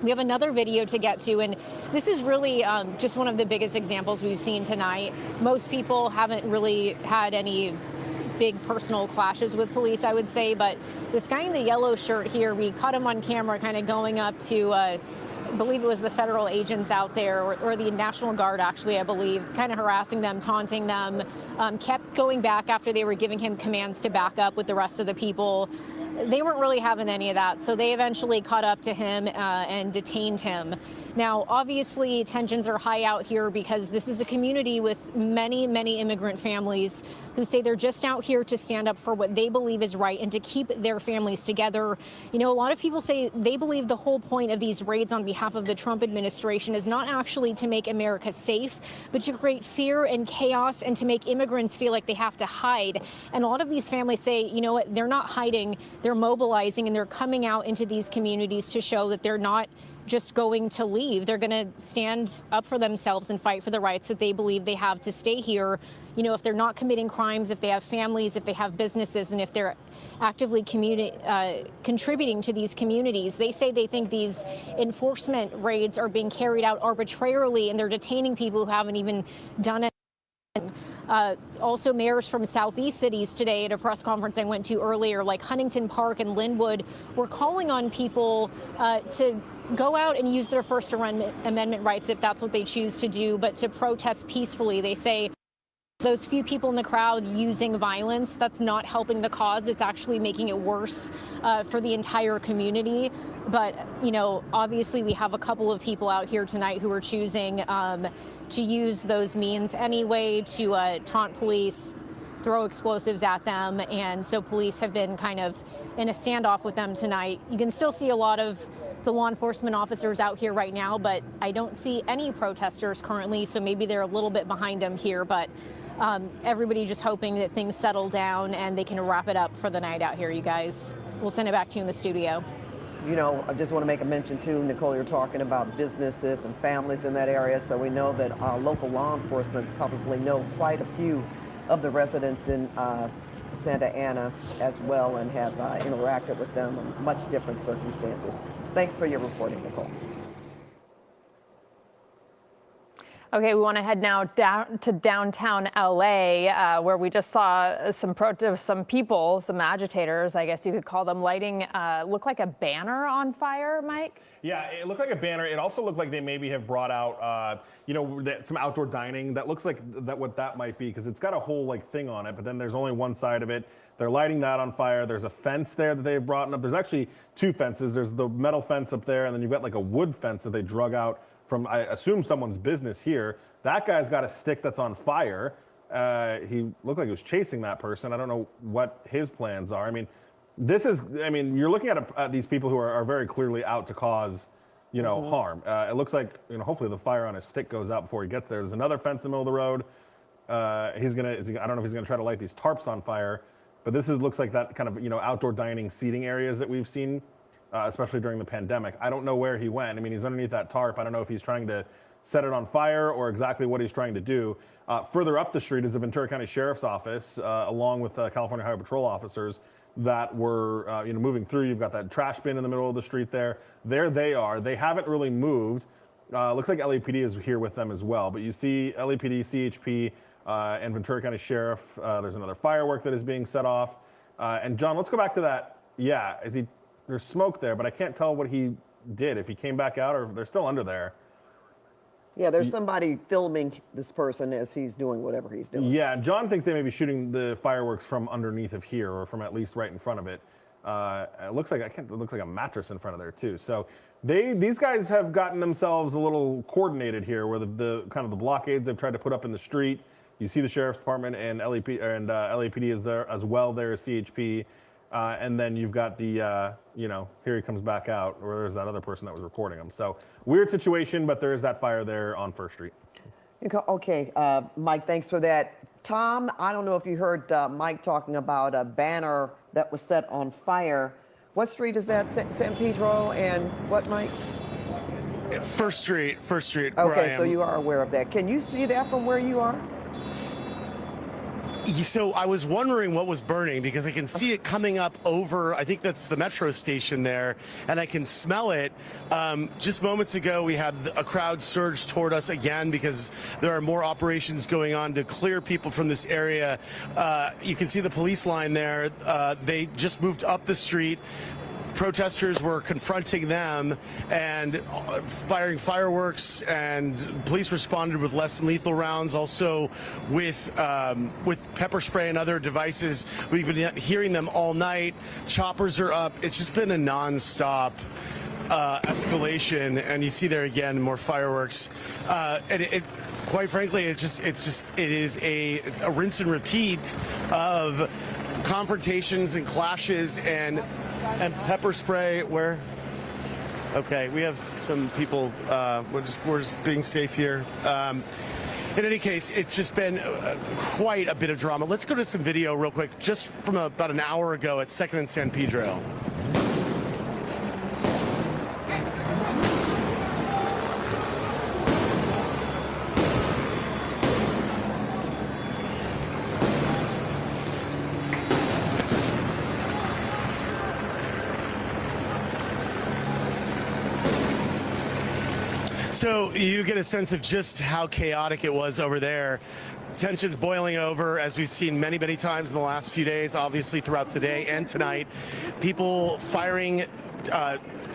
We have another video to get to, and this is really just one of the biggest examples we've seen tonight. Most people haven't really had any big personal clashes with police, I would say, but this guy in the yellow shirt here, we caught him on camera kind of going up to, I believe it was the federal agents out there, or the National Guard, actually, I believe, kind of harassing them, taunting them, kept going back after they were giving him commands to back up with the rest of the people. They weren't really having any of that, so they eventually caught up to him and detained him. Now, obviously, tensions are high out here because this is a community with many, many immigrant families who say they're just out here to stand up for what they believe is right and to keep their families together. You know, a lot of people say they believe the whole point of these raids on behalf of the Trump administration is not actually to make America safe, but to create fear and chaos and to make immigrants feel like they have to hide. And a lot of these families say, you know what, they're not hiding, they're mobilizing, and they're coming out into these communities to show that they're not just going to leave. They're going to stand up for themselves and fight for the rights that they believe they have to stay here. You know, if they're not committing crimes, if they have families, if they have businesses, and if they're actively contributing to these communities. They say they think these enforcement raids are being carried out arbitrarily, and they're detaining people who haven't even done it. Also, mayors from southeast cities today at a press conference I went to earlier, like Huntington Park and Linwood, were calling on people to go out and use their First Amendment rights if that's what they choose to do, but to protest peacefully. They say those few people in the crowd using violence, that's not helping the cause. It's actually making it worse for the entire community. But, you know, obviously we have a couple of people out here tonight who are choosing to use those means anyway to taunt police, throw explosives at them. And so police have been kind of in a standoff with them tonight. You can still see a lot of the law enforcement officers out here right now, but I don't see any protesters currently, so maybe they're a little bit behind them here. But everybody just hoping that things settle down and they can wrap it up for the night out here, you guys. We'll send it back to you in the studio. You know, I just want to make a mention too, Nicole, you're talking about businesses and families in that area, so we know that local law enforcement probably know quite a few of the residents in Santa Ana as well and have interacted with them in much different circumstances. Thanks for your reporting, Nicole. Okay, we want to head now down to downtown LA, where we just saw some people, some agitators, I guess you could call them, lighting look like a banner on fire, Mike? Yeah, it looked like a banner. It also looked like they maybe have brought out, some outdoor dining. That looks like what that might be, because it's got a whole thing on it, but then there's only one side of it. They're lighting that on fire. There's a fence there that they've brought up. There's actually two fences. There's the metal fence up there, and then you've got a wood fence that they drug out from, I assume, someone's business here. That guy's got a stick that's on fire. He looked like he was chasing that person. I don't know what his plans are. I mean, you're looking at these people who are very clearly out to cause, harm. It looks like, hopefully the fire on his stick goes out before he gets there. There's another fence in the middle of the road. I don't know if he's gonna try to light these tarps on fire, but looks like that kind of, outdoor dining seating areas that we've seen, especially during the pandemic. I don't know where he went. I mean, he's underneath that tarp. I don't know if he's trying to set it on fire or exactly what he's trying to do. Further up the street is the Ventura County Sheriff's Office, along with California Highway Patrol officers that were moving through. You've got that trash bin in the middle of the street there. There they are. They haven't really moved. Looks like LAPD is here with them as well. But you see LAPD, CHP, and Ventura County Sheriff. There's another firework that is being set off. And John, let's go back to that. Yeah, there's smoke there, but I can't tell what he did, if he came back out or if they're still under there. Yeah, there's somebody filming this person as he's doing whatever he's doing. Yeah, John thinks they may be shooting the fireworks from underneath of here, or from at least right in front of it. It looks like a mattress in front of there too. So these guys have gotten themselves a little coordinated here, where the kind of the blockades they've tried to put up in the street. You see the sheriff's department and LAPD is there as well. There is CHP. And then you've got the, here he comes back out, or there's that other person that was recording him. So weird situation, but there is that fire there on First Street. Okay, Mike, thanks for that. Tom, I don't know if you heard Mike talking about a banner that was set on fire. What street is that? San Pedro and what, Mike? First Street. Okay, so you are aware of that. Can you see that from where you are? So I was wondering what was burning, because I can see it coming up over, I think that's the metro station there, and I can smell it. Just moments ago, we had a crowd surge toward us again because there are more operations going on to clear people from this area. You can see the police line there. They just moved up the street. Protesters were confronting them and firing fireworks, and police responded with less than lethal rounds, also with pepper spray and other devices. We've been hearing them all night. Choppers are up. It's just been a non-stop escalation, and you see there again more fireworks. And quite frankly, it is a rinse and repeat of confrontations and clashes and pepper spray. Where? Okay, we have some people. We're just being safe here. In any case, it's just been quite a bit of drama. Let's go to some video real quick, just from about an hour ago at 2nd and San Pedro. So you get a sense of just how chaotic it was over there. Tensions boiling over, as we've seen many, many times in the last few days, obviously throughout the day and tonight. People firing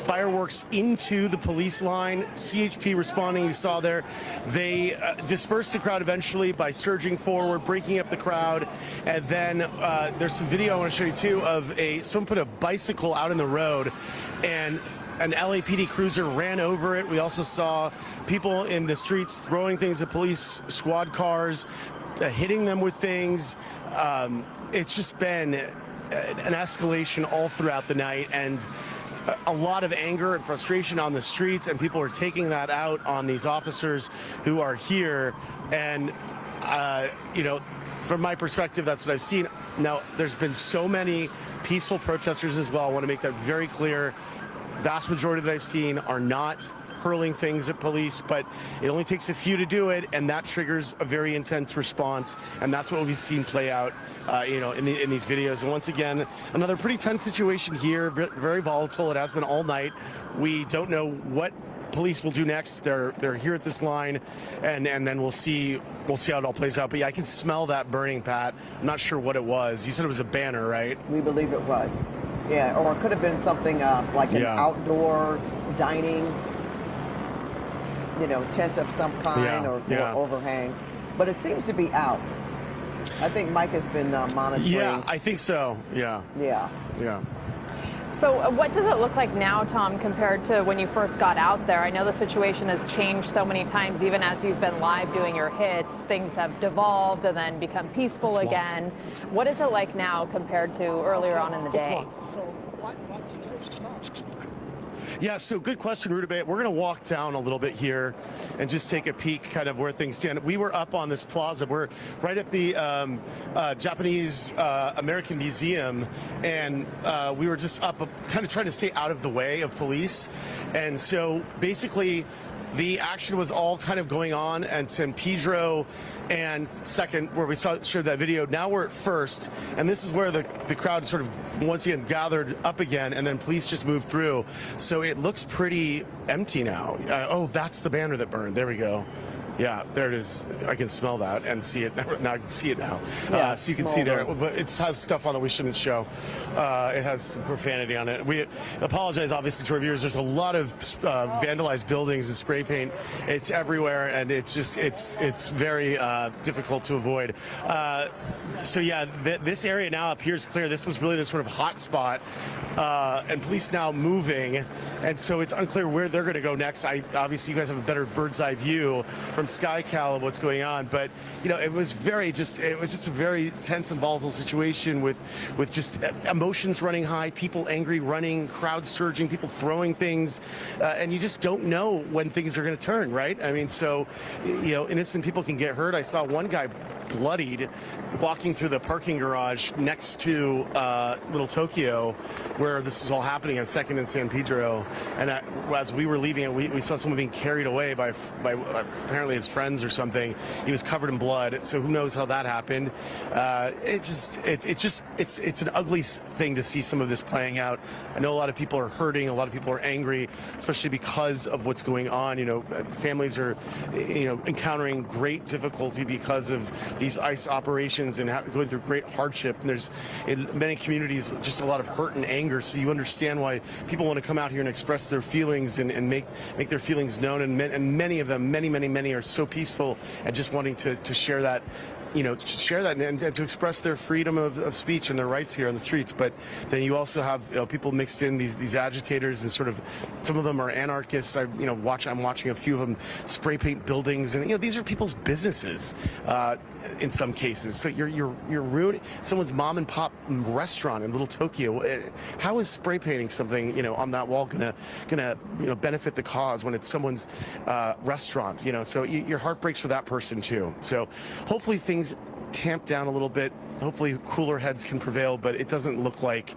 fireworks into the police line. CHP responding, you saw there. They dispersed the crowd eventually by surging forward, breaking up the crowd. And then there's some video I want to show you too of someone put a bicycle out in the road, and an LAPD cruiser ran over it. We also saw people in the streets throwing things at police squad cars, hitting them with things. It's just been an escalation all throughout the night, and a lot of anger and frustration on the streets, and people are taking that out on these officers who are here. And from my perspective, that's what I've seen. Now, there's been so many peaceful protesters as well. I want to make that very clear. Vast majority that I've seen are not hurling things at police, but it only takes a few to do it, and that triggers a very intense response. And that's what we've seen play out, in these videos. And once again, another pretty tense situation here, very volatile. It has been all night. We don't know what police will do next. They're here at this line, and then we'll see how it all plays out. But yeah, I can smell that burning, Pat. I'm not sure what it was. You said it was a banner, right? We believe it was. Yeah, or it could have been something like an outdoor dining, tent of some kind or overhang. But it seems to be out. I think Mike has been monitoring. Yeah, I think so. Yeah. Yeah. Yeah. So what does it look like now, Tom, compared to when you first got out there? I know the situation has changed so many times, even as you've been live doing your hits. Things have devolved and then become peaceful again. What is it like now compared to earlier on in the day? Yeah, so good question, Rutabaga. We're going to walk down a little bit here and just take a peek kind of where things stand. We were up on this plaza. We're right at the Japanese American Museum, and we were just up kind of trying to stay out of the way of police. And so basically the action was all kind of going on at San Pedro and Second, where we showed that video. Now we're at First, and this is where the crowd sort of once again gathered up again, and then police just moved through. So it looks pretty empty now. Oh, that's the banner that burned. There we go. Yeah, there it is. I can smell that and see it now. I can see it now. Yeah, so you can see there. But it has stuff on that we shouldn't show. It has some profanity on it. We apologize, obviously, to our viewers. There's a lot of vandalized buildings and spray paint. It's everywhere, and it's just it's very difficult to avoid. So yeah, this area now appears clear. This was really the sort of hot spot, and police now moving, and so it's unclear where they're going to go next. Obviously, you guys have a better bird's eye view from SkyCal of what's going on, but it was just a very tense and volatile situation with just emotions running high, people angry, running, crowds surging, people throwing things, and you just don't know when things are going to turn, right? I mean, so innocent people can get hurt. I saw one guy bloodied walking through the parking garage next to Little Tokyo, where this was all happening at Second and San Pedro. And as we were leaving, we saw someone being carried away by apparently his friends or something. He was covered in blood. So who knows how that happened? It's an ugly thing to see some of this playing out. I know a lot of people are hurting, a lot of people are angry, especially because of what's going on. Families are encountering great difficulty because of these ICE operations and going through great hardship. And there's in many communities just a lot of hurt and anger. So you understand why people want to come out here and express their feelings and make their feelings known. And many of them, many are so peaceful and just wanting to share that. Share that and to express their freedom of speech and their rights here on the streets. But then you also have people mixed in, these agitators, and sort of some of them are anarchists. I'm watching a few of them spray paint buildings, and these are people's businesses in some cases. So you're ruining someone's mom and pop restaurant in Little Tokyo. How is spray painting something on that wall gonna benefit the cause when it's someone's restaurant? So your heart breaks for that person too. So hopefully things tamp down a little bit. Hopefully cooler heads can prevail, but it doesn't look like,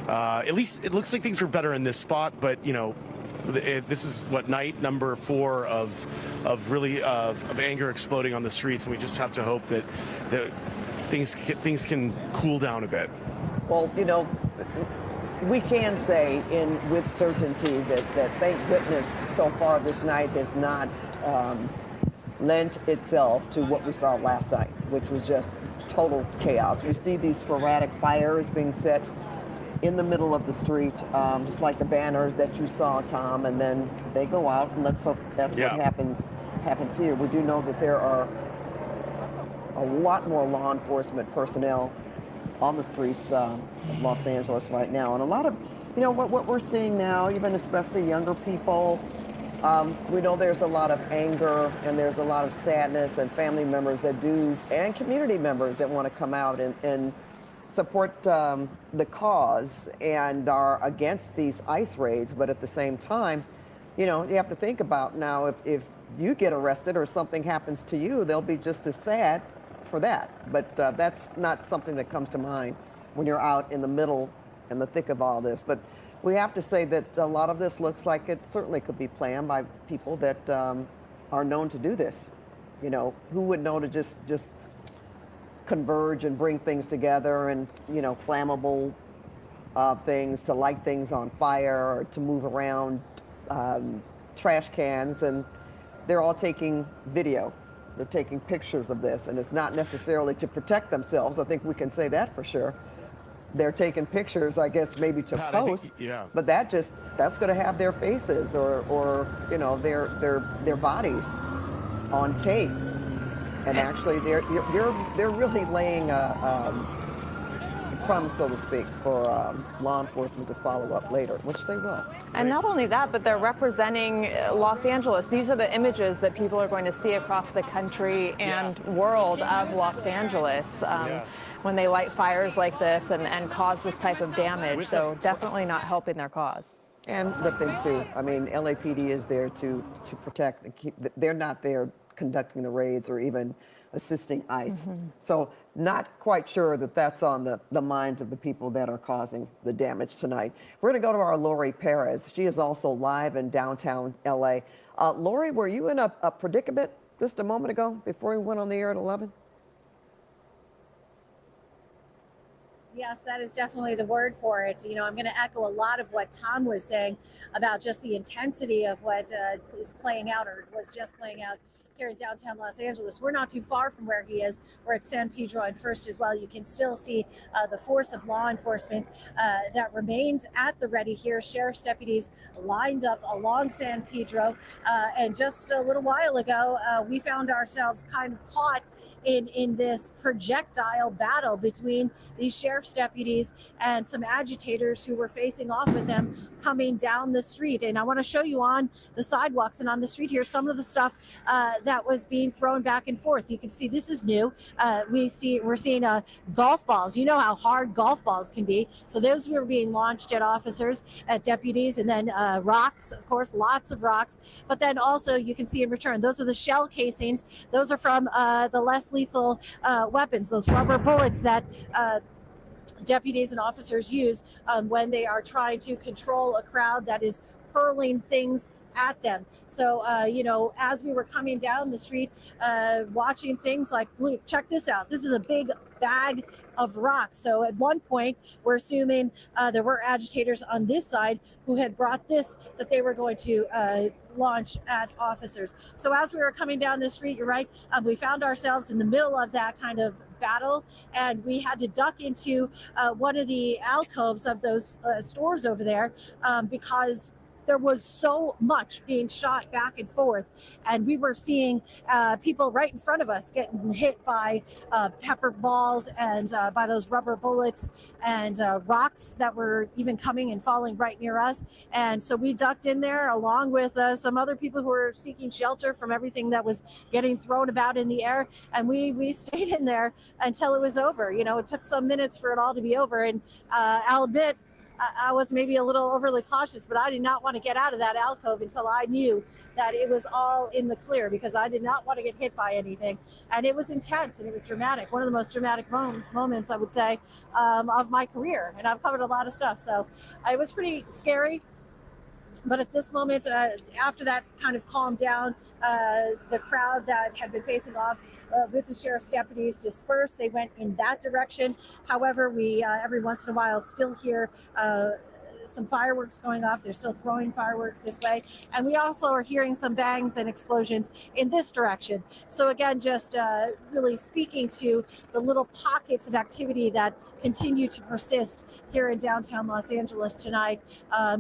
at least it looks like things are better in this spot. But this is night number 4 of anger exploding on the streets, and we just have to hope that things can cool down a bit. Well, we can say with certainty that thank goodness so far this night has not lent itself to what we saw last night, which was just total chaos. We see these sporadic fires being set in the middle of the street, just like the banners that you saw, Tom, and then they go out, and let's hope that's what happens here. We do know that there are a lot more law enforcement personnel on the streets of Los Angeles right now, and a lot of, what we're seeing now, even especially younger people, we know there's a lot of anger and there's a lot of sadness, and family members and community members that want to come out and support the cause and are against these ICE raids. But at the same time, you have to think about now, if you get arrested or something happens to you, they'll be just as sad for that. But that's not something that comes to mind when you're out in the middle and the thick of all this. But we have to say that a lot of this looks like it certainly could be planned by people that are known to do this. Who would know to just converge and bring things together, and flammable things, to light things on fire or to move around trash cans, and they're all taking video. They're taking pictures of this, and it's not necessarily to protect themselves. I think we can say that for sure. They're taking pictures, I guess, maybe to Pat, post, but that's going to have their faces or you know, their bodies on tape, and actually they're really laying crumbs, so to speak, for law enforcement to follow up later, which they will. And not only that, but they're representing Los Angeles. These are the images that people are going to see across the country and world of Los Angeles when they light fires like this and cause this type of damage. So definitely not helping their cause. And the thing too, I mean, LAPD is there to protect and keep. They're not there conducting the raids or even assisting ICE. So not quite sure that that's on the minds of the people that are causing the damage tonight. We're going to go to our Lori Perez. She is also live in downtown LA. Lori, were you in a predicament just a moment ago before we went on the air at 11? Yes, that is definitely the word for it. You know, I'm going to echo a lot of what Tom was saying about just the intensity of what is playing out or was just playing out here in downtown Los Angeles. We're not too far from where he is. We're at San Pedro and First as well. You can still see the force of law enforcement that remains at the ready here. Sheriff's deputies lined up along San Pedro. And just a little while ago, we found ourselves kind of caught in this projectile battle between these sheriff's deputies and some agitators who were facing off with them coming down the street. And I want to show you on the sidewalks and on the street here some of the stuff that was being thrown back and forth. You can see this is new. We're seeing golf balls. You know how hard golf balls can be. So those were being launched at officers, at deputies, and then rocks, of course, lots of rocks. But then also you can see in return, those are the shell casings. Those are from the less lethal weapons, those rubber bullets that deputies and officers use when they are trying to control a crowd that is hurling things at them. So, you know, as we were coming down the street, watching things like, look, check this out. This is a big bag of rocks. So at one point, we're assuming there were agitators on this side who had brought this that they were going to launch at officers. So as we were coming down the street, you're right, we found ourselves in the middle of that kind of battle, and we had to duck into one of the alcoves of those stores over there because there was so much being shot back and forth, and we were seeing people right in front of us getting hit by pepper balls and by those rubber bullets and rocks that were even coming and falling right near us. And so we ducked in there along with some other people who were seeking shelter from everything that was getting thrown about in the air, and we stayed in there until it was over. You know, it took some minutes for it all to be over, and I'll admit I was maybe a little overly cautious, but I did not want to get out of that alcove until I knew that it was all in the clear, because I did not want to get hit by anything. And it was intense and it was dramatic. One of the most dramatic moments, I would say, of my career. And I've covered a lot of stuff. So it was pretty scary. But at this moment, after that kind of calmed down, the crowd that had been facing off with the sheriff's deputies dispersed. They went in that direction. However, we every once in a while still hear some fireworks going off. They're still throwing fireworks this way. And we also are hearing some bangs and explosions in this direction. So again, just really speaking to the little pockets of activity that continue to persist here in downtown Los Angeles tonight.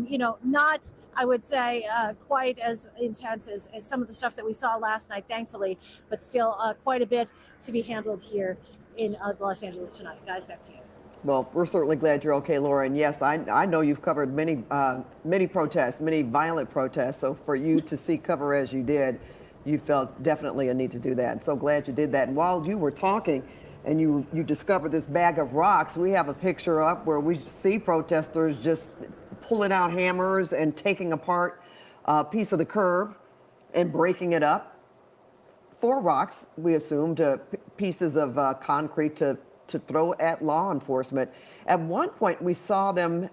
You know, not, I would say, quite as intense as some of the stuff that we saw last night, thankfully, but still quite a bit to be handled here in Los Angeles tonight. Guys, back to you. Well, we're certainly glad you're okay, Laura. And yes, I know you've covered many protests, many violent protests. So for you to seek cover as you did, you felt definitely a need to do that. And so glad you did that. And while you were talking and you discovered this bag of rocks, we have a picture up where we see protesters just pulling out hammers and taking apart a piece of the curb and breaking it up. 4 rocks, we assumed, pieces of concrete to throw at law enforcement. At one point, we saw them,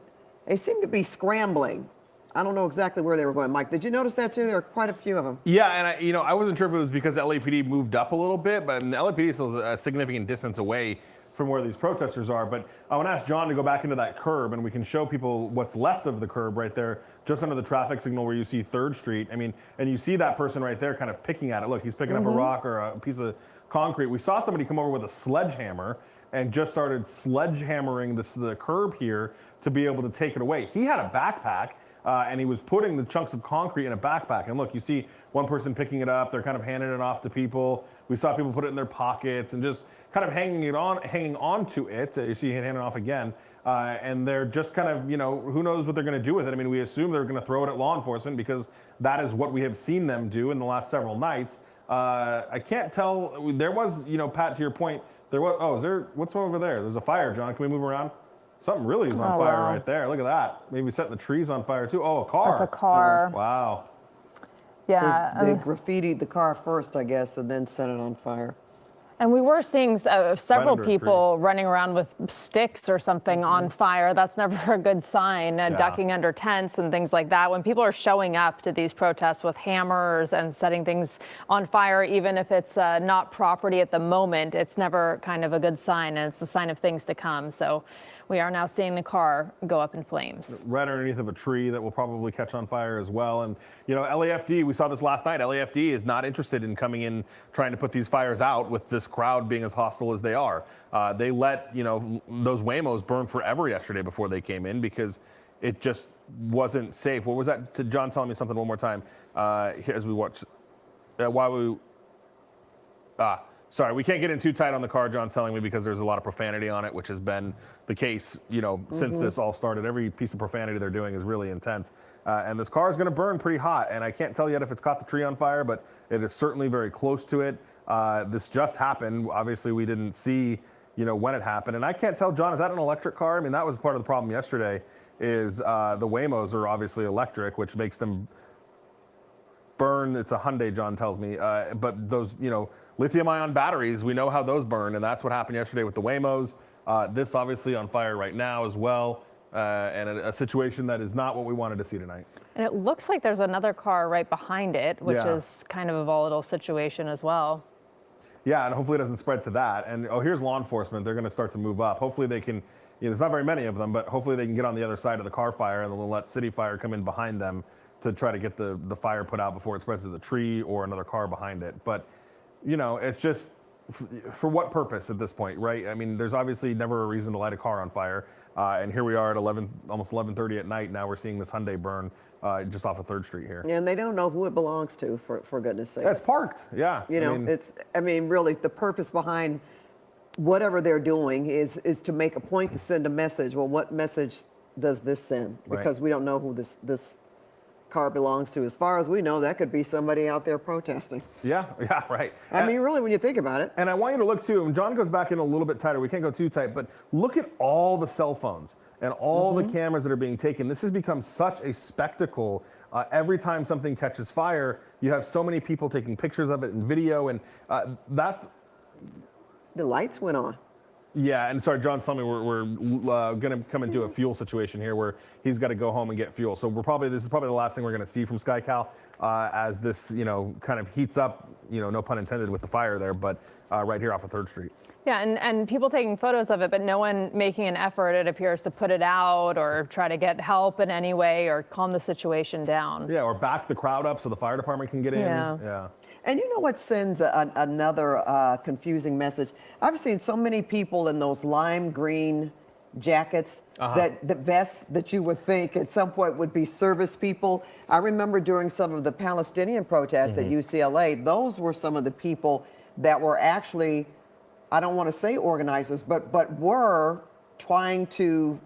they seemed to be scrambling. I don't know exactly where they were going. Mike, did you notice that too? There are quite a few of them. Yeah, and I wasn't sure if it was because LAPD moved up a little bit, but the LAPD is still a significant distance away from where these protesters are. But I want to ask John to go back into that curb, and we can show people what's left of the curb right there, just under the traffic signal where you see 3rd Street. I mean, and you see that person right there kind of picking at it. Look, he's picking up a rock or a piece of concrete. We saw somebody come over with a sledgehammer and just started sledgehammering the curb here to be able to take it away. He had a backpack, and he was putting the chunks of concrete in a backpack. And look, you see one person picking it up. They're kind of handing it off to people. We saw people put it in their pockets and just kind of hanging on to it. You see it handing off again. And they're just kind of, who knows what they're going to do with it. I mean, we assume they're going to throw it at law enforcement because that is what we have seen them do in the last several nights. I can't tell. There was, Pat, to your point, there was, what's over there? There's a fire, John. Can we move around? Something really is on fire right there. Look at that. Maybe setting the trees on fire too. Oh, a car. That's a car. Wow. Yeah. They graffitied the car first, I guess, and then set it on fire. And we were seeing several people running around with sticks or something on fire. That's never a good sign, ducking under tents and things like that. When people are showing up to these protests with hammers and setting things on fire, even if it's not property at the moment, it's never kind of a good sign, and it's a sign of things to come. So we are now seeing the car go up in flames. Right underneath of a tree that will probably catch on fire as well. And, LAFD, we saw this last night. LAFD is not interested in coming in trying to put these fires out with this crowd being as hostile as they are. They let, those Waymos burn forever yesterday before they came in because it just wasn't safe. What was that? John telling me something one more time here as we watch. Sorry, we can't get in too tight on the car, John's telling me, because there's a lot of profanity on it, which has been the case, since this all started. Every piece of profanity they're doing is really intense. And this car is going to burn pretty hot. And I can't tell yet if it's caught the tree on fire, but it is certainly very close to it. This just happened. Obviously, we didn't see, when it happened. And I can't tell, John, is that an electric car? I mean, that was part of the problem yesterday is the Waymos are obviously electric, which makes them burn. It's a Hyundai, John tells me. But those, lithium-ion batteries, we know how those burn, and that's what happened yesterday with the Waymos. This obviously on fire right now as well, and a situation that is not what we wanted to see tonight. And it looks like there's another car right behind it, which is kind of a volatile situation as well. Yeah, and hopefully it doesn't spread to that. And here's law enforcement. They're going to start to move up. Hopefully they can, there's not very many of them, but hopefully they can get on the other side of the car fire and they'll let City Fire come in behind them to try to get the fire put out before it spreads to the tree or another car behind it. But it's just, for what purpose at this point, right? I mean, there's obviously never a reason to light a car on fire. And here we are at almost 11:30 at night. Now we're seeing this Hyundai burn just off of 3rd Street here. And they don't know who it belongs to, for goodness sake. It's parked, yeah. Really, the purpose behind whatever they're doing is to make a point to send a message. Well, what message does this send? Because we don't know who this car belongs to. As far as we know, that could be somebody out there protesting. Yeah, right. I mean, really, when you think about it. And I want you to look too, and John goes back in a little bit tighter. We can't go too tight, but look at all the cell phones and all the cameras that are being taken. This has become such a spectacle. Every time something catches fire, you have so many people taking pictures of it and video, and that's... The lights went on. Yeah, and sorry, John's telling me we're going to come into a fuel situation here where he's got to go home and get fuel. So this is probably the last thing we're going to see from SkyCal as this, kind of heats up, no pun intended with the fire there, but right here off of 3rd Street. Yeah, and people taking photos of it, but no one making an effort, it appears, to put it out or try to get help in any way or calm the situation down. Yeah, or back the crowd up so the fire department can get in. Yeah. And you know what sends another confusing message? I've seen so many people in those lime green jackets, that the vests that you would think at some point would be service people. I remember during some of the Palestinian protests at UCLA, those were some of the people that were actually, I don't want to say organizers, but were trying to,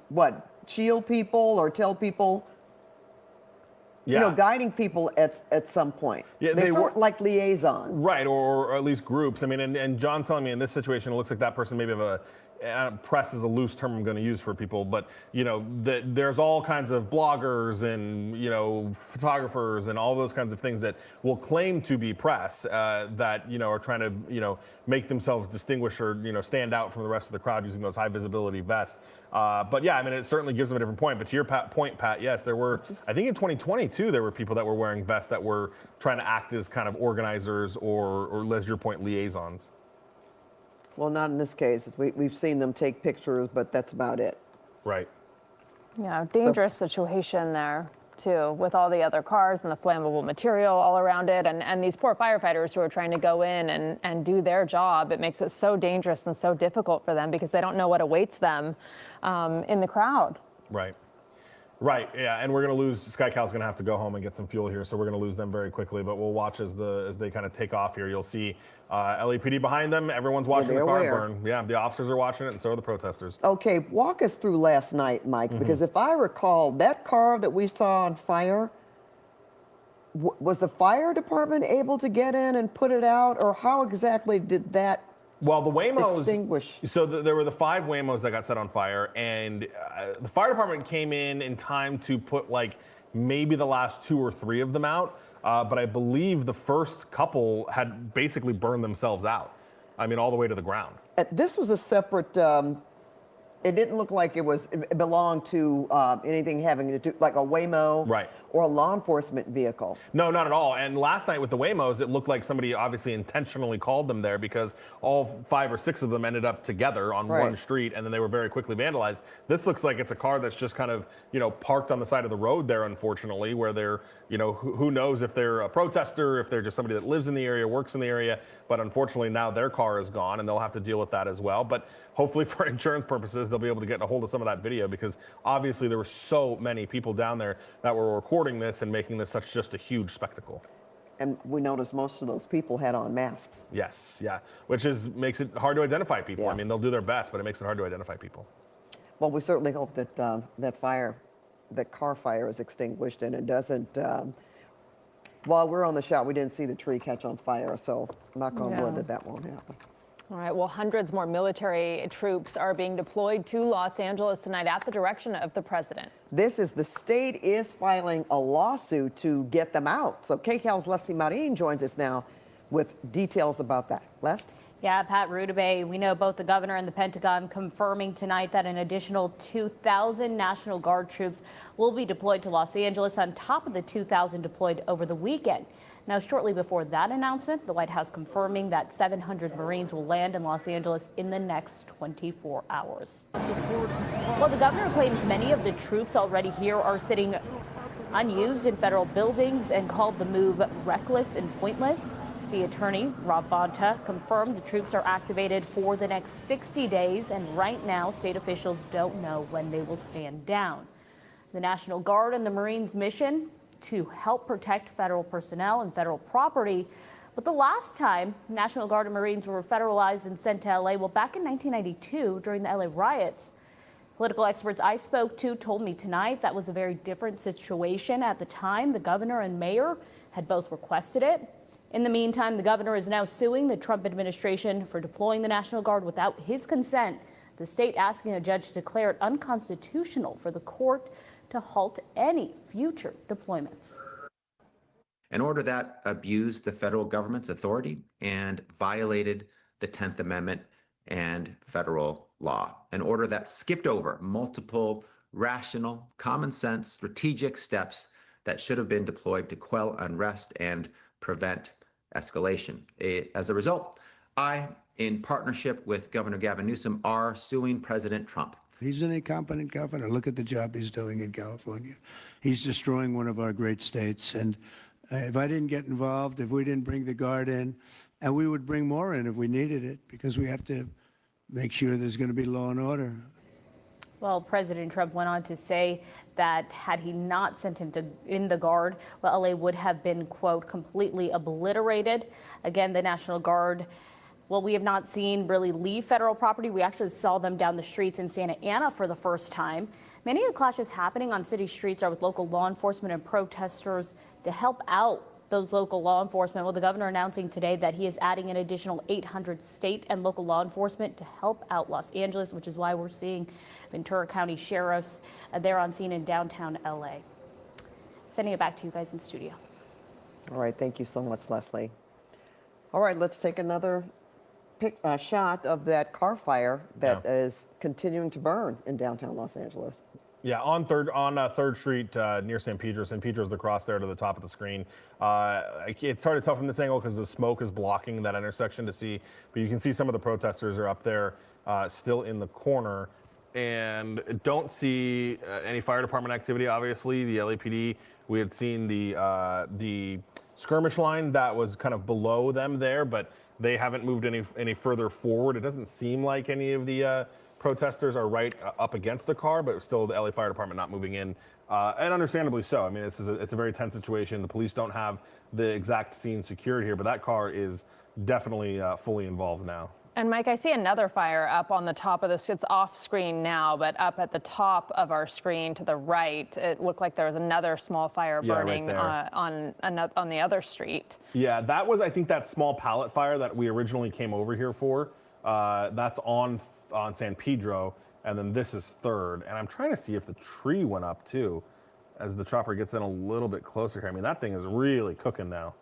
shield people or tell people, guiding people at some point. Yeah, they were like liaisons. Right, or at least groups. I mean, and John's telling me in this situation, it looks like that person maybe have a, press is a loose term I'm going to use for people, but there's all kinds of bloggers and photographers and all those kinds of things that will claim to be press that are trying to make themselves distinguish or stand out from the rest of the crowd using those high visibility vests. But yeah, I mean, it certainly gives them a different point. But to your point, Pat, yes, there were, I think in 2022 there were people that were wearing vests that were trying to act as kind of organizers or as your point, liaisons. Well, not in this case. We've seen them take pictures, but that's about it. Right. Yeah, dangerous situation there, too, with all the other cars and the flammable material all around it. And these poor firefighters who are trying to go in and do their job. It makes it so dangerous and so difficult for them because they don't know what awaits them in the crowd. Right. Right, yeah, and we're going to lose. Sky Cal's going to have to go home and get some fuel here, so we're going to lose them very quickly. But we'll watch as they kind of take off here. You'll see LAPD behind them. Everyone's watching the car burn. Yeah, the officers are watching it, and so are the protesters. Okay, walk us through last night, Mike, because if I recall, that car that we saw on fire, was the fire department able to get in and put it out, or how exactly did that? Well, the Waymos extinguish. So there were the 5 Waymos that got set on fire, and the fire department came in time to put like maybe the last 2 or 3 of them out. But I believe the first couple had basically burned themselves out. I mean, all the way to the ground. This was a separate. It didn't look like it belonged to anything having to do like a Waymo, right, or a law enforcement vehicle. No, not at all. And last night with the Waymos, it looked like somebody obviously intentionally called them there because all 5 or 6 of them ended up together on one street, and then they were very quickly vandalized. This looks like it's a car that's just kind of, parked on the side of the road there, unfortunately, where they're, who knows if they're a protester, if they're just somebody that lives in the area, works in the area. But unfortunately, now their car is gone, and they'll have to deal with that as well. But hopefully for insurance purposes, they'll be able to get a hold of some of that video because obviously there were so many people down there that were recording this and making this such just a huge spectacle. And we noticed most of those people had on masks. Yes, yeah, which makes it hard to identify people. Yeah. I mean, they'll do their best, but it makes it hard to identify people. Well, we certainly hope that that car fire is extinguished and it doesn't. While we're on the shot, we didn't see the tree catch on fire, so knock on wood that won't happen. All right, well, hundreds more military troops are being deployed to Los Angeles tonight at the direction of the president. The state is filing a lawsuit to get them out. So KCAL's Leslie Marin joins us now with details about that. Les? Yeah, Pat Rudabay, we know both the governor and the Pentagon confirming tonight that an additional 2,000 National Guard troops will be deployed to Los Angeles on top of the 2,000 deployed over the weekend. Now, shortly before that announcement, the White House confirming that 700 Marines will land in Los Angeles in the next 24 hours. Well, the governor claims many of the troops already here are sitting unused in federal buildings and called the move reckless and pointless. City Attorney Rob Bonta confirmed the troops are activated for the next 60 days, and right now state officials don't know when they will stand down. The National Guard and the Marines' mission to help protect federal personnel and federal property. But the last time National Guard and Marines were federalized and sent to LA, well, back in 1992 during the LA riots. Political experts I spoke to told me tonight that was a very different situation at the time. The governor and mayor had both requested it. In the meantime, the governor is now suing the Trump administration for deploying the National Guard without his consent. The state asking a judge to declare it unconstitutional for the court to halt any future deployments. An order that abused the federal government's authority and violated the 10th Amendment and federal law. An order that skipped over multiple rational, common sense, strategic steps that should have been deployed to quell unrest and prevent escalation. As a result, I, in partnership with Governor Gavin Newsom, are suing President Trump. He's an incompetent governor. Look at the job he's doing in California. He's destroying one of our great states. And if I didn't get involved, if we didn't bring the Guard in, and we would bring more in if we needed it, because we have to make sure there's going to be law and order. Well, President Trump went on to say that had he not sent him in the Guard, well, LA would have been, quote, completely obliterated. Again, the National Guard, well, we have not seen really leave federal property. We actually saw them down the streets in Santa Ana for the first time. Many of the clashes happening on city streets are with local law enforcement and protesters to help out those local law enforcement. Well, the governor announcing today that he is adding an additional 800 state and local law enforcement to help out Los Angeles, which is why we're seeing Ventura County sheriffs there on scene in downtown LA. Sending it back to you guys in the studio. All right, thank you so much, Leslie. All right, let's take another shot of that car fire that is continuing to burn in downtown Los Angeles. Yeah, on Third Street near San Pedro. San Pedro's the cross there to the top of the screen. It's hard to tell from this angle because the smoke is blocking that intersection to see, but you can see some of the protesters are up there still in the corner, and don't see any fire department activity. Obviously, the LAPD. We had seen the skirmish line that was kind of below them there, but they haven't moved any further forward. It doesn't seem like any of the protesters are right up against the car, but still the LA Fire Department not moving in, and understandably so. I mean, it's a very tense situation. The police don't have the exact scene secured here, but that car is definitely fully involved now. And Mike, I see another fire up on the top of this. It's off screen now, but up at the top of our screen to the right, it looked like there was another small fire burning on the other street. Yeah, that was, I think, that small pallet fire that we originally came over here for. That's on San Pedro, and then this is Third. And I'm trying to see if the tree went up too, as the chopper gets in a little bit closer here. I mean, that thing is really cooking now.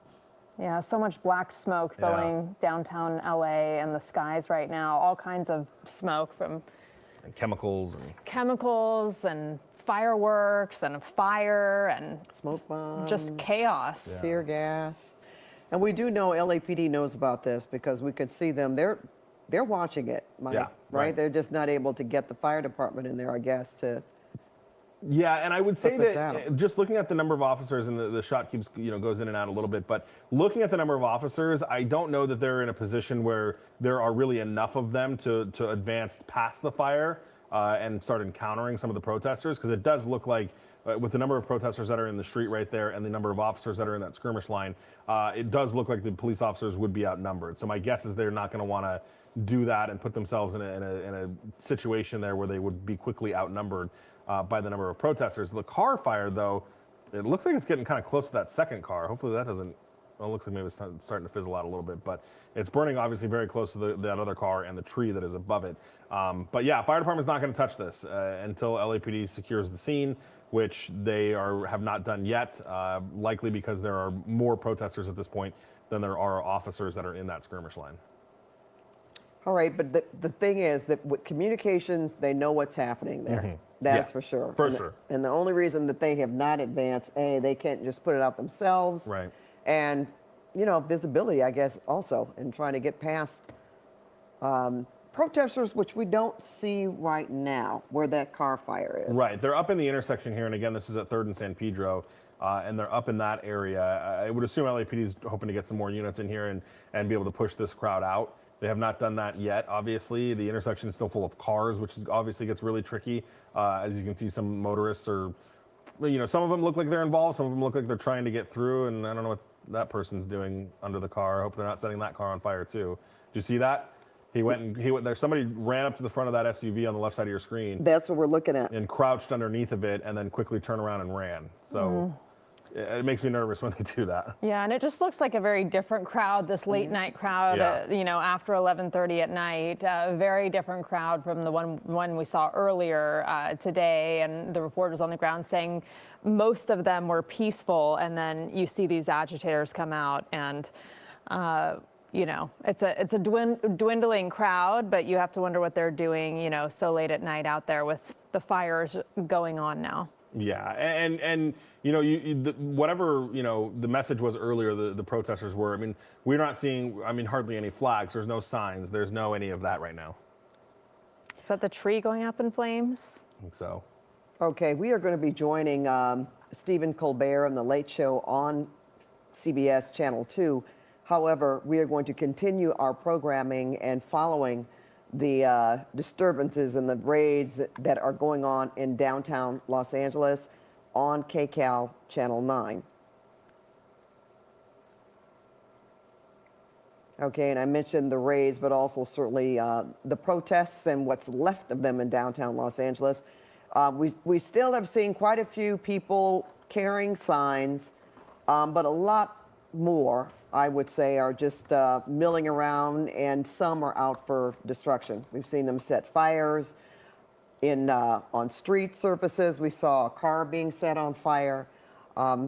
Yeah, so much black smoke filling downtown LA and the skies right now. All kinds of smoke from and chemicals and fireworks and fire and smoke bombs, just chaos. Tear gas. And we do know LAPD knows about this because we could see them. They're watching it, Mike, right? They're just not able to get the fire department in there, I guess, to. Yeah, and I would say that just looking at the number of officers, and the shot keeps, goes in and out a little bit, but looking at the number of officers, I don't know that they're in a position where there are really enough of them to advance past the fire and start encountering some of the protesters, because it does look like with the number of protesters that are in the street right there and the number of officers that are in that skirmish line, it does look like the police officers would be outnumbered. So my guess is they're not going to want to do that and put themselves in a situation there where they would be quickly outnumbered by the number of protesters. The car fire, though, it looks like it's getting kind of close to that second car. Hopefully that doesn't, well, it looks like maybe it's starting to fizzle out a little bit, but it's burning obviously very close to that other car and the tree that is above it. But yeah, fire department's not going to touch this until LAPD secures the scene, which they have not done yet, likely because there are more protesters at this point than there are officers that are in that skirmish line. All right, but the thing is that with communications, they know what's happening there. Mm-hmm. That's for sure. For sure. And the only reason that they have not advanced, they can't just put it out themselves. Right. And, visibility, I guess, also, and trying to get past protesters, which we don't see right now, where that car fire is. Right. They're up in the intersection here, and again, this is at 3rd and San Pedro. And they're up in that area. I would assume LAPD is hoping to get some more units in here and be able to push this crowd out. They have not done that yet, obviously. The intersection is still full of cars, which obviously gets really tricky. As you can see, some motorists are, some of them look like they're involved. Some of them look like they're trying to get through, and I don't know what that person's doing under the car. I hope they're not setting that car on fire, too. Did you see that? He went there. Somebody ran up to the front of that SUV on the left side of your screen. That's what we're looking at. And crouched underneath of it and then quickly turned around and ran. So. It makes me nervous when they do that. Yeah, and it just looks like a very different crowd, this late night crowd, after 11:30 at night. A very different crowd from the one we saw earlier today. And the reporters on the ground saying most of them were peaceful. And then you see these agitators come out and, it's a dwindling crowd, but you have to wonder what they're doing, so late at night out there with the fires going on now. Yeah, and whatever the message was earlier, the protesters were. I mean, we're not seeing. Hardly any flags. There's no signs. There's no any of that right now. Is that the tree going up in flames? I think so. Okay, we are going to be joining Stephen Colbert on the Late Show on CBS Channel 2. However, we are going to continue our programming and following the disturbances and the raids that are going on in downtown Los Angeles on KCAL Channel 9. Okay, and I mentioned the raids, but also certainly the protests and what's left of them in downtown Los Angeles. We still have seen quite a few people carrying signs, but a lot more, I would say, are just milling around, and some are out for destruction. We've seen them set fires on street surfaces. We saw a car being set on fire.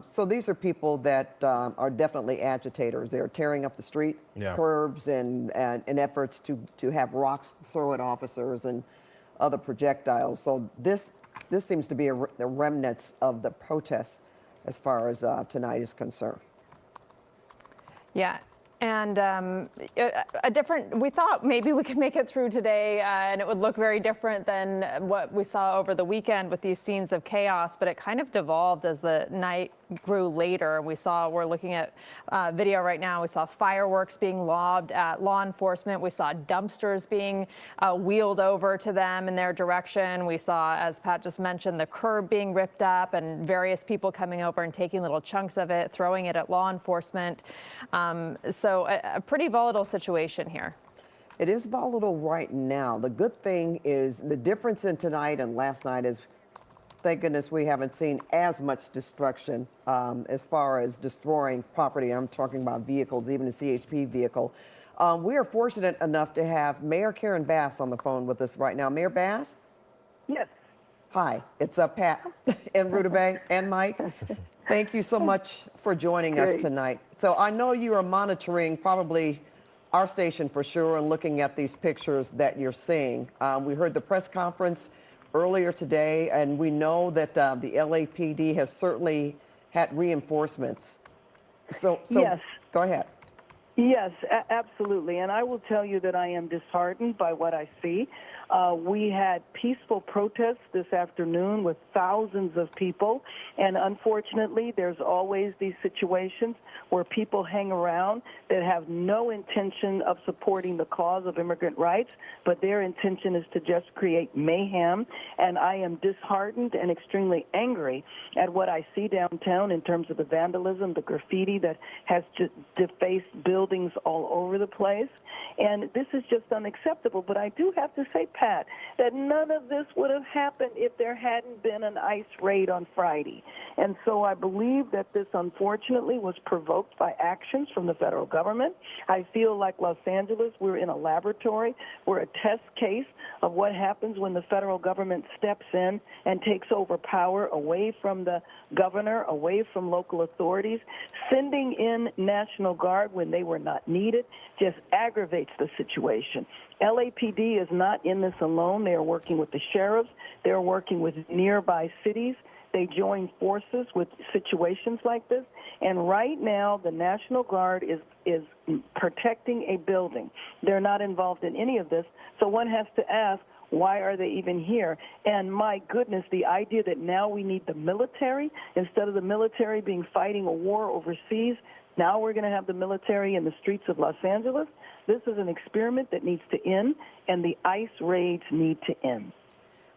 So these are people that are definitely agitators. They're tearing up the street curbs in efforts to have rocks throw at officers and other projectiles. So this this seems to be the remnants of the protests as far as tonight is concerned. Yeah. And we thought maybe we could make it through today and it would look very different than what we saw over the weekend with these scenes of chaos, but it kind of devolved as the night grew later. We're looking at video right now. We saw fireworks being lobbed at law enforcement. We saw dumpsters being wheeled over to them in their direction. We saw, as Pat just mentioned, the curb being ripped up and various people coming over and taking little chunks of it, throwing it at law enforcement. So a pretty volatile situation here. It is volatile right now. The good thing is the difference in tonight and last night is, thank goodness we haven't seen as much destruction as far as destroying property. I'm talking about vehicles, even a CHP vehicle. We are fortunate enough to have Mayor Karen Bass on the phone with us right now. Mayor Bass? Yes. Hi, it's Pat and Rudabeh and Mike. Thank you so much for joining us tonight. So I know you are monitoring probably our station for sure and looking at these pictures that you're seeing. We heard the press conference earlier today, and we know that the LAPD has certainly had reinforcements. So yes. Go ahead. Yes, absolutely. And I will tell you that I am disheartened by what I see. We had peaceful protests this afternoon with thousands of people, and unfortunately, there's always these situations where people hang around that have no intention of supporting the cause of immigrant rights, but their intention is to just create mayhem. And I am disheartened and extremely angry at what I see downtown in terms of the vandalism, the graffiti that has just defaced buildings all over the place. And this is just unacceptable. But I do have to say, Pat, that none of this would have happened if there hadn't been an ICE raid on Friday. And so I believe that this, unfortunately, was provoked by actions from the federal government. I feel like Los Angeles, we're in a laboratory. We're a test case of what happens when the federal government steps in and takes over power away from the governor, away from local authorities. Sending in National Guard when they were not needed just aggravates the situation. LAPD is not in this alone. They are working with the sheriffs. They're working with nearby cities. They join forces with situations like this. And right now, the National Guard is protecting a building. They're not involved in any of this. So one has to ask, why are they even here? And my goodness, the idea that now we need the military, instead of the military being fighting a war overseas, now we're going to have the military in the streets of Los Angeles. This is an experiment that needs to end, and the ICE raids need to end.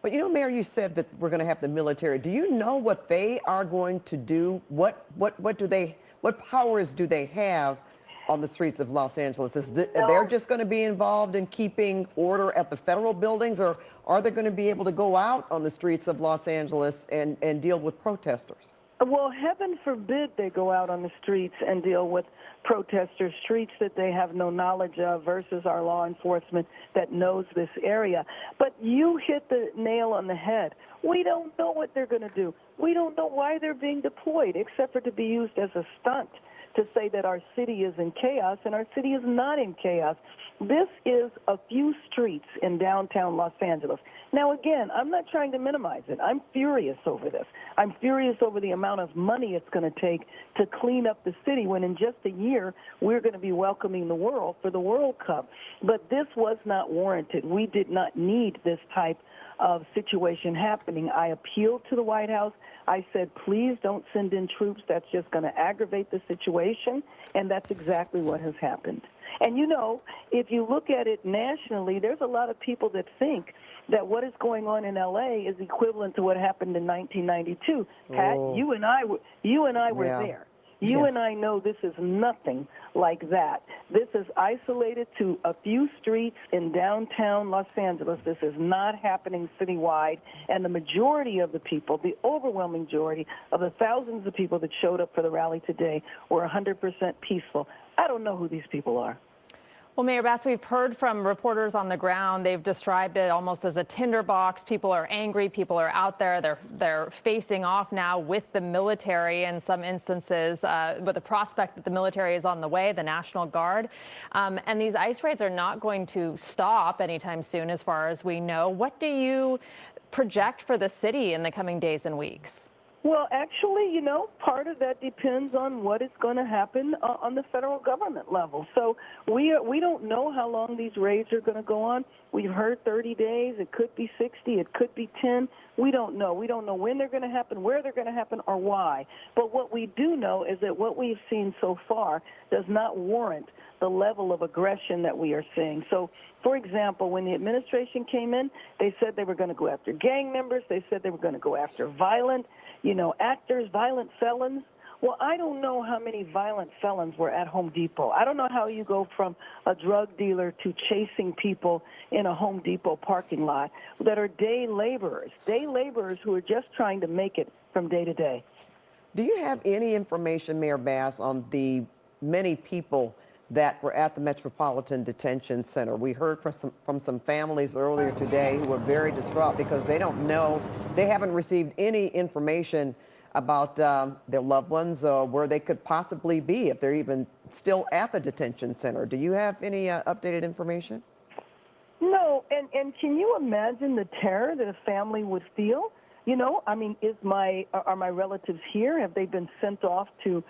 But you know, Mayor, you said that we're going to have the military. Do you know what they are going to do? What powers do they have on the streets of Los Angeles? They're just going to be involved in keeping order at the federal buildings, or are they going to be able to go out on the streets of Los Angeles and deal with protesters? Well, heaven forbid they go out on the streets and deal with protesters, streets that they have no knowledge of versus our law enforcement that knows this area. But you hit the nail on the head. We don't know what they're going to do. We don't know why they're being deployed, except for to be used as a stunt to say that our city is in chaos, and our city is not in chaos. This is a few streets in downtown Los Angeles. Now, again, I'm not trying to minimize it. I'm furious over this. I'm furious over the amount of money it's going to take to clean up the city when in just a year we're going to be welcoming the world for the World Cup. But this was not warranted. We did not need this type of situation happening. I appealed to the White House. I said, please don't send in troops. That's just going to aggravate the situation. And that's exactly what has happened. And, you know, if you look at it nationally, there's a lot of people that think that what is going on in L.A. is equivalent to what happened in 1992. Pat, you and I were there. You and I know this is nothing like that. This is isolated to a few streets in downtown Los Angeles. This is not happening citywide. And the majority of the people, the overwhelming majority of the thousands of people that showed up for the rally today were 100% peaceful. I don't know who these people are. Well, Mayor Bass, we've heard from reporters on the ground. They've described it almost as a tinderbox. People are angry. People are out there. They're facing off now with the military in some instances, with the prospect that the military is on the way, the National Guard. And these ICE raids are not going to stop anytime soon, as far as we know. What do you project for the city in the coming days and weeks? Well, actually, part of that depends on what is going to happen on the federal government level. So we don't know how long these raids are going to go on. We've heard 30 days. It could be 60. It could be 10. We don't know. We don't know when they're going to happen, where they're going to happen, or why. But what we do know is that what we've seen so far does not warrant the level of aggression that we are seeing. So, for example, when the administration came in, they said they were going to go after gang members. They said they were going to go after violent actors, violent felons. Well, I don't know how many violent felons were at Home Depot. I don't know how you go from a drug dealer to chasing people in a Home Depot parking lot that are day laborers who are just trying to make it from day to day. Do you have any information, Mayor Bass, on the many people that were at the Metropolitan Detention Center? We heard from some families earlier today who were very distraught because they don't know, they haven't received any information about their loved ones or where they could possibly be if they're even still at the detention center. Do you have any updated information? No, and can you imagine the terror that a family would feel? I mean, are my relatives here? Have they been sent off to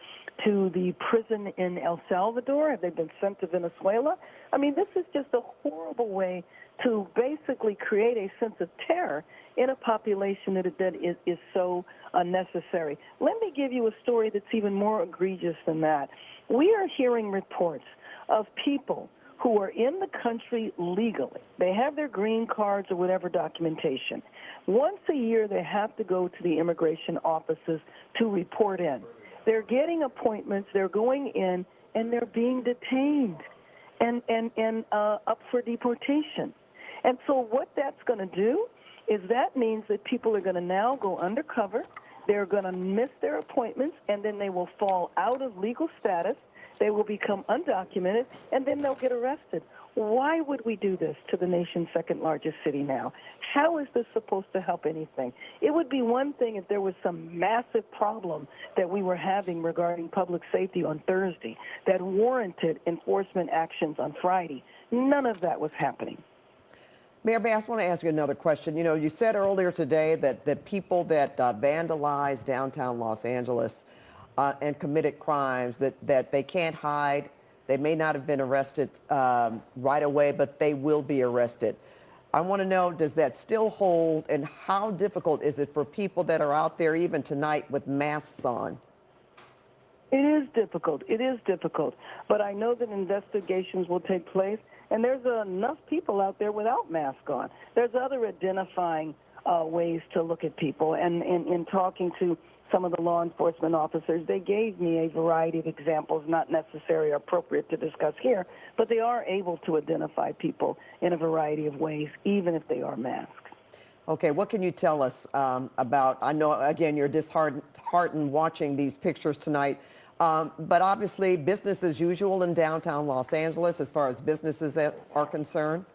the prison in El Salvador? Have they been sent to Venezuela? I mean, this is just a horrible way to basically create a sense of terror in a population that is so unnecessary. Let me give you a story that's even more egregious than that. We are hearing reports of people who are in the country legally. They have their green cards or whatever documentation. Once a year, they have to go to the immigration offices to report in. They're getting appointments, they're going in, and they're being detained and up for deportation. And so what that's going to do is that means that people are going to now go undercover, they're going to miss their appointments, and then they will fall out of legal status, they will become undocumented, and then they'll get arrested. Why would we do this to the nation's second largest city now? How is this supposed to help anything? It would be one thing if there was some massive problem that we were having regarding public safety on Thursday that warranted enforcement actions on Friday. None of that was happening. Mayor Bass, I want to ask you another question. You said earlier today that people that vandalized downtown Los Angeles and committed crimes, that they can't hide. They may not have been arrested right away, but they will be arrested. I want to know, does that still hold, and how difficult is it for people that are out there even tonight with masks on? It is difficult. It is difficult. But I know that investigations will take place, and there's enough people out there without masks on. There's other identifying ways to look at people, and in talking to some of the law enforcement officers, they gave me a variety of examples, not necessarily appropriate to discuss here, but they are able to identify people in a variety of ways, even if they are masked. Okay, what can you tell us about, I know, again, you're disheartened watching these pictures tonight, but obviously business as usual in downtown Los Angeles as far as businesses are concerned?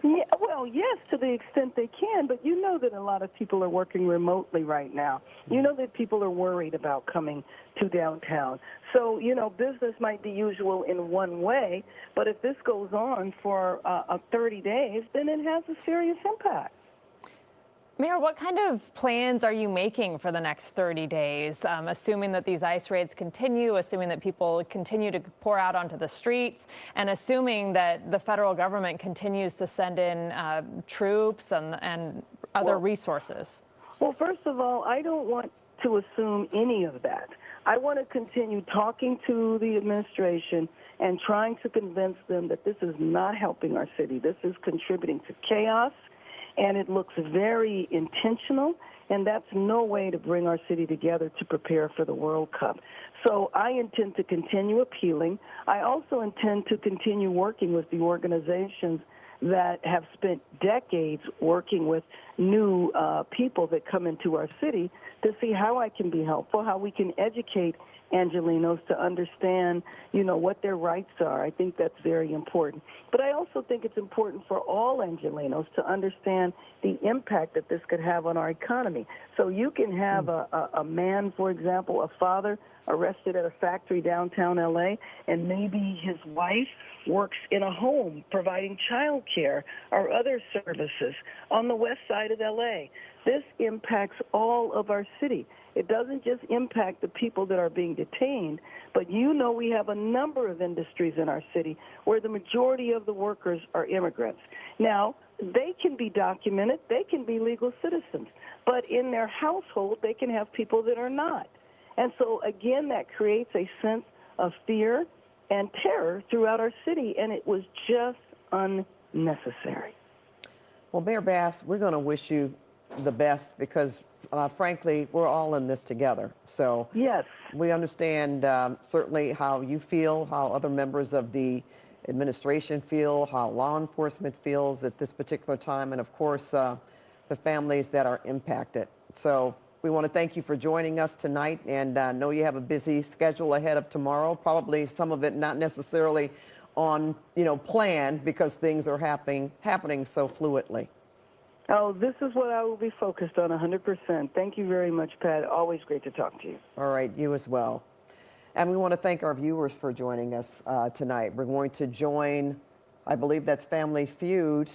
Yeah, well, yes, to the extent they can, but you know that a lot of people are working remotely right now. You know that people are worried about coming to downtown. So, business might be usual in one way, but if this goes on for 30 days, then it has a serious impact. Mayor, what kind of plans are you making for the next 30 days, assuming that these ICE raids continue, assuming that people continue to pour out onto the streets, and assuming that the federal government continues to send in troops and other resources? Well, first of all, I don't want to assume any of that. I want to continue talking to the administration and trying to convince them that this is not helping our city. This is contributing to chaos. And it looks very intentional, and that's no way to bring our city together to prepare for the World Cup. So I intend to continue appealing. I also intend to continue working with the organizations that have spent decades working with new people that come into our city to see how I can be helpful, how we can educate Angelenos to understand, what their rights are. I think that's very important. But I also think it's important for all Angelenos to understand the impact that this could have on our economy. So you can have a man, for example, a father arrested at a factory downtown LA, and maybe his wife works in a home providing child care or other services on the west side of LA. This impacts all of our city. It doesn't just impact the people that are being detained, but you know we have a number of industries in our city where the majority of the workers are immigrants. Now, they can be documented, they can be legal citizens, but in their household, they can have people that are not. And so, again, that creates a sense of fear and terror throughout our city, and it was just unnecessary. Well, Mayor Bass, we're going to wish you the best because, frankly, we're all in this together. So yes, we understand certainly how you feel, how other members of the administration feel, how law enforcement feels at this particular time, and of course, the families that are impacted. So we want to thank you for joining us tonight, and know you have a busy schedule ahead of tomorrow. Probably some of it not necessarily on plan because things are happening so fluidly. Oh, this is what I will be focused on 100%. Thank you very much, Pat. Always great to talk to you. All right, you as well. And we want to thank our viewers for joining us tonight. We're going to join, I believe that's Family Feud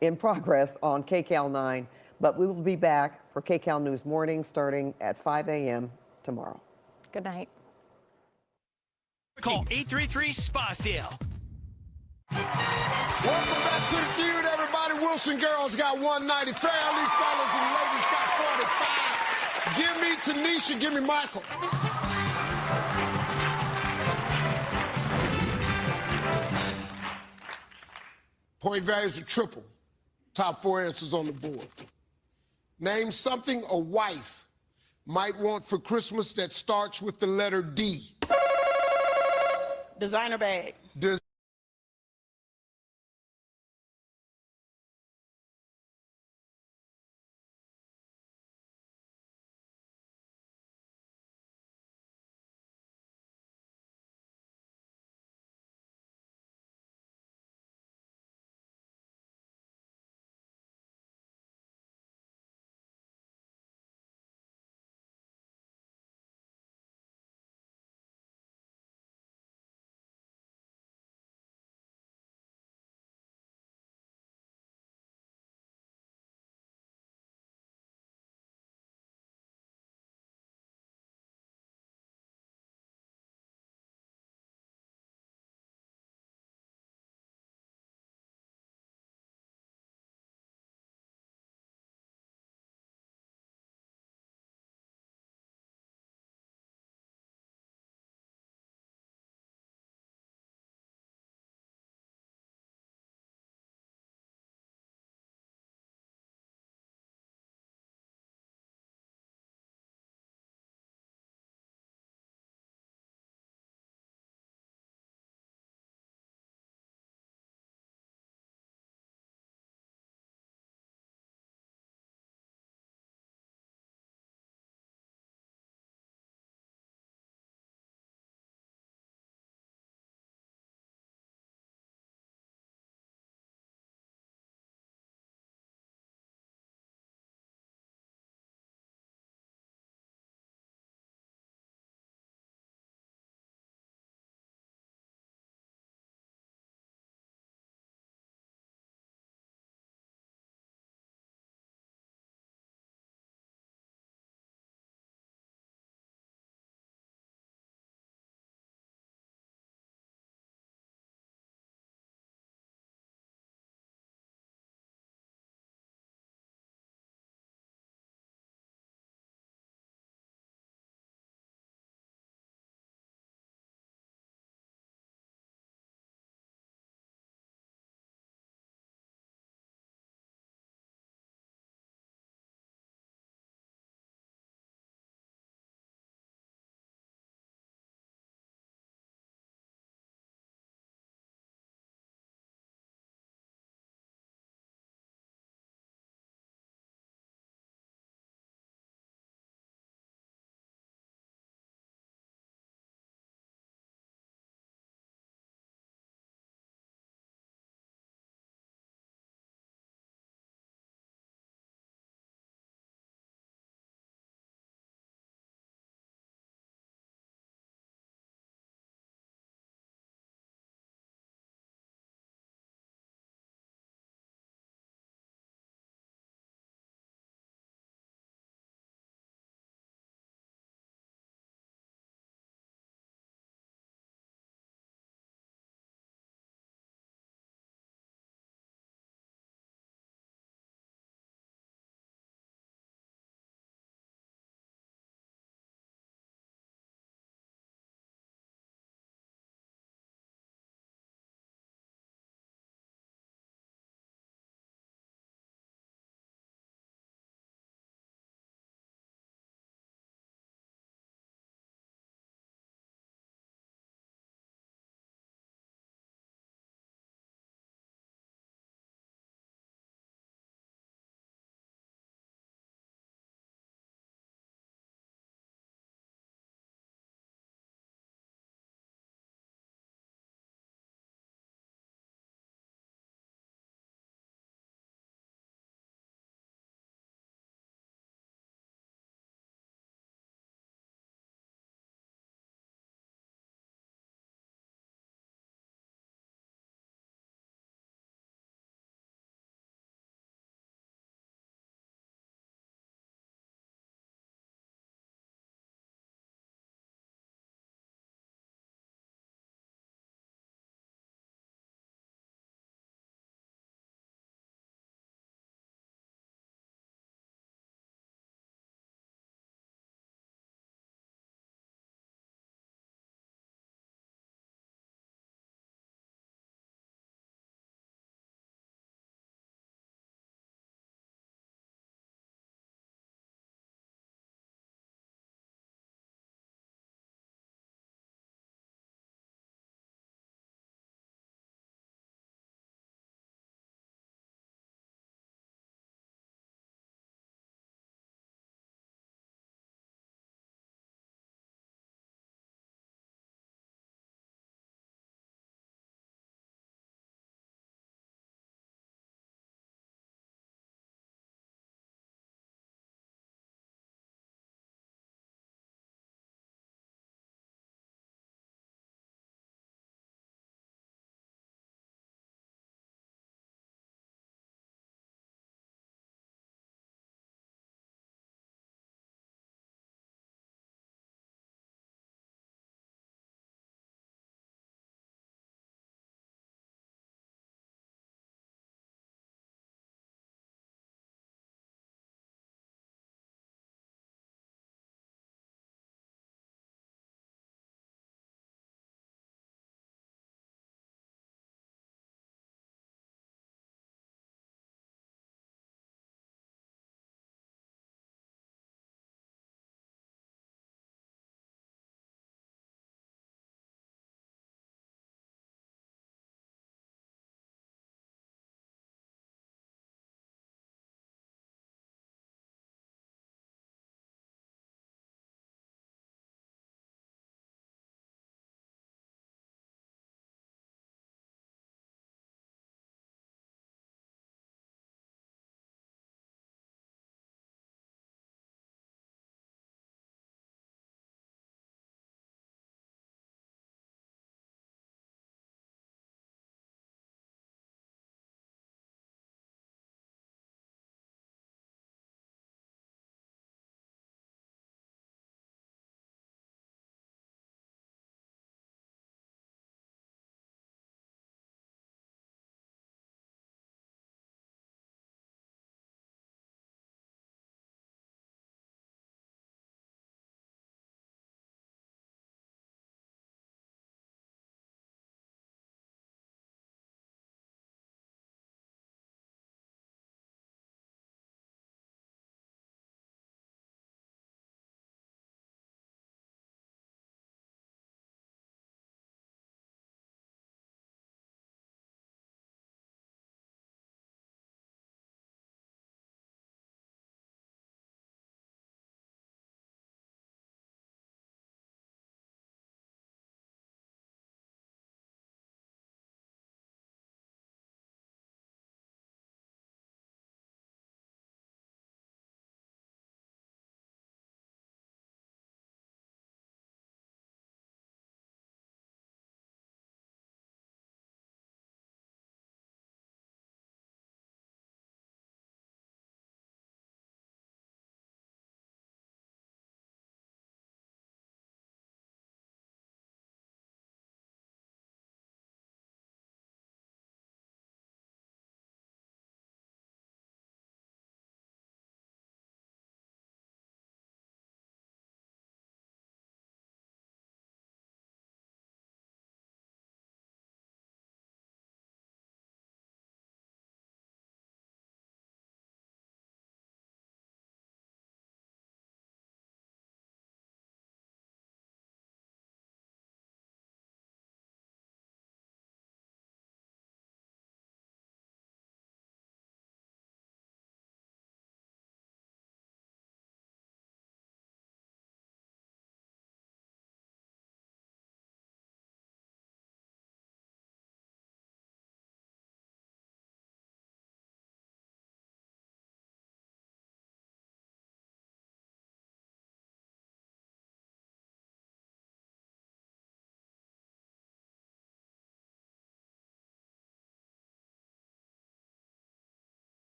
in progress on KCAL 9, but we will be back for KCAL News Morning starting at 5 a.m. tomorrow. Good night. Call 833-SPA-SALE. Welcome back to the feud, everybody. Wilson girls got 190. Fairly fellas and ladies got 45. Give me Tanisha, give me Michael. Point values are triple. Top 4 answers on the board. Name something a wife might want for Christmas that starts with the letter D. Designer bag.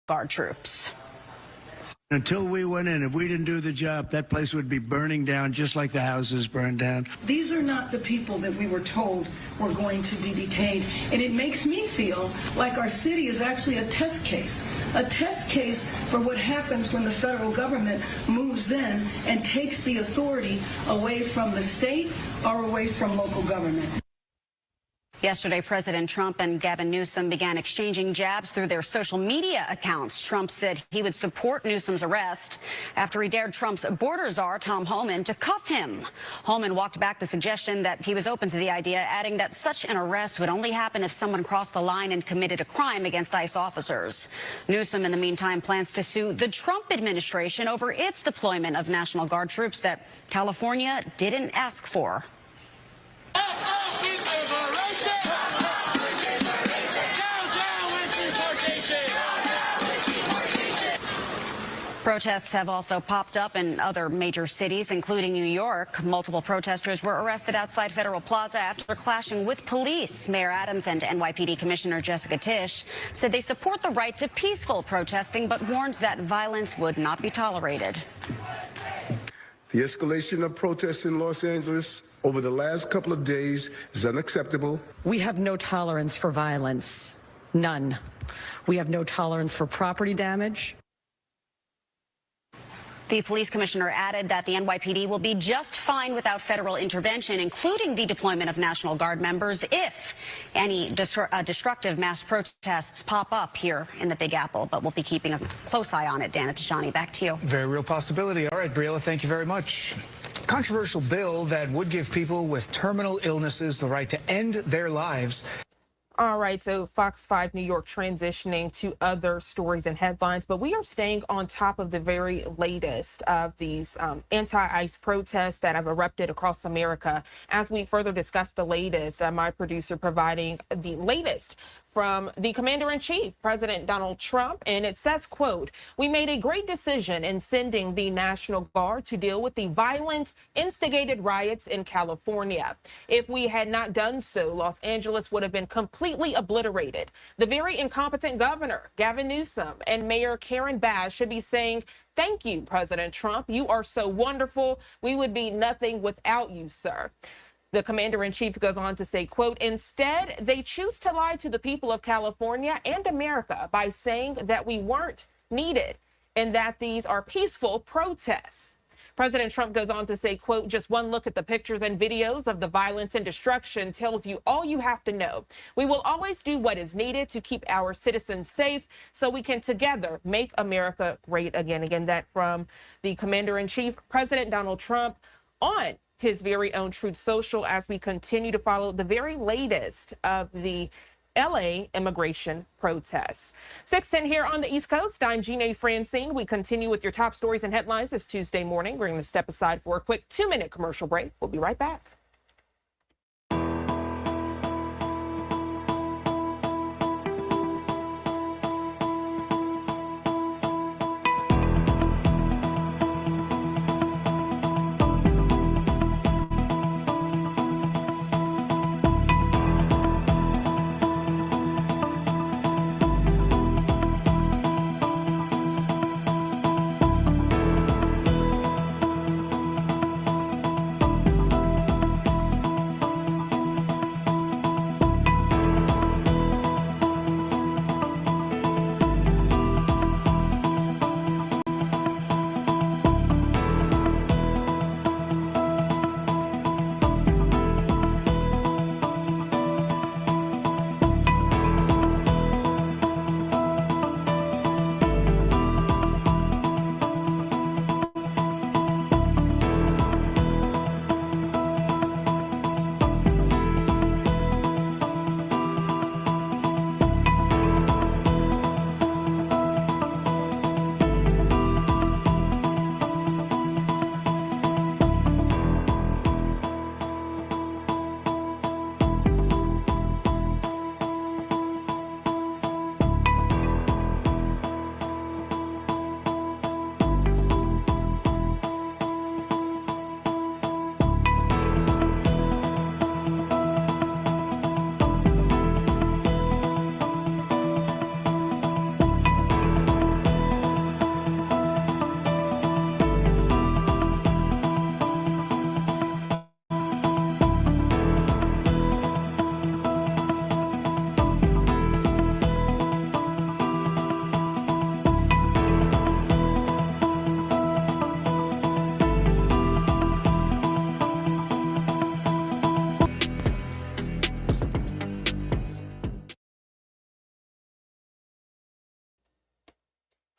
Guard troops. Until we went in, if we didn't do the job, that place would be burning down just like the houses burned down. These are not the people that we were told were going to be detained. And it makes me feel like our city is actually a test case for what happens when the federal government moves in and takes the authority away from the state or away from local government. Yesterday, President Trump and Gavin Newsom began exchanging jabs through their social media accounts. Trump said he would support Newsom's arrest after he dared Trump's border czar, Tom Homan, to cuff him. Homan walked back the suggestion that he was open to the idea, adding that such an arrest would only happen if someone crossed the line and committed a crime against ICE officers. Newsom, in the meantime, plans to sue the Trump administration over its deployment of National Guard troops that California didn't ask for. Protests have also popped up in other major cities, including New York. Multiple protesters were arrested outside Federal Plaza after clashing with police. Mayor Adams and NYPD Commissioner Jessica Tisch said they support the right to peaceful protesting, but warned that violence would not be tolerated. The escalation of protests in Los Angeles over the last couple of days is unacceptable. We have no tolerance for violence. None. We have no tolerance for property damage. The police commissioner added that the NYPD will be just fine without federal intervention, including the deployment of National Guard members if any destructive mass protests pop up here in the Big Apple. But we'll be keeping a close eye on it. Dana Tijani, back to you. Very real possibility. All right, Briella, thank you very much. Controversial bill that would give people with terminal illnesses the right to end their lives. All right, so Fox 5 New York transitioning to other stories and headlines, but we are staying on top of the very latest of these anti-ICE protests that have erupted across America. As we further discuss the latest, my producer providing the latest from the Commander-in-Chief, President Donald Trump, and it says, quote, "We made a great decision in sending the National Guard to deal with the violent, instigated riots in California. If we had not done so, Los Angeles would have been completely obliterated. The very incompetent governor, Gavin Newsom, and Mayor Karen Bass should be saying, 'Thank you, President Trump. You are so wonderful. We would be nothing without you, sir.'" The commander-in-chief goes on to say, quote, "Instead, they choose to lie to the people of California and America by saying that we weren't needed and that these are peaceful protests." President Trump goes on to say, quote, "Just one look at the pictures and videos of the violence and destruction tells you all you have to know. We will always do what is needed to keep our citizens safe so we can together make America great again." Again, that from the commander-in-chief, President Donald Trump, on his very own Truth Social, as we continue to follow the very latest of the LA immigration protests. 6:10 here on the East Coast. I'm Gina Francine. We continue with your top stories and headlines this Tuesday morning. We're going to step aside for a quick 2-minute commercial break. We'll be right back.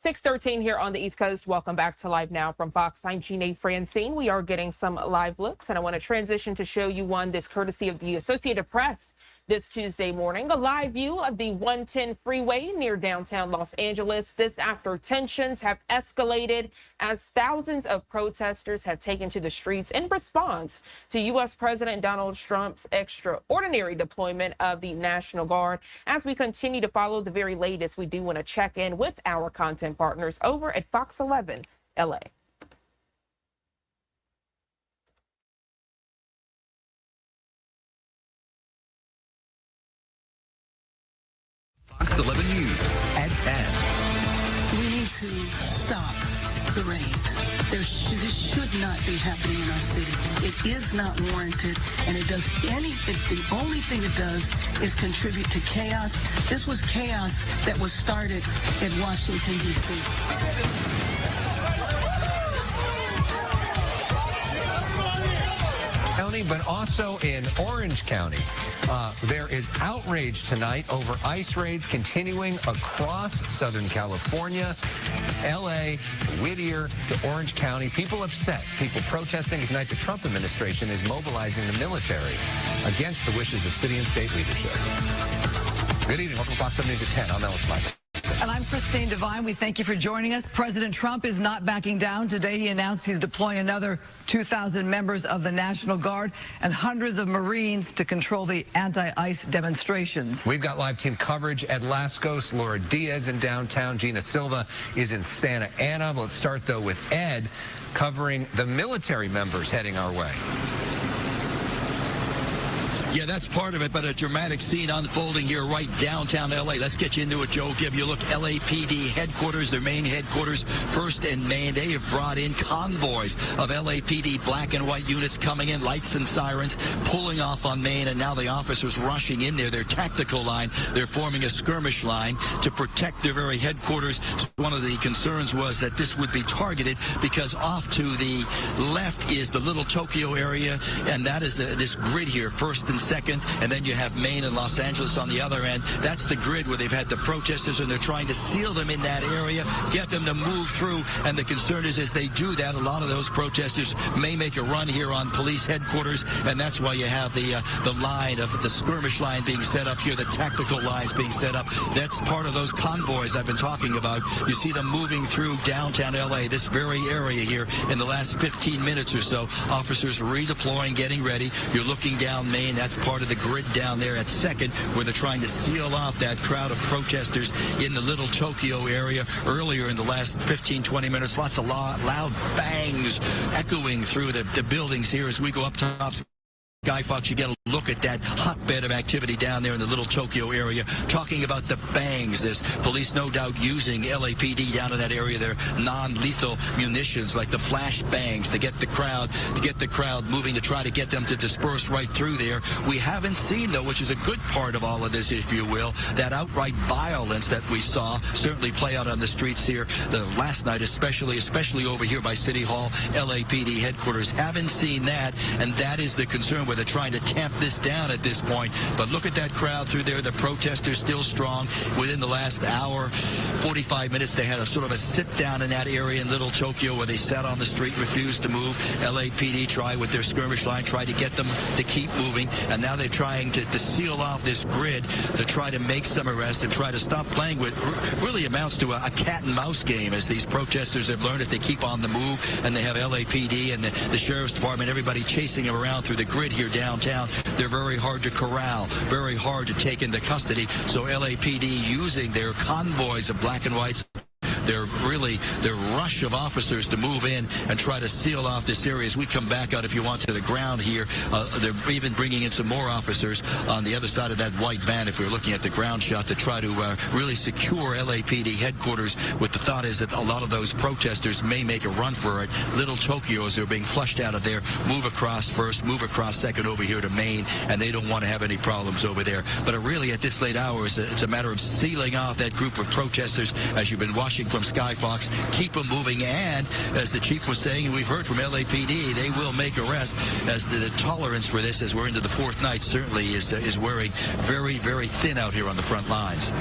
6:13 here on the East Coast. Welcome back to Live Now from Fox. I'm Jeanne Francine. We are getting some live looks, and I want to transition to show you one this courtesy of the Associated Press. This Tuesday morning, a live view of the 110 freeway near downtown Los Angeles. This after tensions have escalated as thousands of protesters have taken to the streets in response to U.S. President Donald Trump's extraordinary deployment of the National Guard. As we continue to follow the very latest, we do want to check in with our content partners over at Fox 11 LA. Fox 11 News at 10. We need to stop the raids. This should not be happening in our city. It is not warranted, and the only thing it does is contribute to chaos. This was chaos that was started in Washington, D.C. County, but also in Orange County. There is outrage tonight over ICE raids continuing across Southern California, L.A., Whittier to Orange County. People upset, people protesting tonight. The Trump administration is mobilizing the military against the wishes of city and state leadership. Good evening. Welcome to Fox 7 News at 10. I'm Ellis Michael. And I'm Christine Devine. We thank you for joining us. President Trump is not backing down. Today he announced he's deploying another 2,000 members of the National Guard and hundreds of Marines to control the anti-ICE demonstrations. We've got live team coverage at Lascos. Laura Diaz in downtown. Gina Silva is in Santa Ana. Let's start, though, with Ed covering the military members heading our way. Yeah, that's part of it, but a dramatic scene unfolding here right downtown L.A. Let's get you into it, Joe. Give you a look. LAPD headquarters, their main headquarters, First and Main. They have brought in convoys of LAPD black and white units coming in, lights and sirens, pulling off on Main, and now the officers rushing in there. Their tactical line, they're forming a skirmish line to protect their very headquarters. One of the concerns was that this would be targeted because off to the left is the Little Tokyo area, and that is this grid here, First and Second, and then you have Maine and Los Angeles on the other end. That's the grid where they've had the protesters, and they're trying to seal them in that area, get them to move through. And the concern is, as they do that, a lot of those protesters may make a run here on police headquarters, and that's why you have the line of the skirmish line being set up here, the tactical lines being set up. That's part of those convoys I've been talking about. You see them moving through downtown LA, this very area here, in the last 15 minutes or so. Officers redeploying, getting ready. You're looking down Main. That's part of the grid down there at Second, where they're trying to seal off that crowd of protesters in the Little Tokyo area. Earlier in the last 15, 20 minutes, lots of loud bangs echoing through the buildings here as we go up top. Guy Fox, you get a look at that hotbed of activity down there in the Little Tokyo area, talking about the bangs. There's police no doubt using LAPD down in that area, their non-lethal munitions like the flash bangs to get the crowd moving, to try to get them to disperse right through there. We haven't seen, though, which is a good part of all of this, if you will, that outright violence that we saw certainly play out on the streets here the last night, especially over here by City Hall, LAPD headquarters. Haven't seen that, and that is the concern, where they're trying to tamp this down at this point. But look at that crowd through there. The protesters still strong. Within the last hour, 45 minutes, they had a sort of a sit down in that area in Little Tokyo where they sat on the street, refused to move. LAPD tried with their skirmish line, tried to get them to keep moving, and now they're trying to seal off this grid to try to make some arrests and try to stop playing with really amounts to a cat and mouse game, as these protesters have learned. If they keep on the move and they have LAPD and the Sheriff's Department, everybody chasing them around through the grid here downtown, they're very hard to corral, very hard to take into custody. So LAPD using their convoys of black and whites, their rush of officers to move in and try to seal off this area. As we come back out, if you want, to the ground here, they're even bringing in some more officers on the other side of that white van, if we're looking at the ground shot, to try to really secure LAPD headquarters, with the thought is that a lot of those protesters may make a run for it. Little Tokyos are being flushed out of there, move across First, move across Second over here to Main, and they don't want to have any problems over there. But really, at this late hour, it's a matter of sealing off that group of protesters, as you've been watching from Sky Fox. Keep them moving, and as the chief was saying, and we've heard from LAPD, they will make arrests, as the tolerance for this, as we're into the fourth night, certainly is wearing very, very thin out here on the front lines.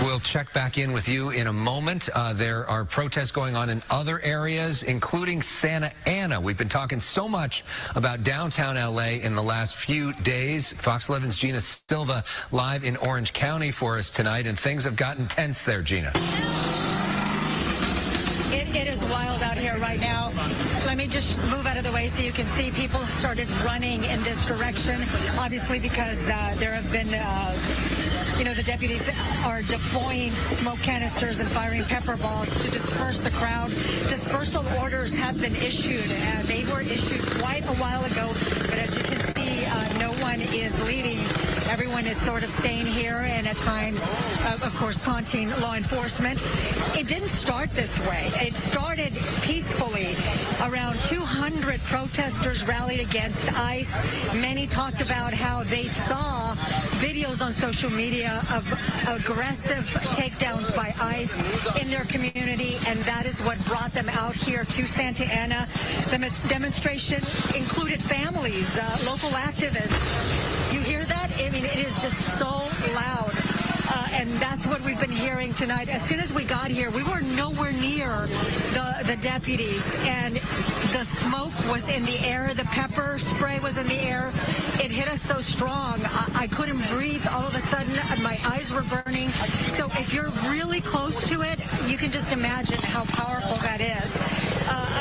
We'll check back in with you in a moment. There are protests going on in other areas, including Santa Ana. We've been talking so much about downtown L.A. in the last few days. Fox 11's Gina Silva live in Orange County for us tonight, and things have gotten tense there, Gina. It is wild out here right now. Let me just move out of the way so you can see people have started running in this direction, obviously because there have been the deputies are deploying smoke canisters and firing pepper balls to disperse the crowd. Dispersal orders have been issued. They were issued quite a while ago, but as you can see, no one is leaving. Everyone is sort of staying here and at times, of course, taunting law enforcement. It didn't start this way. It started peacefully. Around 200 protesters rallied against ICE. Many talked about how they saw videos on social media of aggressive takedowns by ICE in their community, and that is what brought them out here to Santa Ana. The demonstration included families, local activists. You hear that? I mean, it is just so loud. And that's what we've been hearing tonight. As soon as we got here, we were nowhere near the deputies, and the smoke was in the air. The pepper spray was in the air. It hit us so strong. I couldn't breathe all of a sudden. My eyes were burning. So if you're really close to it, you can just imagine how powerful that is.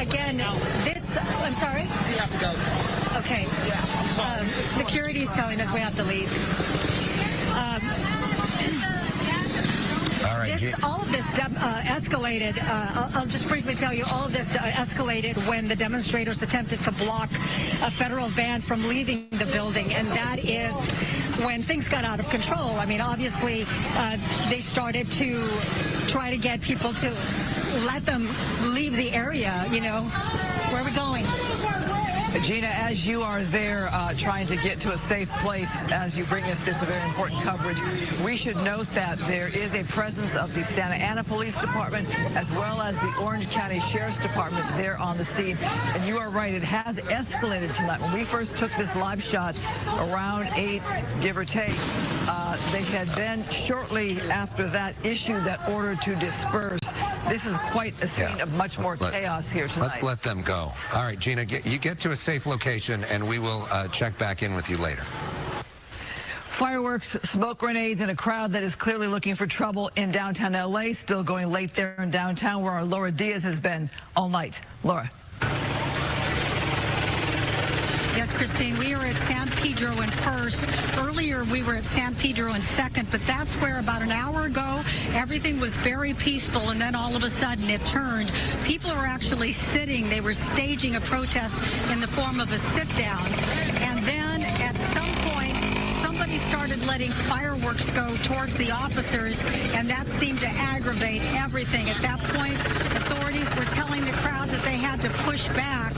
Again, I'm sorry? We have to go. Okay. Security's telling us we have to leave. All of this escalated. I'll just briefly tell you, all of this escalated when the demonstrators attempted to block a federal van from leaving the building, and that is when things got out of control. I mean, obviously, they started to try to get people to let them leave the area, you know. Where are we going? Gina, as you are there trying to get to a safe place as you bring us this very important coverage, we should note that there is a presence of the Santa Ana Police Department as well as the Orange County Sheriff's Department there on the scene. And you are right, it has escalated tonight. When we first took this live shot around 8, give or take, they had then shortly after that issued that order to disperse. This is quite a scene of much more chaos here tonight. Let's let them go. All right, Gina, you get to a safe location, and we will check back in with you later. Fireworks, smoke grenades, and a crowd that is clearly looking for trouble in downtown L.A. Still going late there in downtown, where our Laura Diaz has been all night. Laura. Yes, Christine, we are at San Pedro in First. Earlier, we were at San Pedro in Second, but that's where about an hour ago, everything was very peaceful, and then all of a sudden it turned. People were actually sitting. They were staging a protest in the form of a sit-down. And then at some point, somebody started letting fireworks go towards the officers, and that seemed to aggravate everything. At that point, authorities were telling the crowd that they had to push back,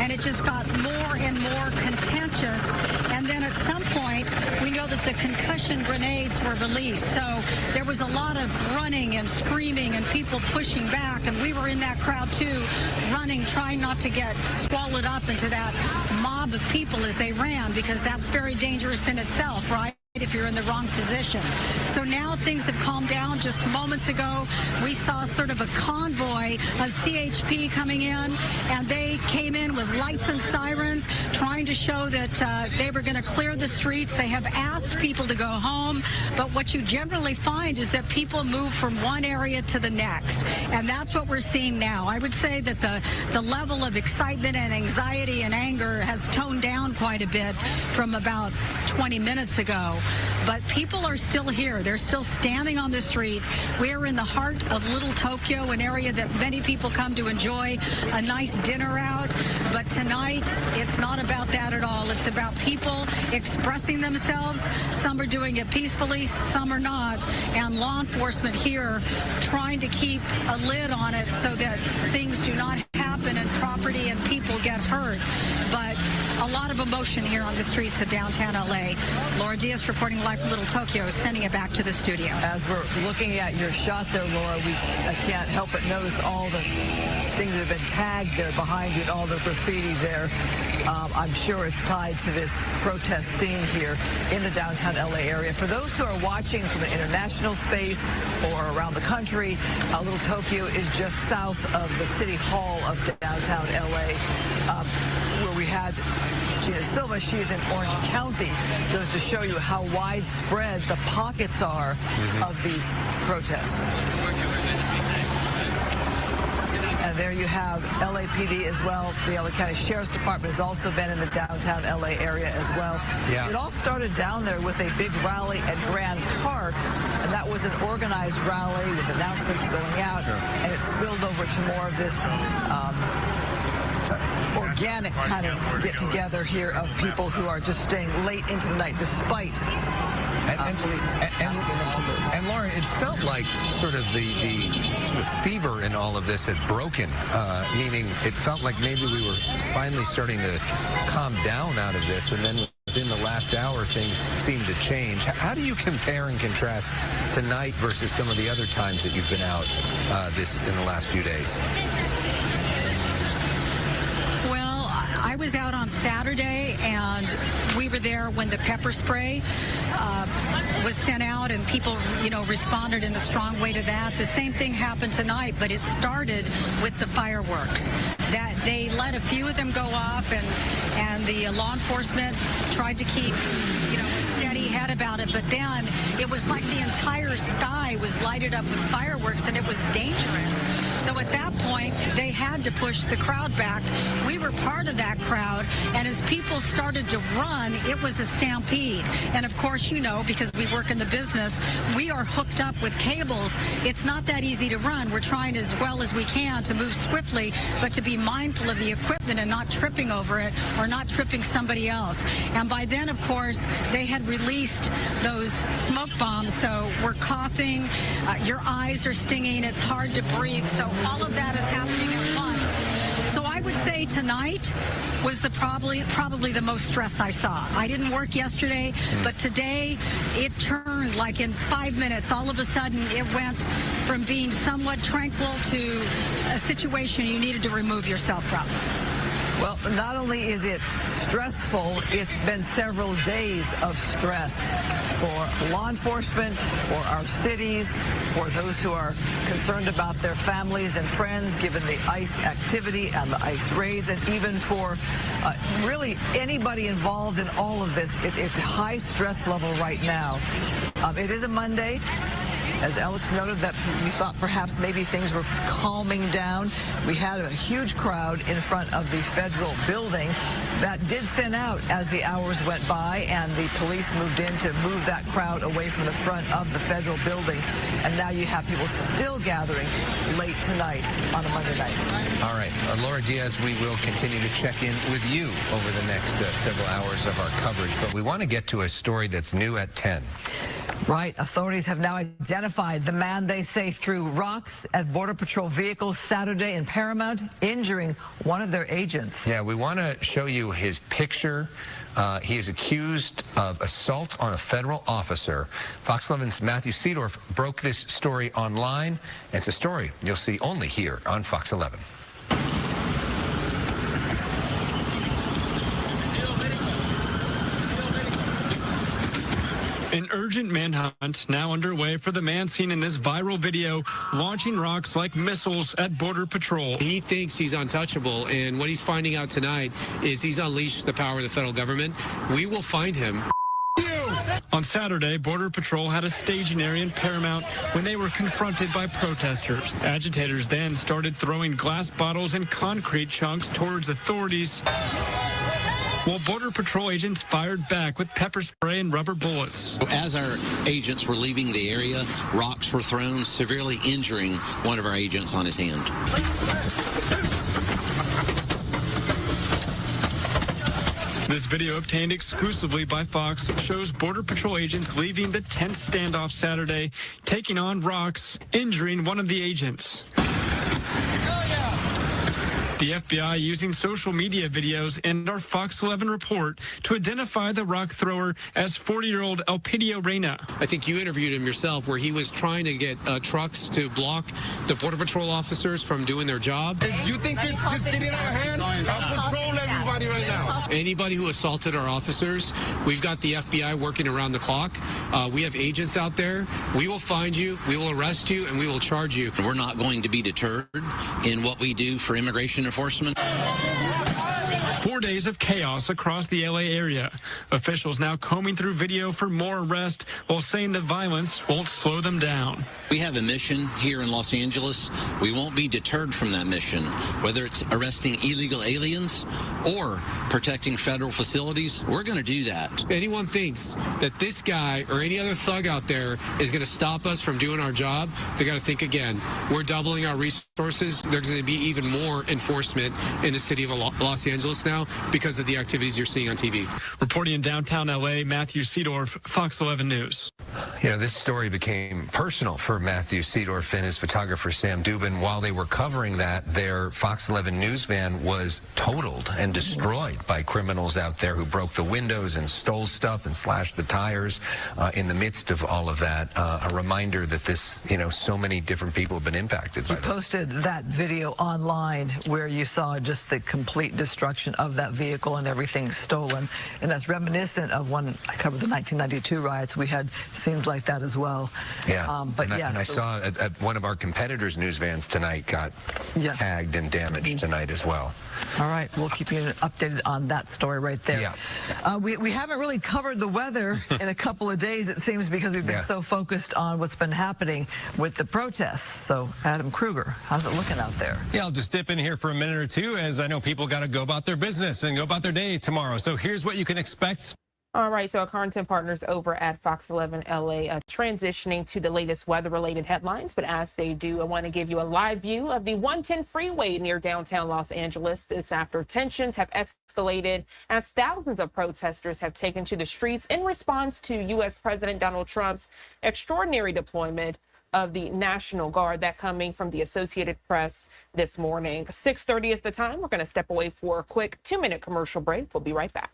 and it just got more and more contentious. And then at some point, we know that the concussion grenades were released. So there was a lot of running and screaming and people pushing back, and we were in that crowd too, running, trying not to get swallowed up into that mob of people as they ran, because that's very dangerous in itself, right? If you're in the wrong position. So now things have calmed down. Just moments ago, we saw sort of a convoy of CHP coming in, and they came in with lights and sirens, trying to show that they were going to clear the streets. They have asked people to go home, but what you generally find is that people move from one area to the next, and that's what we're seeing now. I would say that the level of excitement and anxiety and anger has toned down quite a bit from about 20 minutes ago. But people are still here. They're still standing on the street. We're in the heart of Little Tokyo, an area that many people come to enjoy a nice dinner out. But tonight, it's not about that at all. It's about people expressing themselves. Some are doing it peacefully, some are not. And law enforcement here trying to keep a lid on it so that things do not happen and property and people get hurt. But a lot of emotion here on the streets of downtown LA. Laura Diaz reporting live from Little Tokyo, sending it back to the studio. As we're looking at your shot there, Laura, I can't help but notice all the things that have been tagged there behind you and all the graffiti there. I'm sure it's tied to this protest scene here in the downtown LA area. For those who are watching from an international space or around the country, Little Tokyo is just south of the City Hall of downtown LA, where we had Gina Silva. She's in Orange County. Goes to show you how widespread the pockets are of these protests. And there you have LAPD as well. The LA County Sheriff's Department has also been in the downtown LA area as well. Yeah. It all started down there with a big rally at Grand Park, and that was an organized rally with announcements going out, and it spilled over to more of this organic kind of get-together here of people who are just staying late into the night despite police asking them to move. And Laura, it felt like sort of the sort of fever in all of this had broken, meaning it felt like maybe we were finally starting to calm down out of this, and then within the last hour things seemed to change. How do you compare and contrast tonight versus some of the other times that you've been out in the last few days? I was out on Saturday, and we were there when the pepper spray was sent out, and people, responded in a strong way to that. The same thing happened tonight, but it started with the fireworks. That they let a few of them go off, and the law enforcement tried to keep, a steady head about it. But then it was like the entire sky was lighted up with fireworks, and it was dangerous. So at that point, they had to push the crowd back. We were part of that crowd, and as people started to run, it was a stampede. And of course, because we work in the business, we are hooked up with cables. It's not that easy to run. We're trying as well as we can to move swiftly, but to be mindful of the equipment and not tripping over it or not tripping somebody else. And by then, of course, they had released those smoke bombs, so we're coughing, your eyes are stinging, it's hard to breathe. So all of that is happening at once. So I would say tonight was probably the most stress I saw. I didn't work yesterday, but today it turned like in 5 minutes. All of a sudden it went from being somewhat tranquil to a situation you needed to remove yourself from. Well, not only is it stressful, it's been several days of stress for law enforcement, for our cities, for those who are concerned about their families and friends, given the ICE activity and the ICE raids, and even for really anybody involved in all of this. It's a high stress level right now. It is a Monday. As Alex noted, that we thought perhaps maybe things were calming down. We had a huge crowd in front of the federal building. That did thin out as the hours went by, and the police moved in to move that crowd away from the front of the federal building. And now you have people still gathering late tonight on a Monday night. All right. Laura Diaz, we will continue to check in with you over the next several hours of our coverage. But we want to get to a story that's new at 10. Right. Authorities have now identified the man they say threw rocks at Border Patrol vehicles Saturday in Paramount, injuring one of their agents. Yeah, we want to show you his picture. He is accused of assault on a federal officer. Fox 11's Matthew Seedorf broke this story online. It's a story you'll see only here on Fox 11. An urgent manhunt now underway for the man seen in this viral video launching rocks like missiles at Border Patrol. He thinks he's untouchable, and what he's finding out tonight is he's unleashed the power of the federal government. We will find him. On Saturday, Border Patrol had a staging area in Paramount when they were confronted by protesters. Agitators then started throwing glass bottles and concrete chunks towards authorities, while Border Patrol agents fired back with pepper spray and rubber bullets. As our agents were leaving the area, rocks were thrown, severely injuring one of our agents on his hand. This video, obtained exclusively by Fox, shows Border Patrol agents leaving the tense standoff Saturday, taking on rocks, injuring one of the agents. The FBI using social media videos and our Fox 11 report to identify the rock thrower as 40-year-old Elpidio Reyna. I think you interviewed him yourself, where he was trying to get trucks to block the Border Patrol officers from doing their job. You think this is getting out of hand? I'll patrol everybody right now. Anybody who assaulted our officers, we've got the FBI working around the clock. We have agents out there. We will find you, we will arrest you, and we will charge you. We're not going to be deterred in what we do for immigration enforcement. 4 days of chaos across the LA area. Officials now combing through video for more arrests while saying the violence won't slow them down. We have a mission here in Los Angeles. We won't be deterred from that mission, whether it's arresting illegal aliens or protecting federal facilities. We're going to do that. If anyone thinks that this guy or any other thug out there is going to stop us from doing our job, they got to think again. We're doubling our resources. There's going to be even more enforcement in the city of Los Angeles now because of the activities you're seeing on TV. Reporting in downtown LA, Matthew Seedorf, Fox 11 News. You know, this story became personal for Matthew Seedorf and his photographer Sam Dubin. While they were covering that, their Fox 11 news van was totaled and destroyed by criminals out there who broke the windows and stole stuff and slashed the tires. In the midst of all of that, a reminder that this, you know, so many different people have been impacted by this. You posted that video online where you saw just the complete destruction of that vehicle and everything stolen. And that's reminiscent of when I covered the 1992 riots. We had scenes like that as well. Yeah. But and I saw at one of our competitors' news vans tonight got tagged and damaged tonight as well. All right, we'll keep you updated on that story right there. Yeah. We haven't really covered the weather in a couple of days, it seems, because we've been so focused on what's been happening with the protests. So, Adam Kruger, how's it looking out there? Yeah, I'll just dip in here for a minute or two, as I know people got to go about their business and go about their day tomorrow. So here's what you can expect. All right, so our content partners over at Fox 11 LA transitioning to the latest weather-related headlines. But as they do, I want to give you a live view of the 110 freeway near downtown Los Angeles. This after tensions have escalated as thousands of protesters have taken to the streets in response to U.S. President Donald Trump's extraordinary deployment of the National Guard. That coming from the Associated Press this morning. 6:30 is the time. We're going to step away for a quick 2-minute commercial break. We'll be right back.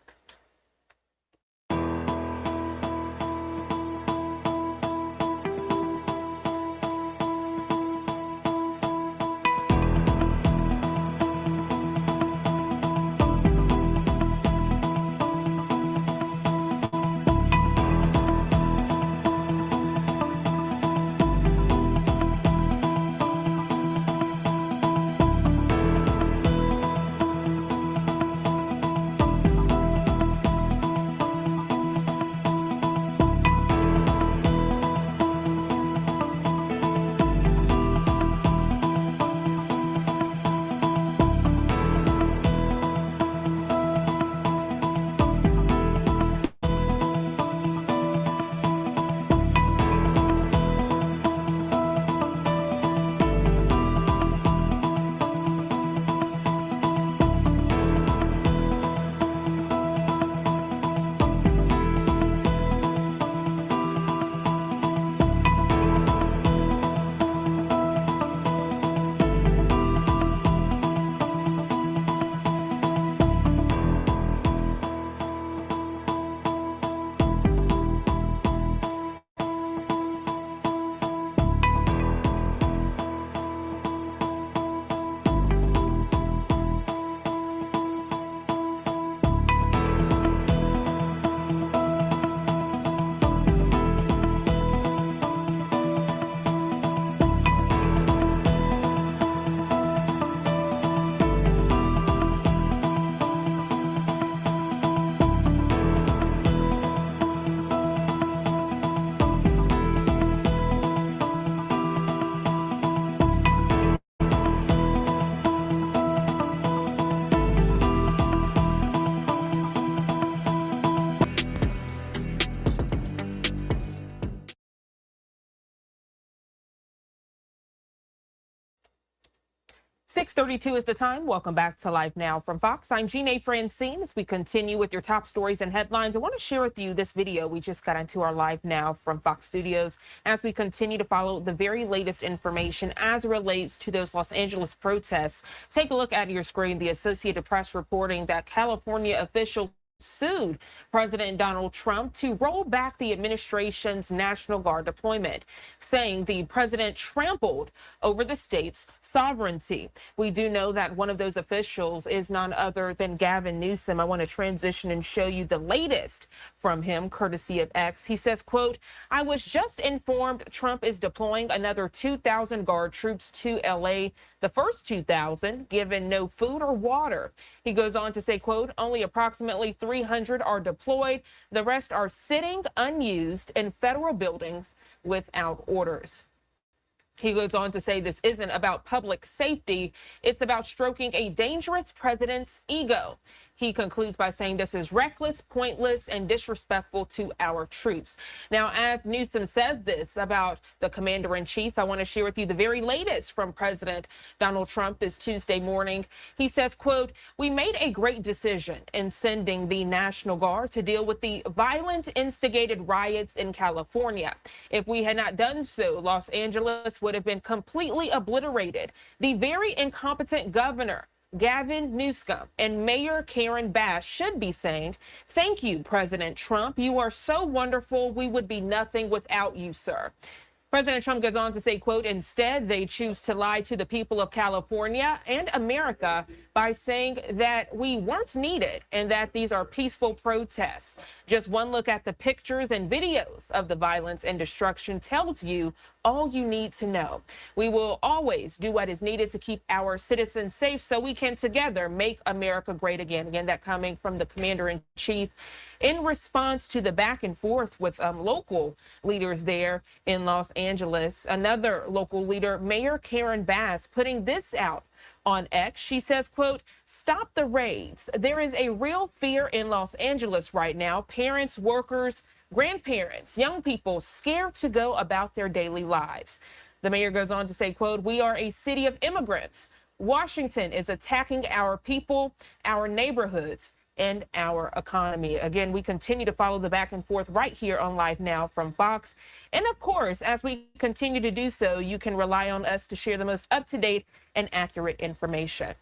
6:32 is the time. Welcome back to Live Now from Fox. I'm Gina Francine. As we continue with your top stories and headlines, I want to share with you this video we just got into our Live Now from Fox studios as we continue to follow the very latest information as it relates to those Los Angeles protests. Take a look at your screen. The Associated Press reporting that California officials sued President Donald Trump to roll back the administration's National Guard deployment, saying the president trampled over the state's sovereignty. We do know that one of those officials is none other than Gavin Newsom. I want to transition and show you the latest from him, courtesy of X. He says, quote, "I was just informed Trump is deploying another 2,000 Guard troops to L.A., the first 2,000 given no food or water." He goes on to say, quote, "Only approximately 300 are deployed. The rest are sitting unused in federal buildings without orders." He goes on to say this isn't about public safety. It's about stroking a dangerous president's ego. He concludes by saying this is reckless, pointless, and disrespectful to our troops. Now, as Newsom says this about the commander-in-chief, I want to share with you the very latest from President Donald Trump this Tuesday morning. He says, quote, "We made a great decision in sending the National Guard to deal with the violent instigated riots in California. If we had not done so, Los Angeles would have been completely obliterated. The very incompetent governor, Gavin Newsom, and Mayor Karen Bass should be saying, 'Thank you, President Trump. You are so wonderful. We would be nothing without you, sir.'" President Trump goes on to say, quote, "Instead, they choose to lie to the people of California and America by saying that we weren't needed and that these are peaceful protests. Just one look at the pictures and videos of the violence and destruction tells you all you need to know. We will always do what is needed to keep our citizens safe so we can together make America great again." Again, that coming from the commander-in-chief in response to the back and forth with local leaders there in Los Angeles. Another local leader, Mayor Karen Bass, putting this out on X. She says, quote, "Stop the raids. There is a real fear in Los Angeles right now. Parents, workers, grandparents, young people scared to go about their daily lives." The mayor goes on to say, quote, "We are a city of immigrants. Washington is attacking our people, our neighborhoods, and our economy." Again, we continue to follow the back and forth right here on Live Now from Fox. And of course, as we continue to do so, you can rely on us to share the most up-to-date and accurate information.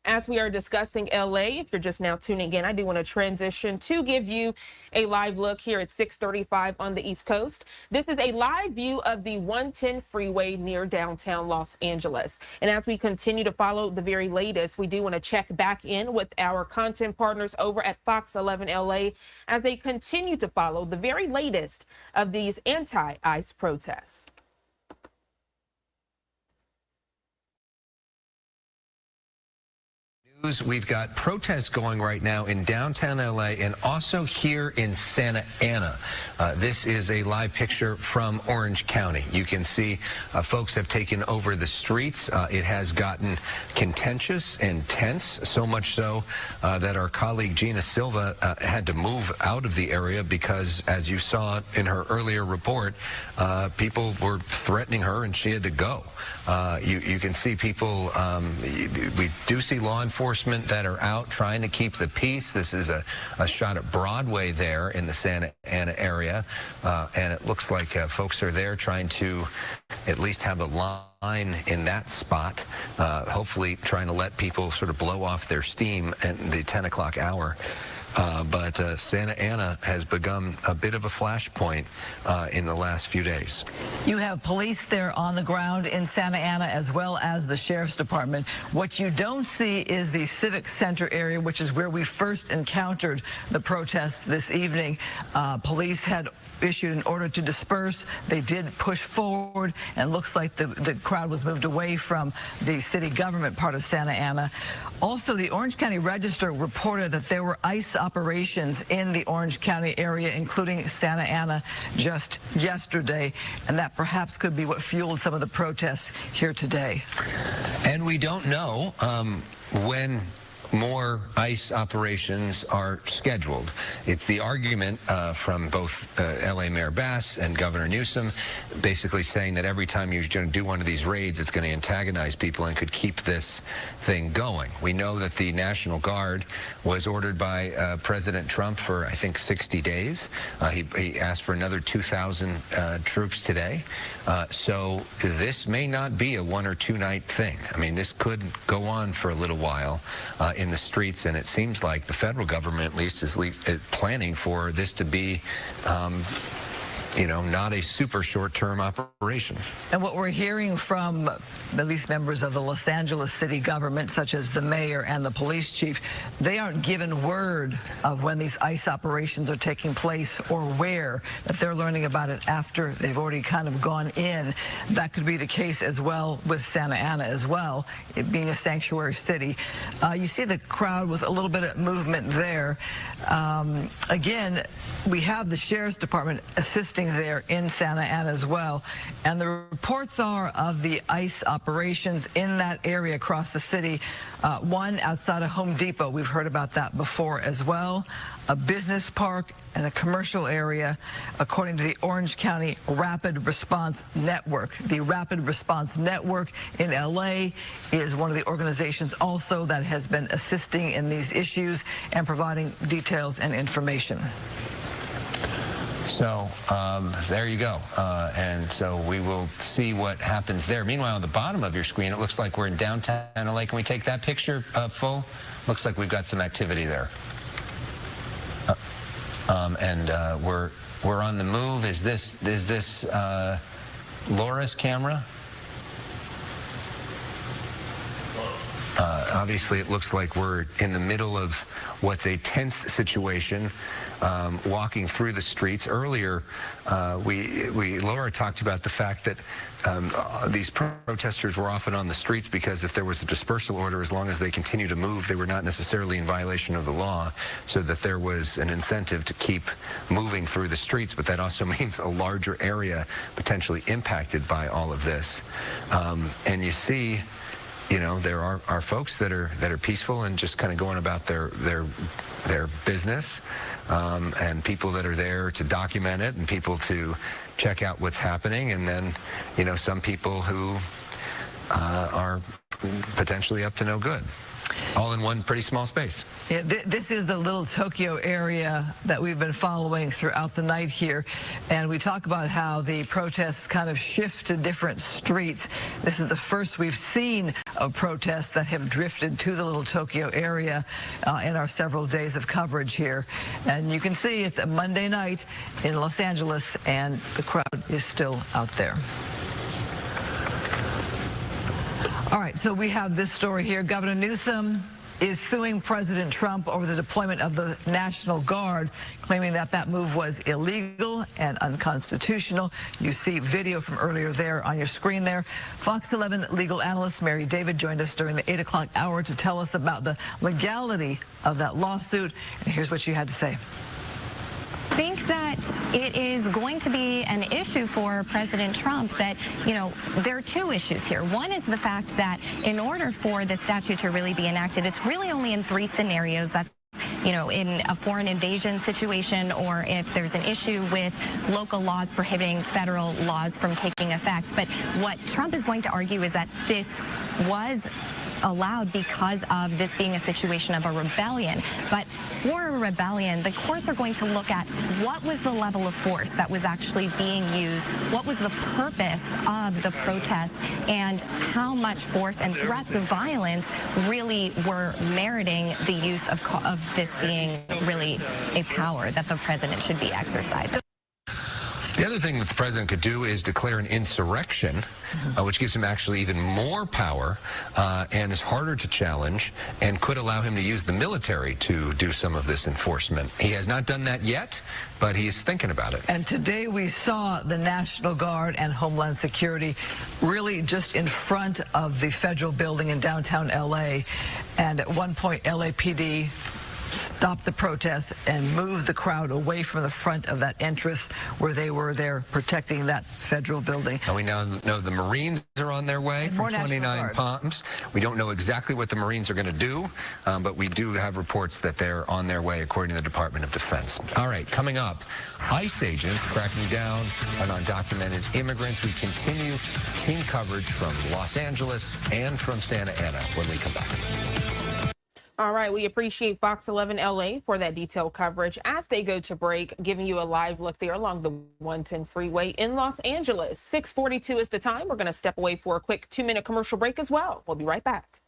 As we are discussing LA, if you're just now tuning in, I do want to transition to give you a live look here at 6:35 on the East Coast. This is a live view of the 110 freeway near downtown Los Angeles. And as we continue to follow the very latest, we do want to check back in with our content partners over at Fox 11 LA as they continue to follow the very latest of these anti-ICE protests. We've got protests going right now in downtown LA and also here in Santa Ana. This is a live picture from Orange County. You can see folks have taken over the streets. It has gotten contentious and tense, so much so that our colleague Gina Silva had to move out of the area because, as you saw in her earlier report, people were threatening her and she had to go. You can see people, we do see law enforcement that are out trying to keep the peace. This is a shot at Broadway there in the Santa Ana area, and it looks like folks are there trying to at least have a line in that spot, hopefully trying to let people sort of blow off their steam at the 10 o'clock hour. But Santa Ana has become a bit of a flashpoint in the last few days. You have police there on the ground in Santa Ana as well as the Sheriff's Department. What you don't see is the Civic Center area, which is where we first encountered the protests this evening. Police had issued an order to disperse. They did push forward, and it looks like the crowd was moved away from the city government part of Santa Ana. Also, the Orange County Register reported that there were ICE operations in the Orange County area, including Santa Ana, just yesterday, and that perhaps could be what fueled some of the protests here today. And we don't know when more ICE operations are scheduled. It's the argument from both L.A. Mayor Bass and Governor Newsom, basically saying that every time you're going to do one of these raids, it's going to antagonize people and could keep this thing going. We know that the National Guard was ordered by President Trump for, I think, 60 days. He asked for another 2,000 troops today. So this may not be a 1 or 2 night thing. I mean, this could go on for a little while in the streets, and it seems like the federal government at least is planning for this to be not a super short-term operation. And what we're hearing from at least members of the Los Angeles city government, such as the mayor and the police chief, they aren't given word of when these ICE operations are taking place or where, that they're learning about it after they've already kind of gone in. That could be the case as well with Santa Ana as well, it being a sanctuary city. You see the crowd with a little bit of movement there. Again, we have the sheriff's department assisting there in Santa Ana as well, and the reports are of the ICE operations in that area across the city. One outside of Home Depot, we've heard about that before as well, a business park and a commercial area, according to the Orange County Rapid Response Network. The Rapid Response Network in LA is one of the organizations also that has been assisting in these issues and providing details and information. So there you go. And so we will see what happens there. Meanwhile, on the bottom of your screen, it looks like we're in downtown LA. Can we take that picture full? Looks like we've got some activity there. We're on the move. Is this Laura's camera? Obviously, it looks like we're in the middle of what's a tense situation, walking through the streets. Earlier, Laura talked about the fact that these protesters were often on the streets because if there was a dispersal order, as long as they continue to move, they were not necessarily in violation of the law, so that there was an incentive to keep moving through the streets. But that also means a larger area potentially impacted by all of this. And you see, there are folks that are peaceful and just kind of going about their business, and people that are there to document it and people to check out what's happening, and then some people who are potentially up to no good, all in one pretty small space. Yeah, this is the Little Tokyo area that we've been following throughout the night here, and we talk about how the protests kind of shift to different streets. This is the first we've seen of protests that have drifted to the Little Tokyo area in our several days of coverage here. And you can see it's a Monday night in Los Angeles, and the crowd is still out there. All right, so we have this story here. Governor Newsom is suing President Trump over the deployment of the National Guard, claiming that that move was illegal and unconstitutional. You see video from earlier there on your screen there. Fox 11 legal analyst Mary David joined us during the 8 o'clock hour to tell us about the legality of that lawsuit. And here's what she had to say. I think that it is going to be an issue for President Trump that, there are two issues here. One is the fact that in order for the statute to really be enacted, it's really only in 3 scenarios. That's in a foreign invasion situation, or if there's an issue with local laws prohibiting federal laws from taking effect. But what Trump is going to argue is that this was allowed because of this being a situation of a rebellion. But for a rebellion, the courts are going to look at what was the level of force that was actually being used, what was the purpose of the protests, and how much force and threats of violence really were meriting the use of this being really a power that the president should be exercising. The other thing that the president could do is declare an insurrection, which gives him actually even more power and is harder to challenge and could allow him to use the military to do some of this enforcement. He has not done that yet, but he's thinking about it. And today we saw the National Guard and Homeland Security really just in front of the federal building in downtown L.A. And at one point, LAPD stop the protest and move the crowd away from the front of that entrance where they were there protecting that federal building. And we now know the Marines are on their way from 29 Palms. We don't know exactly what the Marines are going to do, but we do have reports that they're on their way, according to the Department of Defense. All right, coming up, ICE agents cracking down on undocumented immigrants. We continue team coverage from Los Angeles and from Santa Ana when we come back. All right, we appreciate Fox 11 LA for that detailed coverage as they go to break, giving you a live look there along the 110 freeway in Los Angeles. 6:42 is the time. We're going to step away for a quick 2-minute commercial break as well. We'll be right back.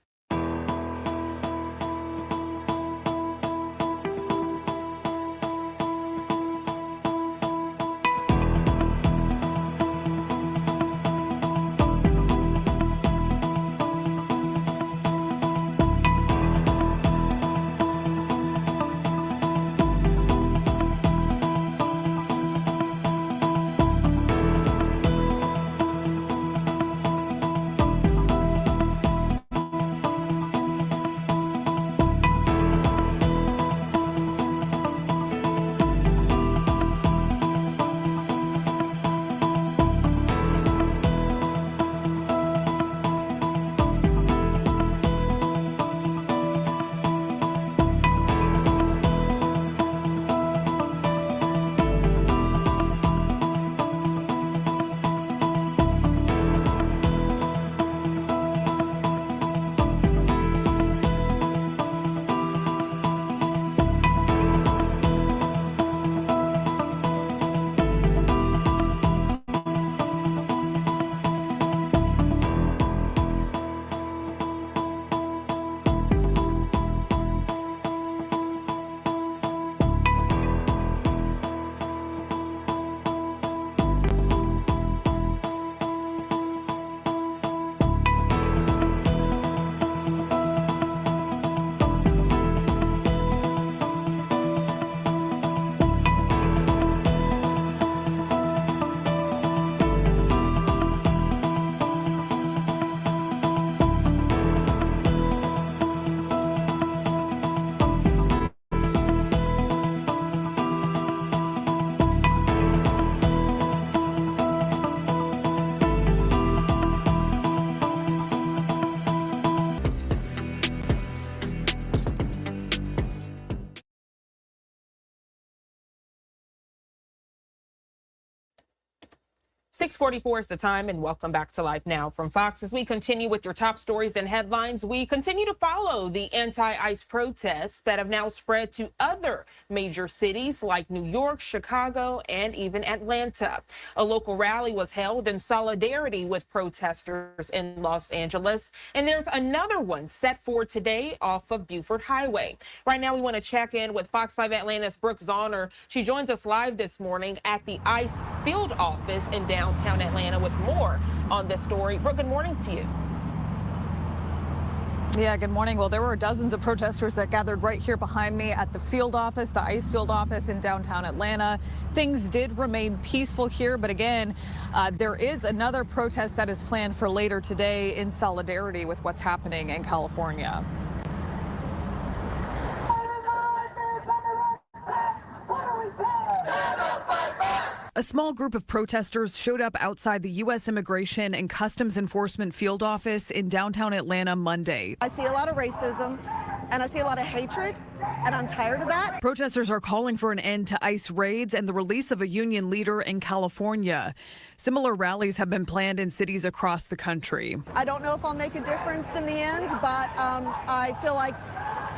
.44 is the time, and welcome back to Live Now from Fox. As we continue with your top stories and headlines, we continue to follow the anti-ICE protests that have now spread to other major cities like New York, Chicago, and even Atlanta. A local rally was held in solidarity with protesters in Los Angeles, and there's another one set for today off of Buford Highway. Right now, we want to check in with Fox 5 Atlanta's Brooke Zahner. She joins us live this morning at the ICE field office in downtown Atlanta with more on this story. Brooke, good morning to you. Yeah, good morning. Well, there were dozens of protesters that gathered right here behind me at the field office, the ICE field office in downtown Atlanta. Things did remain peaceful here, but again, there is another protest that is planned for later today in solidarity with what's happening in California. A small group of protesters showed up outside the U.S. Immigration and Customs Enforcement field office in downtown Atlanta Monday. I see a lot of racism and I see a lot of hatred, and I'm tired of that. Protesters are calling for an end to ICE raids and the release of a union leader in California. Similar rallies have been planned in cities across the country. I don't know if I'll make a difference in the end, but I feel like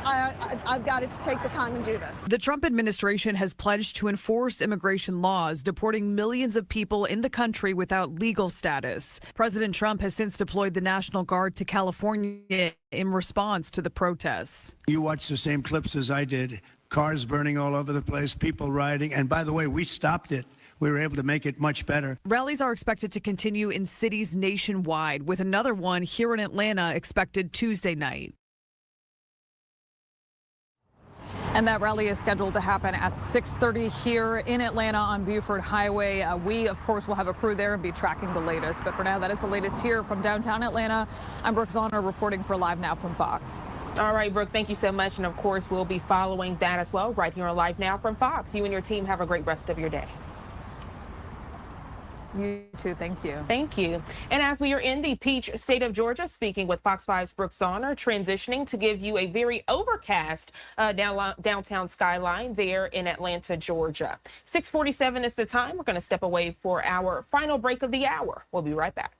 I've got to take the time and do this. The Trump administration has pledged to enforce immigration laws, deporting millions of people in the country without legal status. President Trump has since deployed the National Guard to California in response to the protests. You watched the same clips as I did. Cars burning all over the place, people riding. And by the way, we stopped it. We were able to make it much better. Rallies are expected to continue in cities nationwide, with another one here in Atlanta expected Tuesday night. And that rally is scheduled to happen at 6:30 here in Atlanta on Buford Highway. We, of course, will have a crew there and be tracking the latest. But for now, that is the latest here from downtown Atlanta. I'm Brooke Zahner reporting for Live Now from Fox. All right, Brooke, thank you so much. And of course, we'll be following that as well right here on Live Now from Fox. You and your team have a great rest of your day. You too. Thank you. Thank you. And as we are in the Peach State of Georgia, speaking with Fox 5's Brooke Zahner, transitioning to give you a very overcast downtown skyline there in Atlanta, Georgia. 6:47 is the time. We're going to step away for our final break of the hour. We'll be right back.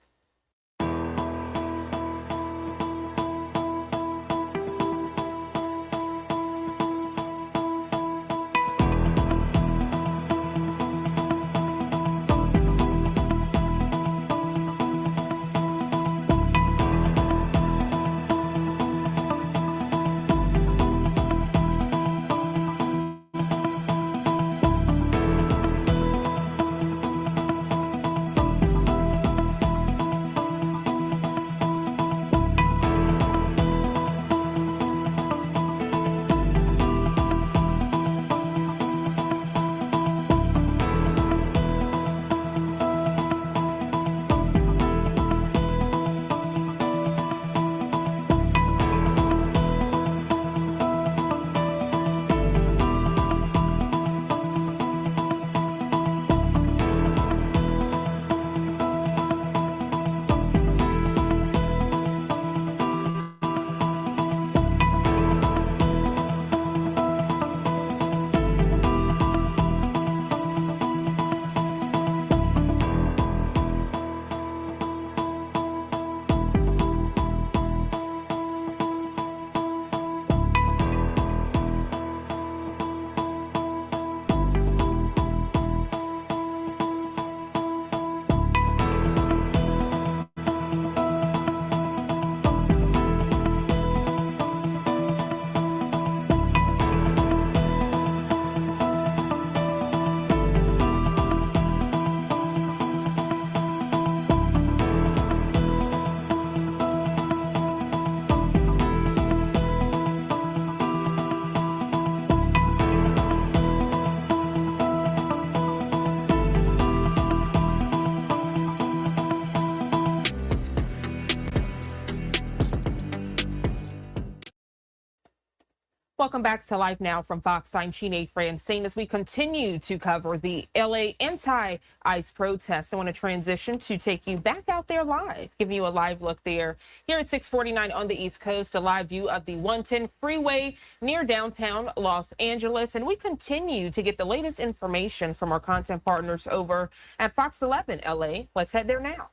Welcome back to Live Now from Fox. I'm Sheena Francine as we continue to cover the LA anti-ICE protests. I want to transition to take you back out there live, giving you a live look there. Here at 649 on the East Coast, a live view of the 110 freeway near downtown Los Angeles. And we continue to get the latest information from our content partners over at Fox 11 LA. Let's head there now.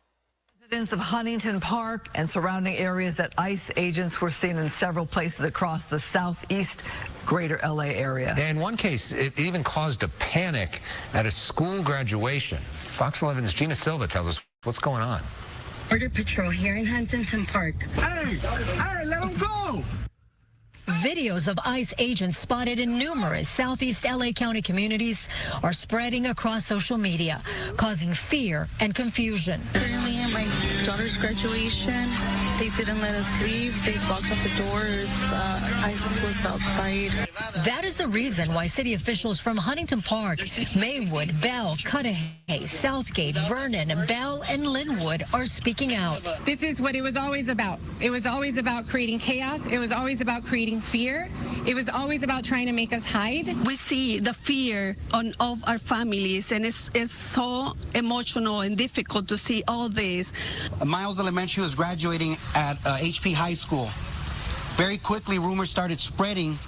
Residents of Huntington Park and surrounding areas that ICE agents were seen in several places across the southeast greater LA area. In one case, it even caused a panic at a school graduation. Fox 11's Gina Silva tells us what's going on. Border Patrol here in Huntington Park. Hey, let them go! Videos of ICE agents spotted in numerous Southeast LA County communities are spreading across social media, causing fear and confusion. Currently at my daughter's graduation, they didn't let us leave. They blocked off the doors. ICE was outside. That is the reason why city officials from Huntington Park, Maywood, Bell, Cudahy, Southgate, Vernon, Bell, and Linwood are speaking out. This is what it was always about. It was always about creating chaos. It was always about creating fear. It was always about trying to make us hide. We see the fear on all our families, and it's so emotional and difficult to see all this. Miles Elementary was graduating at HP High School. Very quickly, rumors started spreading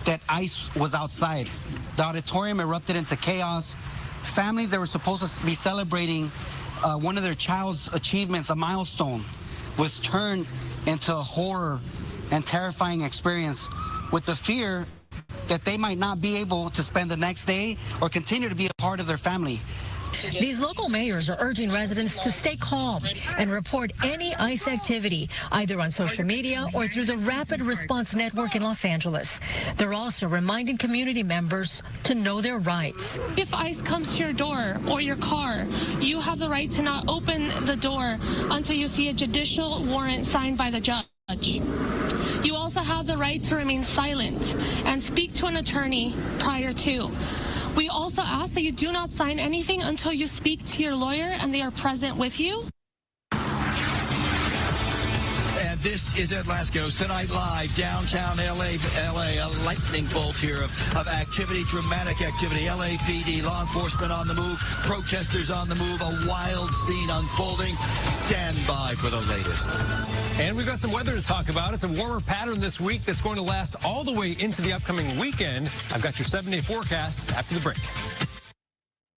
that ICE was outside. The auditorium erupted into chaos. Families that were supposed to be celebrating one of their child's achievements, a milestone, was turned into a horror and terrifying experience with the fear that they might not be able to spend the next day or continue to be a part of their family. These local mayors are urging residents to stay calm and report any ICE activity, either on social media or through the Rapid Response Network in Los Angeles. They're also reminding community members to know their rights. If ICE comes to your door or your car, you have the right to not open the door until you see a judicial warrant signed by the judge. You also have the right to remain silent and speak to an attorney prior to. We also ask that you do not sign anything until you speak to your lawyer and they are present with you. And this is at Lasco's tonight live downtown LA, a lightning bolt here of activity, dramatic activity. LAPD, law enforcement on the move, protesters on the move, a wild scene unfolding. Stand by for the latest. And we've got some weather to talk about. It's a warmer pattern this week that's going to last all the way into the upcoming weekend. I've got your 7-day forecast after the break.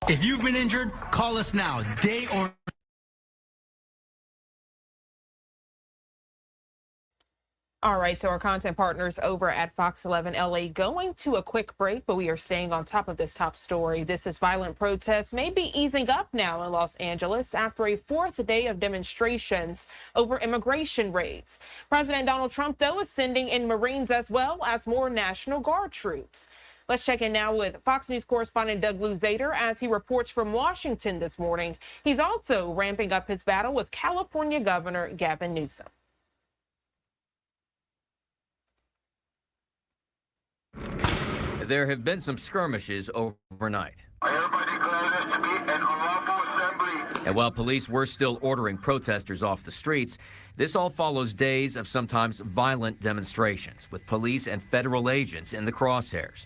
If you've been injured, call us now, day or All right, so our content partners over at Fox 11 LA going to a quick break, but we are staying on top of this top story. This is violent protests may be easing up now in Los Angeles after a fourth day of demonstrations over immigration raids. President Donald Trump, though, is sending in Marines as well as more National Guard troops. Let's check in now with Fox News correspondent Doug Luzader as he reports from Washington this morning. He's also ramping up his battle with California Governor Gavin Newsom. There have been some skirmishes overnight. And while police were still ordering protesters off the streets, this all follows days of sometimes violent demonstrations with police and federal agents in the crosshairs.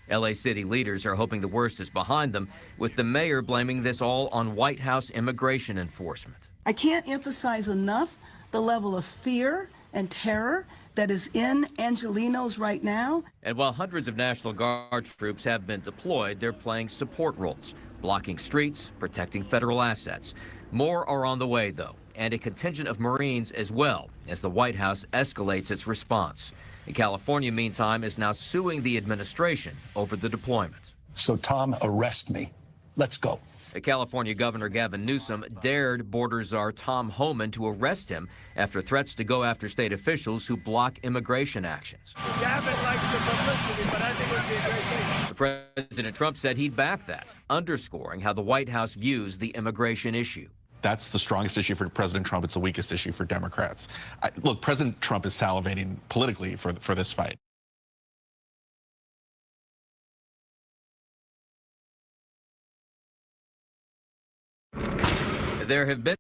LA city leaders are hoping the worst is behind them, with the mayor blaming this all on White House immigration enforcement. I can't emphasize enough the level of fear and terror that is in Angelenos right now. And while hundreds of National Guard troops have been deployed, they're playing support roles, blocking streets, protecting federal assets. More are on the way, though, and a contingent of Marines as well, as the White House escalates its response. And California, meantime, is now suing the administration over the deployment. So, Tom, arrest me. Let's go. California Governor Gavin Newsom dared border czar Tom Homan to arrest him after threats to go after state officials who block immigration actions. Gavin likes the publicity, but I think it would be a great thing. President Trump said he'd back that, underscoring how the White House views the immigration issue. That's the strongest issue for President Trump. It's the weakest issue for Democrats. Look, President Trump is salivating politically for this fight. There have been.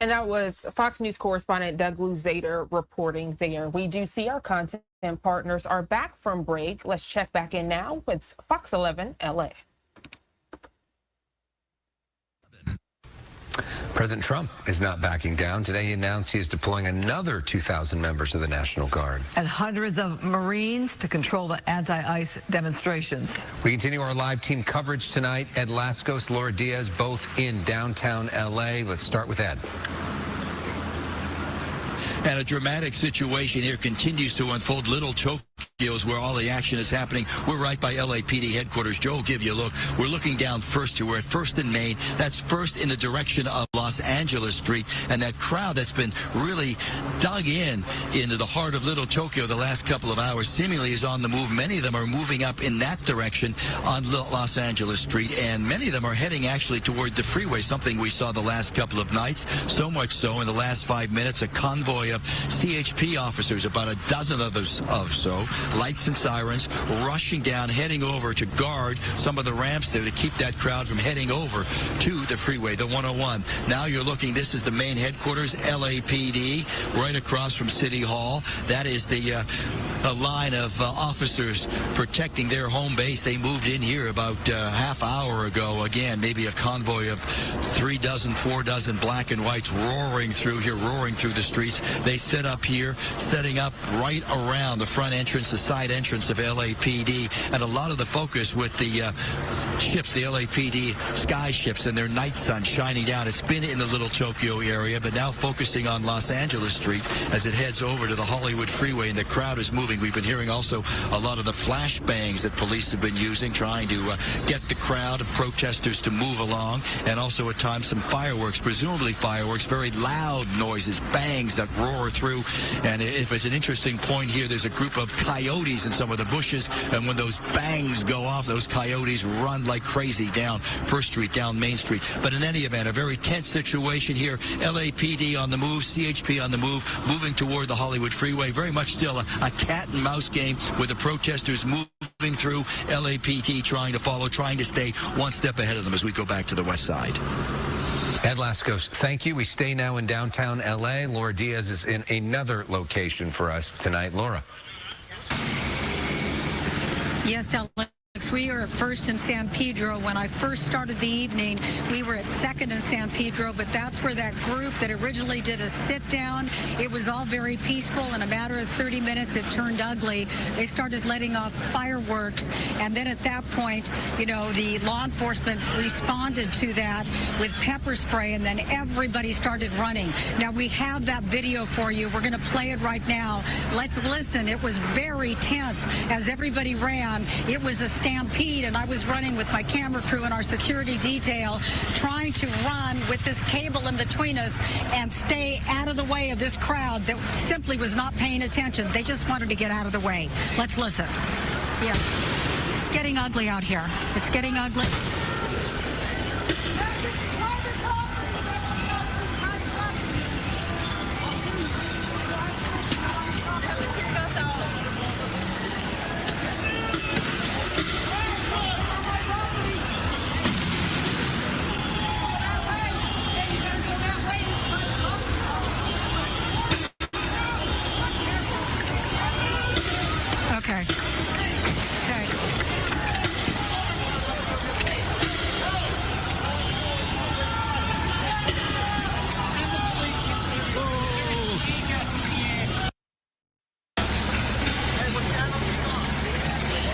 And that was Fox News correspondent Doug Luzader reporting there. We do see our content partners are back from break. Let's check back in now with Fox 11 LA. President Trump is not backing down. Today he announced he is deploying another 2,000 members of the National Guard. And hundreds of Marines to control the anti-ICE demonstrations. We continue our live team coverage tonight. Ed Lascos, Laura Diaz, both in downtown L.A. Let's start with Ed. And a dramatic situation here continues to unfold. Little Tokyo's where all the action is happening. We're right by LAPD headquarters. Joe will give you a look. We're looking down First here. We're at First and Main. That's First in the direction of Los Angeles Street. And that crowd that's been really dug into the heart of Little Tokyo the last couple of hours seemingly is on the move. Many of them are moving up in that direction on Los Angeles Street. And many of them are heading actually toward the freeway, something we saw the last couple of nights. So much so in the last 5 minutes, a convoy of CHP officers, about a dozen others of so, lights and sirens, rushing down, heading over to guard some of the ramps there to keep that crowd from heading over to the freeway, the 101. Now you're looking, this is the main headquarters, LAPD, right across from City Hall. That is the line of officers protecting their home base. They moved in here about half hour ago. Again, maybe a convoy of 3 dozen, 4 dozen black and whites roaring through here, roaring through the streets. They set up here, setting up right around the front entrance, the side entrance of LAPD, and a lot of the focus with the ships, the LAPD sky ships and their night sun shining down. It's been in the Little Tokyo area, but now focusing on Los Angeles Street as it heads over to the Hollywood freeway, and the crowd is moving. We've been hearing also a lot of the flashbangs that police have been using, trying to get the crowd of protesters to move along, and also at times some fireworks, presumably fireworks, very loud noises, bangs that roar through. And if it's an interesting point here, there's a group of coyotes in some of the bushes, and when those bangs go off, those coyotes run like crazy down First Street, down Main Street. But in any event, a very tense situation here. LAPD on the move, CHP on the move, moving toward the Hollywood freeway. Very much still a cat and mouse game with the protesters moving through, LAPD trying to follow, trying to stay one step ahead of them as we go back to the west side. Ed Lascos, thank you. We stay now in downtown L.A. Laura Diaz is in another location for us tonight. Laura. Yes, Alex, we are at First in San Pedro. When I first started the evening, we were at Second in San Pedro, but that's where that group that originally did a sit-down, it was all very peaceful. In a matter of 30 minutes, it turned ugly. They started letting off fireworks, and then at that point, you know, the law enforcement responded to that with pepper spray, and then everybody started running. Now, we have that video for you. We're going to play it right now. Let's listen. It was very tense as everybody ran. It was a stampede, and I was running with my camera crew and our security detail, trying to run with this cable in between us and stay out of the way of this crowd that simply was not paying attention. They just wanted to get out of the way. Let's listen. Yeah, it's getting ugly out here. It's getting ugly. Okay.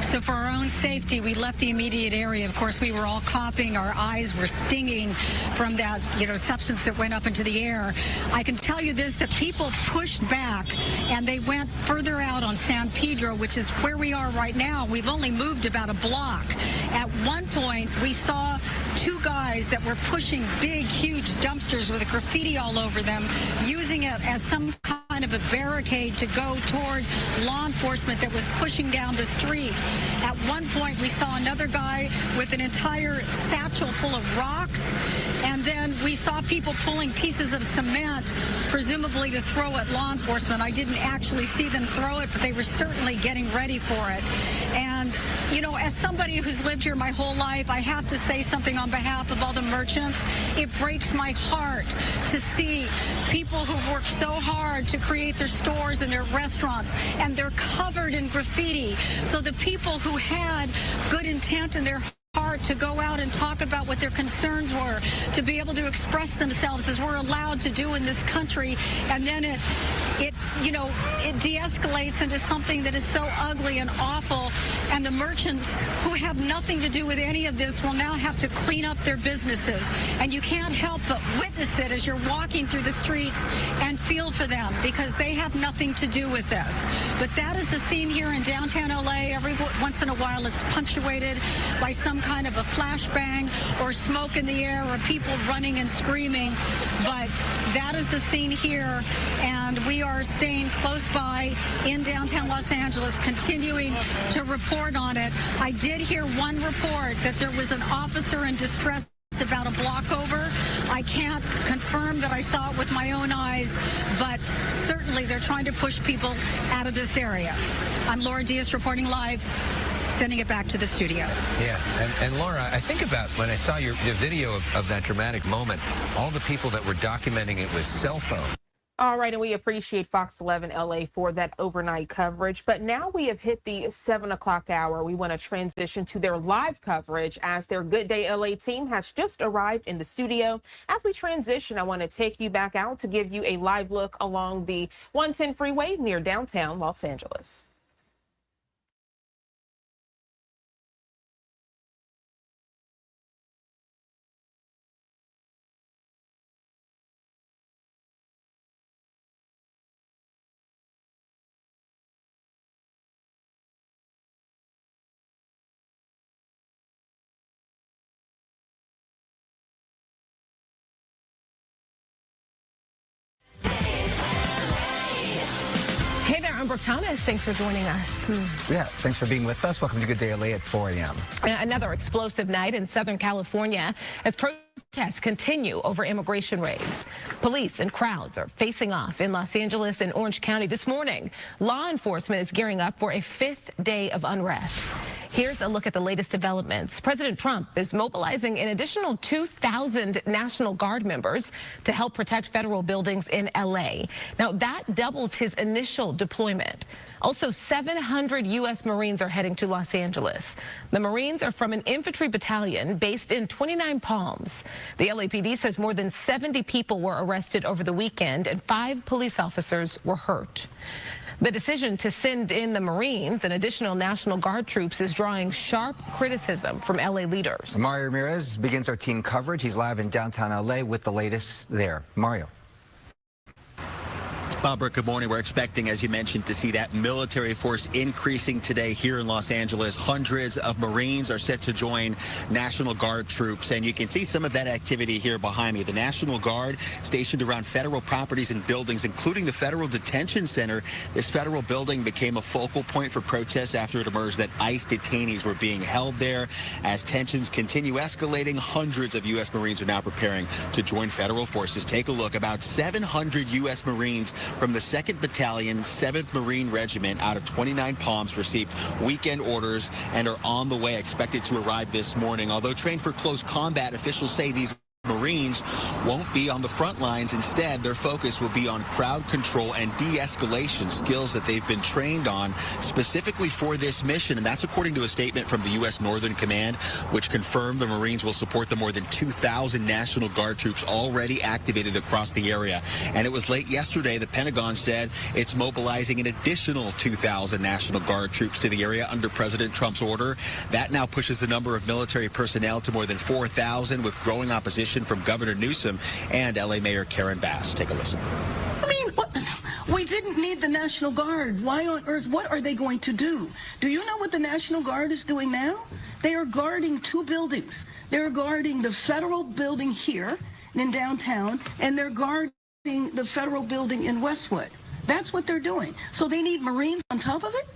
So for our own safety, we left the immediate area. Of course, we were all coughing. Our eyes were stinging from that, substance that went up into the air. I can tell you this, that people pushed back and they went further out on San Pedro, which is where we are right now. We've only moved about a block. At one point, we saw two guys that were pushing big, huge dumpsters with graffiti all over them, using it as some kind of a barricade to go toward law enforcement that was pushing down the street. At one point, we saw another guy with an entire satchel full of rocks, and then we saw people pulling pieces of cement, presumably to throw at law enforcement. I didn't actually see them throw it, but they were certainly getting ready for it. And, as somebody who's lived here my whole life, I have to say something on behalf of all the merchants. It breaks my heart to see people who've worked so hard to create their stores and their restaurants, and they're covered in graffiti. So the people who had good intent in their heart to go out and talk about what their concerns were, to be able to express themselves as we're allowed to do in this country, and then it de-escalates into something that is so ugly and awful, and the merchants who have nothing to do with any of this will now have to clean up their businesses. And you can't help but witness it as you're walking through the streets and feel for them, because they have nothing to do with this. But that is the scene here in downtown LA. Every once in a while it's punctuated by some kind of a flashbang or smoke in the air or people running and screaming. But that is the scene here, and we are staying close by in downtown Los Angeles, continuing to report on it. I did hear one report that there was an officer in distress about a block over. I can't confirm that I saw it with my own eyes, but certainly they're trying to push people out of this area. I'm Laura Diaz reporting live, sending it back to the studio. Yeah, and Laura, I think about when I saw the video of that dramatic moment, all the people that were documenting it with cell phones. All right, and we appreciate Fox 11 LA for that overnight coverage. But now we have hit the 7 o'clock hour. We want to transition to their live coverage as their Good Day LA team has just arrived in the studio. As we transition, I want to take you back out to give you a live look along the 110 freeway near downtown Los Angeles. Hey there, I'm Brooke Thomas. Thanks for joining us. Yeah, thanks for being with us. Welcome to Good Day LA at 4 a.m. Another explosive night in Southern California as protests continue over immigration raids. Police and crowds are facing off in Los Angeles and Orange County this morning. Law enforcement is gearing up for a 5th day of unrest. Here's a look at the latest developments. President Trump is mobilizing an additional 2,000 National Guard members to help protect federal buildings in L.A. Now, that doubles his initial deployment. Also, 700 U.S. Marines are heading to Los Angeles. The Marines are from an infantry battalion based in 29 Palms. The LAPD says more than 70 people were arrested over the weekend and 5 police officers were hurt. The decision to send in the Marines and additional National Guard troops is drawing sharp criticism from L.A. leaders. Mario Ramirez begins our team coverage. He's live in downtown L.A. with the latest there. Mario. Barbara, good morning. We're expecting, as you mentioned, to see that military force increasing today here in Los Angeles. Hundreds of Marines are set to join National Guard troops, and you can see some of that activity here behind me. The National Guard stationed around federal properties and buildings, including the Federal Detention Center. This federal building became a focal point for protests after it emerged that ICE detainees were being held there. As tensions continue escalating, hundreds of U.S. Marines are now preparing to join federal forces. Take a look. About 700 U.S. Marines from the 2nd Battalion, 7th Marine Regiment out of 29 Palms received weekend orders and are on the way, expected to arrive this morning. Although trained for close combat, officials say these Marines won't be on the front lines. Instead, their focus will be on crowd control and de-escalation, skills that they've been trained on specifically for this mission. And that's according to a statement from the U.S. Northern Command, which confirmed the Marines will support the more than 2,000 National Guard troops already activated across the area. And it was late yesterday, the Pentagon said it's mobilizing an additional 2,000 National Guard troops to the area under President Trump's order. That now pushes the number of military personnel to more than 4,000, with growing opposition from Governor Newsom and L.A. Mayor Karen Bass. Take a listen. I mean, we didn't need the National Guard. Why on earth? What are they going to do? Do you know what the National Guard is doing now? They are guarding 2 buildings. They're guarding the federal building here in downtown, and they're guarding the federal building in Westwood. That's what they're doing. So they need Marines on top of it?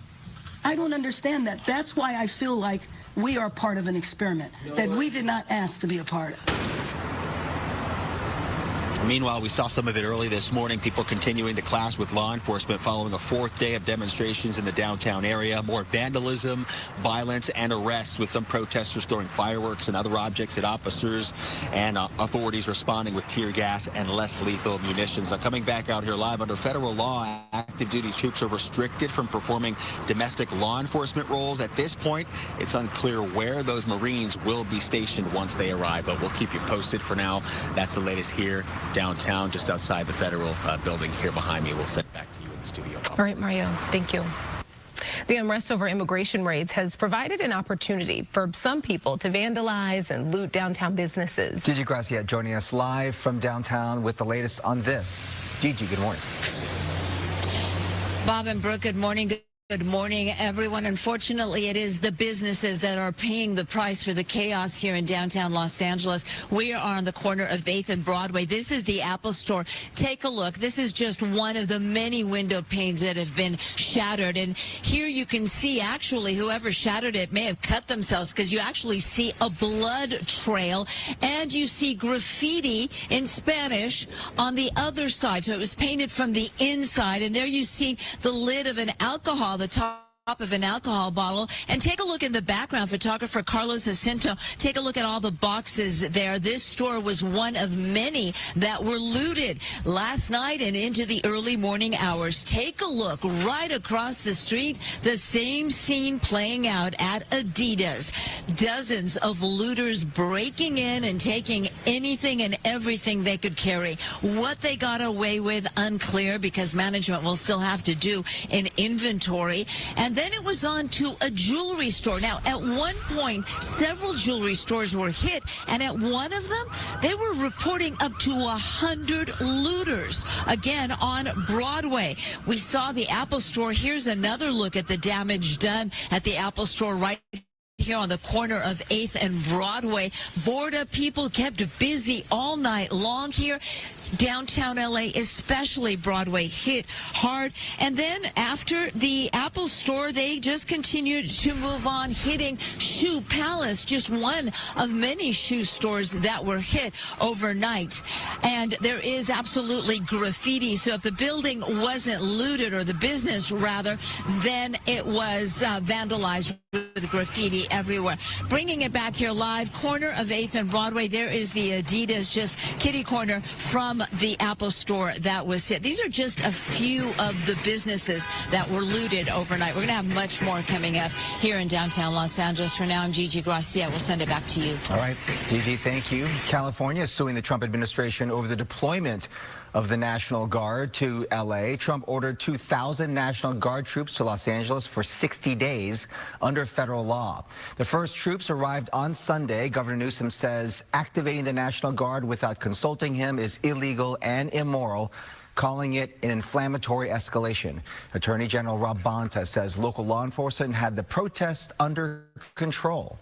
I don't understand that. That's why I feel like we are part of an experiment that we did not ask to be a part of. Meanwhile, we saw some of it early this morning, people continuing to clash with law enforcement following a 4th day of demonstrations in the downtown area. More vandalism, violence, and arrests, with some protesters throwing fireworks and other objects at officers, and authorities responding with tear gas and less lethal munitions. Now, coming back out here live, under federal law, active duty troops are restricted from performing domestic law enforcement roles. At this point, it's unclear where those Marines will be stationed once they arrive, but we'll keep you posted. For now, that's the latest here downtown, just outside the federal building here behind me. We'll send it back to you in the studio. All right, Mario, thank you. The unrest over immigration raids has provided an opportunity for some people to vandalize and loot downtown businesses. Gigi Gracia joining us live from downtown with the latest on this. Gigi, good morning. Bob and Brooke, good morning. Good morning, everyone. Unfortunately, it is the businesses that are paying the price for the chaos here in downtown Los Angeles. We are on the corner of 8th and Broadway. This is the Apple Store. Take a look. This is just one of the many window panes that have been shattered. And here you can see, actually, whoever shattered it may have cut themselves, because you actually see a blood trail and you see graffiti in Spanish on the other side. So it was painted from the inside. And there you see the lid of an alcohol, the top of an alcohol bottle. And take a look in the background, photographer Carlos Jacinto. Take a look at all the boxes there. This store was one of many that were looted last night and into the early morning hours. Take a look right across the street. The same scene playing out at Adidas. Dozens of looters breaking in and taking anything and everything they could carry. What they got away with, unclear, because management will still have to do an inventory. And then it was on to a jewelry store. Now, at one point, several jewelry stores were hit, and at one of them, they were reporting up to 100 looters, again, on Broadway. We saw the Apple Store. Here's another look at the damage done at the Apple Store right here on the corner of 8th and Broadway. Bored up people kept busy all night long here. downtown LA, especially Broadway, hit hard. And then after the Apple Store, they just continued to move on, hitting Shoe Palace, just one of many shoe stores that were hit overnight. And there is absolutely graffiti. So if the building wasn't looted, or the business rather, then it was vandalized with graffiti everywhere. Bringing it back here live, corner of 8th and Broadway, there is the Adidas just kitty corner from the Apple Store that was hit. These are just a few of the businesses that were looted overnight. We're going to have much more coming up here in downtown Los Angeles. For now, I'm Gigi Gracia. We'll send it back to you. All right, Gigi, thank you. California is suing the Trump administration over the deployment of the National Guard to L.A. Trump ordered 2,000 National Guard troops to Los Angeles for 60 days under federal law. The first troops arrived on Sunday. Governor Newsom says activating the National Guard without consulting him is illegal and immoral, calling it an inflammatory escalation. Attorney General Rob Bonta says local law enforcement had the protest under control.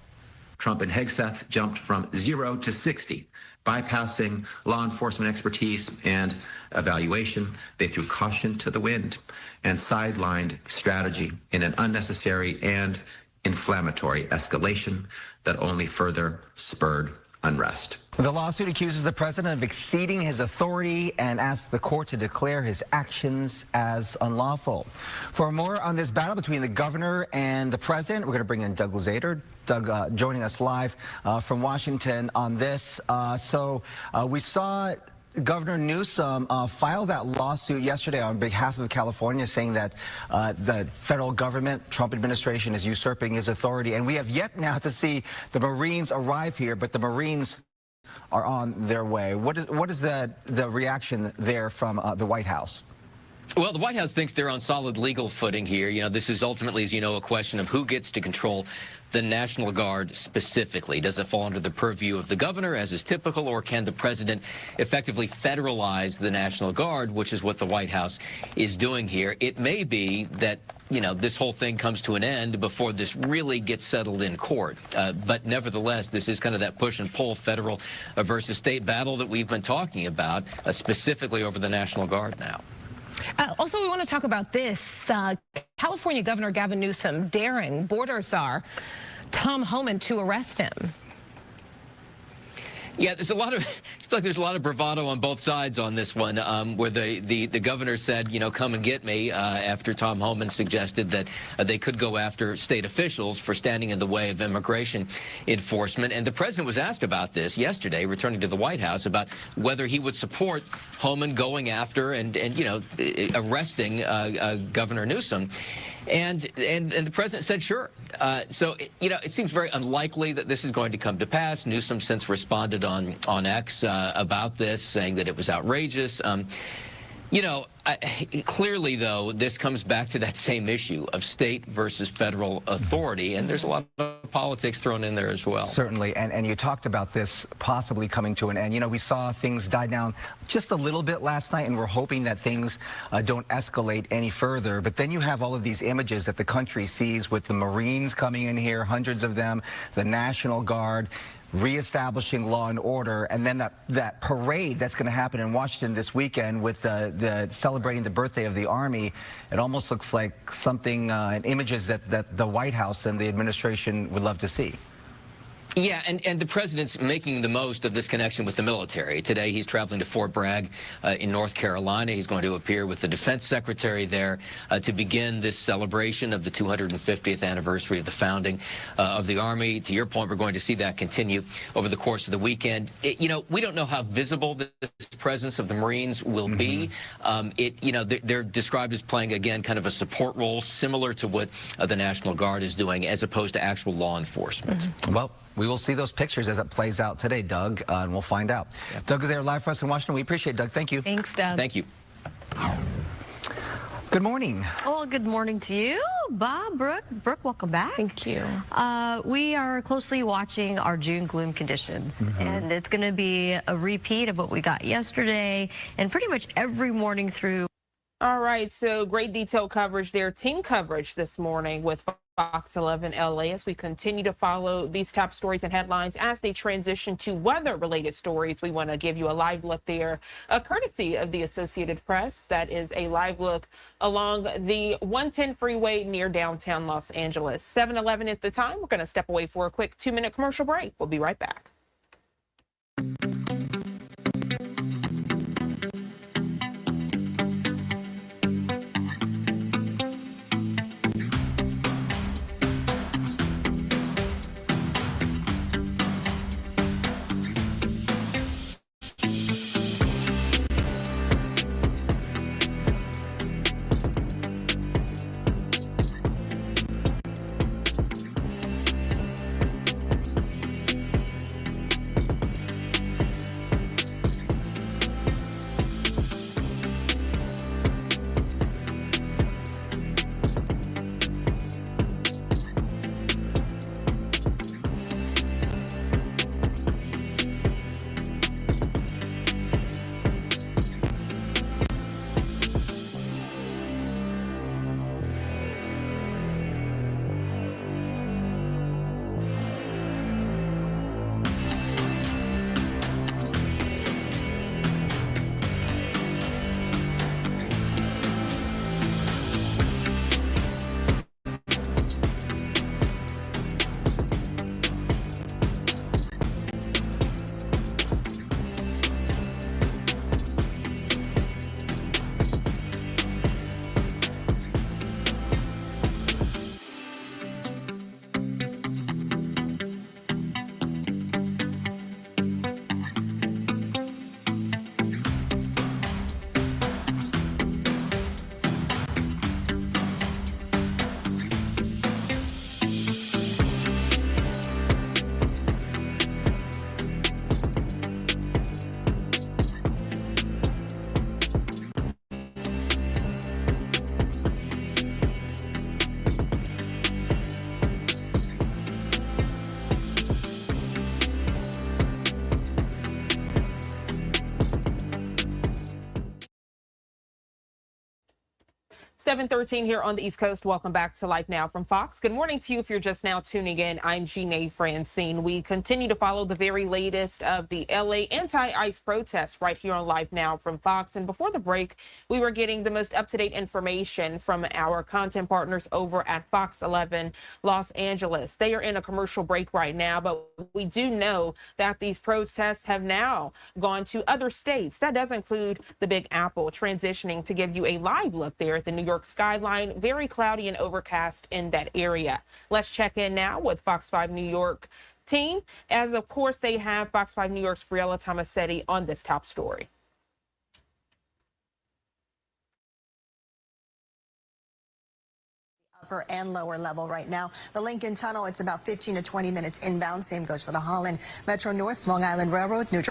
Trump and Hegseth jumped from 0 to 60, bypassing law enforcement expertise and evaluation. They threw caution to the wind and sidelined strategy in an unnecessary and inflammatory escalation that only further spurred unrest. The lawsuit accuses the president of exceeding his authority and asks the court to declare his actions as unlawful. For more on this battle between the governor and the president, we're going to bring in Doug Lazader. Doug joining us live from Washington on this. We saw Governor Newsom filed that lawsuit yesterday on behalf of California, saying that the federal government, Trump administration, is usurping his authority. And we have yet now to see the Marines arrive here, but the Marines are on their way. What is the reaction there from the White House? Well, the White House thinks they're on solid legal footing here. You know, this is ultimately, as you know, a question of who gets to control the National Guard specifically. Does it fall under the purview of the governor, as is typical, or can the president effectively federalize the National Guard, which is what the White House is doing here? It may be that, you know, this whole thing comes to an end before this really gets settled in court. But nevertheless, this is kind of that push and pull federal versus state battle that we've been talking about, specifically over the National Guard now. Also, we want to talk about this. California Governor Gavin Newsom daring border czar Tom Homan to arrest him. Yeah, there's a lot of, I feel like there's a lot of bravado on both sides on this one, where the governor said, you know, come and get me, after Tom Homan suggested that they could go after state officials for standing in the way of immigration enforcement. And the president was asked about this yesterday, returning to the White House, about whether he would support Homan going after and you know, arresting Governor Newsom. And the president said, sure. So, you know, it seems very unlikely that this is going to come to pass. Newsom since responded on X about this, saying that it was outrageous. You know, clearly, though, this comes back to that same issue of state versus federal authority, and there's a lot of politics thrown in there as well. Certainly, and you talked about this possibly coming to an end. You know, we saw things die down just a little bit last night, and we're hoping that things don't escalate any further. But then you have all of these images that the country sees with the Marines coming in here, hundreds of them, the National Guard, reestablishing law and order, and then that parade that's going to happen in Washington this weekend with the celebrating the birthday of the Army. It almost looks like something and images that the White House and the administration would love to see. Yeah, and the president's making the most of this connection with the military. Today, he's traveling to Fort Bragg in North Carolina. He's going to appear with the defense secretary there to begin this celebration of the 250th anniversary of the founding of the Army. To your point, we're going to see that continue over the course of the weekend. You know, we don't know how visible this presence of the Marines will be. You know, they're described as playing, again, kind of a support role similar to what the National Guard is doing, as opposed to actual law enforcement. Well, we will see those pictures as it plays out today, Doug, and we'll find out. Yep. Doug is there live for us in Washington. We appreciate it, Doug. Thank you. Thanks, Doug. Thank you. Good morning. Well, good morning to you, Bob, Brooke. Brooke, welcome back. Thank you. We are closely watching our June gloom conditions, and it's going to be a repeat of what we got yesterday and pretty much every morning through. All right, so great detailed coverage there. Team coverage this morning with Fox 11 LA as we continue to follow these top stories and headlines as they transition to weather-related stories. We want to give you a live look there, courtesy of the Associated Press. That is a live look along the 110 freeway near downtown Los Angeles. 7:11 is the time. We're going to step away for a quick 2-minute commercial break. We'll be right back. Seven 13 here on the East Coast. Welcome back to Life Now from Fox. Good morning to you if you're just now tuning in. I'm Jeanne Francine. We continue to follow the very latest of the LA anti-ICE protests right here on Life Now from Fox. And before the break, we were getting the most up-to-date information from our content partners over at Fox 11 Los Angeles. They are in a commercial break right now, but we do know that these protests have now gone to other states. That does include the Big Apple, transitioning to give you a live look there at the New York skyline. Very cloudy and overcast in that area. Let's check in now with Fox 5 New York team, as of course they have Fox 5 New York's Briella Tomasetti on this top story. Upper and lower level right now. The Lincoln Tunnel, it's about 15 to 20 minutes inbound. Same goes for the Holland Metro North, Long Island Railroad, New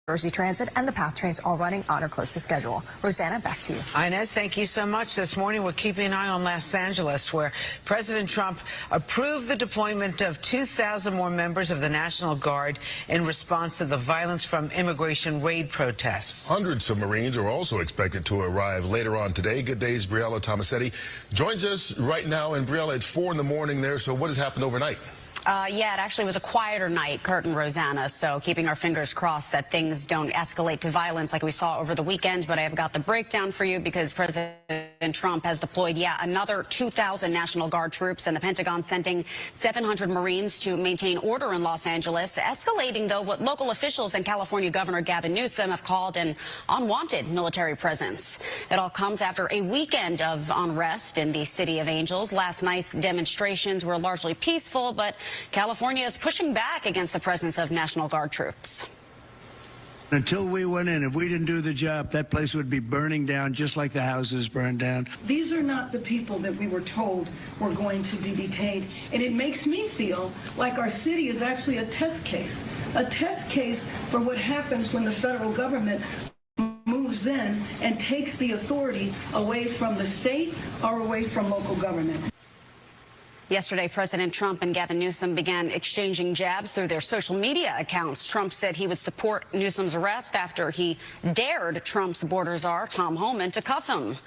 Jersey Transit, and the PATH trains all running on or close to schedule. Rosanna, back to you. Inez, thank you so much. This morning, we're keeping an eye on Los Angeles, where President Trump approved the deployment of 2,000 more members of the National Guard in response to the violence from immigration raid protests. Hundreds of Marines are also expected to arrive later on today. Good day's Briella Tomasetti joins us right now. And Briella, it's 4 in the morning there, so what has happened overnight? Yeah, it actually was a quieter night, Kurt and Rosanna, so keeping our fingers crossed that things don't escalate to violence like we saw over the weekend. But I have got the breakdown for you because President Trump has deployed, another 2,000 National Guard troops, and the Pentagon sending 700 Marines to maintain order in Los Angeles, escalating, though, what local officials and California Governor Gavin Newsom have called an unwanted military presence. It all comes after a weekend of unrest in the City of Angels. Last night's demonstrations were largely peaceful, but California is pushing back against the presence of National Guard troops. Until we went in, if we didn't do the job, that place would be burning down just like the houses burned down. These are not the people that we were told were going to be detained. And it makes me feel like our city is actually a test case for what happens when the federal government moves in and takes the authority away from the state or away from local government. Yesterday, President Trump and Gavin Newsom began exchanging jabs through their social media accounts. Trump said he would support Newsom's arrest after he dared Trump's border czar, Tom Homan, to cuff him.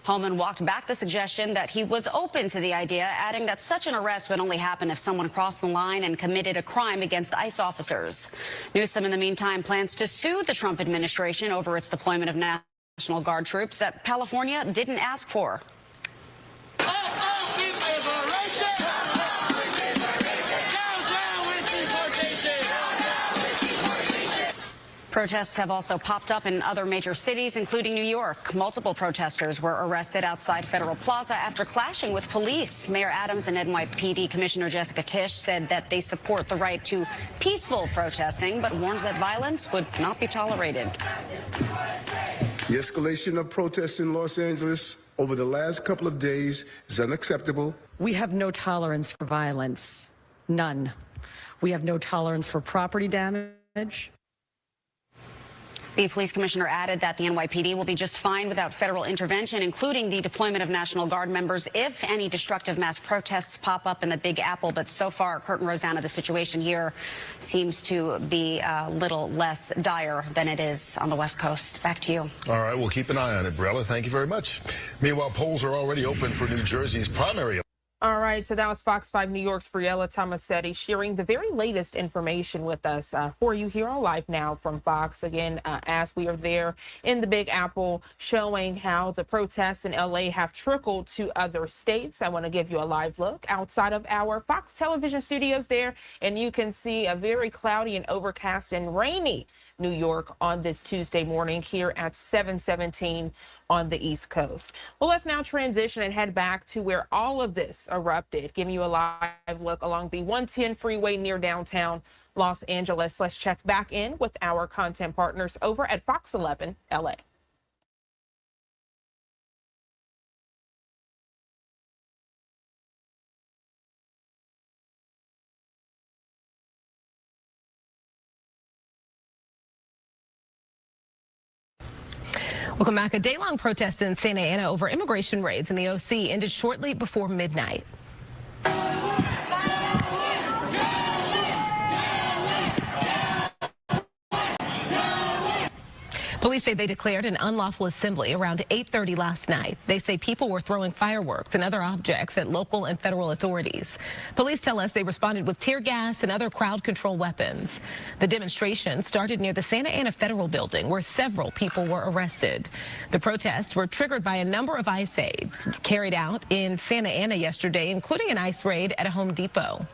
Homan walked back the suggestion that he was open to the idea, adding that such an arrest would only happen if someone crossed the line and committed a crime against ICE officers. Newsom, in the meantime, plans to sue the Trump administration over its deployment of National Guard troops that California didn't ask for. Protests have also popped up in other major cities, including New York. Multiple protesters were arrested outside Federal Plaza after clashing with police. Mayor Adams and NYPD Commissioner Jessica Tisch said that they support the right to peaceful protesting, but warns that violence would not be tolerated. The escalation of protests in Los Angeles over the last couple of days is unacceptable. We have no tolerance for violence. None. We have no tolerance for property damage. The police commissioner added that the NYPD will be just fine without federal intervention, including the deployment of National Guard members if any destructive mass protests pop up in the Big Apple. But so far, Kurt and Rosanna, the situation here seems to be a little less dire than it is on the West Coast. Back to you. All right, we'll keep an eye on it, Briella. Thank you very much. Meanwhile, polls are already open for New Jersey's primary. All right, so that was Fox 5 New York's Briella Tomasetti sharing the very latest information with us for you here on Live Now from Fox. Again, as we are there in the Big Apple, showing how the protests in LA have trickled to other states. I want to give you a live look outside of our Fox television studios there, and you can see a very cloudy and overcast and rainy New York on this Tuesday morning here at 7:17 on the East Coast. Well, let's now transition and head back to where all of this erupted, giving you a live look along the 110 freeway near downtown Los Angeles. Let's check back in with our content partners over at Fox 11 LA. Welcome back. A day-long protest in Santa Ana over immigration raids in the OC ended shortly before midnight. Police say they declared an unlawful assembly around 8:30 last night. They say people were throwing fireworks and other objects at local and federal authorities. Police tell us they responded with tear gas and other crowd control weapons. The demonstration started near the Santa Ana Federal Building, where several people were arrested. The protests were triggered by a number of ICE raids carried out in Santa Ana yesterday, including an ICE raid at a Home Depot.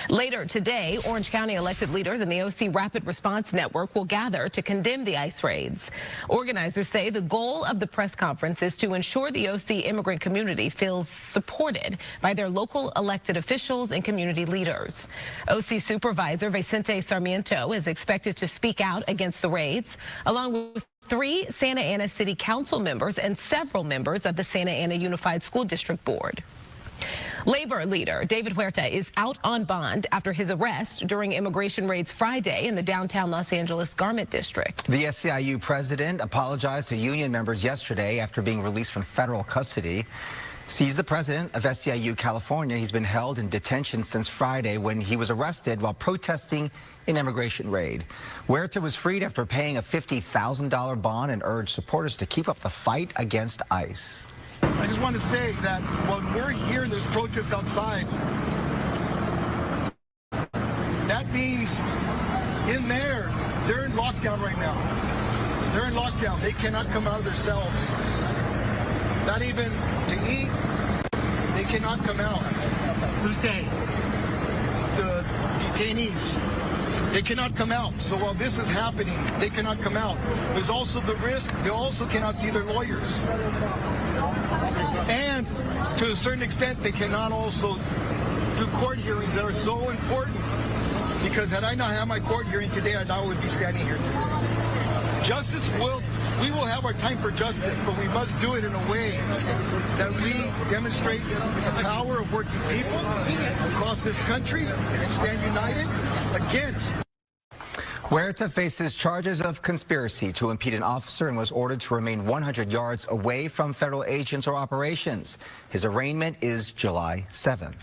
Later today, Orange County elected leaders in the OC Rapid Response Network will gather to condemn the ICE raids. Organizers say the goal of the press conference is to ensure the OC immigrant community feels supported by their local elected officials and community leaders. OC Supervisor Vicente Sarmiento is expected to speak out against the raids, along with 3 Santa Ana City Council members and several members of the Santa Ana Unified School District Board. Labor leader David Huerta is out on bond after his arrest during immigration raids Friday in the downtown Los Angeles garment district. The SEIU president apologized to union members yesterday after being released from federal custody. He's the president of SEIU California. He's been held in detention since Friday when he was arrested while protesting an immigration raid. Huerta was freed after paying a $50,000 bond and urged supporters to keep up the fight against ICE. I just want to say that when we're here, there's protests outside. That means in there, they're in lockdown right now. They're in lockdown. They cannot come out of their cells. Not even to eat. They cannot come out. Who's they? The detainees. They cannot come out. So while this is happening, they cannot come out. There's also the risk they also cannot see their lawyers. And to a certain extent, they cannot also do court hearings that are so important. Because had I not had my court hearing today, I would be standing here today. We will have our time for justice, but we must do it in a way that we demonstrate the power of working people across this country and stand united against. Huerta faces charges of conspiracy to impede an officer and was ordered to remain 100 yards away from federal agents or operations. His arraignment is July 7th.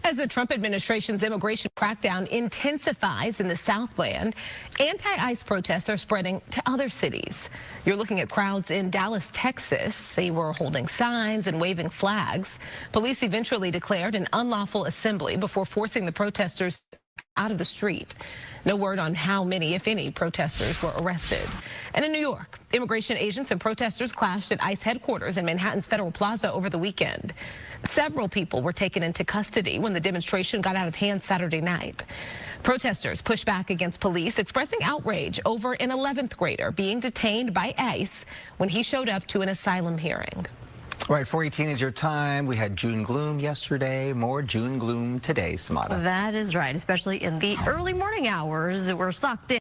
As the Trump administration's immigration crackdown intensifies in the Southland, anti-ICE protests are spreading to other cities. You're looking at crowds in Dallas, Texas. They were holding signs and waving flags. Police eventually declared an unlawful assembly before forcing the protesters out of the street. No word on how many, if any, protesters were arrested. And in New York, immigration agents and protesters clashed at ICE headquarters in Manhattan's Federal Plaza over the weekend. Several people were taken into custody when the demonstration got out of hand Saturday night. Protesters pushed back against police, expressing outrage over an 11th grader being detained by ICE when he showed up to an asylum hearing. All right, 4:18 is your time. We had June gloom yesterday, more June gloom today, Samada. That is right, especially in the early morning hours. We're sucked in.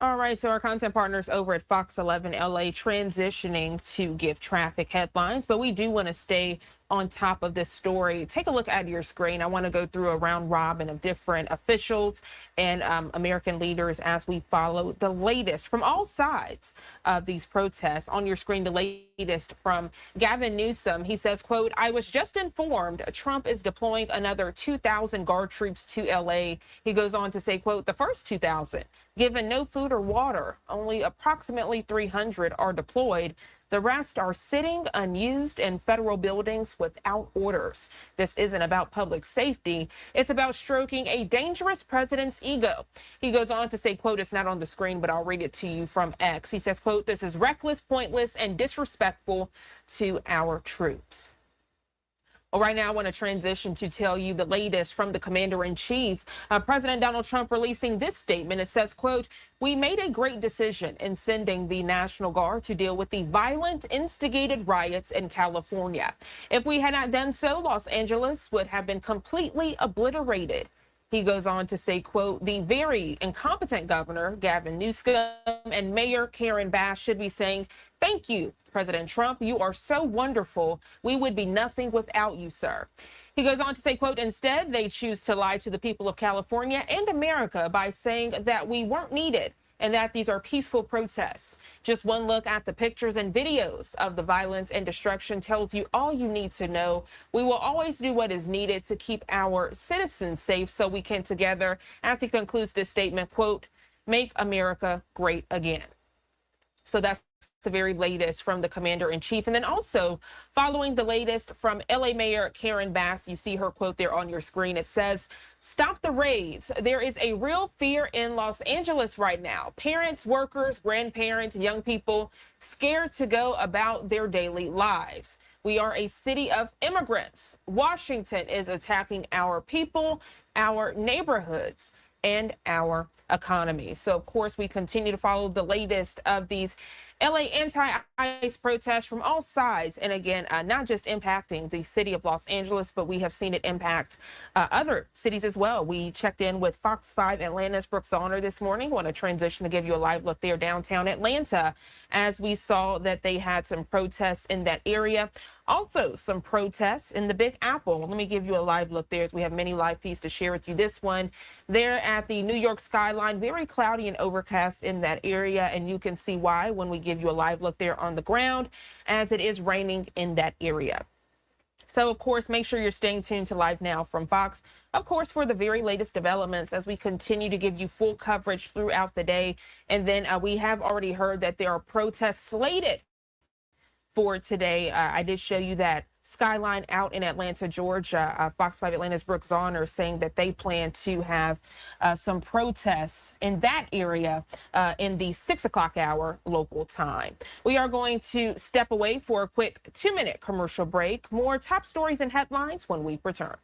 All right, so our content partners over at Fox 11 LA transitioning to give traffic headlines, but we do want to stay on top of this story. Take a look at your screen. I want to go through a round robin of different officials and American leaders as we follow the latest from all sides of these protests. On your screen, the latest from Gavin Newsom. He says, quote, "I was just informed Trump is deploying another 2,000 guard troops to LA. He goes on to say, quote, "The first 2,000 given no food or water. Only approximately 300 are deployed. The rest are sitting unused in federal buildings without orders. This isn't about public safety. It's about stroking a dangerous president's ego." He goes on to say, quote, it's not on the screen, but I'll read it to you from X. He says, quote, "This is reckless, pointless, and disrespectful to our troops." Well, right now, I want to transition to tell you the latest from the commander-in-chief. President Donald Trump releasing this statement. It says, quote, "We made a great decision in sending the National Guard to deal with the violent, instigated riots in California. If we had not done so, Los Angeles would have been completely obliterated." He goes on to say, quote, "The very incompetent governor, Gavin Newsom, and Mayor Karen Bass should be saying, 'Thank you, President Trump. You are so wonderful. We would be nothing without you, sir.'" He goes on to say, quote, "Instead, they choose to lie to the people of California and America by saying that we weren't needed and that these are peaceful protests. Just one look at the pictures and videos of the violence and destruction tells you all you need to know. We will always do what is needed to keep our citizens safe so we can together," as he concludes this statement, quote, "make America great again." So that's the very latest from the commander-in-chief. And then also following the latest from LA Mayor Karen Bass, you see her quote there on your screen. It says, "Stop the raids. There is a real fear in Los Angeles right now. Parents, workers, grandparents, young people scared to go about their daily lives. We are a city of immigrants. Washington is attacking our people, our neighborhoods, and our economy." So, of course, we continue to follow the latest of these LA anti-ICE protests from all sides. And again, not just impacting the city of Los Angeles, but we have seen it impact other cities as well. We checked in with Fox 5 Atlanta's Brooks Honor this morning. I want to transition to give you a live look there downtown Atlanta as we saw that they had some protests in that area. Also, some protests in the Big Apple. Let me give you a live look there as we have many live pieces to share with you. This one there at the New York skyline, very cloudy and overcast in that area. And you can see why when we give you a live look there on the ground as it is raining in that area. So, of course, make sure you're staying tuned to Live Now from Fox, of course, for the very latest developments as we continue to give you full coverage throughout the day. And then we have already heard that there are protests slated for today. I did show you that skyline out in Atlanta, Georgia. Fox 5 Atlanta's Brooks Honor saying that they plan to have some protests in that area in the 6 o'clock hour local time. We are going to step away for a quick 2-minute commercial break. More top stories and headlines when we return.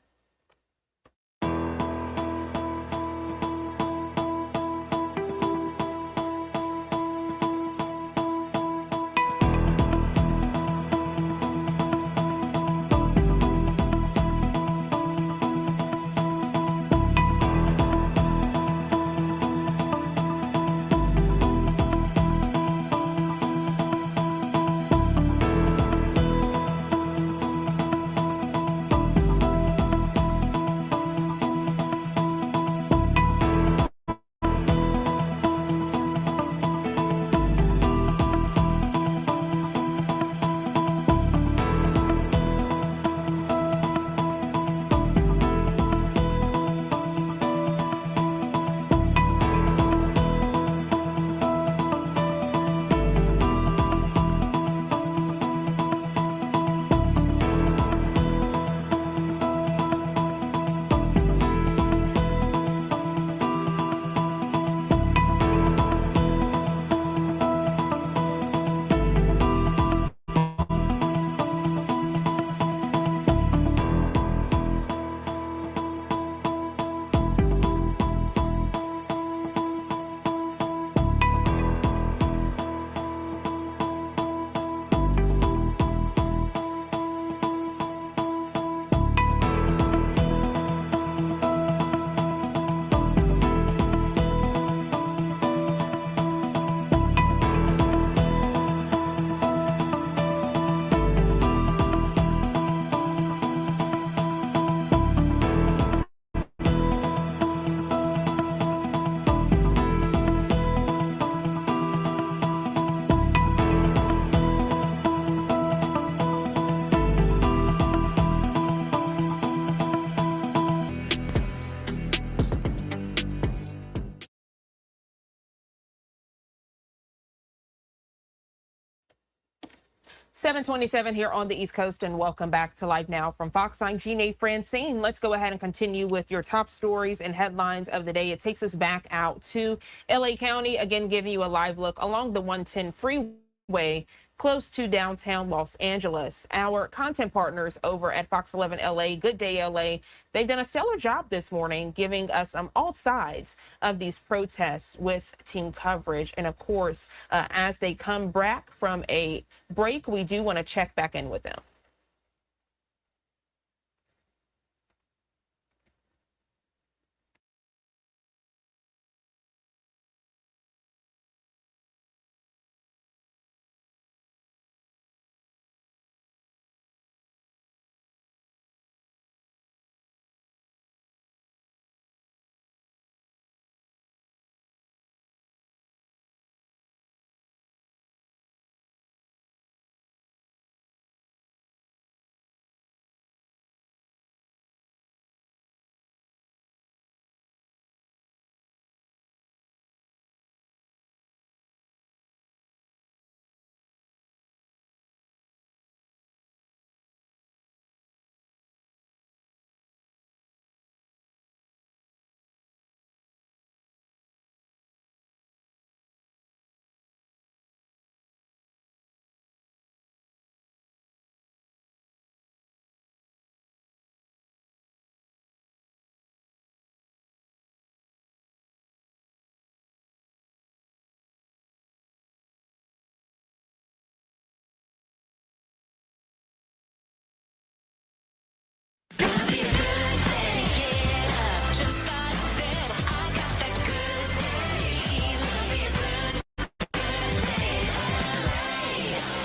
7:27 here on the East Coast, and welcome back to Live Now from Fox. I'm Jeanne Francine. Let's go ahead and continue with your top stories and headlines of the day. It takes us back out to LA County, again giving you a live look along the 110 freeway close to downtown Los Angeles. Our content partners over at Fox 11 LA, Good Day LA, they've done a stellar job this morning giving us all sides of these protests with team coverage. And of course, as they come back from a break, we do want to check back in with them.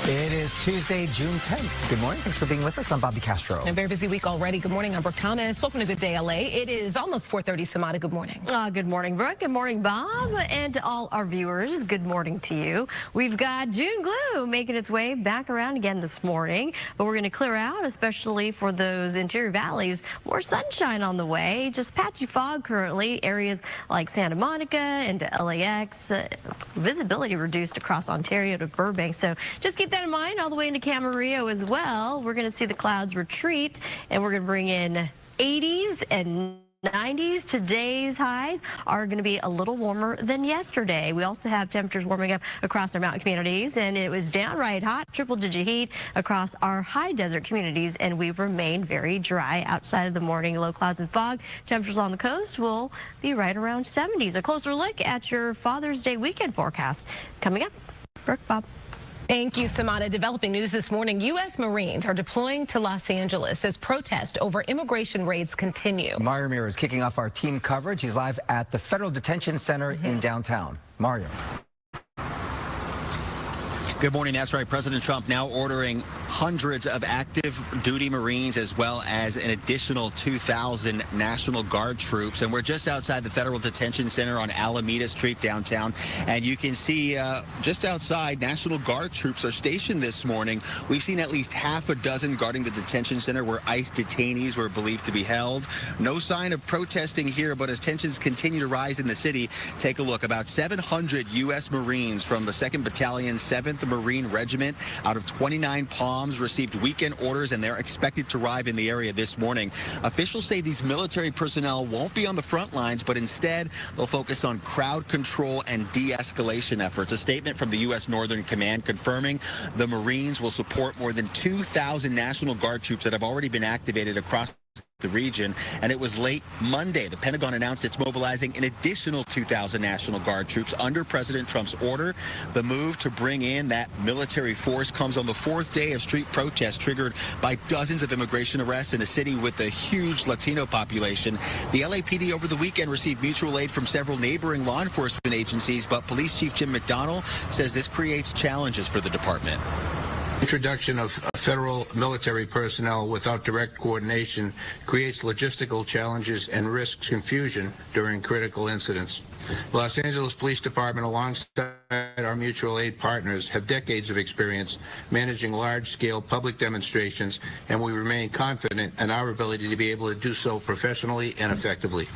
It is Tuesday, June 10th. Good morning. Thanks for being with us. I'm Bobby Castro. A very busy week already. Good morning. I'm Brooke Thomas. Welcome to Good Day LA. It is almost 4:30. Samada, good morning. Good morning, Brooke. Good morning, Bob. And to all our viewers, good morning to you. We've got June gloom making its way back around again this morning, but we're going to clear out, especially for those interior valleys. More sunshine on the way. Just patchy fog currently. Areas like Santa Monica and LAX. Visibility reduced across Ontario to Burbank. So just keep that in mind all the way into Camarillo as well. We're going to see the clouds retreat, and we're going to bring in 80s and 90s. Today's highs are going to be a little warmer than yesterday. We also have temperatures warming up across our mountain communities, and it was downright hot, triple-digit heat across our high desert communities, and we remain very dry outside of the morning. Low clouds and fog. Temperatures on the coast will be right around 70s. A closer look at your Father's Day weekend forecast coming up. Brooke, Bob. Thank you, Samana. Developing news this morning. U.S. Marines are deploying to Los Angeles as protest over immigration raids continue. Mario Ramirez is kicking off our team coverage. He's live at the Federal Detention Center in downtown. Mario. Good morning. That's right. President Trump now ordering hundreds of active duty Marines as well as an additional 2,000 National Guard troops. And we're just outside the Federal Detention Center on Alameda Street downtown. And you can see just outside, National Guard troops are stationed this morning. We've seen at least half a dozen guarding the detention center where ICE detainees were believed to be held. No sign of protesting here, but as tensions continue to rise in the city, take a look. About 700 U.S. Marines from the 2nd Battalion, 7th Marine Regiment out of 29 Palms received weekend orders, and they're expected to arrive in the area this morning. Officials say these military personnel won't be on the front lines, but instead they'll focus on crowd control and de-escalation efforts. A statement from the U.S. Northern Command confirming the Marines will support more than 2,000 National Guard troops that have already been activated across the region. And it was late Monday. The Pentagon announced it's mobilizing an additional 2,000 National Guard troops under President Trump's order. The move to bring in that military force comes on the 4th day of street protests triggered by dozens of immigration arrests in a city with a huge Latino population. The LAPD over the weekend received mutual aid from several neighboring law enforcement agencies, but Police Chief Jim McDonnell says this creates challenges for the department. Introduction of federal military personnel without direct coordination creates logistical challenges and risks confusion during critical incidents. The Los Angeles Police Department, alongside our mutual aid partners, have decades of experience managing large-scale public demonstrations, and we remain confident in our ability to be able to do so professionally and effectively.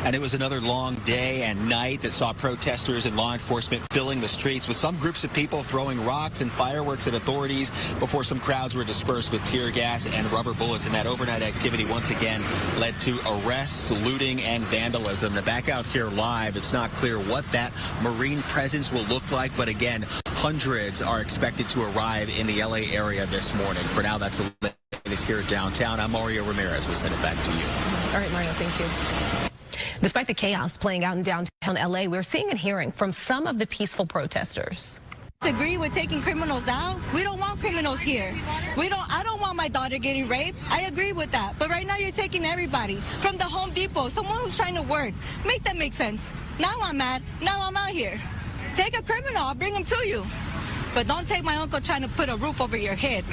And it was another long day and night that saw protesters and law enforcement filling the streets with some groups of people throwing rocks and fireworks at authorities before some crowds were dispersed with tear gas and rubber bullets. And that overnight activity once again led to arrests, looting, and vandalism. Now, back out here live, it's not clear what that Marine presence will look like, but again, hundreds are expected to arrive in the LA area this morning. For now, that's the latest here downtown. I'm Mario Ramirez. We'll send it back to you. All right, Mario, thank you. Despite the chaos playing out in downtown LA, we're seeing and hearing from some of the peaceful protesters. Agree with taking criminals out. We don't want criminals here. I don't want my daughter getting raped. I agree with that. But right now you're taking everybody from the Home Depot, someone who's trying to work. Make that make sense. Now I'm mad. Now I'm out here. Take a criminal. I'll bring him to you. But don't take my uncle trying to put a roof over your head.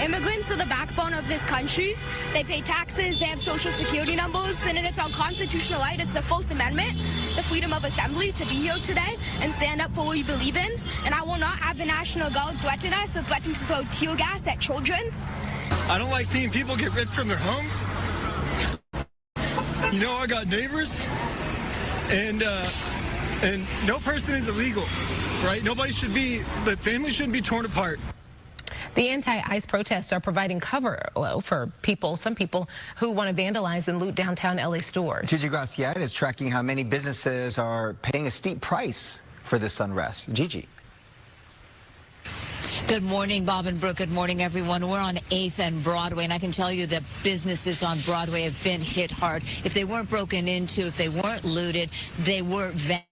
Immigrants are the backbone of this country. They pay taxes, they have social security numbers, and it's our constitutional right. It's the First Amendment, the freedom of assembly to be here today and stand up for what we believe in. And I will not have the National Guard threaten us or threaten to throw tear gas at children. I don't like seeing people get ripped from their homes. You know, I got neighbors, and no person is illegal. Right? The family shouldn't be torn apart. The anti-ICE protests are providing cover for some people who want to vandalize and loot downtown LA stores. Gigi Graciette is tracking how many businesses are paying a steep price for this unrest. Gigi. Good morning, Bob and Brooke. Good morning, everyone. We're on 8th and Broadway, and I can tell you that businesses on Broadway have been hit hard. If they weren't broken into, if they weren't looted, they were vandalized.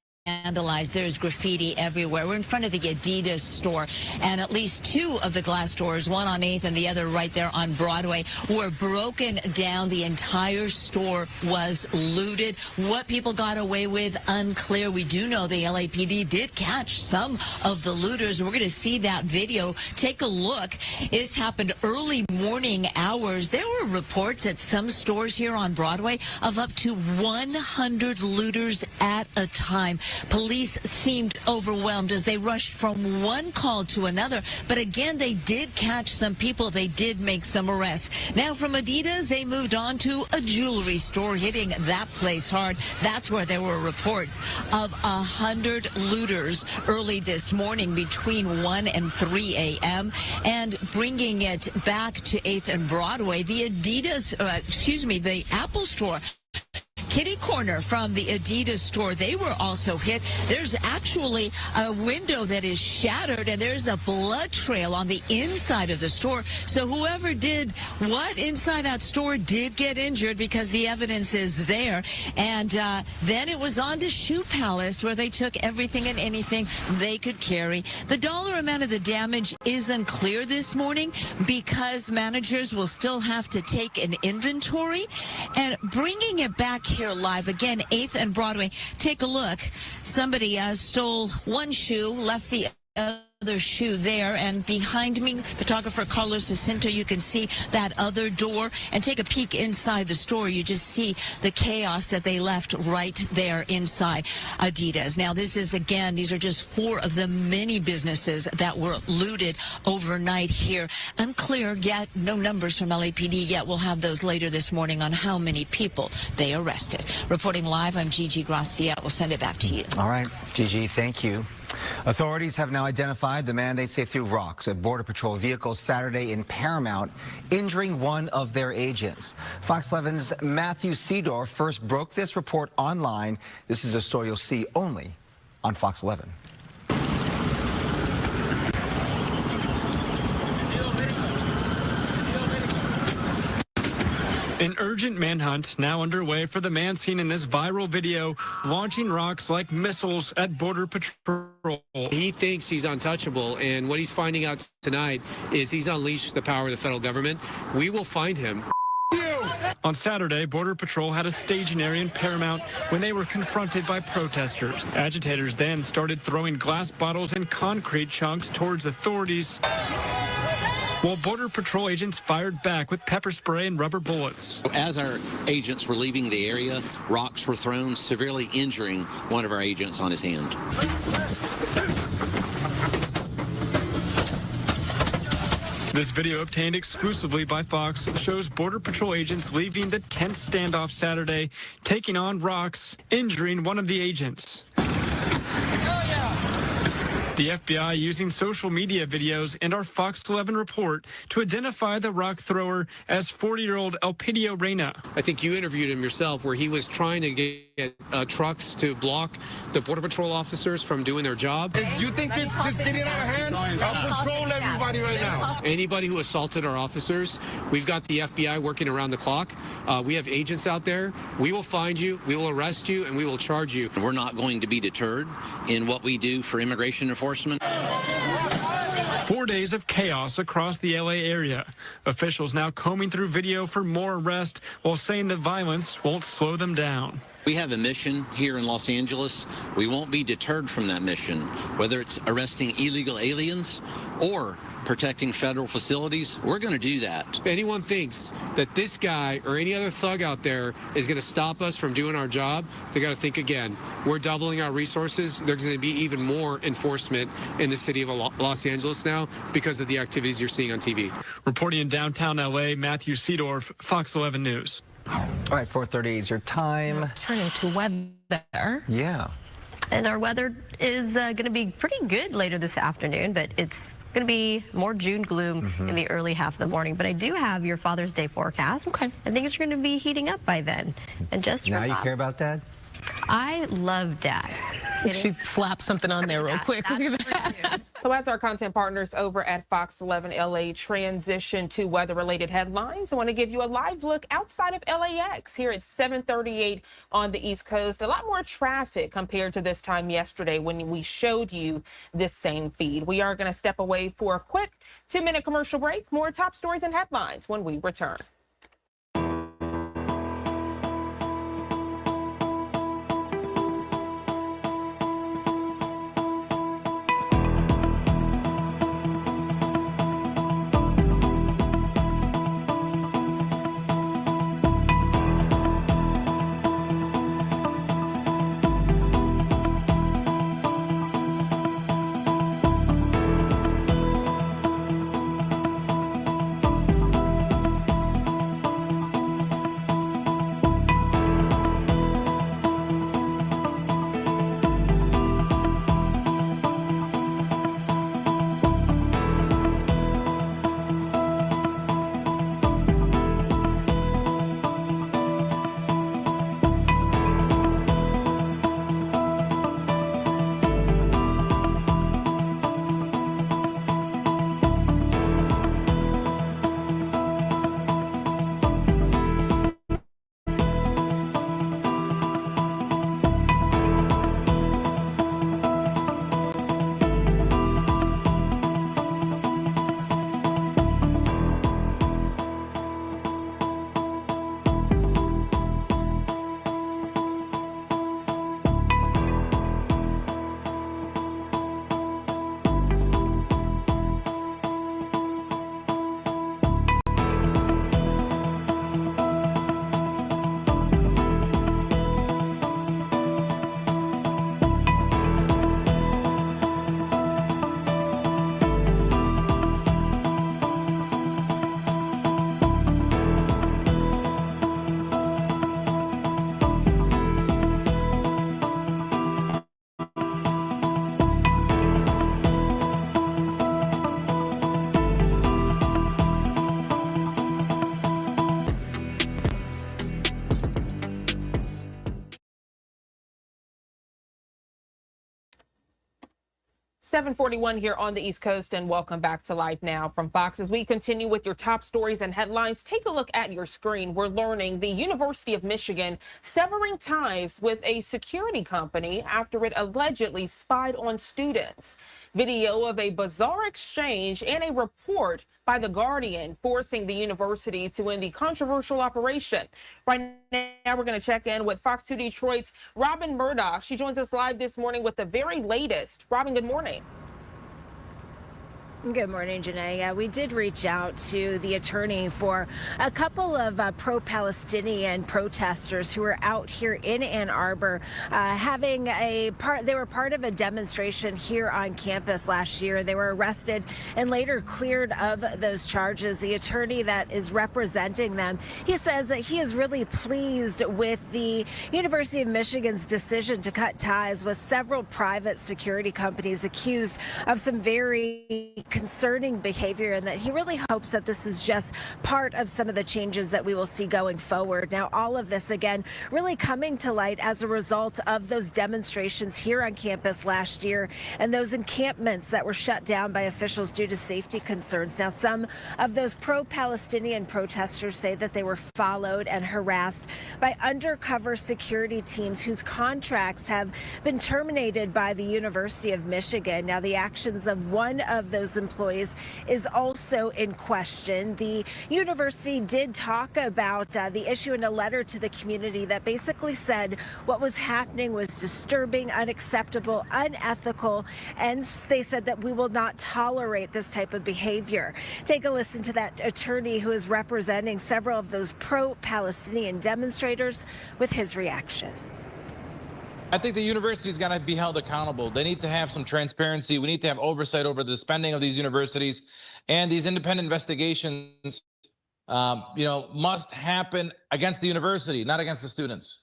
There's graffiti everywhere. We're in front of the Adidas store, and at least 2 of the glass doors, one on 8th and the other right there on Broadway, were broken down. The entire store was looted. What people got away with, unclear. We do know the LAPD did catch some of the looters. We're going to see that video. Take a look. This happened early morning hours. There were reports at some stores here on Broadway of up to 100 looters at a time. Police seemed overwhelmed as they rushed from one call to another. But again, they did catch some people. They did make some arrests. Now from Adidas, they moved on to a jewelry store, hitting that place hard. That's where there were reports of 100 looters early this morning between 1 and 3 a.m. And bringing it back to 8th and Broadway, the the Apple store, kitty corner from the Adidas store, they were also hit. There's actually a window that is shattered, and there's a blood trail on the inside of the store. So whoever did what inside that store did get injured, because the evidence is there. And then it was on to Shoe Palace, where they took everything and anything they could carry. The dollar amount of the damage is unclear this morning, because managers will still have to take an inventory. And bringing it back here live again, 8th and Broadway. Take a look. Somebody stole one shoe, left the other shoe there, and behind me, photographer Carlos Jacinto, you can see that other door, and take a peek inside the store. You just see the chaos that they left right there inside Adidas. Now, this is, again, these are just 4 of the many businesses that were looted overnight here. Unclear yet, no numbers from LAPD yet. We'll have those later this morning on how many people they arrested. Reporting live, I'm Gigi Graciette. We'll send it back to you. All right, Gigi, thank you. Authorities have now identified the man they say threw rocks at Border Patrol vehicles Saturday in Paramount, injuring one of their agents. Fox 11's Matthew Seedorf first broke this report online. This is a story you'll see only on Fox 11. An urgent manhunt now underway for the man seen in this viral video launching rocks like missiles at Border Patrol. He thinks he's untouchable, and what he's finding out tonight is he's unleashed the power of the federal government. We will find him. On Saturday, Border Patrol had a staging area in Paramount when they were confronted by protesters. Agitators then started throwing glass bottles and concrete chunks towards authorities, while Border Patrol agents fired back with pepper spray and rubber bullets. As our agents were leaving the area, rocks were thrown, severely injuring one of our agents on his hand. This video obtained exclusively by Fox shows Border Patrol agents leaving the tense standoff Saturday, taking on rocks, injuring one of the agents. The FBI using social media videos and our Fox 11 report to identify the rock thrower as 40-year-old Elpidio Reyna. I think you interviewed him yourself, where he was trying to get trucks to block the Border Patrol officers from doing their job. If you think this getting out of hand, I'll patrol everybody right now. Anybody who assaulted our officers, we've got the FBI working around the clock. We have agents out there. We will find you, we will arrest you, and we will charge you. We're not going to be deterred in what we do for immigration enforcement. 4 days of chaos across the LA area. Officials now combing through video for more arrests while saying the violence won't slow them down. We have a mission here in Los Angeles. We won't be deterred from that mission, whether it's arresting illegal aliens or protecting federal facilities. We're going to do that. If anyone thinks that this guy or any other thug out there is going to stop us from doing our job, they got to think again. We're doubling our resources. There's going to be even more enforcement in the city of Los Angeles now because of the activities you're seeing on TV. Reporting in downtown LA, Matthew Seedorf, Fox 11 News. All right, 4:30 is your time. Turning to weather. Yeah. And our weather is going to be pretty good later this afternoon, but it's going to be more June gloom in the early half of the morning. But I do have your Father's Day forecast. Okay. And things are going to be heating up by then. And just Now you remember, care about that? I love Dad. She slapped something on there real quick. Look at that. So as our content partners over at Fox 11 LA transition to weather-related headlines, I want to give you a live look outside of LAX here at 7:38 on the East Coast. A lot more traffic compared to this time yesterday when we showed you this same feed. We are going to step away for a quick 2-minute commercial break. More top stories and headlines when we return. $7:41 here on the East Coast, and welcome back to Live Now from Fox. As we continue with your top stories and headlines, take a look at your screen. We're learning the University of Michigan severing ties with a security company after it allegedly spied on students. Video of a bizarre exchange and a report by The Guardian forcing the university to end the controversial operation. Right now, we're going to check in with Fox 2 Detroit's Robin Murdoch. She joins us live this morning with the very latest. Robin, good morning. Good morning, Janae. We did reach out to the attorney for a couple of pro-Palestinian protesters who were out here in Ann Arbor they were part of a demonstration here on campus last year. They were arrested and later cleared of those charges. The attorney that is representing them, he says that he is really pleased with the University of Michigan's decision to cut ties with several private security companies accused of some very concerning behavior, and that he really hopes that this is just part of some of the changes that we will see going forward. Now, all of this, again, really coming to light as a result of those demonstrations here on campus last year and those encampments that were shut down by officials due to safety concerns. Now, some of those pro-Palestinian protesters say that they were followed and harassed by undercover security teams whose contracts have been terminated by the University of Michigan. Now, the actions of one of those employees is also in question. The university did talk about the issue in a letter to the community that basically said what was happening was disturbing, unacceptable, unethical, and they said that we will not tolerate this type of behavior. Take a listen to that attorney who is representing several of those pro-Palestinian demonstrators with his reaction. I think the university is going to be held accountable. They need to have some transparency. We need to have oversight over the spending of these universities, and these independent investigations, must happen against the university, not against the students.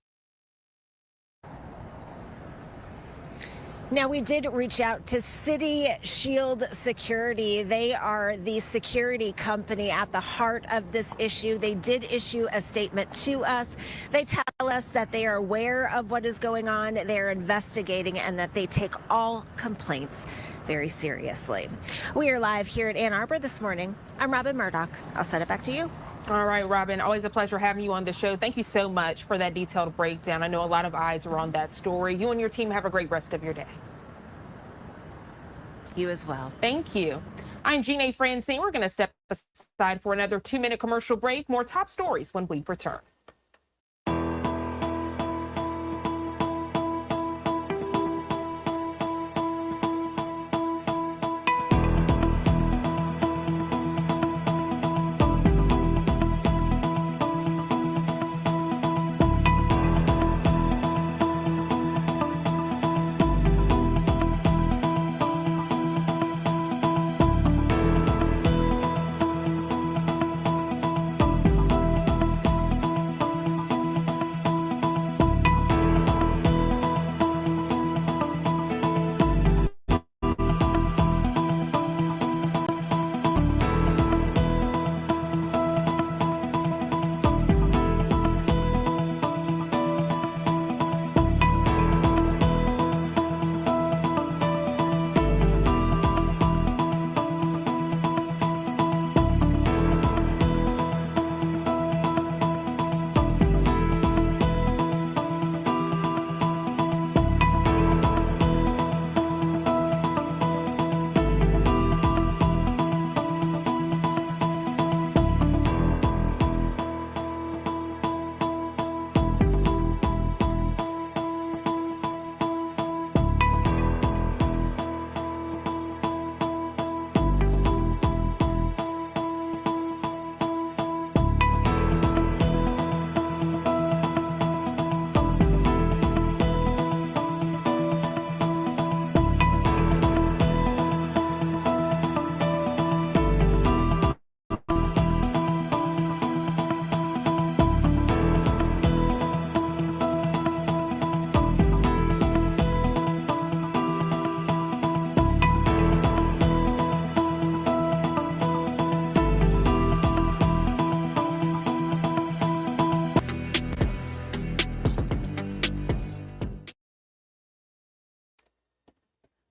Now, we did reach out to City Shield Security. They are the security company at the heart of this issue. They did issue a statement to us. They tell us that they are aware of what is going on, they're investigating, and that they take all complaints very seriously. We are live here at Ann Arbor this morning. I'm Robin Murdoch. I'll send it back to you. All right, Robin, always a pleasure having you on the show. Thank you so much for that detailed breakdown. I know a lot of eyes are on that story. You and your team have a great rest of your day. You as well. Thank you. I'm Jeanne Francine. We're going to step aside for another 2-minute commercial break. More top stories when we return.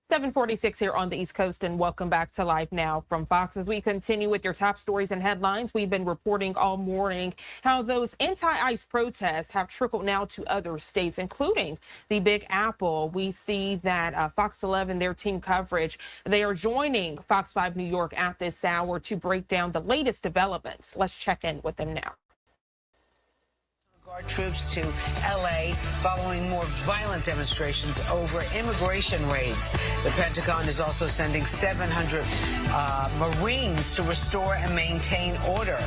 .46 here on the East Coast, and welcome back to Live Now from Fox. As we continue with your top stories and headlines, we've been reporting all morning how those anti-ICE protests have trickled now to other states, including the Big Apple. We see that Fox 11, their team coverage, they are joining Fox 5 New York at this hour to break down the latest developments. Let's check in with them now. Troops to L.A. following more violent demonstrations over immigration raids. The Pentagon is also sending 700 Marines to restore and maintain order.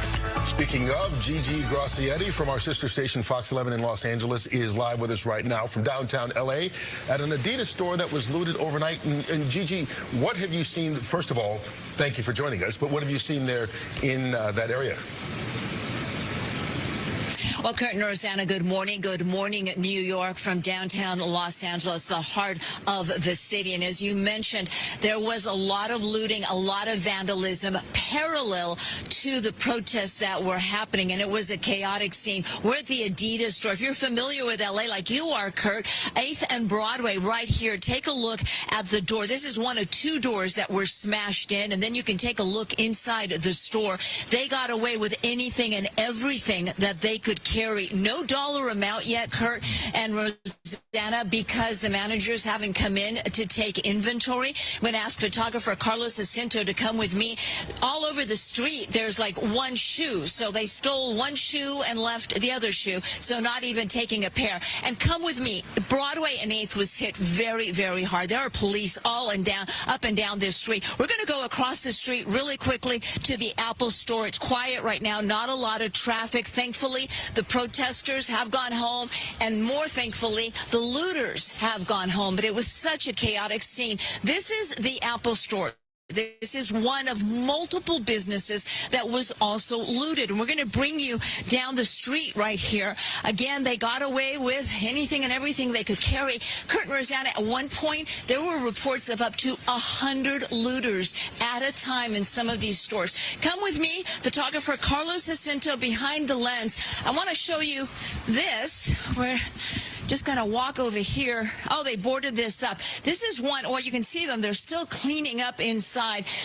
Speaking of, Gigi Gracietti from our sister station Fox 11 in Los Angeles is live with us right now from downtown L.A. at an Adidas store that was looted overnight. And Gigi, what have you seen? First of all, thank you for joining us, but what have you seen there in that area? Well, Kurt and Rosanna, good morning. Good morning, New York, from downtown Los Angeles, the heart of the city. And as you mentioned, there was a lot of looting, a lot of vandalism parallel to the protests that were happening. And it was a chaotic scene. We're at the Adidas store. If you're familiar with L.A. like you are, Kurt, 8th and Broadway right here. Take a look at the door. This is one of two doors that were smashed in. And then you can take a look inside the store. They got away with anything and everything that they could carry. No dollar amount yet, Kurt and Rosanna, because the managers haven't come in to take inventory. I'm going to ask photographer Carlos Jacinto to come with me. All over the street, there's like one shoe. So they stole one shoe and left the other shoe. So not even taking a pair. And come with me. Broadway and 8th was hit very, very hard. There are police all and down, up and down this street. We're going to go across the street really quickly to the Apple store. It's quiet right now. Not a lot of traffic. Thankfully, the protesters have gone home, and more thankfully, the looters have gone home. But it was such a chaotic scene. This is the Apple store. This is one of multiple businesses that was also looted. And we're going to bring you down the street right here. Again, they got away with anything and everything they could carry. Kurt and Rosanna, at one point, there were reports of up to 100 looters at a time in some of these stores. Come with me, photographer Carlos Jacinto behind the lens. I want to show you this. We're just going to walk over here. Oh, they boarded this up. This is one, well, you can see them. They're still cleaning up inside.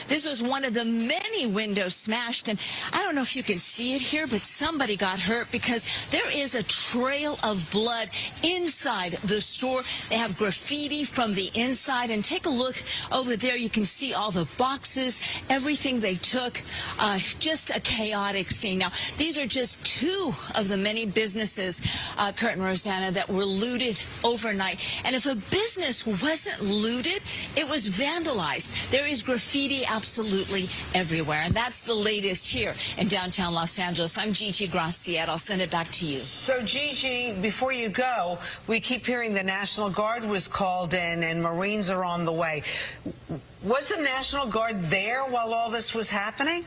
This was one of the many windows smashed. And I don't know if you can see it here, but somebody got hurt because there is a trail of blood inside the store. They have graffiti from the inside. And take a look over there. You can see all the boxes, everything they took. Just a chaotic scene. Now, these are just two of the many businesses, Kurt and Rosanna, that were looted overnight. And if a business wasn't looted, it was vandalized. There is graffiti absolutely everywhere. And that's the latest here in downtown Los Angeles. I'm Gigi Gracietti. I'll send it back to you. So, Gigi, before you go, we keep hearing the National Guard was called in and Marines are on the way. Was the National Guard there while all this was happening?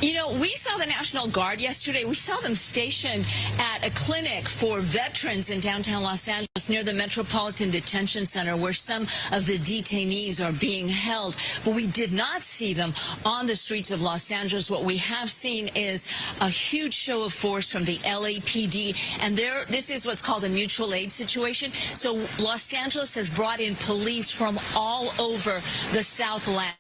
You know, we saw the National Guard yesterday. We saw them stationed at a clinic for veterans in downtown Los Angeles near the Metropolitan Detention Center where some of the detainees are being held. But we did not see them on the streets of Los Angeles. What we have seen is a huge show of force from the LAPD. And this is what's called a mutual aid situation. So Los Angeles has brought in police from all over the Southland,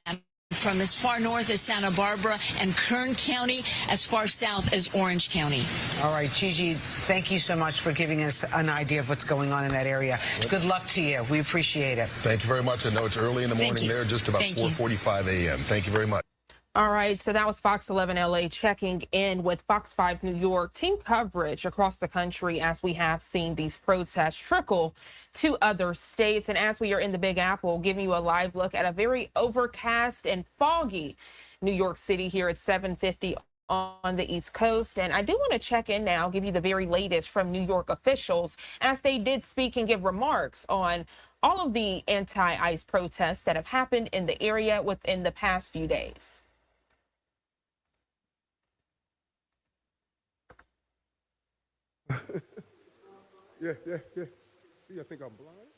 from as far north as Santa Barbara and Kern County, as far south as Orange County. All right, Gigi, thank you so much for giving us an idea of what's going on in that area. Good luck to you. We appreciate it. Thank you very much. I know it's early in the morning there, just about 4:45 a.m. Thank you very much. All right, so that was Fox 11 LA checking in with Fox 5 New York. Team coverage across the country as we have seen these protests trickle to other states. And as we are in the Big Apple, giving you a live look at a very overcast and foggy New York City here at 7:50 on the East Coast. And I do want to check in now, give you the very latest from New York officials as they did speak and give remarks on all of the anti-ICE protests that have happened in the area within the past few days. Yeah. See, I think I'm blind.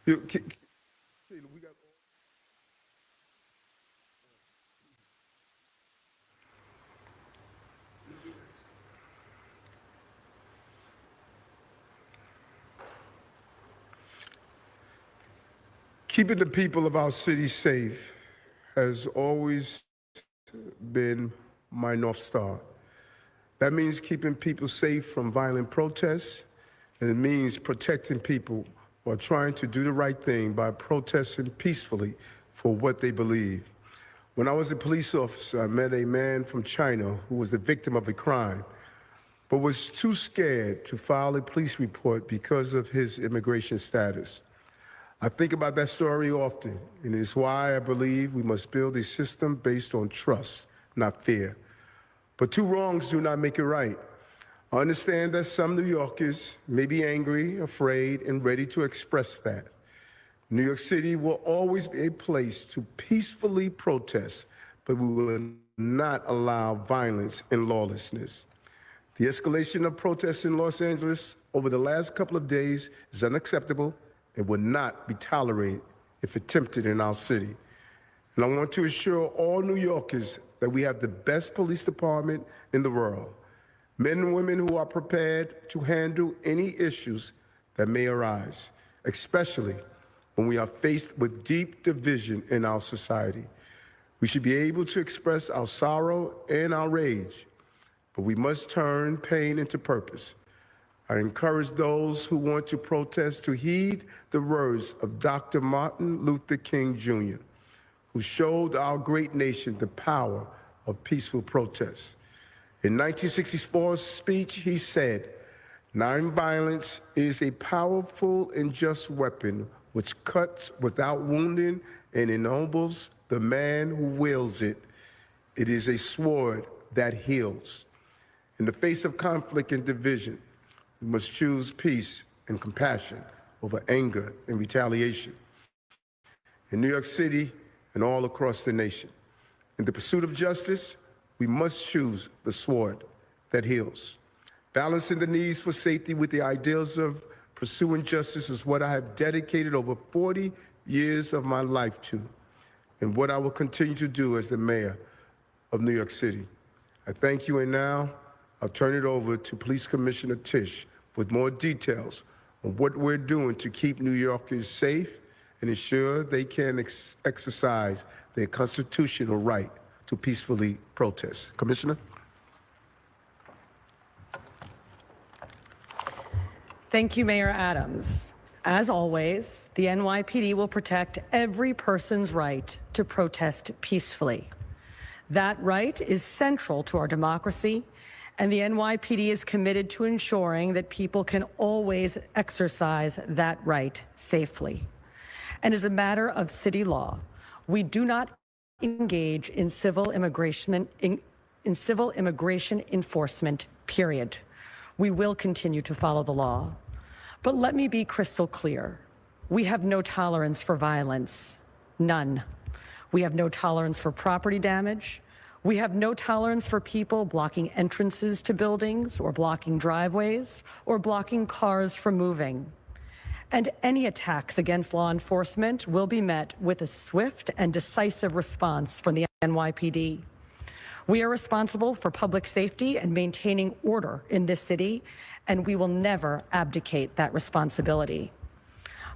We got. Keeping the people of our city safe has always been my North Star. That means keeping people safe from violent protests, and it means protecting people who are trying to do the right thing by protesting peacefully for what they believe. When I was a police officer, I met a man from China who was the victim of a crime, but was too scared to file a police report because of his immigration status. I think about that story often, and it's why I believe we must build a system based on trust, not fear. But two wrongs do not make it right. I understand that some New Yorkers may be angry, afraid, and ready to express that. New York City will always be a place to peacefully protest, but we will not allow violence and lawlessness. The escalation of protests in Los Angeles over the last couple of days is unacceptable and will not be tolerated if attempted in our city. And I want to assure all New Yorkers that we have the best police department in the world. Men and women who are prepared to handle any issues that may arise, especially when we are faced with deep division in our society. We should be able to express our sorrow and our rage, but we must turn pain into purpose. I encourage those who want to protest to heed the words of Dr. Martin Luther King Jr., who showed our great nation the power of peaceful protest. In 1964's speech, he said, "Nonviolence is a powerful and just weapon which cuts without wounding and ennobles the man who wields it. It is a sword that heals." In the face of conflict and division, we must choose peace and compassion over anger and retaliation. In New York City and all across the nation, in the pursuit of justice, we must choose the sword that heals. Balancing the needs for safety with the ideals of pursuing justice is what I have dedicated over 40 years of my life to, and what I will continue to do as the mayor of New York City. I thank you, and now I'll turn it over to Police Commissioner Tisch with more details on what we're doing to keep New Yorkers safe and ensure they can exercise their constitutional right to peacefully protest. Commissioner? Thank you, Mayor Adams. As always, the NYPD will protect every person's right to protest peacefully. That right is central to our democracy, and the NYPD is committed to ensuring that people can always exercise that right safely. And as a matter of city law, we do not engage in civil immigration enforcement, period. We will continue to follow the law. But let me be crystal clear. We have no tolerance for violence, none. We have no tolerance for property damage. We have no tolerance for people blocking entrances to buildings or blocking driveways or blocking cars from moving. And any attacks against law enforcement will be met with a swift and decisive response from the NYPD. We are responsible for public safety and maintaining order in this city, and we will never abdicate that responsibility.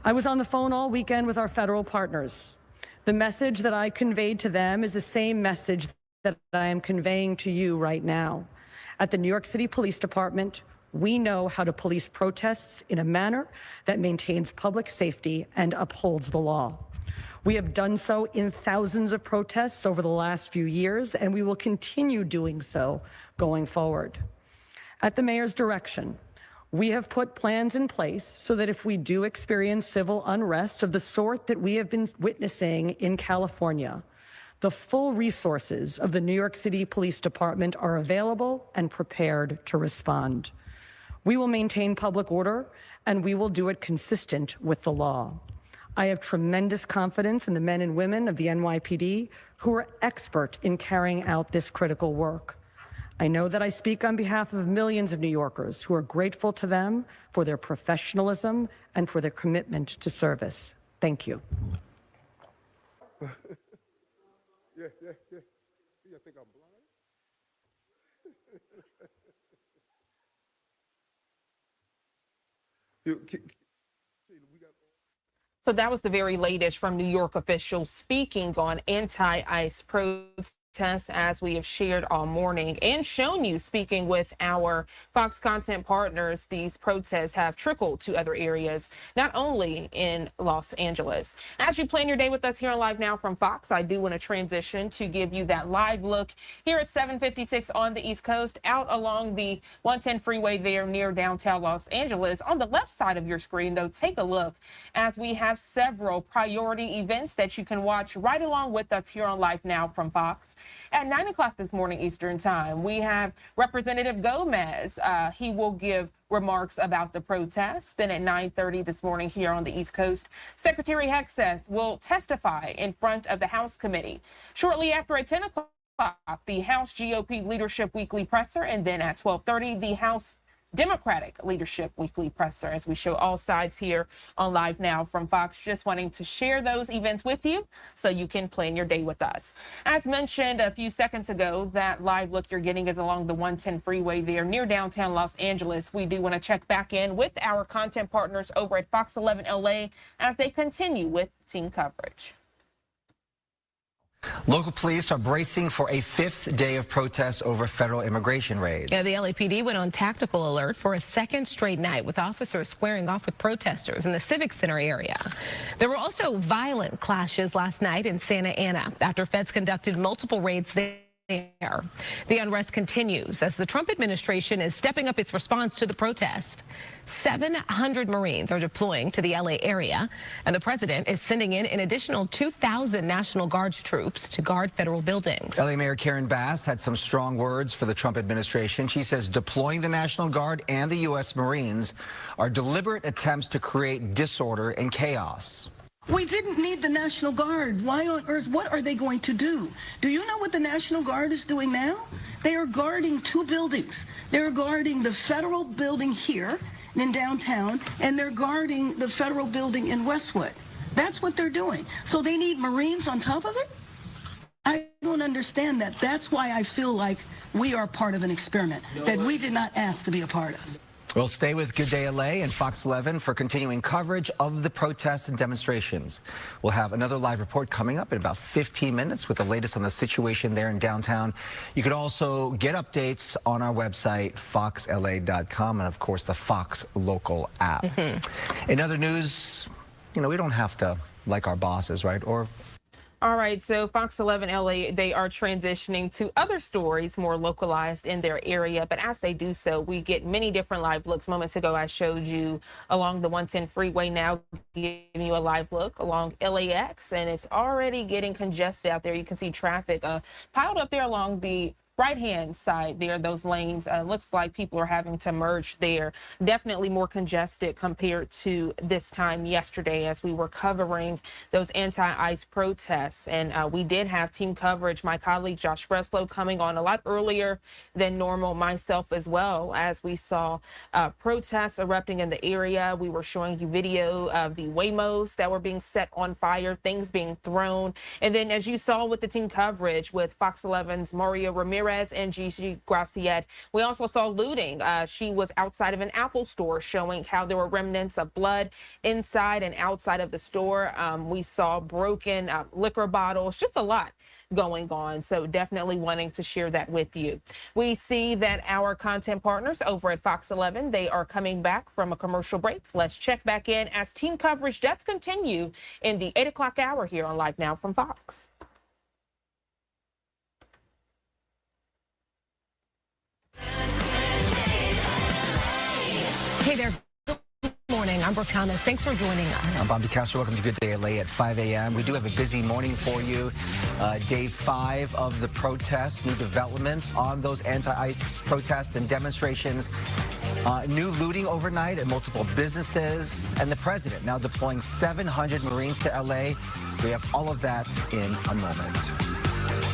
I was on the phone all weekend with our federal partners. The message that I conveyed to them is the same message that I am conveying to you right now. At the New York City Police Department, we know how to police protests in a manner that maintains public safety and upholds the law. We have done so in thousands of protests over the last few years, and we will continue doing so going forward. At the mayor's direction, we have put plans in place so that if we do experience civil unrest of the sort that we have been witnessing in California, the full resources of the New York City Police Department are available and prepared to respond. We will maintain public order, and we will do it consistent with the law. I have tremendous confidence in the men and women of the NYPD who are expert in carrying out this critical work. I know that I speak on behalf of millions of New Yorkers who are grateful to them for their professionalism and for their commitment to service. Thank you. Yeah. See, I think I'm blind. So that was the very latest from New York officials speaking on anti-ICE protests as we have shared all morning and shown you, speaking with our Fox content partners, these protests have trickled to other areas, not only in Los Angeles. As you plan your day with us here on Live Now from Fox, I do want to transition to give you that live look here at 756 on the East Coast, out along the 110 freeway there near downtown Los Angeles. On the left side of your screen, though, take a look as we have several priority events that you can watch right along with us here on Live Now from Fox. At 9 o'clock this morning Eastern Time, we have Representative Gomez. He will give remarks about the protests. Then at 9:30 this morning here on the East Coast, Secretary Hegseth will testify in front of the House Committee. Shortly after at 10 o'clock, the House GOP Leadership Weekly Presser, and then at 12:30, the House Democratic Leadership Weekly Presser, as we show all sides here on Live Now from Fox. Just wanting to share those events with you so you can plan your day with us. As mentioned a few seconds ago, that live look you're getting is along the 110 freeway there near downtown Los Angeles. We do want to check back in with our content partners over at Fox 11 LA as they continue with team coverage. Local police are bracing for a 5th day of protests over federal immigration raids. Yeah, the LAPD went on tactical alert for a second straight night with officers squaring off with protesters in the Civic Center area. There were also violent clashes last night in Santa Ana after feds conducted multiple raids there. The unrest continues as the Trump administration is stepping up its response to the protest. 700 Marines are deploying to the LA area, and the president is sending in an additional 2,000 National Guard troops to guard federal buildings. LA Mayor Karen Bass had some strong words for the Trump administration. She says deploying the National Guard and the U.S. Marines are deliberate attempts to create disorder and chaos. We didn't need the National Guard. Why on earth? What are they going to do? Do you know what the National Guard is doing now? They are guarding 2 buildings. They're guarding the federal building here in downtown, and they're guarding the federal building in Westwood. That's what they're doing. So they need Marines on top of it? I don't understand that. That's why I feel like we are part of an experiment that we did not ask to be a part of. We'll stay with Good Day LA and Fox 11 for continuing coverage of the protests and demonstrations. We'll have another live report coming up in about 15 minutes with the latest on the situation there in downtown. You can also get updates on our website, foxla.com, and of course the Fox local app. In other news, you know, we don't have to like our bosses, right? Or all right, so Fox 11 LA, they are transitioning to other stories more localized in their area. But as they do so, we get many different live looks. Moments ago, I showed you along the 110 freeway, now giving you a live look along LAX, and it's already getting congested out there. You can see traffic piled up there along the right-hand side there, those lanes. Looks like people are having to merge there. Definitely more congested compared to this time yesterday as we were covering those anti-ICE protests. And we did have team coverage. My colleague Josh Breslow coming on a lot earlier than normal, myself as well, as we saw protests erupting in the area. We were showing you video of the Waymos that were being set on fire, things being thrown. And then as you saw with the team coverage with Fox 11's Maria Ramirez and Gigi Graciette, we also saw looting. She was outside of an Apple store showing how there were remnants of blood inside and outside of the store. We saw broken liquor bottles, just a lot going on. So definitely wanting to share that with you. We see that our content partners over at Fox 11, they are coming back from a commercial break. Let's check back in as team coverage does continue in the 8 o'clock hour here on Live Now from Fox. Hey there. Good morning. I'm Brooke Thomas. Thanks for joining us. I'm Bob DeCastro. Welcome to Good Day LA at 5 a.m. We do have a busy morning for you. Day 5 of the protests, new developments on those anti-ICE protests and demonstrations. New looting overnight at multiple businesses, and the president now deploying 700 Marines to LA. We have all of that in a moment.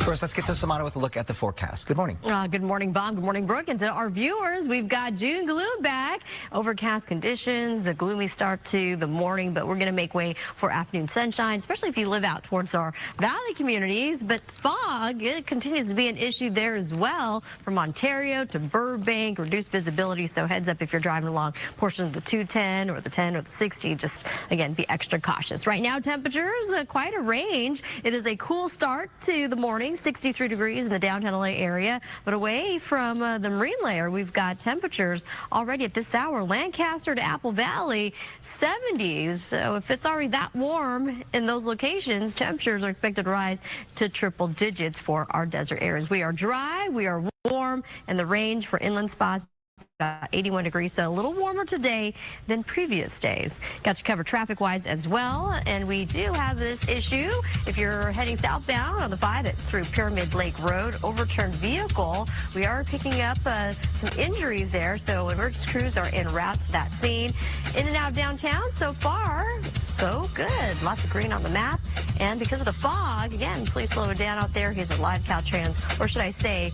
First, let's get to Samana with a look at the forecast. Good morning. Good morning, Bob. Good morning, Brooke. And to our viewers, we've got June gloom back. Overcast conditions, a gloomy start to the morning, but we're going to make way for afternoon sunshine, especially if you live out towards our valley communities. But fog, it continues to be an issue there as well, from Ontario to Burbank, reduced visibility. So heads up if you're driving along portions of the 210 or the 10 or the 60. Just, again, be extra cautious. Right now, temperatures, quite a range. It is a cool start to the morning. 63 degrees in the downtown LA area. But away from the marine layer, we've got temperatures already at this hour. Lancaster to Apple Valley, 70s. So if it's already that warm in those locations, temperatures are expected to rise to triple digits for our desert areas. We are dry, we are warm, and the range for inland spots 81 degrees, so a little warmer today than previous days. Got you covered traffic-wise as well, and we do have this issue. If you're heading southbound on the 5 through Pyramid Lake Road, overturned vehicle. We are picking up some injuries there, so emergency crews are en route to that scene. In and out of downtown so far, so good. Lots of green on the map. And because of the fog, again, please slow it down out there. Here's a live Caltrans, or should I say,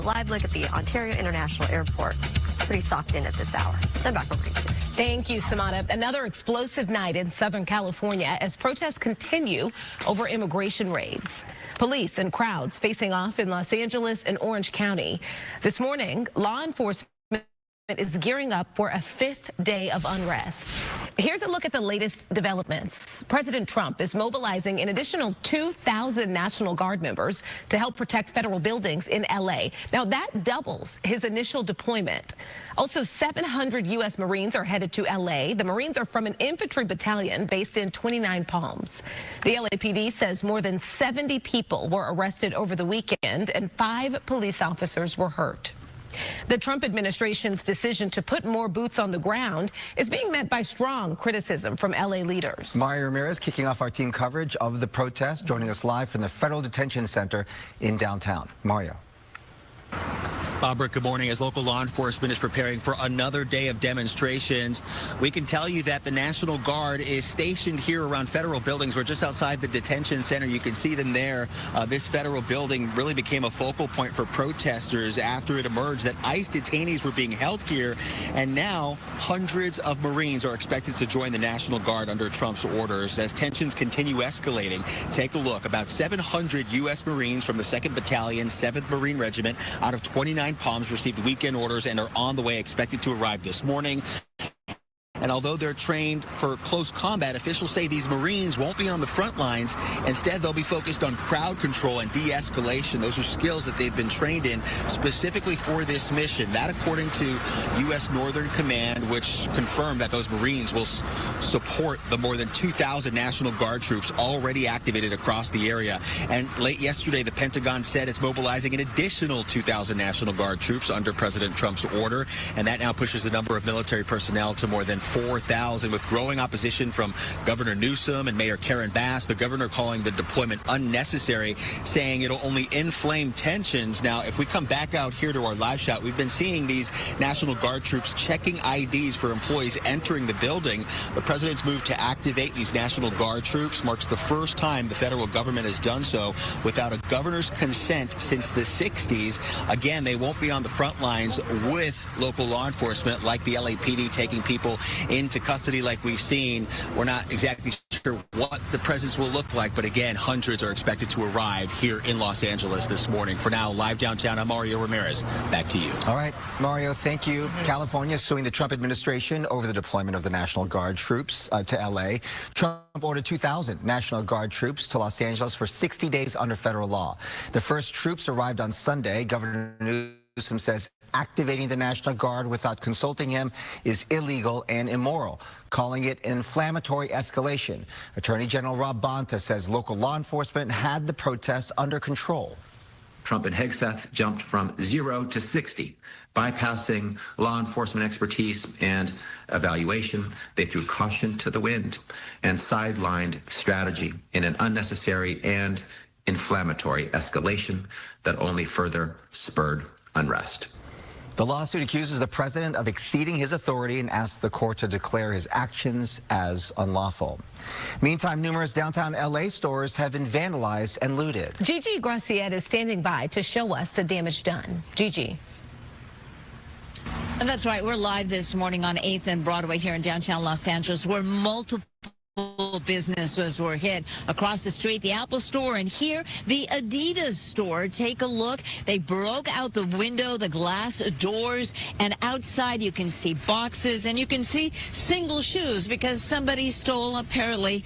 live look at the Ontario International Airport. Pretty socked in at this hour. Then back over to you. Thank you, Samana. Another explosive night in Southern California as protests continue over immigration raids. Police and crowds facing off in Los Angeles and Orange County. This morning, law enforcement is gearing up for a 5th day of unrest. Here's a look at the latest developments. President Trump is mobilizing an additional 2,000 National Guard members to help protect federal buildings in LA. Now that doubles his initial deployment. Also, 700 U.S. Marines are headed to LA. The Marines are from an infantry battalion based in 29 Palms. The LAPD says more than 70 people were arrested over the weekend and 5 police officers were hurt. The Trump administration's decision to put more boots on the ground is being met by strong criticism from LA leaders. Mario Ramirez kicking off our team coverage of the protest, joining us live from the Federal Detention Center in downtown. Mario. Barbara, good morning. As local law enforcement is preparing for another day of demonstrations, we can tell you that the National Guard is stationed here around federal buildings. We're just outside the detention center. You can see them there. This federal building really became a focal point for protesters after it emerged that ICE detainees were being held here. And now hundreds of Marines are expected to join the National Guard under Trump's orders as tensions continue escalating. Take a look. About 700 U.S. Marines from the 2nd Battalion, 7th Marine Regiment out of 29 Palms received weekend orders and are on the way, expected to arrive this morning. And although they're trained for close combat, officials say these Marines won't be on the front lines. Instead, they'll be focused on crowd control and de-escalation. Those are skills that they've been trained in specifically for this mission. That, according to U.S. Northern Command, which confirmed that those Marines will support the more than 2,000 National Guard troops already activated across the area. And late yesterday, the Pentagon said it's mobilizing an additional 2,000 National Guard troops under President Trump's order. And that now pushes the number of military personnel to more than 4,000, with growing opposition from Governor Newsom and Mayor Karen Bass. The governor calling the deployment unnecessary, saying it'll only inflame tensions. Now, if we come back out here to our live shot, we've been seeing these National Guard troops checking IDs for employees entering the building. The president's move to activate these National Guard troops marks the first time the federal government has done so without a governor's consent since the 60s. Again, they won't be on the front lines with local law enforcement like the LAPD taking people into custody like we've seen. We're not exactly sure what the presence will look like, but again, hundreds are expected to arrive here in Los Angeles this morning. For now, live downtown, I'm Mario Ramirez. Back to you. All right, Mario, thank you. California suing the Trump administration over the deployment of the National Guard troops to L.A. Trump ordered 2,000 National Guard troops to Los Angeles for 60 days under federal law. The first troops arrived on Sunday. Governor Newsom says activating the National Guard without consulting him is illegal and immoral, calling it an inflammatory escalation. Attorney General Rob Bonta says local law enforcement had the protests under control. Trump and Hegseth jumped from 0 to 60, bypassing law enforcement expertise and evaluation. They threw caution to the wind and sidelined strategy in an unnecessary and inflammatory escalation that only further spurred unrest. The lawsuit accuses the president of exceeding his authority and asks the court to declare his actions as unlawful. Meantime, numerous downtown L.A. stores have been vandalized and looted. Gigi Graciette is standing by to show us the damage done. Gigi. And that's right. We're live this morning on 8th and Broadway here in downtown Los Angeles, where multiple businesses were hit. Across the street, the Apple Store, and here, the Adidas store. Take a look. They broke out the window, the glass doors, and outside you can see boxes, and you can see single shoes because somebody stole apparently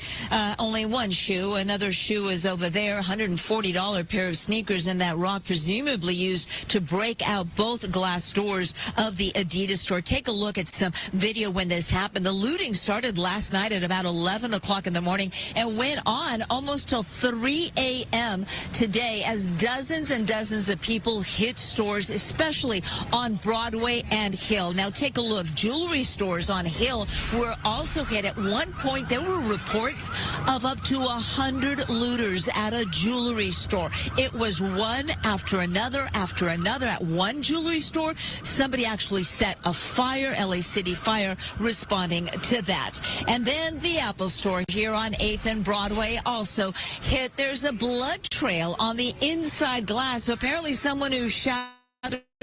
only one shoe. Another shoe is over there, $140 pair of sneakers in that rock, presumably used to break out both glass doors of the Adidas store. Take a look at some video when this happened. The looting started last night at about 11 o'clock in the morning and went on almost till 3 a.m. today as dozens and dozens of people hit stores, especially on Broadway and Hill. Now take a look. Jewelry stores on Hill were also hit. At one point, there were reports of up to 100 looters at a jewelry store. It was one after another after another. At one jewelry store, somebody actually set a fire, LA City Fire responding to that. And then the Apple Store here on 8th and Broadway also hit. There's a blood trail on the inside glass. So apparently someone who shot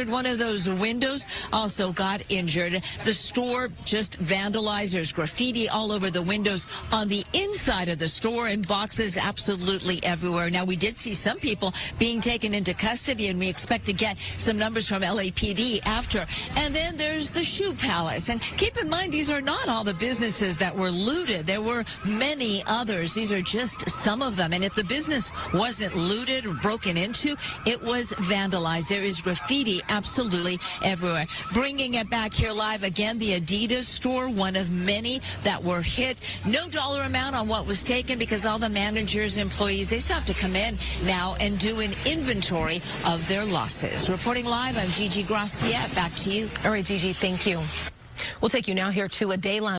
one of those windows also got injured. The store just vandalized. There's graffiti all over the windows on the inside of the store and boxes absolutely everywhere. Now, we did see some people being taken into custody, and we expect to get some numbers from LAPD after. And then there's the Shoe Palace. And keep in mind, these are not all the businesses that were looted. There were many others. These are just some of them. And if the business wasn't looted or broken into, it was vandalized. There is graffiti absolutely everywhere. Bringing it back here live again, the Adidas store, one of many that were hit. No dollar amount on what was taken because all the managers, employees, they still have to come in now and do an inventory of their losses. Reporting live, I'm Gigi Graciette. Back to you. All right, Gigi, thank you. We'll take you now here to a Dayline.